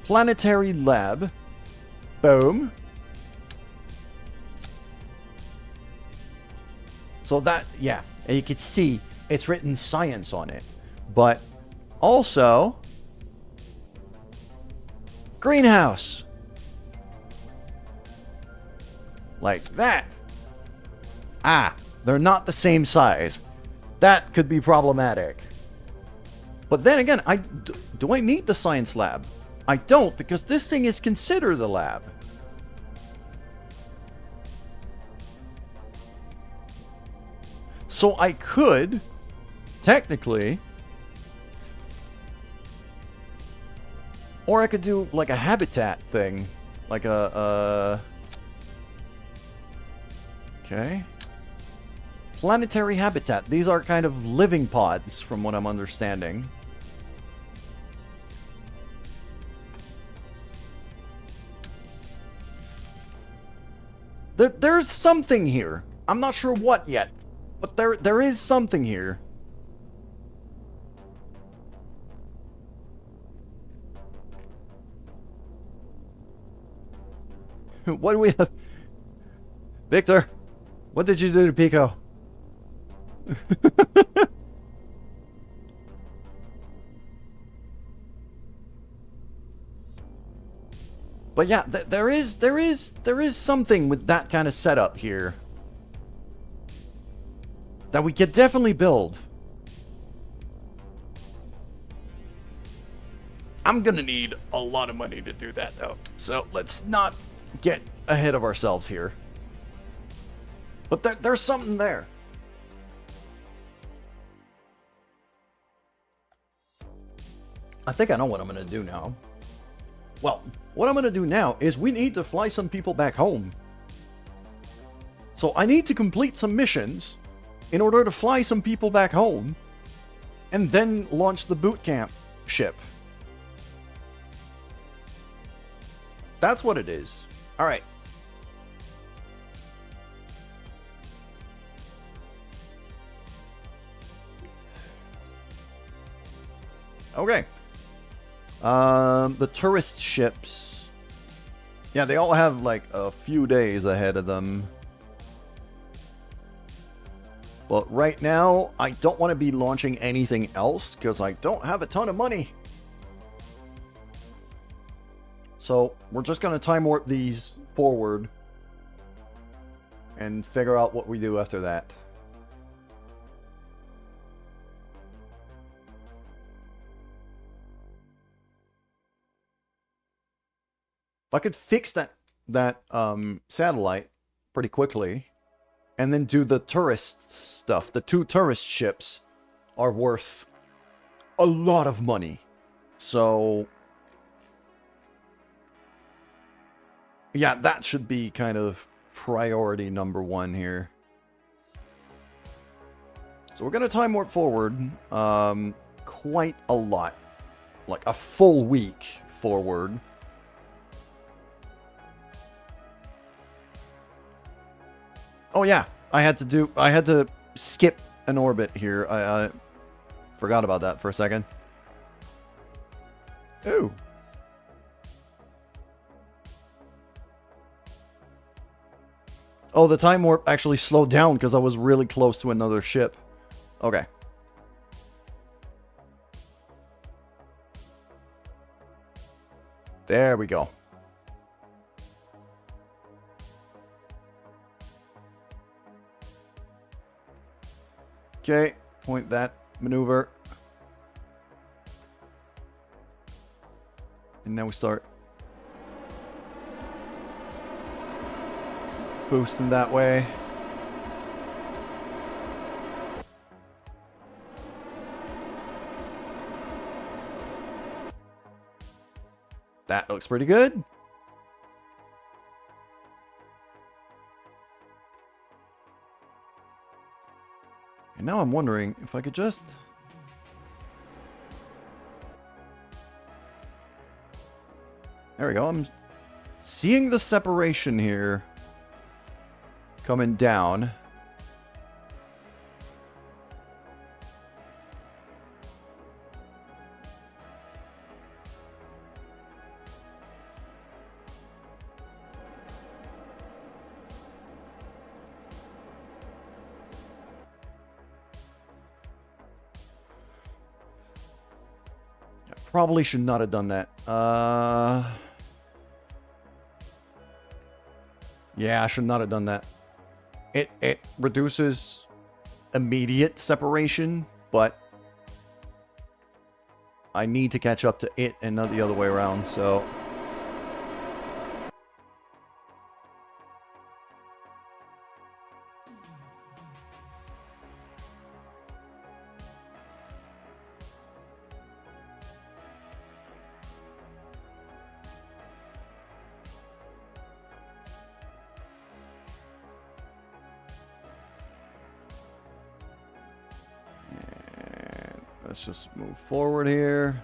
Planetary lab. Boom. So that, yeah, and you can see it's written science on it. But also greenhouse. Like that. Ah, they're not the same size. That could be problematic. But then again, do I need the science lab? I don't, because this thing is considered a lab. So I could, technically, or I could do like a habitat thing. Like a Okay. Planetary habitat. These are kind of living pods, from what I'm understanding. There's something here. I'm not sure what yet, but there is something here. What do we have? Victor, what did you do to Pico? But yeah, there is something with that kind of setup here that we could definitely build. I'm gonna need a lot of money to do that though, so let's not get ahead of ourselves here. But there's something there. I think I know what I'm gonna do now. Well, what I'm gonna do now is we need to fly some people back home. So I need to complete some missions in order to fly some people back home and then launch the boot camp ship. That's what it is. All right. Okay. The tourist ships. Yeah, they all have like a few days ahead of them. But right now, I don't want to be launching anything else because I don't have a ton of money. So we're just going to time warp these forward and figure out what we do after that. I could fix that satellite pretty quickly and then do the tourist stuff. The 2 tourist ships are worth a lot of money. So yeah, that should be kind of priority number 1 here. So we're going to time warp forward quite a lot. Like a full week forward. Oh yeah, I had to skip an orbit here. I forgot about that for a second. Ooh. Oh, the time warp actually slowed down because I was really close to another ship. Okay. There we go. Okay, point that maneuver. And now we start boosting that way. That looks pretty good. And now I'm wondering if I could just... There we go. I'm seeing the separation here coming down. Probably should not have done that. Yeah, I should not have done that. It reduces immediate separation, but I need to catch up to it and not the other way around, so... let's just move forward here.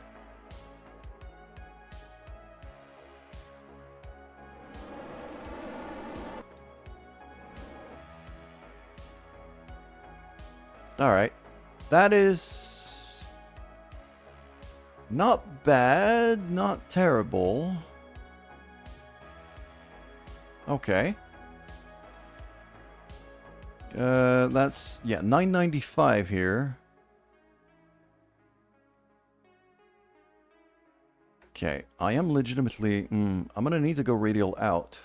All right. That is not bad, not terrible. Okay. That's, yeah, 995 here. Okay, I am legitimately... I'm gonna need to go radial out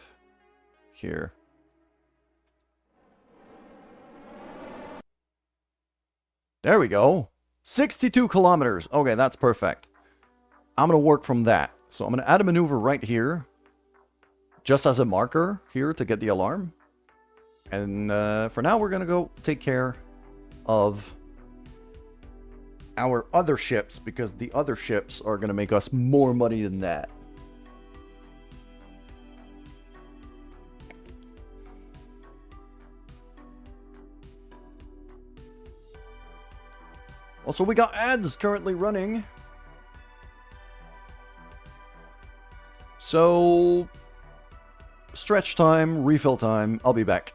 here. There we go. 62 kilometers. Okay, that's perfect. I'm gonna work from that. So I'm gonna add a maneuver right here. Just as a marker here to get the alarm. And for now, we're gonna go take care of our other ships, because the other ships are gonna make us more money than that. Also, we got ads currently running. So, stretch time, refill time. I'll be back.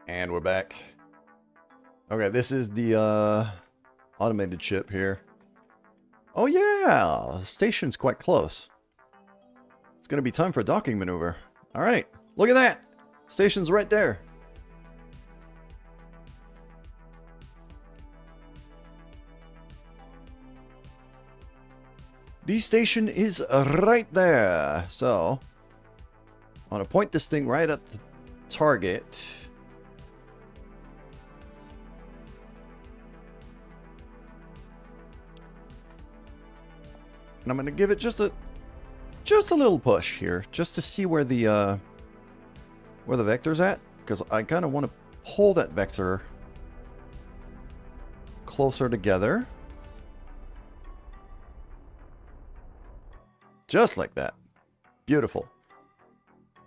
And we're back. Okay, this is the automated ship here. Oh yeah, the station's quite close. It's gonna be time for a docking maneuver. All right, look at that. Station's right there. The station is right there. So, I want to point this thing right at the target. And I'm going to give it just a little push here, just to see where the vector's at, because I kind of want to pull that vector closer together. Just like that. Beautiful.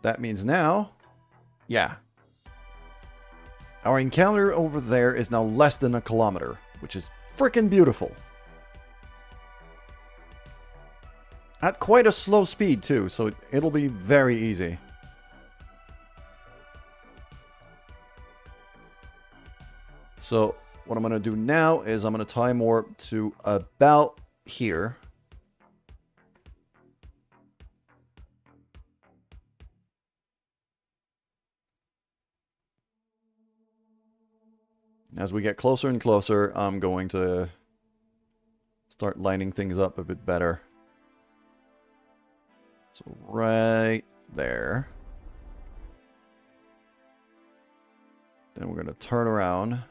That means now, yeah. Our encounter over there is now less than a kilometer, which is freaking beautiful. At quite a slow speed too, so it'll be very easy. So what I'm going to do now is I'm going to time warp to about here. As we get closer and closer, I'm going to start lining things up a bit better. So right there. Then we're going to turn around.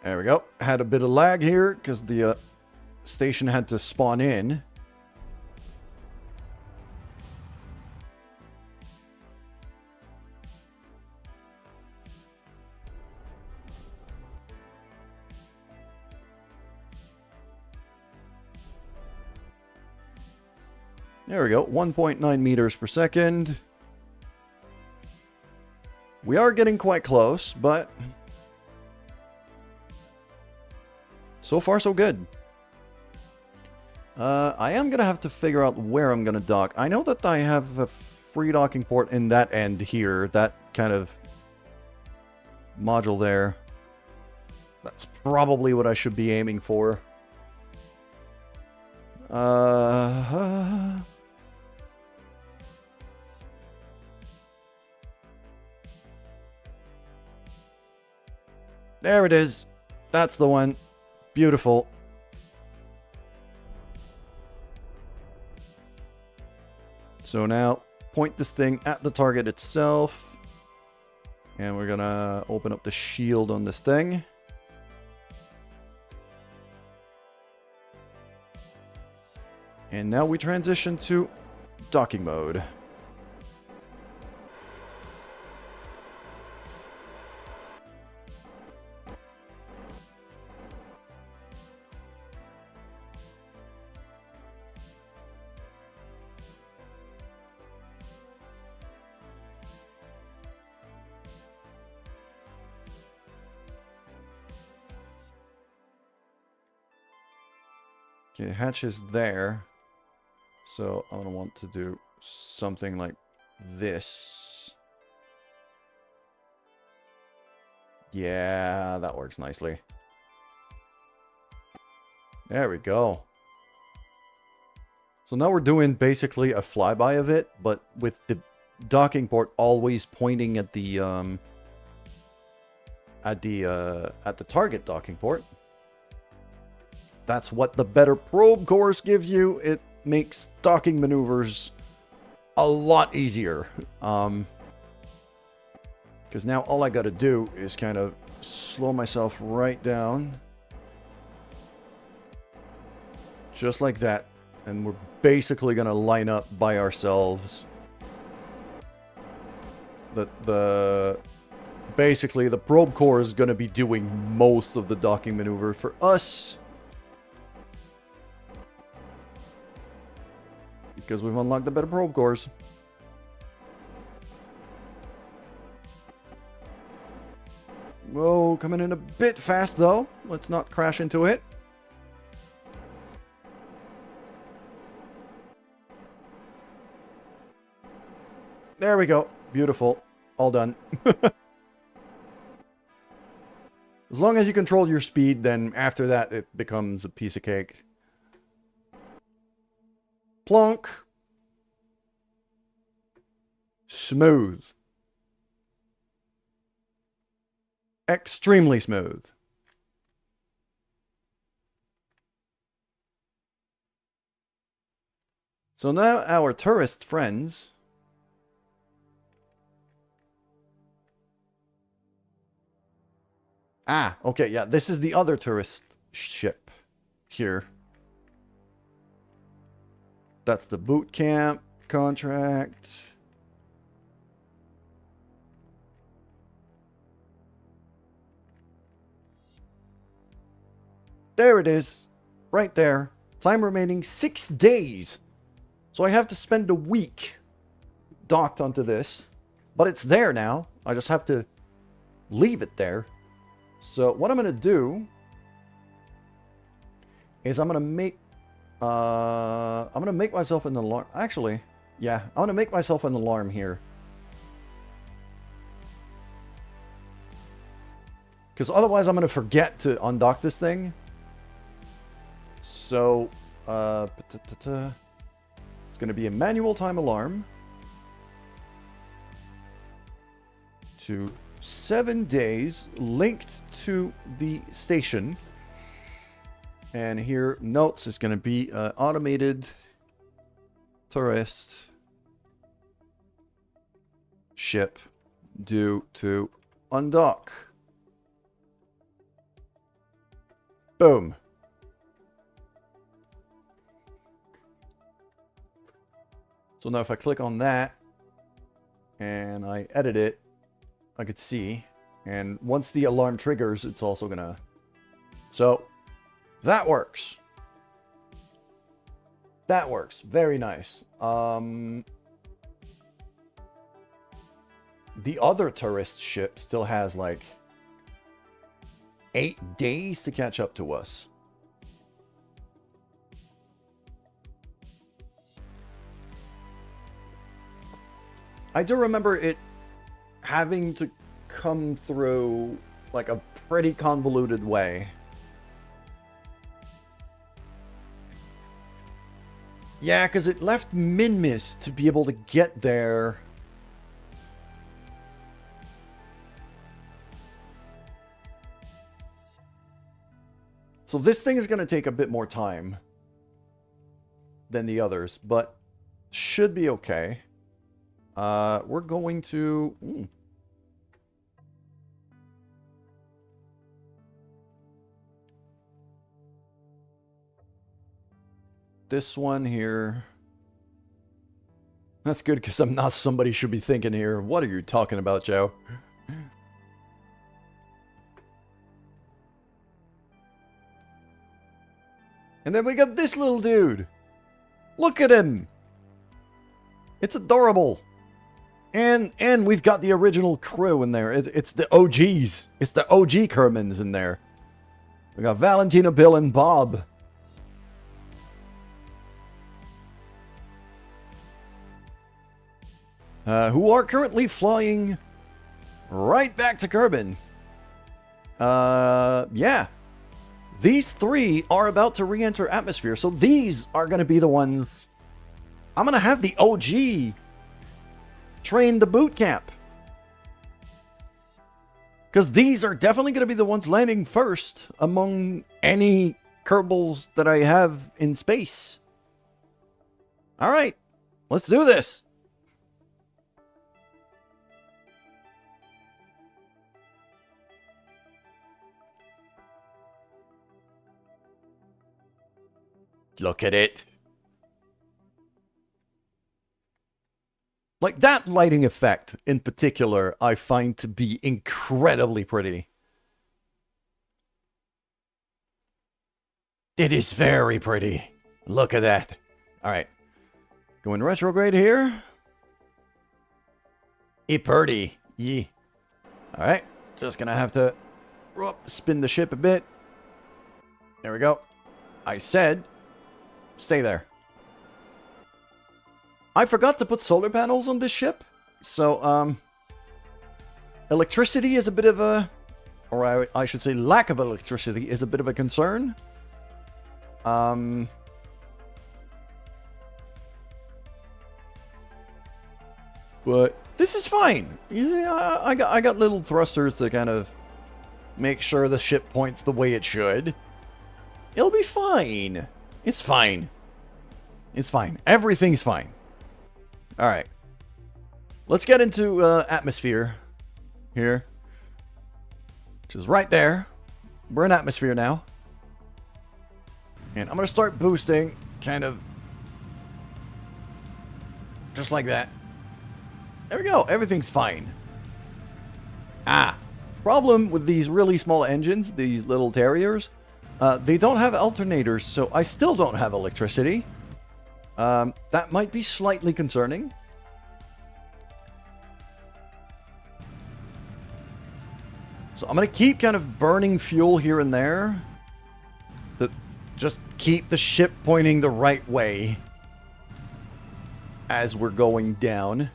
There we go. Had a bit of lag here because the station had to spawn in. There we go, 1.9 meters per second. We are getting quite close, but so far so good. I am going to have to figure out where I'm going to dock. I know that I have a free docking port in that end here, that kind of module there. That's probably what I should be aiming for. There it is. That's the one. Beautiful. So now, point this thing at the target itself. And we're gonna open up the shield on this thing. And now we transition to docking mode. Okay, hatch is there. So I'm going to want to do something like this. Yeah, that works nicely. There we go. So now we're doing basically a flyby of it, but with the docking port always pointing at the target docking port. That's what the better probe course gives you. It makes docking maneuvers a lot easier. Because now all I got to do is kind of slow myself right down. Just like that. And we're basically going to line up by ourselves. Basically, the probe core is going to be doing most of the docking maneuver for us. Because we've unlocked the better probe cores. Whoa, coming in a bit fast though. Let's not crash into it. There we go. Beautiful. All done. As long as you control your speed, then after that it becomes a piece of cake. Plonk. Smooth. Extremely smooth. So now our tourist friends okay, yeah, this is the other tourist ship here. That's the boot camp contract. There it is. Right there. Time remaining 6 days. So I have to spend a week docked onto this. But it's there now. I just have to leave it there. So what I'm going to do is I'm going to make myself an alarm. Actually, yeah, I'm going to make myself an alarm here. Because otherwise I'm going to forget to undock this thing. So, it's going to be a manual time alarm. To 7 days linked to the station. And here, notes is going to be automated tourist ship due to undock. Boom. So now if I click on that and I edit it, I could see. And once the alarm triggers, it's also gonna... So, that works. That works. Very nice. The other tourist ship still has like 8 days to catch up to us. I do remember it having to come through like a pretty convoluted way. Yeah, because it left Minmis to be able to get there. So this thing is going to take a bit more time than the others, but should be okay. We're going to... This one here. That's good, because I'm not somebody should be thinking here. What are you talking about, Joe? And then we got this little dude. Look at him. It's adorable. And we've got the original crew in there. It's the OGs. It's the OG Kermans in there. We got Valentina, Bill, and Bob. Who are currently flying right back to Kerbin. Yeah. These 3 are about to re-enter atmosphere, so these are going to be the ones... I'm going to have the OG train the boot camp. Because these are definitely going to be the ones landing first among any Kerbals that I have in space. Alright, let's do this. Look at it. Like, that lighting effect in particular, I find to be incredibly pretty. It is very pretty. Look at that. Alright. Going retrograde here. Pretty. Yeah. Alright. Just gonna have to spin the ship a bit. There we go. I said... Stay there. I forgot to put solar panels on this ship. So, electricity is a bit of a... Or I should say lack of electricity is a bit of a concern. But this is fine. I got little thrusters to kind of make sure the ship points the way it should. It'll be fine. It's fine. It's fine. Everything's fine. Alright. Let's get into atmosphere here. Which is right there. We're in atmosphere now. And I'm going to start boosting. Kind of. Just like that. There we go. Everything's fine. Problem with these really small engines, these little Terriers. They don't have alternators, so I still don't have electricity. That might be slightly concerning. So I'm going to keep kind of burning fuel here and there. To just keep the ship pointing the right way. As we're going down.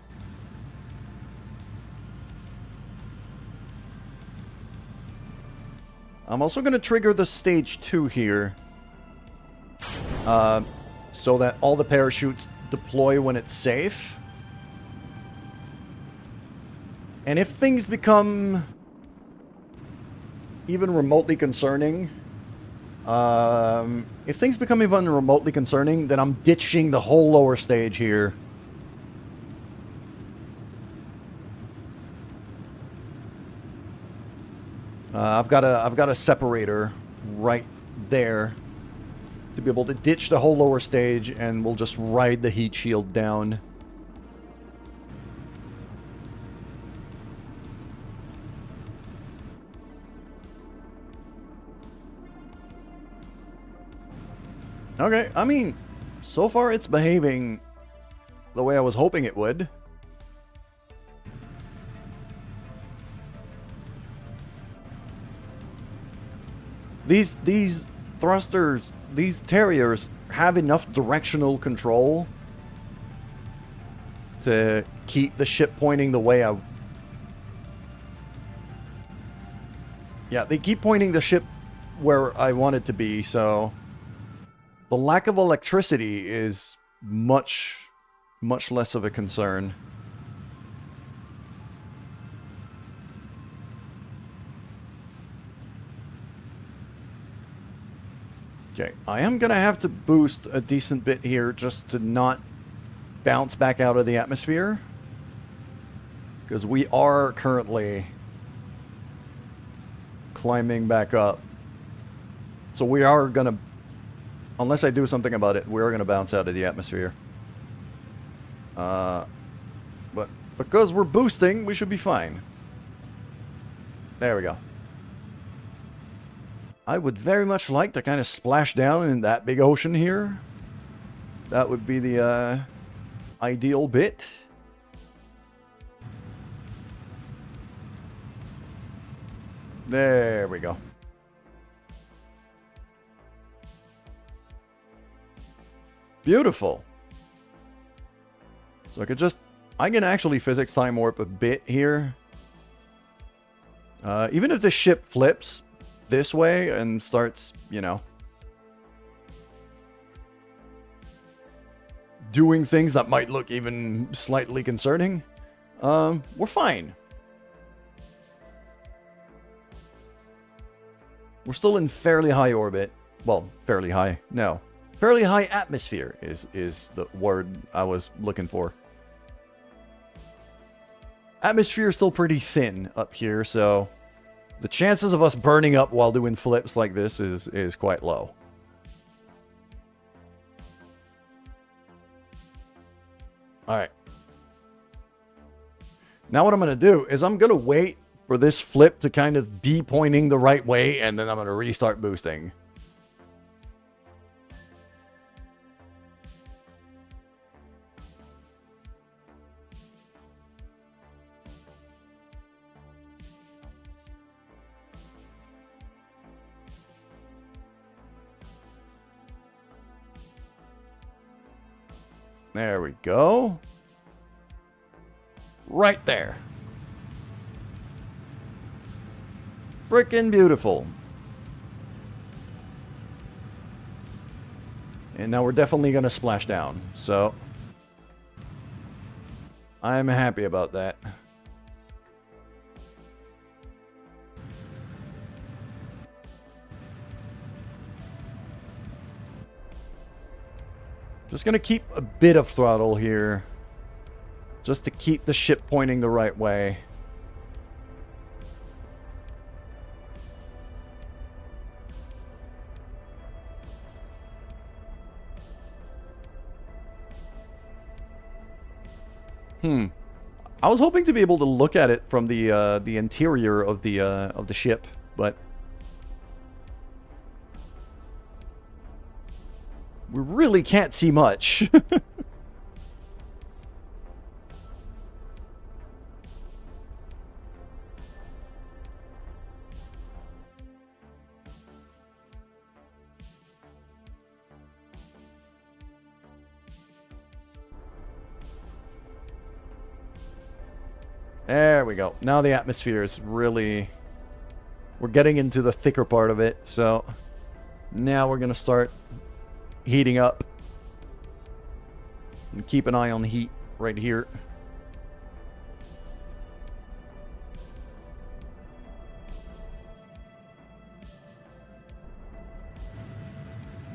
I'm also going to trigger the stage 2 here. So that all the parachutes deploy when it's safe. And if things become even remotely concerning... then I'm ditching the whole lower stage here. I've got a separator right there to be able to ditch the whole lower stage, and we'll just ride the heat shield down. Okay, I mean, So far, it's behaving the way I was hoping it would. These thrusters, these Terriers have enough directional control to keep the ship pointing the way I... Yeah, they keep pointing the ship where I want it to be, so... The lack of electricity is much less of a concern. Okay, I am going to have to boost a decent bit here just to not bounce back out of the atmosphere. Because we are currently climbing back up. So we are going to, unless I do something about it, we are going to bounce out of the atmosphere. But because we're boosting, we should be fine. There we go. I would very much like to kind of splash down in that big ocean here. That would be the ideal bit. There we go. Beautiful. So I can actually physics time warp a bit here. Even if the ship flips this way and starts, you know, doing things that might look even slightly concerning, we're fine. We're still in fairly high orbit. Well, fairly high. No. Fairly high atmosphere is the word I was looking for. Atmosphere is still pretty thin up here, so the chances of us burning up while doing flips like this is quite low. Alright. Now what I'm going to do is I'm going to wait for this flip to kind of be pointing the right way, and then I'm going to restart boosting. There we go. Right there. Frickin' beautiful. And now we're definitely going to splash down. So I'm happy about that. Just going to keep a bit of throttle here. Just to keep the ship pointing the right way. I was hoping to be able to look at it from the interior of the ship, but we really can't see much. There we go. Now the atmosphere is really... We're getting into the thicker part of it, so now we're going to start heating up. And keep an eye on the heat right here.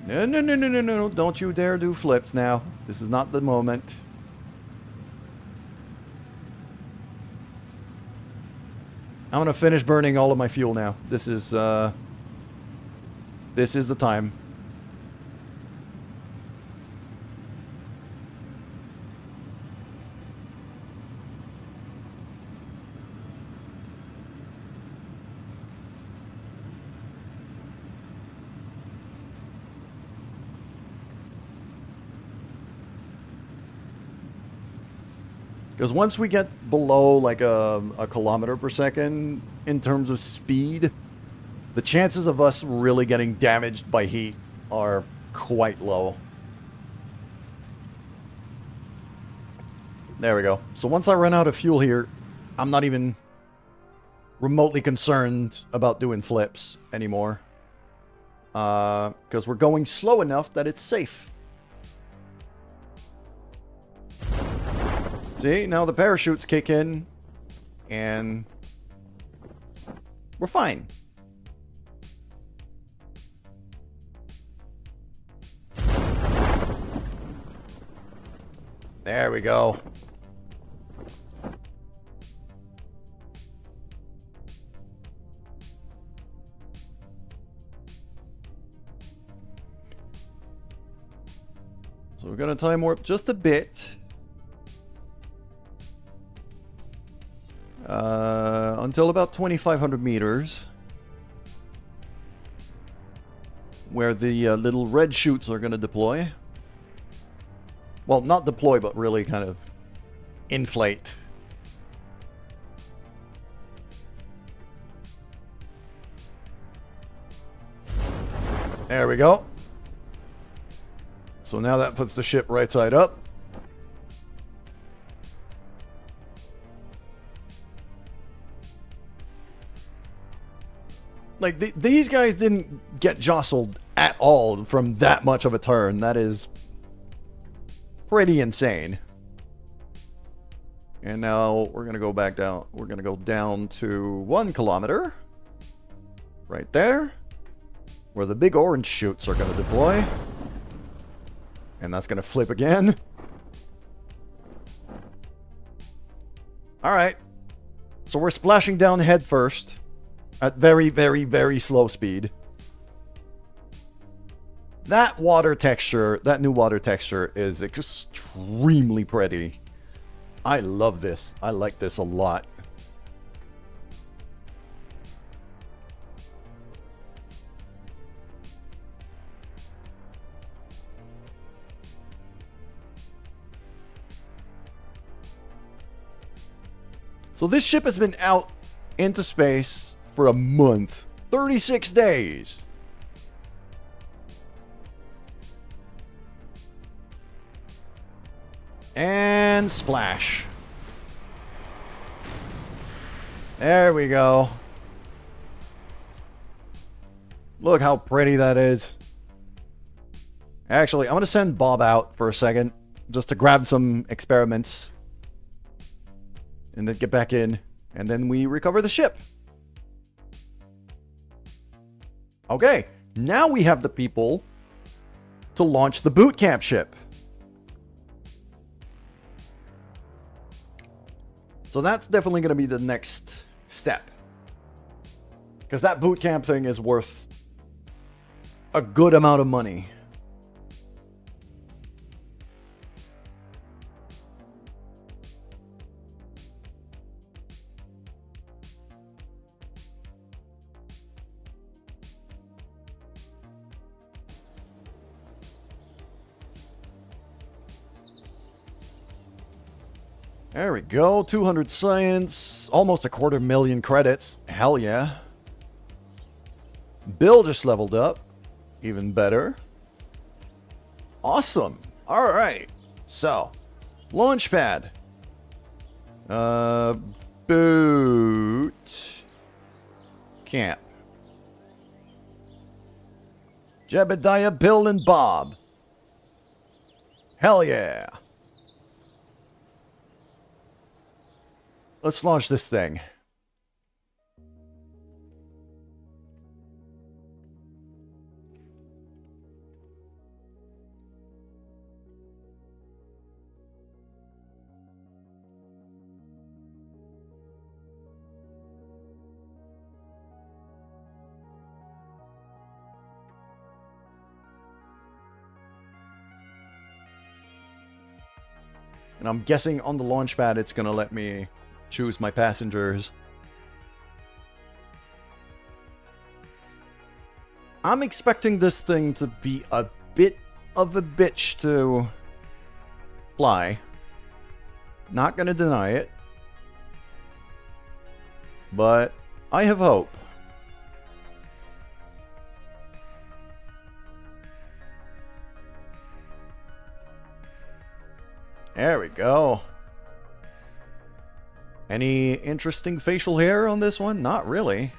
No, no, no, no, no, no. Don't you dare do flips now. This is not the moment. I'm gonna finish burning all of my fuel now. This is the time. Because once we get below like a kilometer per second in terms of speed, the chances of us really getting damaged by heat are quite low. There we go. So once I run out of fuel here, I'm not even remotely concerned about doing flips anymore. Because we're going slow enough that it's safe. See, now the parachutes kick in, and we're fine. There we go. So we're going to time warp just a bit. Until about 2,500 meters. Where the little red chutes are going to deploy. Well, not deploy, but really kind of inflate. There we go. So now that puts the ship right side up. Like, these guys didn't get jostled at all from that much of a turn. That is pretty insane. And now we're going to go back down. We're going to go down to 1 kilometer. Right there. Where the big orange chutes are going to deploy. And that's going to flip again. Alright. So we're splashing down head first. At very, very, very slow speed. That water texture, that new water texture is extremely pretty. I love this. I like this a lot. So this ship has been out into space for a month. 36 days. And splash. There we go. Look how pretty that is. Actually, I'm going to send Bob out for a second. Just to grab some experiments. And then get back in. And then we recover the ship. Okay. Now we have the people to launch the boot camp ship. So that's definitely going to be the next step. Because that boot camp thing is worth a good amount of money. There we go. 200 science. Almost 250,000 credits. Hell yeah. Bill just leveled up. Even better. Awesome. Alright. So. Launchpad. Boot. Camp. Jebediah, Bill, and Bob. Hell yeah. Let's launch this thing. And I'm guessing on the launch pad it's going to let me choose my passengers. I'm expecting this thing to be a bit of a bitch to fly. Not gonna deny it. But I have hope. There we go. Any interesting facial hair on this one? Not really.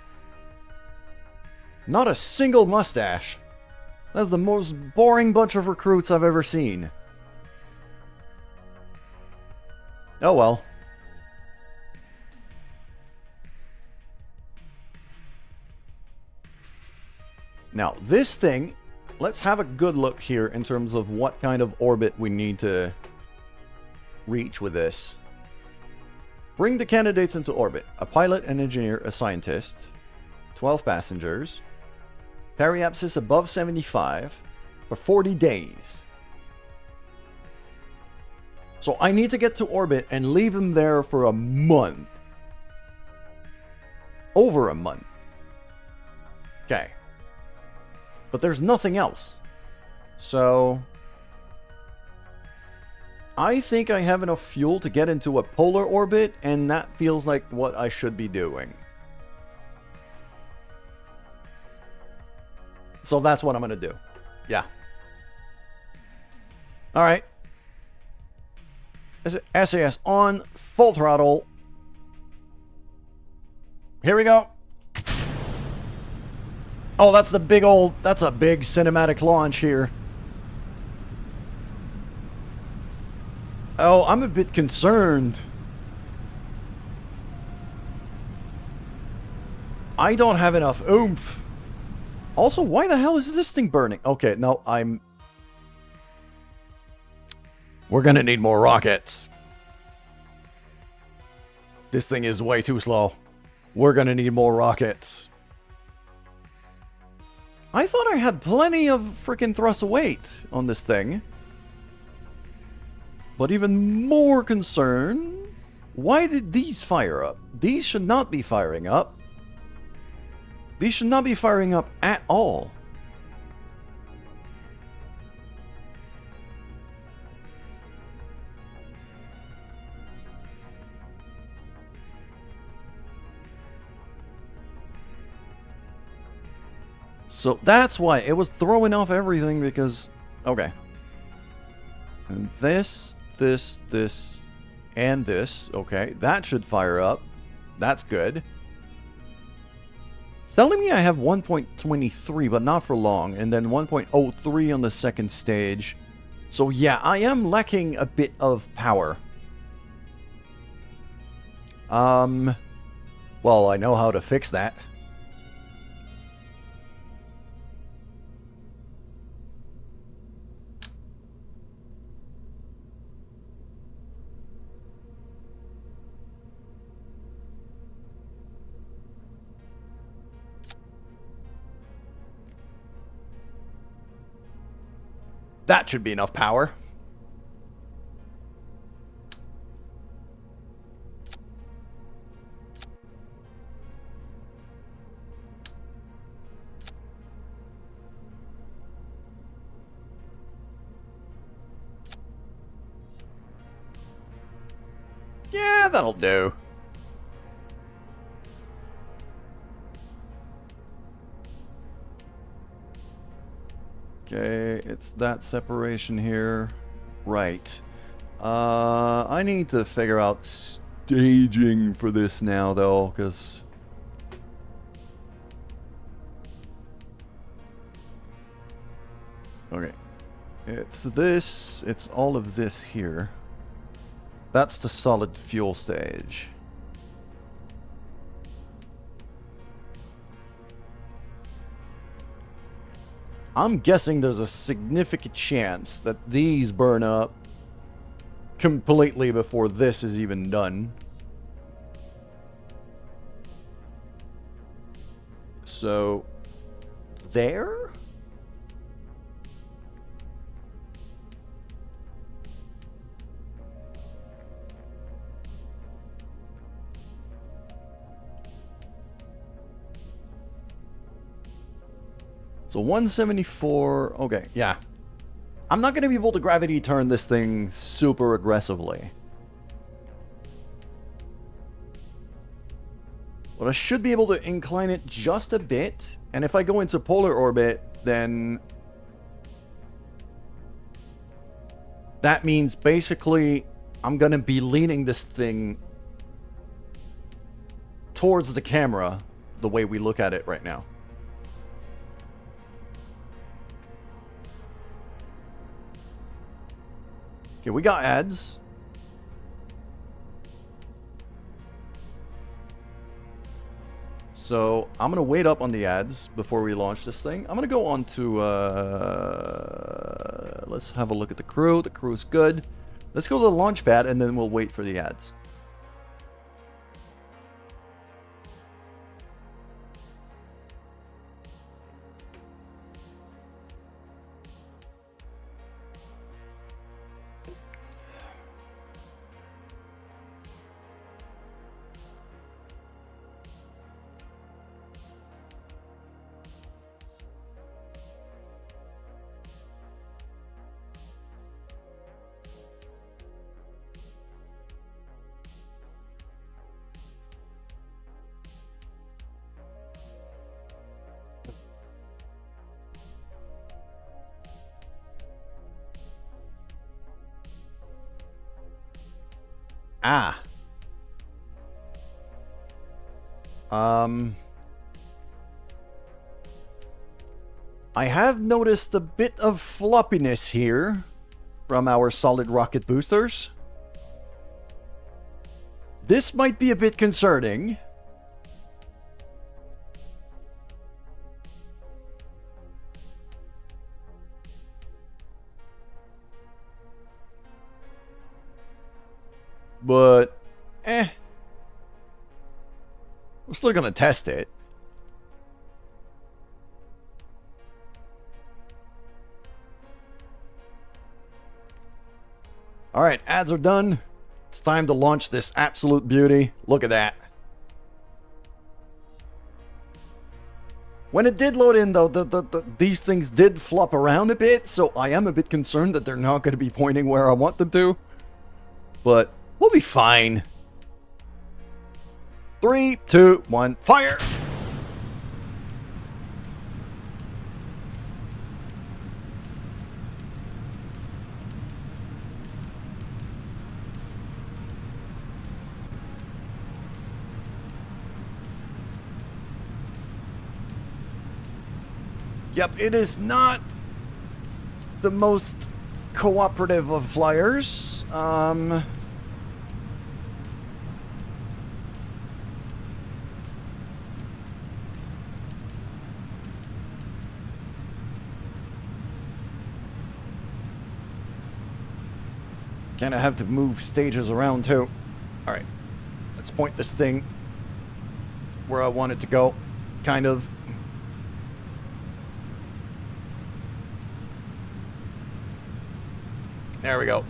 Not a single mustache. That's the most boring bunch of recruits I've ever seen. Oh well. Now, this thing, let's have a good look here in terms of what kind of orbit we need to reach with this. Bring the candidates into orbit. A pilot, an engineer, a scientist. 12 passengers. Periapsis above 75 for 40 days. So I need to get to orbit and leave him there for a month. Over a month. Okay. But there's nothing else. So I think I have enough fuel to get into a polar orbit, and that feels like what I should be doing. So that's what I'm going to do. Yeah. Alright. SAS on, full throttle. Here we go. Oh, that's the big old... That's a big cinematic launch here. Oh, I'm a bit concerned. I don't have enough oomph. Also, why the hell is this thing burning? Okay, no, we're gonna need more rockets. This thing is way too slow. We're gonna need more rockets. I thought I had plenty of freaking thrust weight on this thing. But even more concern, why did these fire up? These should not be firing up. These should not be firing up at all. So that's why it was throwing off everything because... Okay. And this, and this. Okay, that should fire up. That's good. It's telling me I have 1.23, but not for long. And then 1.03 on the second stage. So yeah, I am lacking a bit of power. Well, I know how to fix that. That should be enough power. Yeah, that'll do. Okay, it's that separation here. Right. I need to figure out staging for this now, though, because... Okay. It's this, it's all of this here. That's the solid fuel stage. I'm guessing there's a significant chance that these burn up completely before this is even done. So, there? So 174, okay, yeah. I'm not going to be able to gravity turn this thing super aggressively. But I should be able to incline it just a bit. And if I go into polar orbit, then that means basically I'm going to be leaning this thing towards the camera the way we look at it right now. Okay, we got ads. So I'm going to wait up on the ads before we launch this thing. I'm going to go on to, let's have a look at the crew. The crew's good. Let's go to the launch pad and then we'll wait for the ads. Ah. I have noticed a bit of floppiness here from our solid rocket boosters. This might be a bit concerning. But, we're still gonna test it. Alright, ads are done. It's time to launch this absolute beauty. Look at that. When it did load in, though, these things did flop around a bit, so I am a bit concerned that they're not going to be pointing where I want them to. But we'll be fine. 3, 2, 1, fire! Yep, it is not the most cooperative of flyers. Kind of have to move stages around too. Alright, let's point this thing where I want it to go. Kind of. There we go.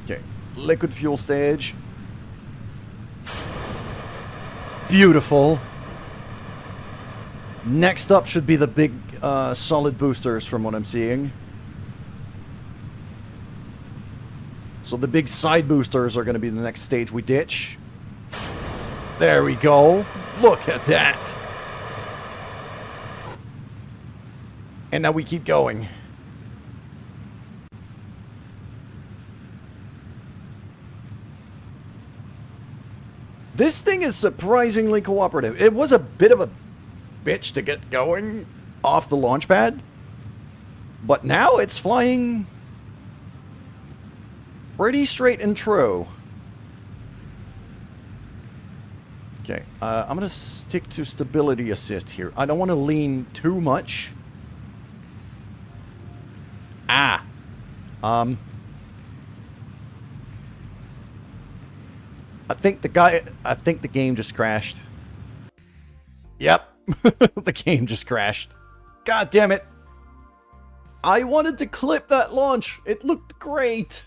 Okay, liquid fuel stage. Beautiful. Next up should be the big solid boosters from what I'm seeing. So the big side boosters are going to be the next stage we ditch. There we go. Look at that. And now we keep going. This thing is surprisingly cooperative. It was a bit of a bitch to get going off the launch pad, but now it's flying pretty straight and true. Okay, I'm gonna stick to stability assist here. I don't want to lean too much. I think the game just crashed. Yep. The game just crashed. God damn it. I wanted to clip that launch. It looked great.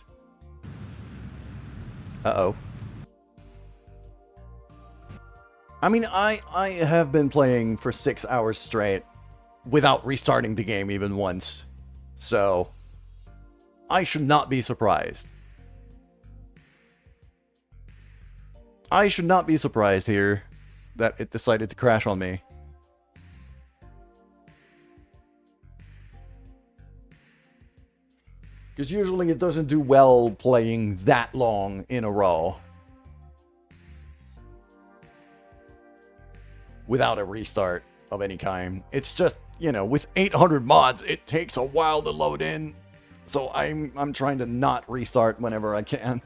Uh-oh. I mean, I have been playing for 6 hours straight without restarting the game even once. So, I should not be surprised. I should not be surprised here that it decided to crash on me. Because usually it doesn't do well playing that long in a row without a restart of any kind. It's just, you know, with 800 mods, it takes a while to load in. So I'm trying to not restart whenever I can.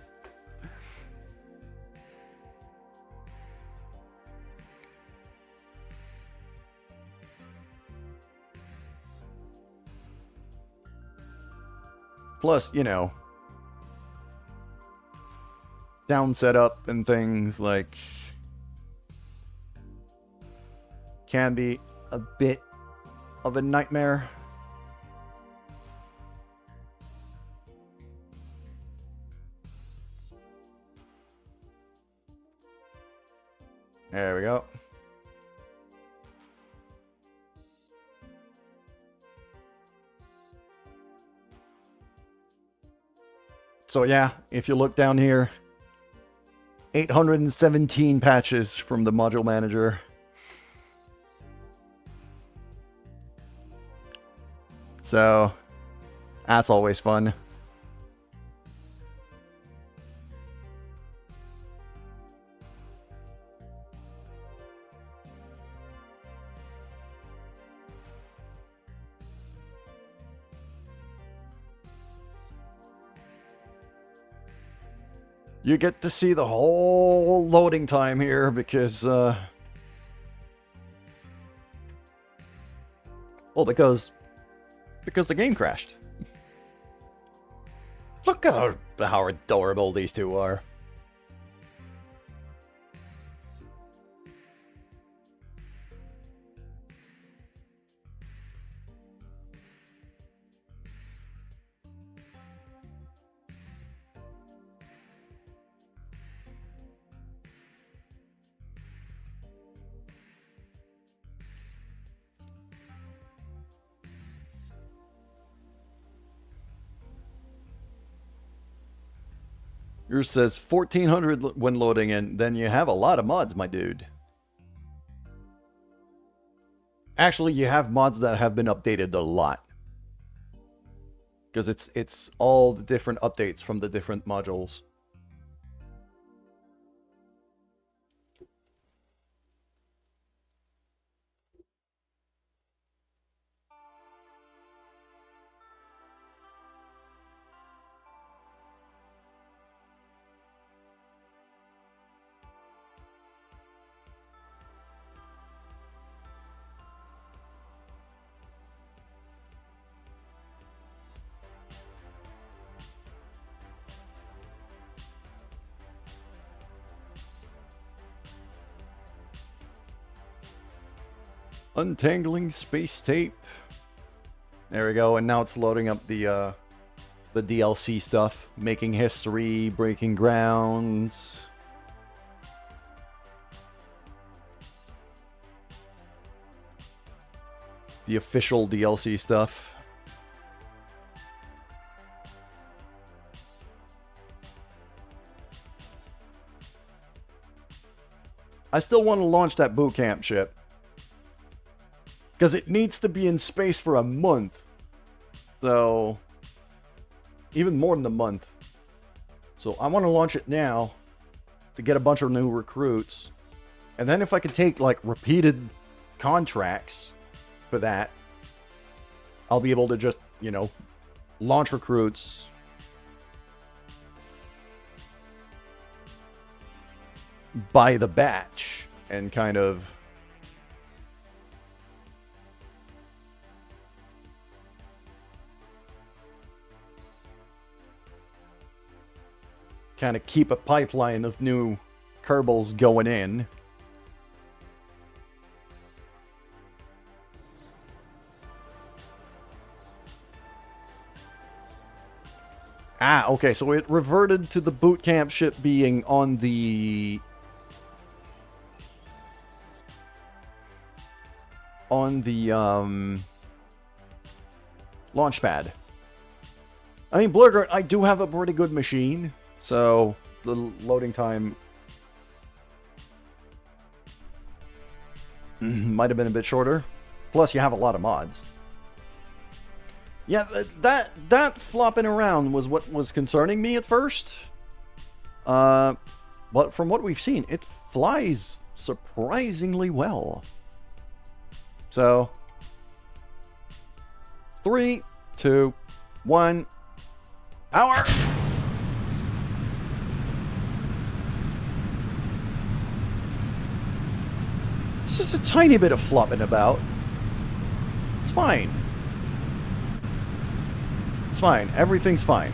Plus, you know, sound setup and things like can be a bit of a nightmare. There we go. So yeah, if you look down here, 817 patches from the module manager. So that's always fun. You get to see the whole loading time here because, well, because the game crashed. Look at how adorable these two are. Yours says 1400 when loading in, then you have a lot of mods, my dude. Actually, you have mods that have been updated a lot. Because it's all the different updates from the different modules. Untangling space tape. There we go, and now it's loading up the DLC stuff. Making history, breaking grounds. The official DLC stuff. I still want to launch that boot camp ship. Because it needs to be in space for a month. So, even more than a month. So I want to launch it now to get a bunch of new recruits. And then if I could take like repeated contracts for that, I'll be able to just, you know, launch recruits. By the batch and kind of keep a pipeline of new Kerbals going in. Ah, okay, so it reverted to the boot camp ship being on the launch pad. I mean, Blurgert, I do have a pretty good machine. So, the loading time Might have been a bit shorter. Plus, you have a lot of mods. Yeah, that flopping around was what was concerning me at first. But from what we've seen, it flies surprisingly well. So, 3, 2, 1, power! It's just a tiny bit of flopping about. It's fine. It's fine. Everything's fine.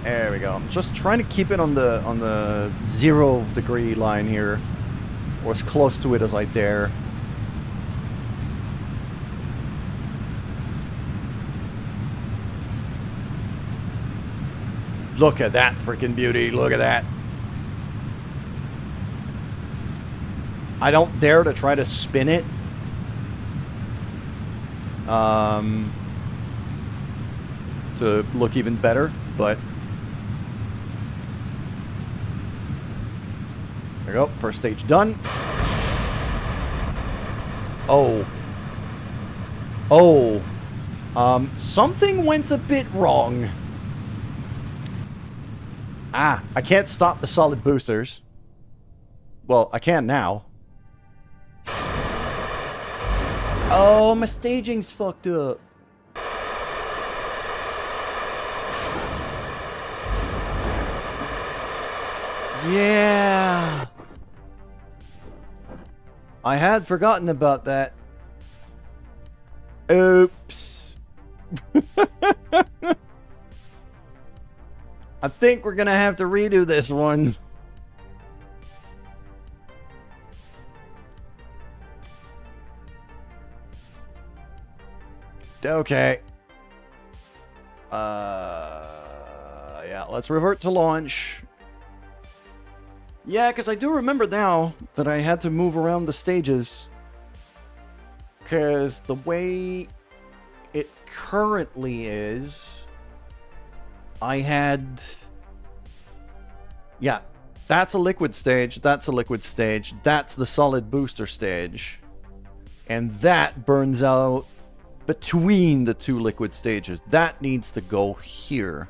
There we go. I'm just trying to keep it on the 0 degree line here, or as close to it as I dare. Look at that freaking beauty. Look at that. I don't dare to try to spin it. To look even better, but there we go. First stage done. Oh. Oh. Something went a bit wrong. Ah, I can't stop the solid boosters. Well, I can now. Oh, my staging's fucked up. Yeah. I had forgotten about that. Oops. I think we're gonna have to redo this one. Okay. Yeah, let's revert to launch. Yeah, because I do remember now that I had to move around the stages. Because the way it currently is, I had... Yeah, that's a liquid stage, that's a liquid stage, that's the solid booster stage. And that burns out between the two liquid stages. That needs to go here.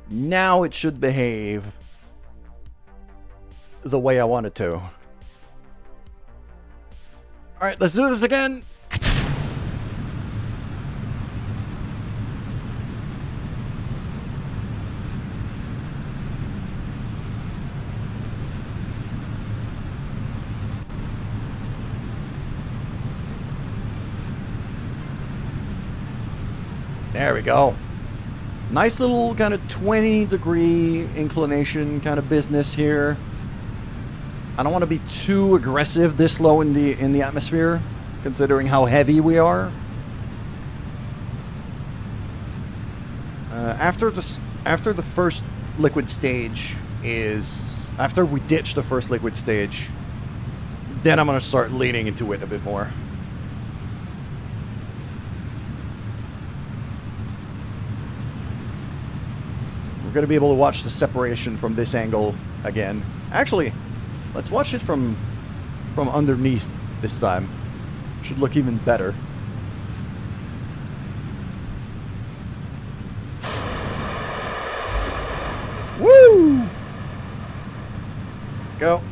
Now it should behave the way I want it to. Alright, let's do this again. There we go. Nice little kind of 20-degree inclination kind of business here. I don't want to be too aggressive this low in the atmosphere, considering how heavy we are. After the first liquid stage is... After we ditch the first liquid stage, then I'm going to start leaning into it a bit more. We're going to be able to watch the separation from this angle again. Actually, let's watch it from underneath this time. Should look even better. Woo! Go.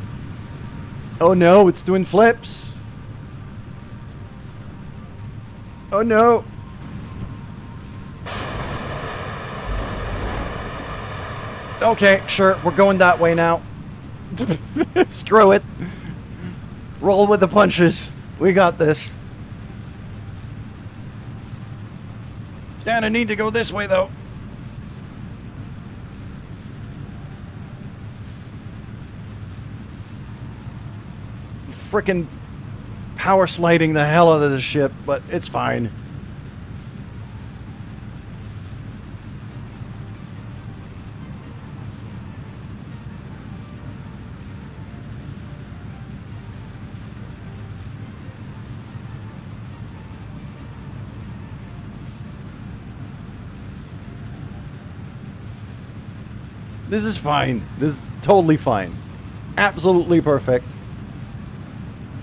Oh no, it's doing flips. Oh no. Okay, sure, we're going that way now. Screw it. Roll with the punches. We got this. Dan, I need to go this way, though. Frickin' power sliding the hell out of this ship, but it's fine. This is fine. This is totally fine. Absolutely perfect.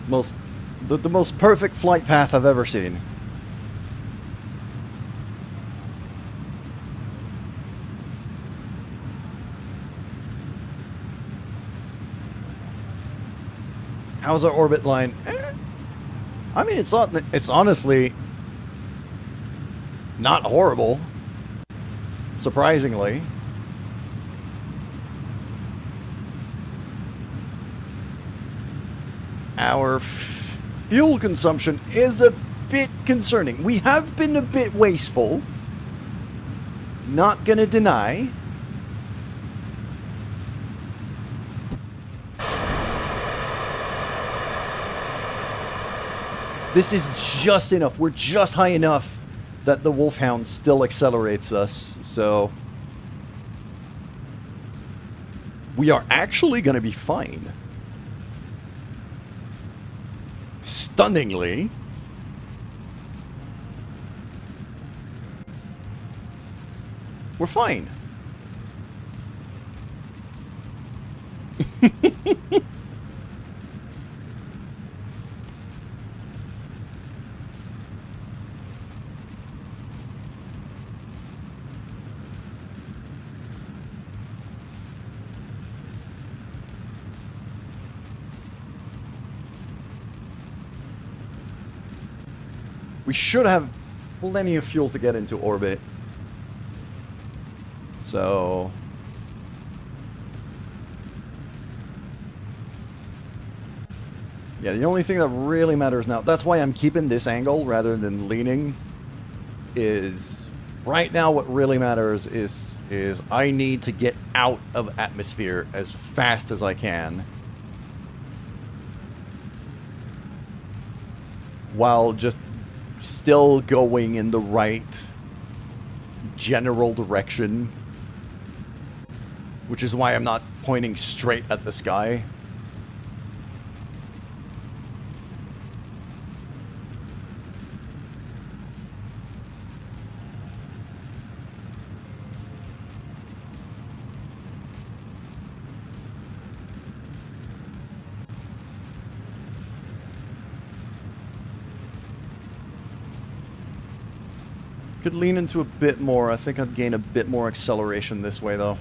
The most perfect flight path I've ever seen. How's our orbit line? I mean, it's honestly not horrible. Surprisingly. Our fuel consumption is a bit concerning. We have been a bit wasteful. Not gonna deny. This is just enough. We're just high enough that the Wolfhound still accelerates us, so we are actually gonna be fine. Stunningly. We're fine. We should have plenty of fuel to get into orbit. So yeah, the only thing that really matters now, that's why I'm keeping this angle rather than leaning, is right now what really matters is I need to get out of atmosphere as fast as I can, while just still going in the right general direction, which is why I'm not pointing straight at the sky. Could lean into a bit more. I think I'd gain a bit more acceleration this way, though.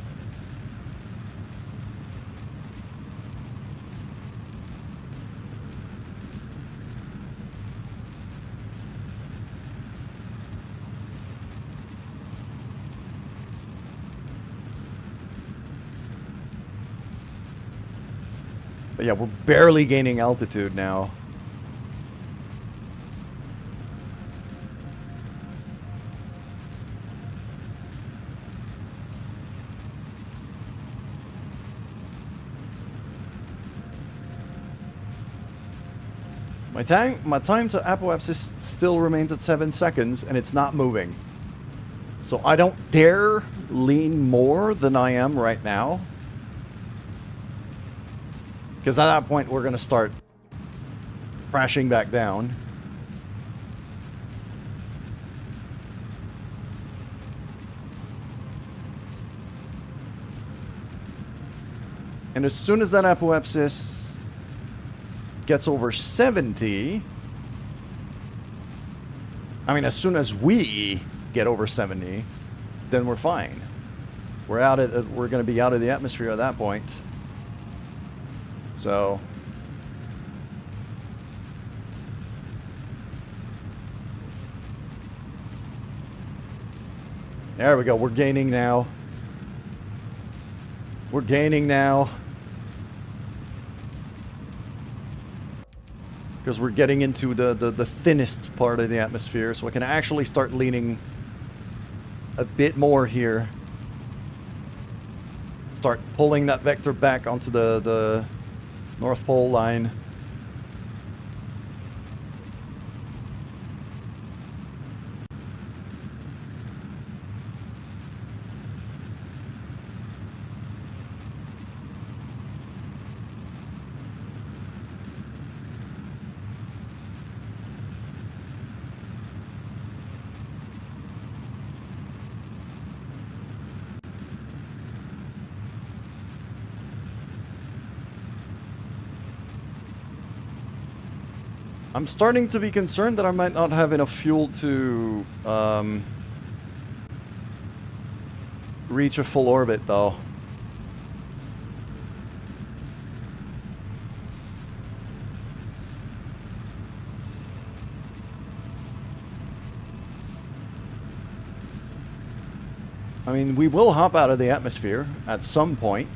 But yeah, we're barely gaining altitude now. My time to apoapsis still remains at 7 seconds, and it's not moving. So I don't dare lean more than I am right now. Because at that point, we're going to start crashing back down. And as soon as that apoapsis gets over 70, I mean, as soon as we get over 70, then we're fine. We're going to be out of the atmosphere at that point. So there we go. We're gaining now. We're gaining now. Because we're getting into the thinnest part of the atmosphere, so I can actually start leaning a bit more here. Start pulling that vector back onto the North Pole line. I'm starting to be concerned that I might not have enough fuel to reach a full orbit, though. I mean, we will hop out of the atmosphere at some point.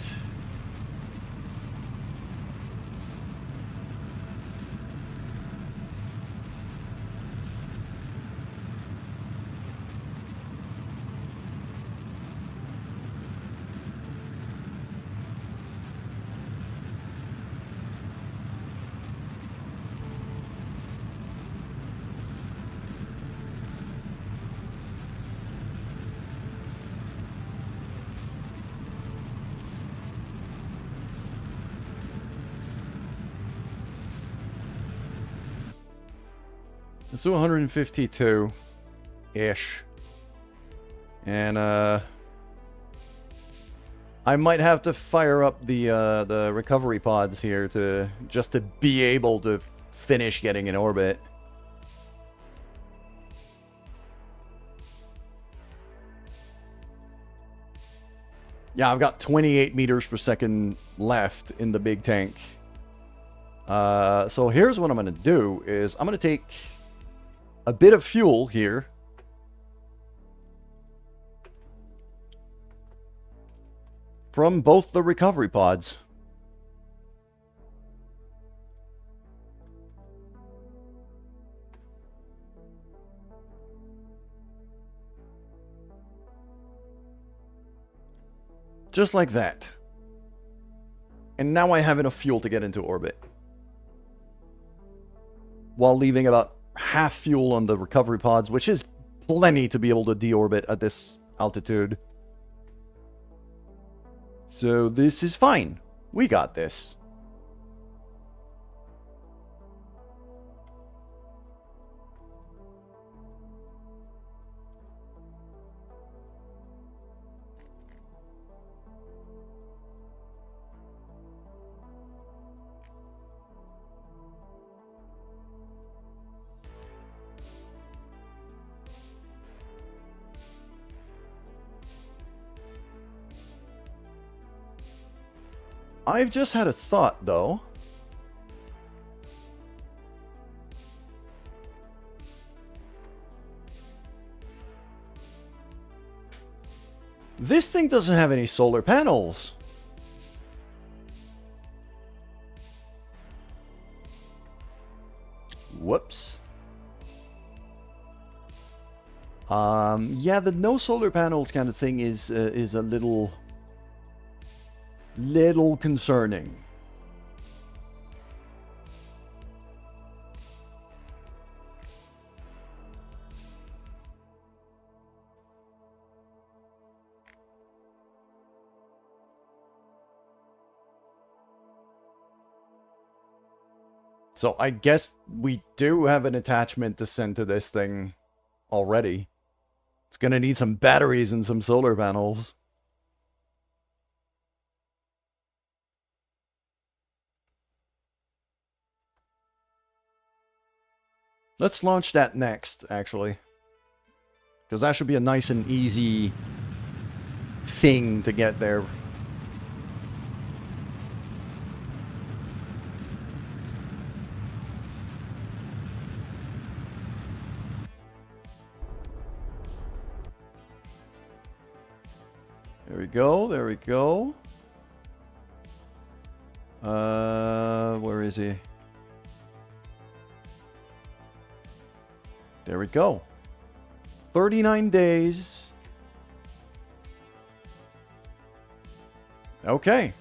Let's do 152-ish. And, I might have to fire up the recovery pods here to just to be able to finish getting in orbit. Yeah, I've got 28 meters per second left in the big tank. So here's what I'm going to do is I'm going to take a bit of fuel here. From both the recovery pods. Just like that. And now I have enough fuel to get into orbit. While leaving about half fuel on the recovery pods, which is plenty to be able to deorbit at this altitude. So this is fine. We got this. I've just had a thought, though. This thing doesn't have any solar panels. Whoops. Yeah, the no solar panels kind of thing is a little concerning. So I guess we do have an attachment to send to this thing already. It's gonna need some batteries and some solar panels. Let's launch that next, actually. Because that should be a nice and easy thing to get there. There we go, there we go. Where is he? There we go. 39 days. Okay.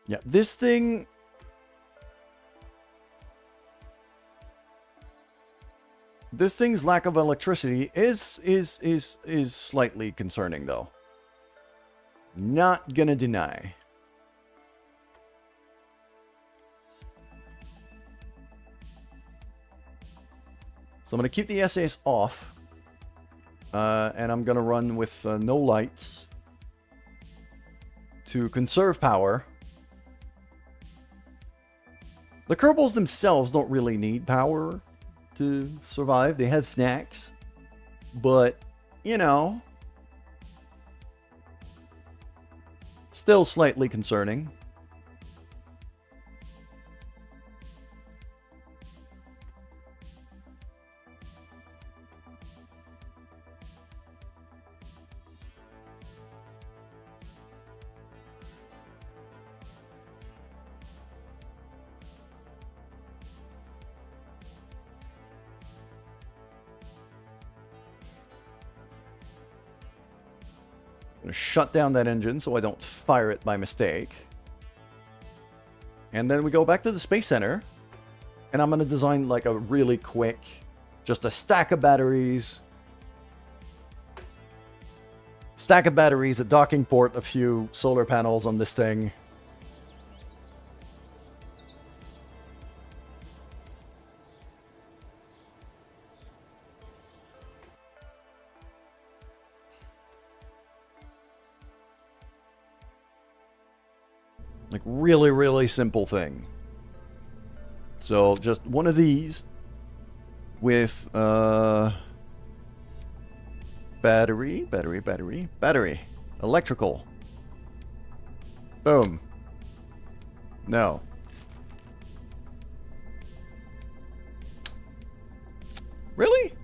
Yeah, this thing... This thing's lack of electricity is slightly concerning, though. Not gonna deny. So I'm gonna keep the SAS off. And I'm gonna run with no lights. to conserve power. The Kerbals themselves don't really need power to survive. They have snacks. But, you know, still slightly concerning. I'm going to shut down that engine so I don't fire it by mistake. And then we go back to the Space Center. And I'm going to design like a really quick, just a stack of batteries. Stack of batteries, a docking port, a few solar panels on this thing. Like, really, really simple thing. So, just one of these with, battery, electrical. Boom. No. Really?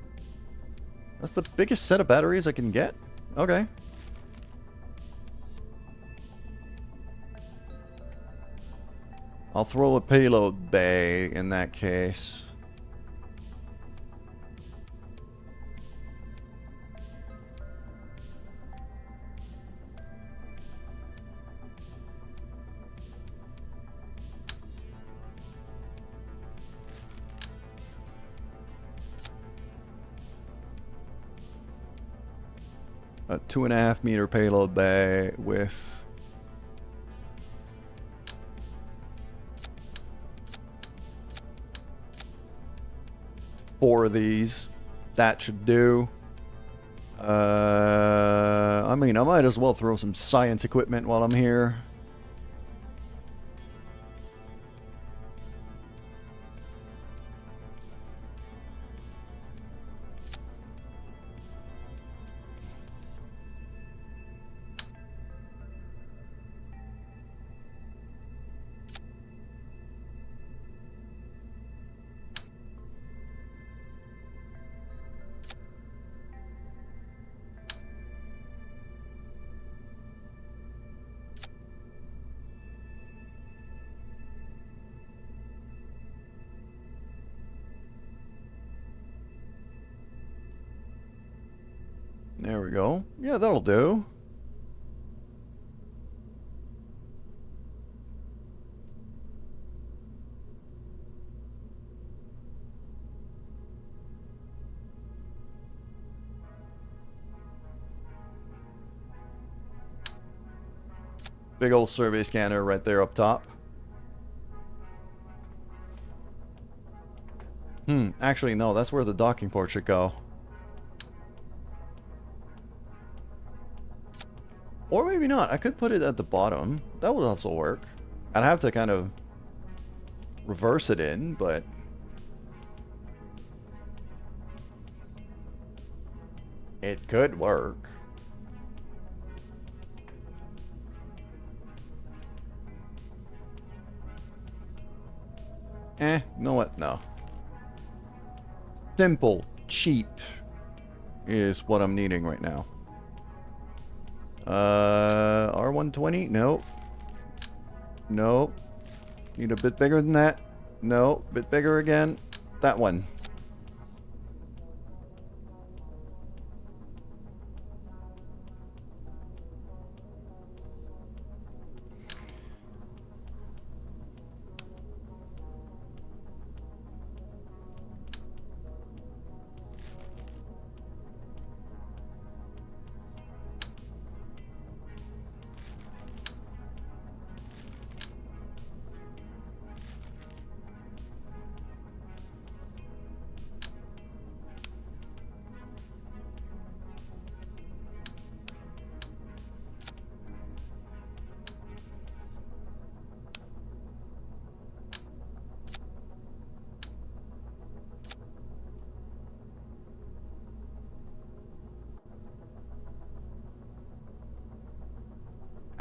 That's the biggest set of batteries I can get? Okay. I'll throw a payload bay in that case. A 2.5 meter payload bay with 4 of these. That should do. I mean, I might as well throw some science equipment while I'm here. There we go. Yeah, that'll do. Big old survey scanner right there up top. Actually, no, that's where the docking port should go. Or maybe not. I could put it at the bottom. That would also work. I'd have to kind of reverse it in, but... it could work. You know what? No. Simple, cheap is what I'm needing right now. R120? Nope. Nope. Need a bit bigger than that. No. Bit bigger again. That one.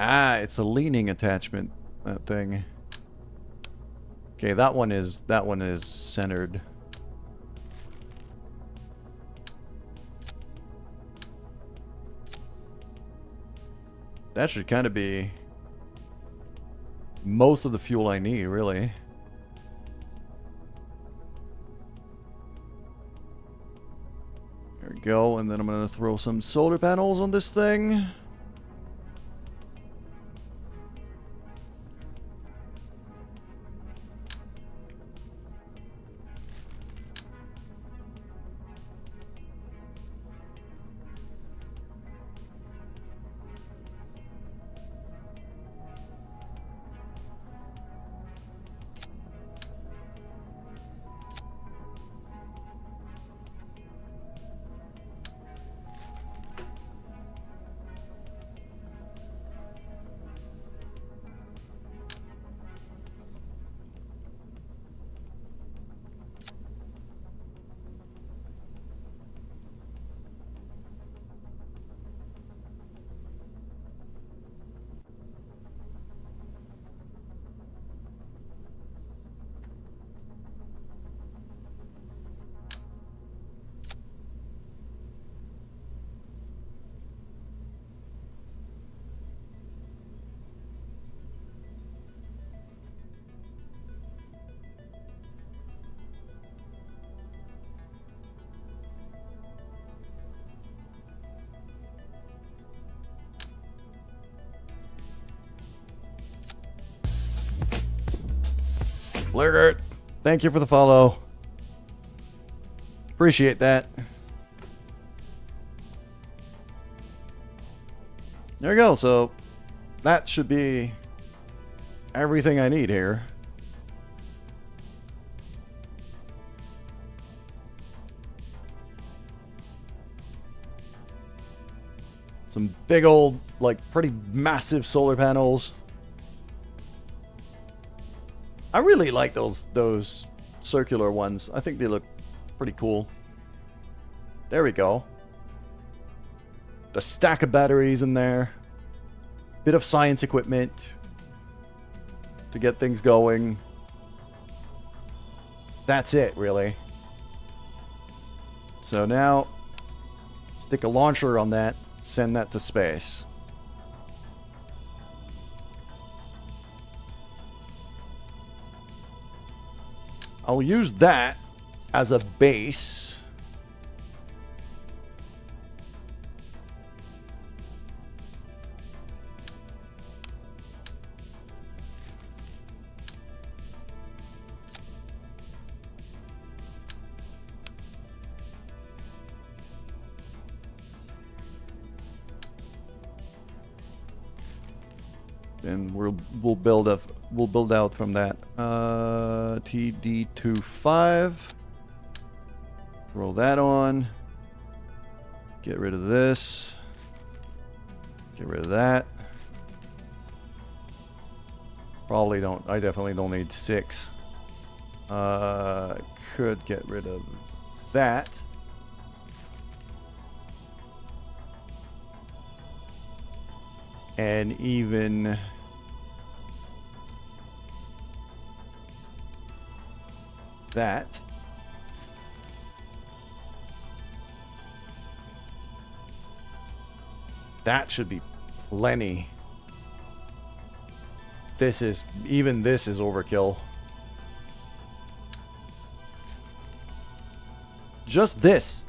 Ah, it's a leaning attachment, that thing. Okay, that one is centered. That should kind of be most of the fuel I need, really. There we go, and then I'm gonna throw some solar panels on this thing. Blurgert, thank you for the follow. Appreciate that. There we go. So that should be everything I need here. Some big old, like, pretty massive solar panels. I really like those circular ones. I think they look pretty cool. There we go. The stack of batteries in there. Bit of science equipment to get things going. That's it, really. So now, stick a launcher on that, send that to space. I'll use that as a base. And we'll build out from that. TD25. Roll that on. Get rid of this. Get rid of that. Probably don't. I definitely don't need 6. Could get rid of that. And even that. That should be plenty. This is overkill. Just this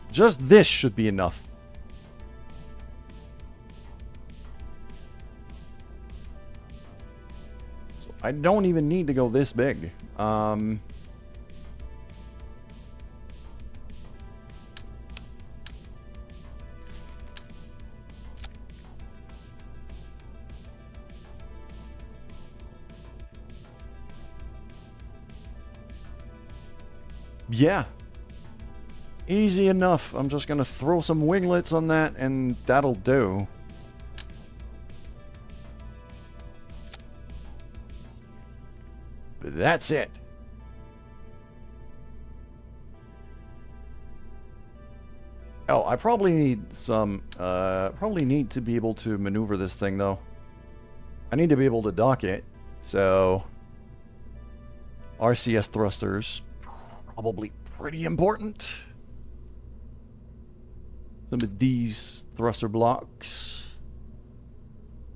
should be enough. So I don't even need to go this big. Yeah. Easy enough. I'm just gonna throw some winglets on that and that'll do. But that's it. Oh, I probably need some, probably need to be able to maneuver this thing though. I need to be able to dock it. So RCS thrusters, probably pretty important. Some of these thruster blocks.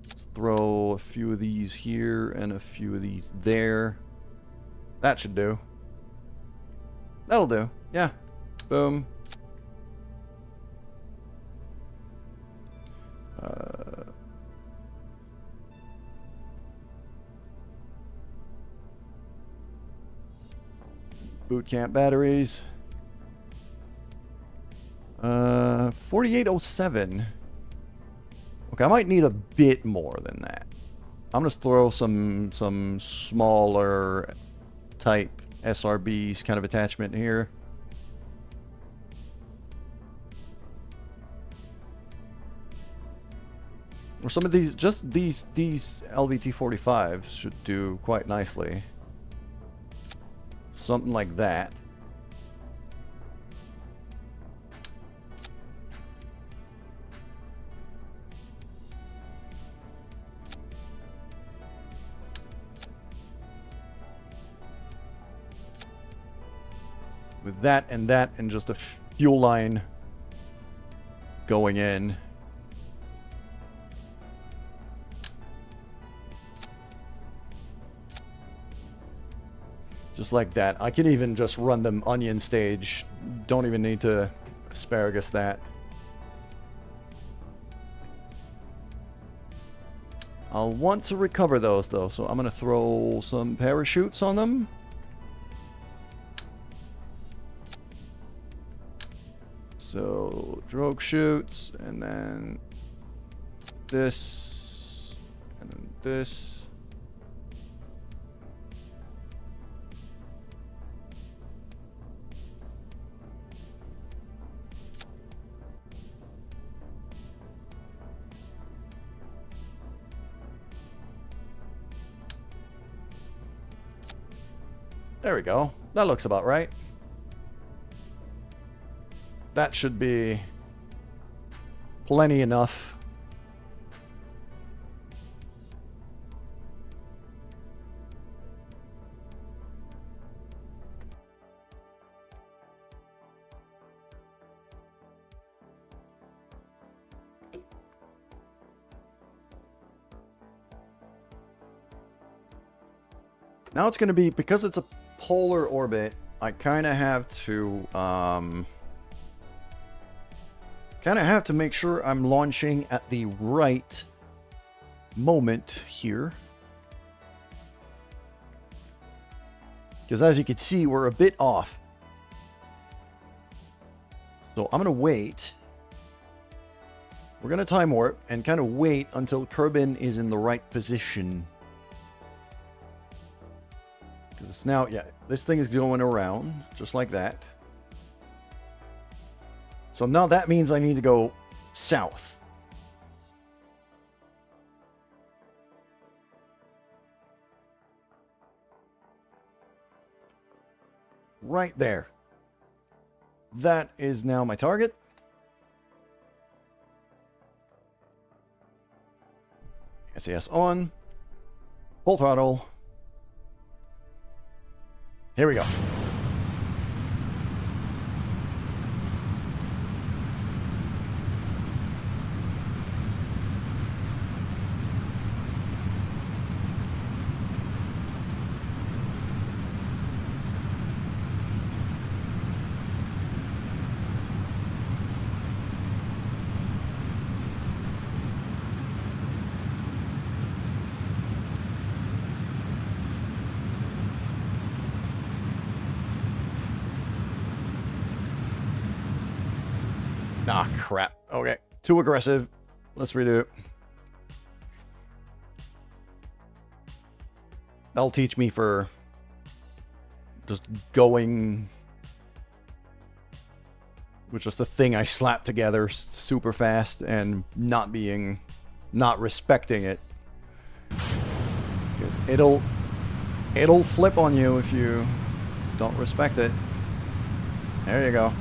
Let's throw a few of these here and a few of these there. That should do. That'll do. Yeah. Boom. Boot camp batteries. 4807. Okay, I might need a bit more than that. I'm just throw some smaller type SRBs kind of attachment here. Or some of these, just these LVT-45s should do quite nicely. Something like that. With that and just a fuel line going in. Just like that. I can even just run them onion stage. Don't even need to asparagus that. I'll want to recover those though, so I'm going to throw some parachutes on them. So, drogue chutes, and then this, and then this. There we go. That looks about right. That should be plenty enough. Now it's going to be, because it's a polar orbit, I kind of have to make sure I'm launching at the right moment here. Because as you can see, we're a bit off. So I'm going to wait. We're going to time warp and kind of wait until Kerbin is in the right position. Because it's now, yeah, this thing is going around just like that. So now that means I need to go south. Right there. That is now my target. SAS on. Full throttle. Here we go. Ah, crap. Okay. Too aggressive. Let's redo it. That'll teach me for just going, which is the thing I slapped together super fast and not respecting it. It'll flip on you if you don't respect it. There you go.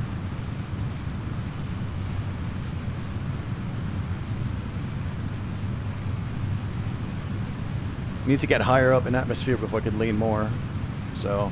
Need to get higher up in atmosphere before I could lean more. So...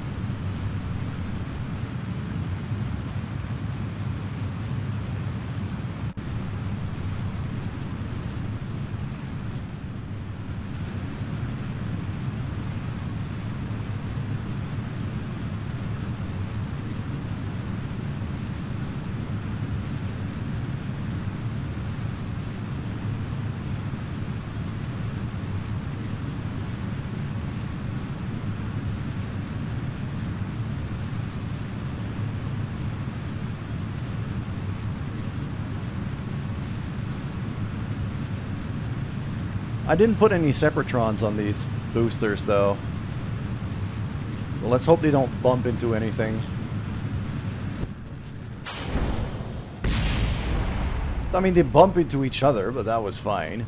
I didn't put any Separatrons on these boosters, though. So let's hope they don't bump into anything. I mean, they bump into each other, but that was fine.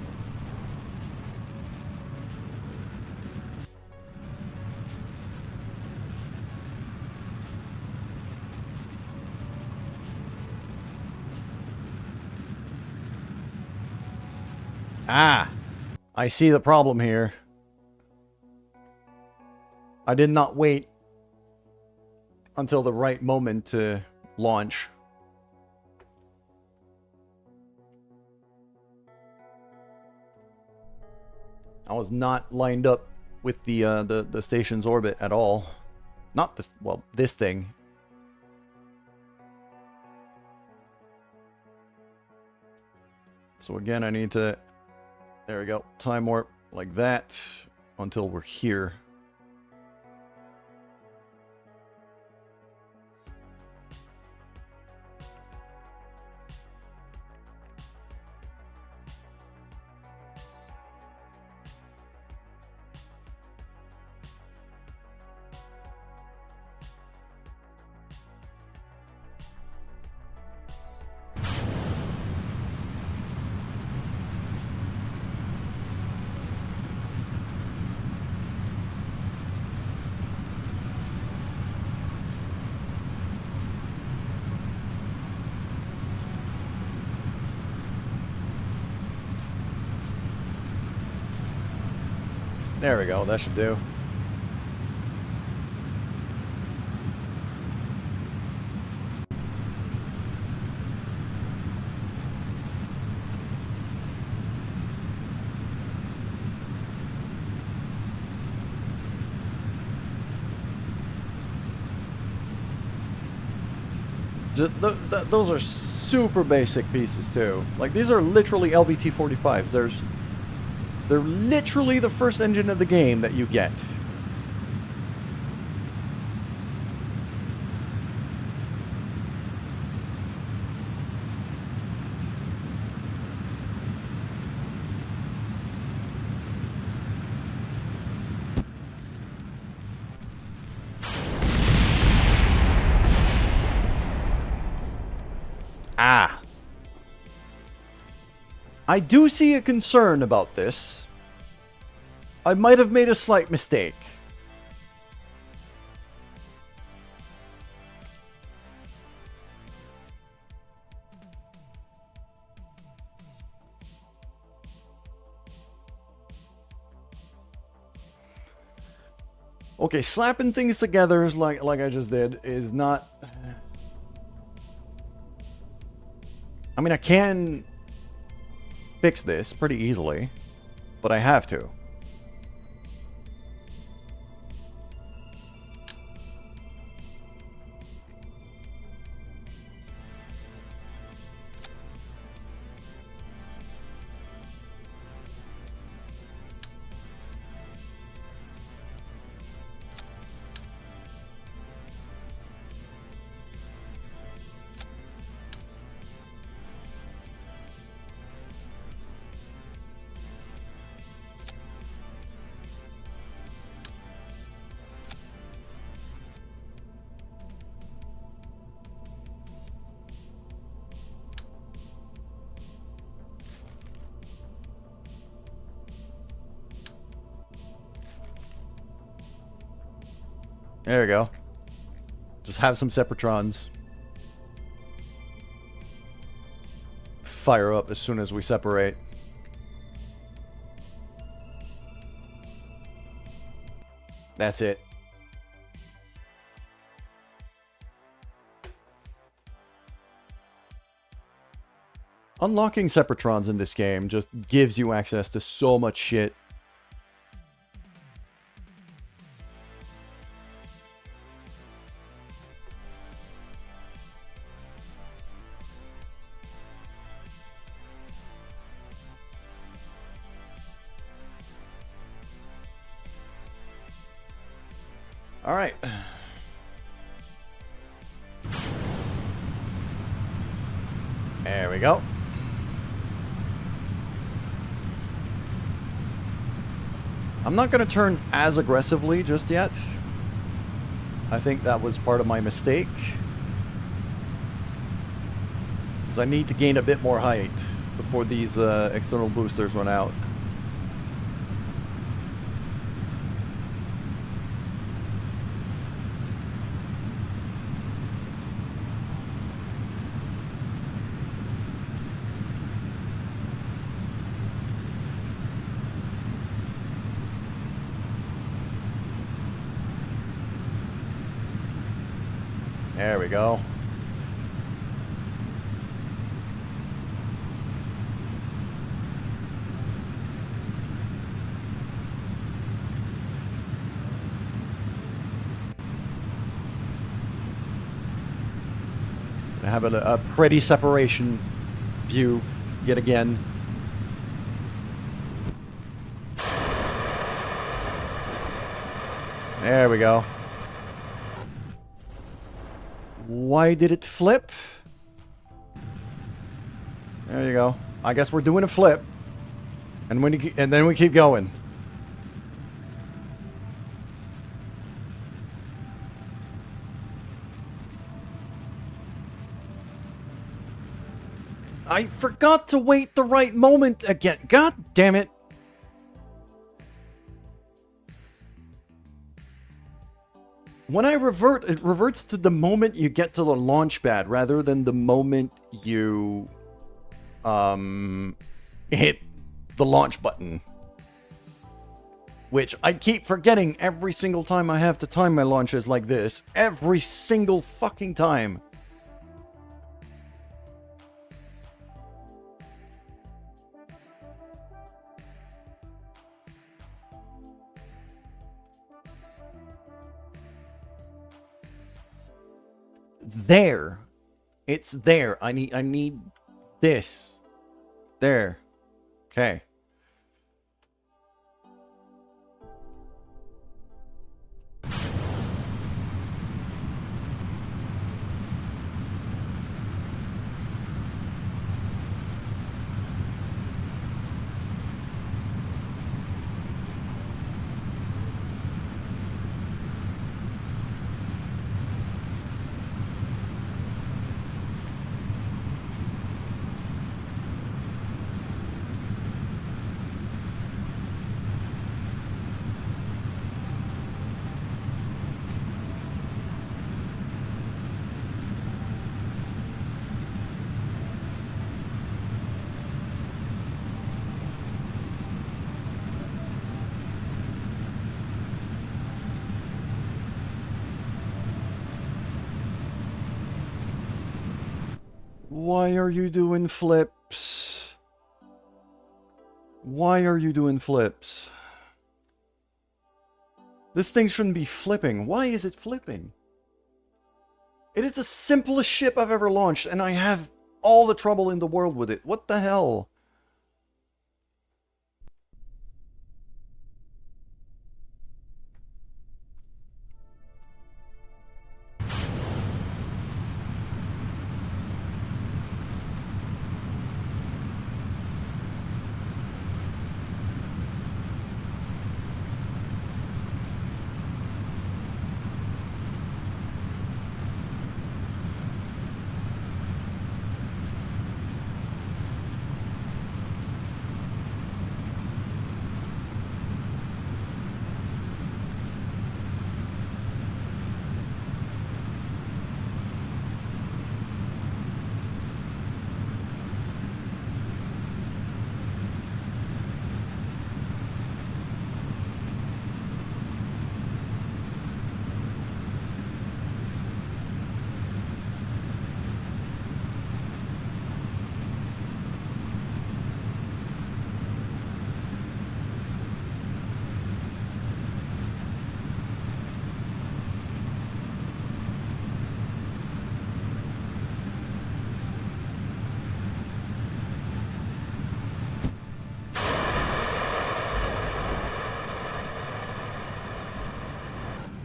Ah! I see the problem here. I did not wait until the right moment to launch. I was not lined up with the station's orbit at all. Not this, well, this thing. So again, I need to, there we go, time warp like that until we're here. There we go, that should do. Those are super basic pieces too. Like, these are literally LBT-45s. They're literally the first engine of the game that you get. Ah. I do see a concern about this. I might have made a slight mistake. Okay, slapping things together is like I just did is not... I mean, I can fix this pretty easily, but I have to. There we go. Just have some Separatrons. Fire up as soon as we separate. That's it. Unlocking Separatrons in this game just gives you access to so much shit. All right. There we go. I'm not going to turn as aggressively just yet. I think that was part of my mistake. Because I need to gain a bit more height before these external boosters run out. There we go. I have a pretty separation view yet again. There we go. Why did it flip? There you go. I guess we're doing a flip. And then we keep going. I forgot to wait the right moment again. God damn it. When I revert, it reverts to the moment you get to the launch pad rather than the moment you hit the launch button. Which I keep forgetting every single time I have to time my launches like this. Every single fucking time. There. It's there. I need this. There. Okay. Why are you doing flips? Why are you doing flips? This thing shouldn't be flipping. Why is it flipping? It is the simplest ship I've ever launched, and I have all the trouble in the world with it. What the hell?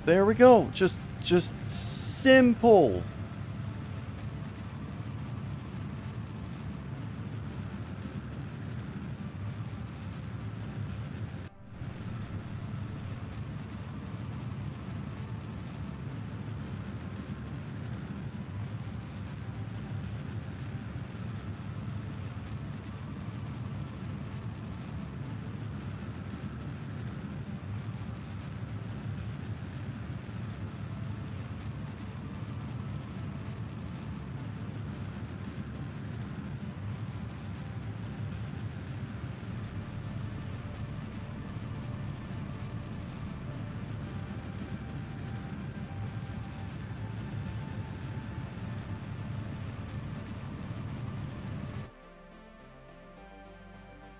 There we go. Just simple.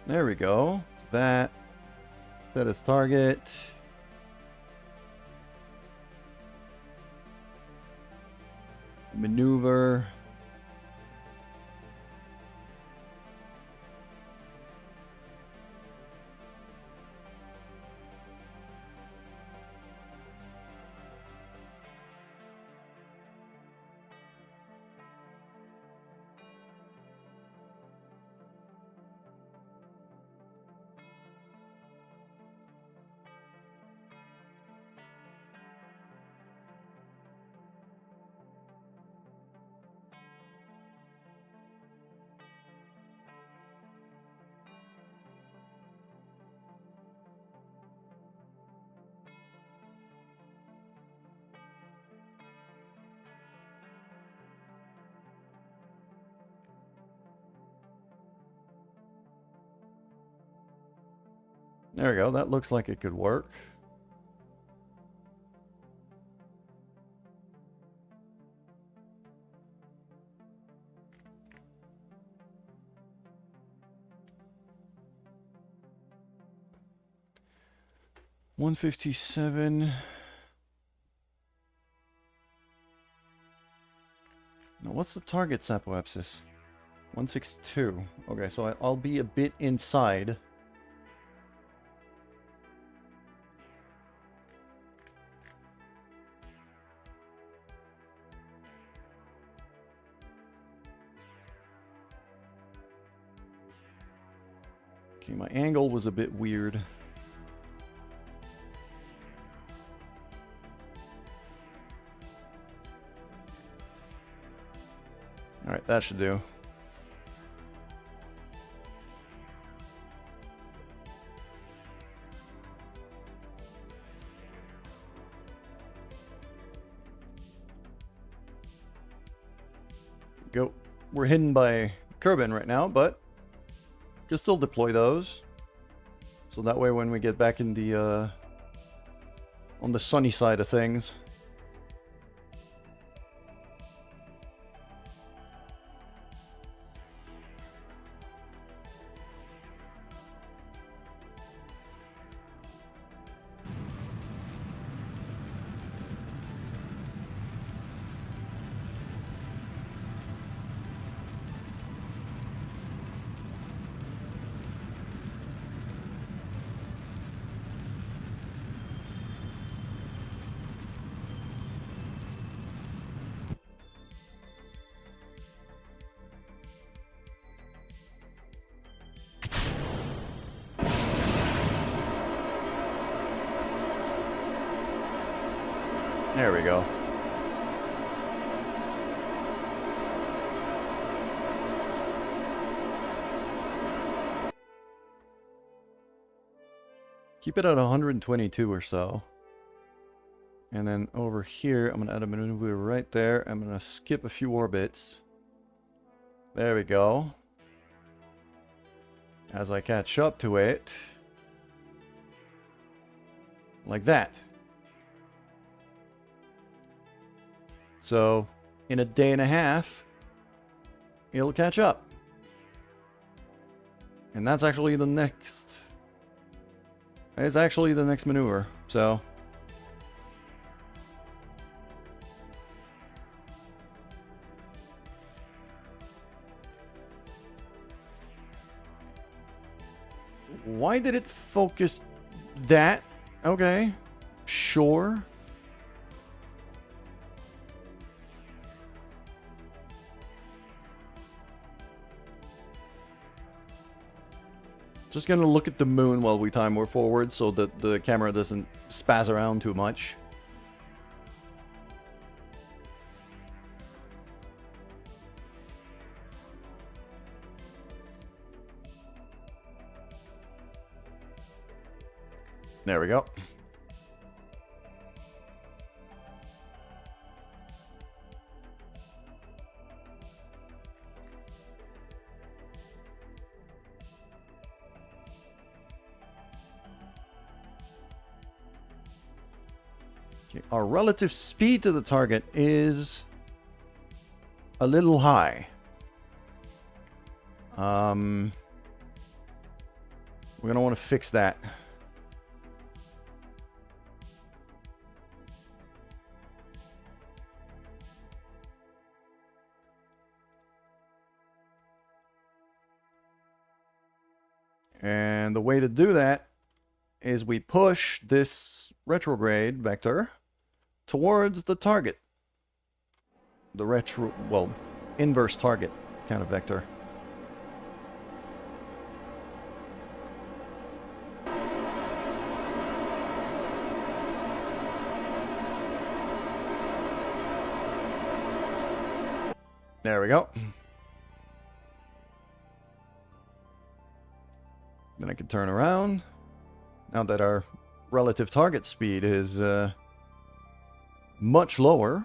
There we go. That is target. Maneuver. There we go. That looks like it could work. $157. Now, what's the target apoapsis? 162. Okay, so I'll be a bit inside. Okay, my angle was a bit weird. Alright, that should do. Go. We're hidden by Kerbin right now, but can still deploy those. So that way when we get back in the on the sunny side of things. There we go. Keep it at 122 or so. And then over here, I'm going to add a maneuver right there. I'm going to skip a few orbits. There we go. As I catch up to it. Like that. So, in a day and a half, it'll catch up. And that's actually the next... It's actually the next maneuver, so... Why did it focus that? Okay, sure. Just gonna look at the moon while we time warp forward so that the camera doesn't spaz around too much. There we go. Okay, our relative speed to the target is a little high. We're gonna want to fix that. And the way to do that is we push this retrograde vector towards the target. The inverse target kind of vector. There we go. Then I can turn around. Now that our relative target speed is much lower.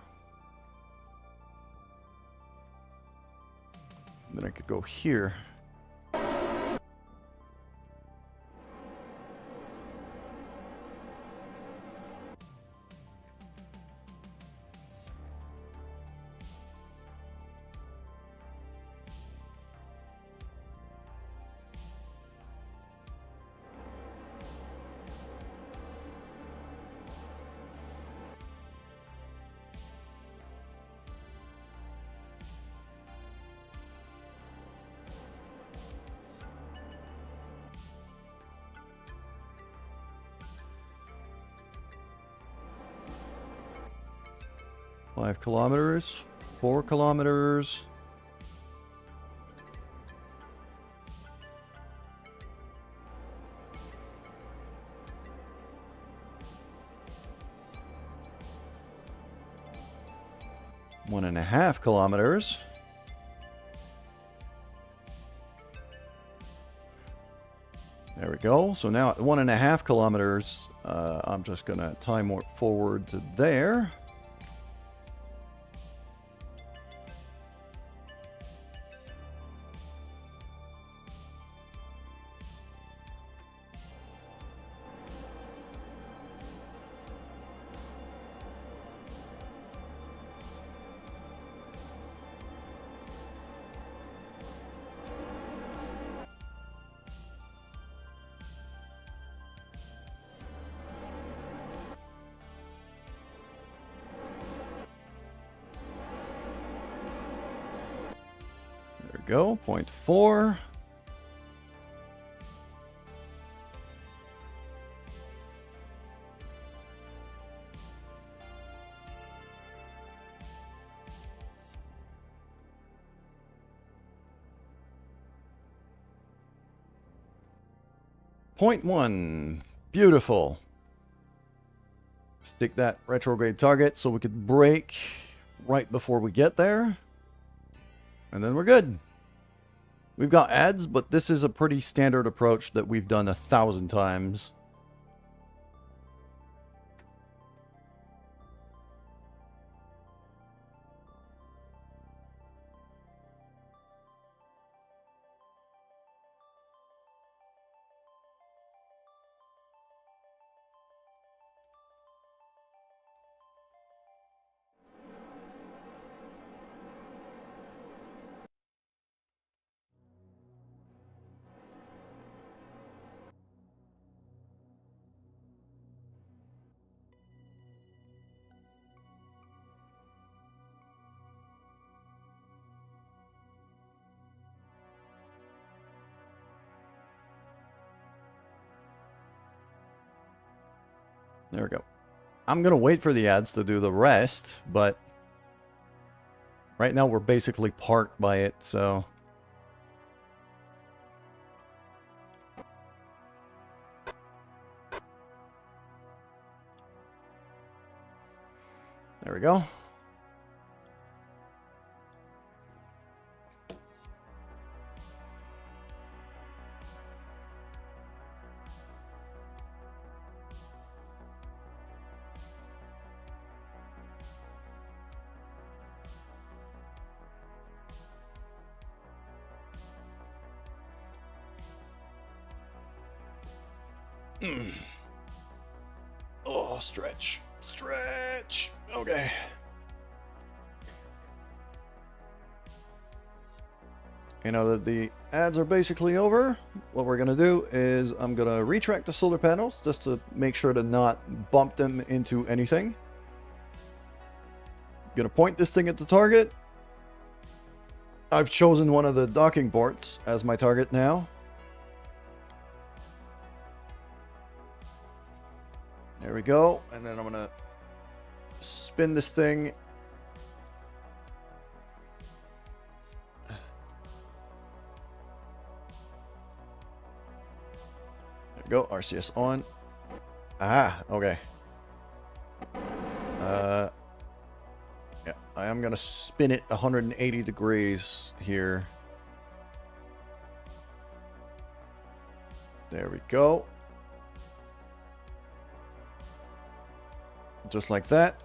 Then I could go here. Five kilometers, 4 kilometers. One and a half kilometers. There we go. So now at 1.5 kilometers, I'm just gonna time warp forward to there. Go, 0.4. Point 1. Beautiful. Stick that retrograde target so we could brake right before we get there. And then we're good. We've got ads, but this is a pretty standard approach that we've done 1,000 times. There we go. I'm going to wait for the ads to do the rest, but right now we're basically parked by it, so... There we go. Oh, stretch. Stretch. Okay. And now that the ads are basically over, what we're going to do is I'm going to retract the solar panels just to make sure to not bump them into anything. Going to point this thing at the target. I've chosen one of the docking ports as my target now. There we go. And then I'm going to spin this thing. There we go. RCS on. Ah, okay. Yeah, I am going to spin it 180 degrees here. There we go. Just like that.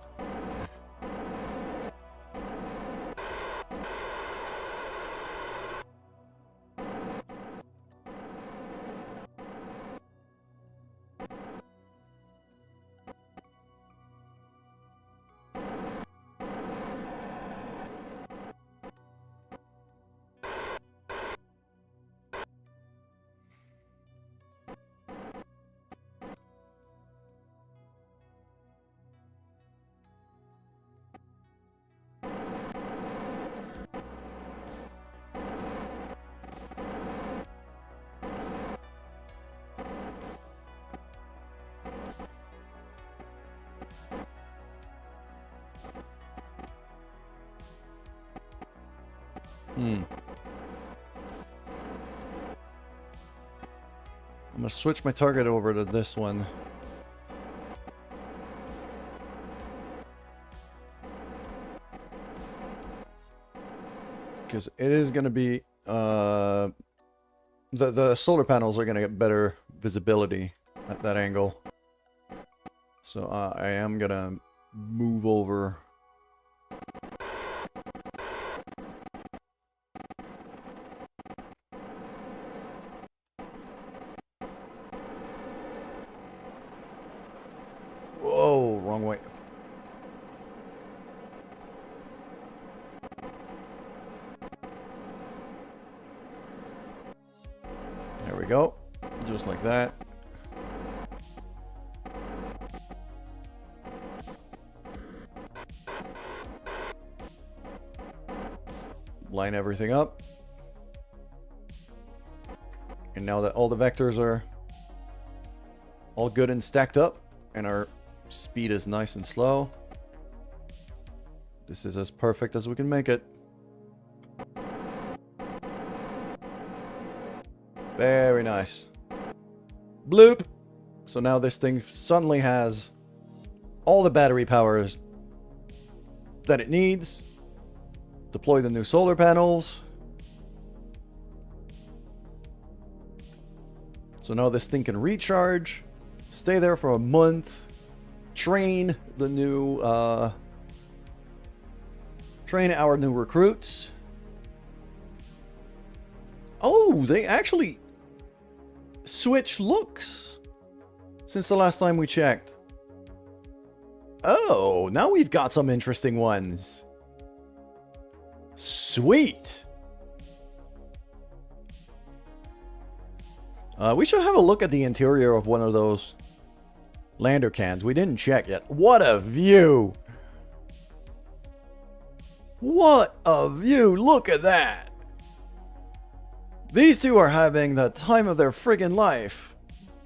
I'm gonna switch my target over to this one. Because it is gonna be the solar panels are gonna get better visibility at that angle. So I am gonna move over. Whoa, wrong way. There we go. Just like that. Line everything up. And now that all the vectors are all good and stacked up, and our speed is nice and slow, this is as perfect as we can make it. Very nice. Bloop! So now this thing suddenly has all the battery powers that it needs. Deploy the new solar panels. So now this thing can recharge, stay there for a month, train the new, train our new recruits. Oh, they actually switch looks since the last time we checked. Oh, now we've got some interesting ones. Sweet. We should have a look at the interior of one of those lander cans. We didn't check yet. What a view. What a view. Look at that. These two are having the time of their friggin' life.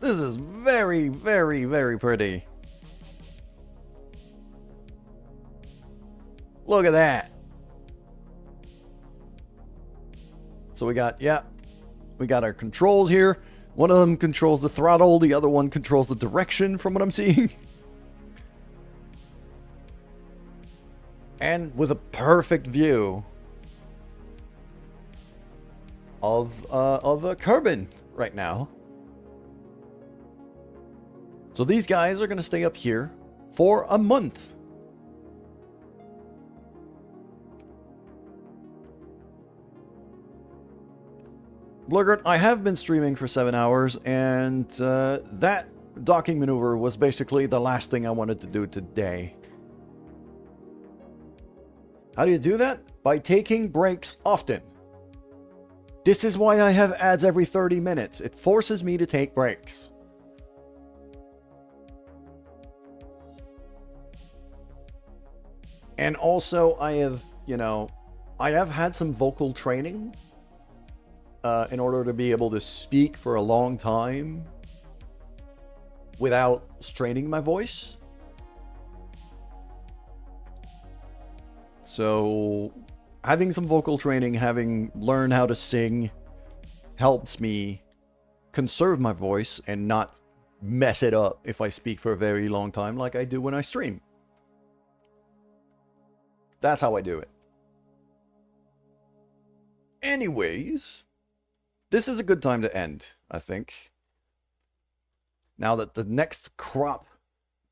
This is very, very, very pretty. Look at that. So we got, yeah, we got our controls here. One of them controls the throttle, the other one controls the direction from what I'm seeing. and with a perfect view of Kerbin right now. So these guys are going to stay up here for a month. Blurgert, I have been streaming for 7 hours, and that docking maneuver was basically the last thing I wanted to do today. How do you do that? By taking breaks often. This is why I have ads every 30 minutes. It forces me to take breaks. And also, I have had some vocal training in order to be able to speak for a long time without straining my voice. So, having some vocal training, having learned how to sing, helps me conserve my voice and not mess it up if I speak for a very long time like I do when I stream. That's how I do it. Anyways, this is a good time to end, I think. Now that the next crop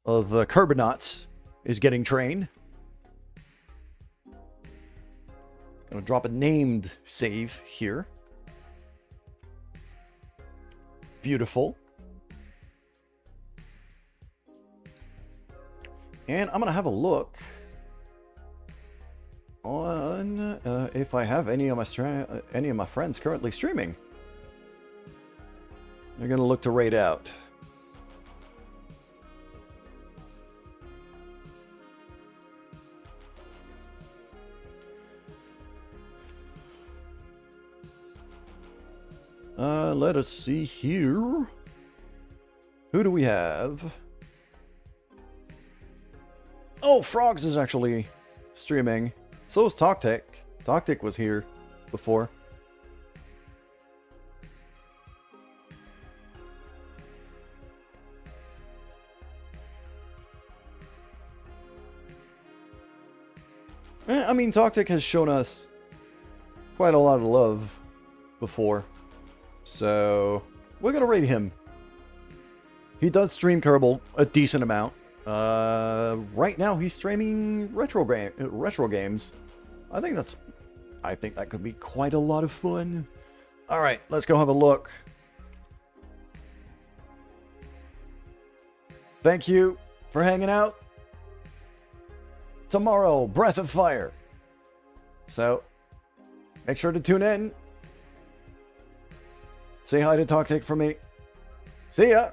of Kerbinauts is getting trained. Gonna drop a named save here. Beautiful. And I'm gonna have a look on if I have any of my friends currently streaming. They're gonna look to raid out. Let us see here. Who do we have? Oh, Frogs is actually streaming. So is Toctic. Toctic was here before. I mean, Toctic has shown us quite a lot of love before. So, we're going to rate him. He does stream Kerbal a decent amount. Right now he's streaming retro games. I think that could be quite a lot of fun. All right, let's go have a look. Thank you for hanging out. Tomorrow, Breath of Fire. So, make sure to tune in. Say hi to Toctic for me. See ya!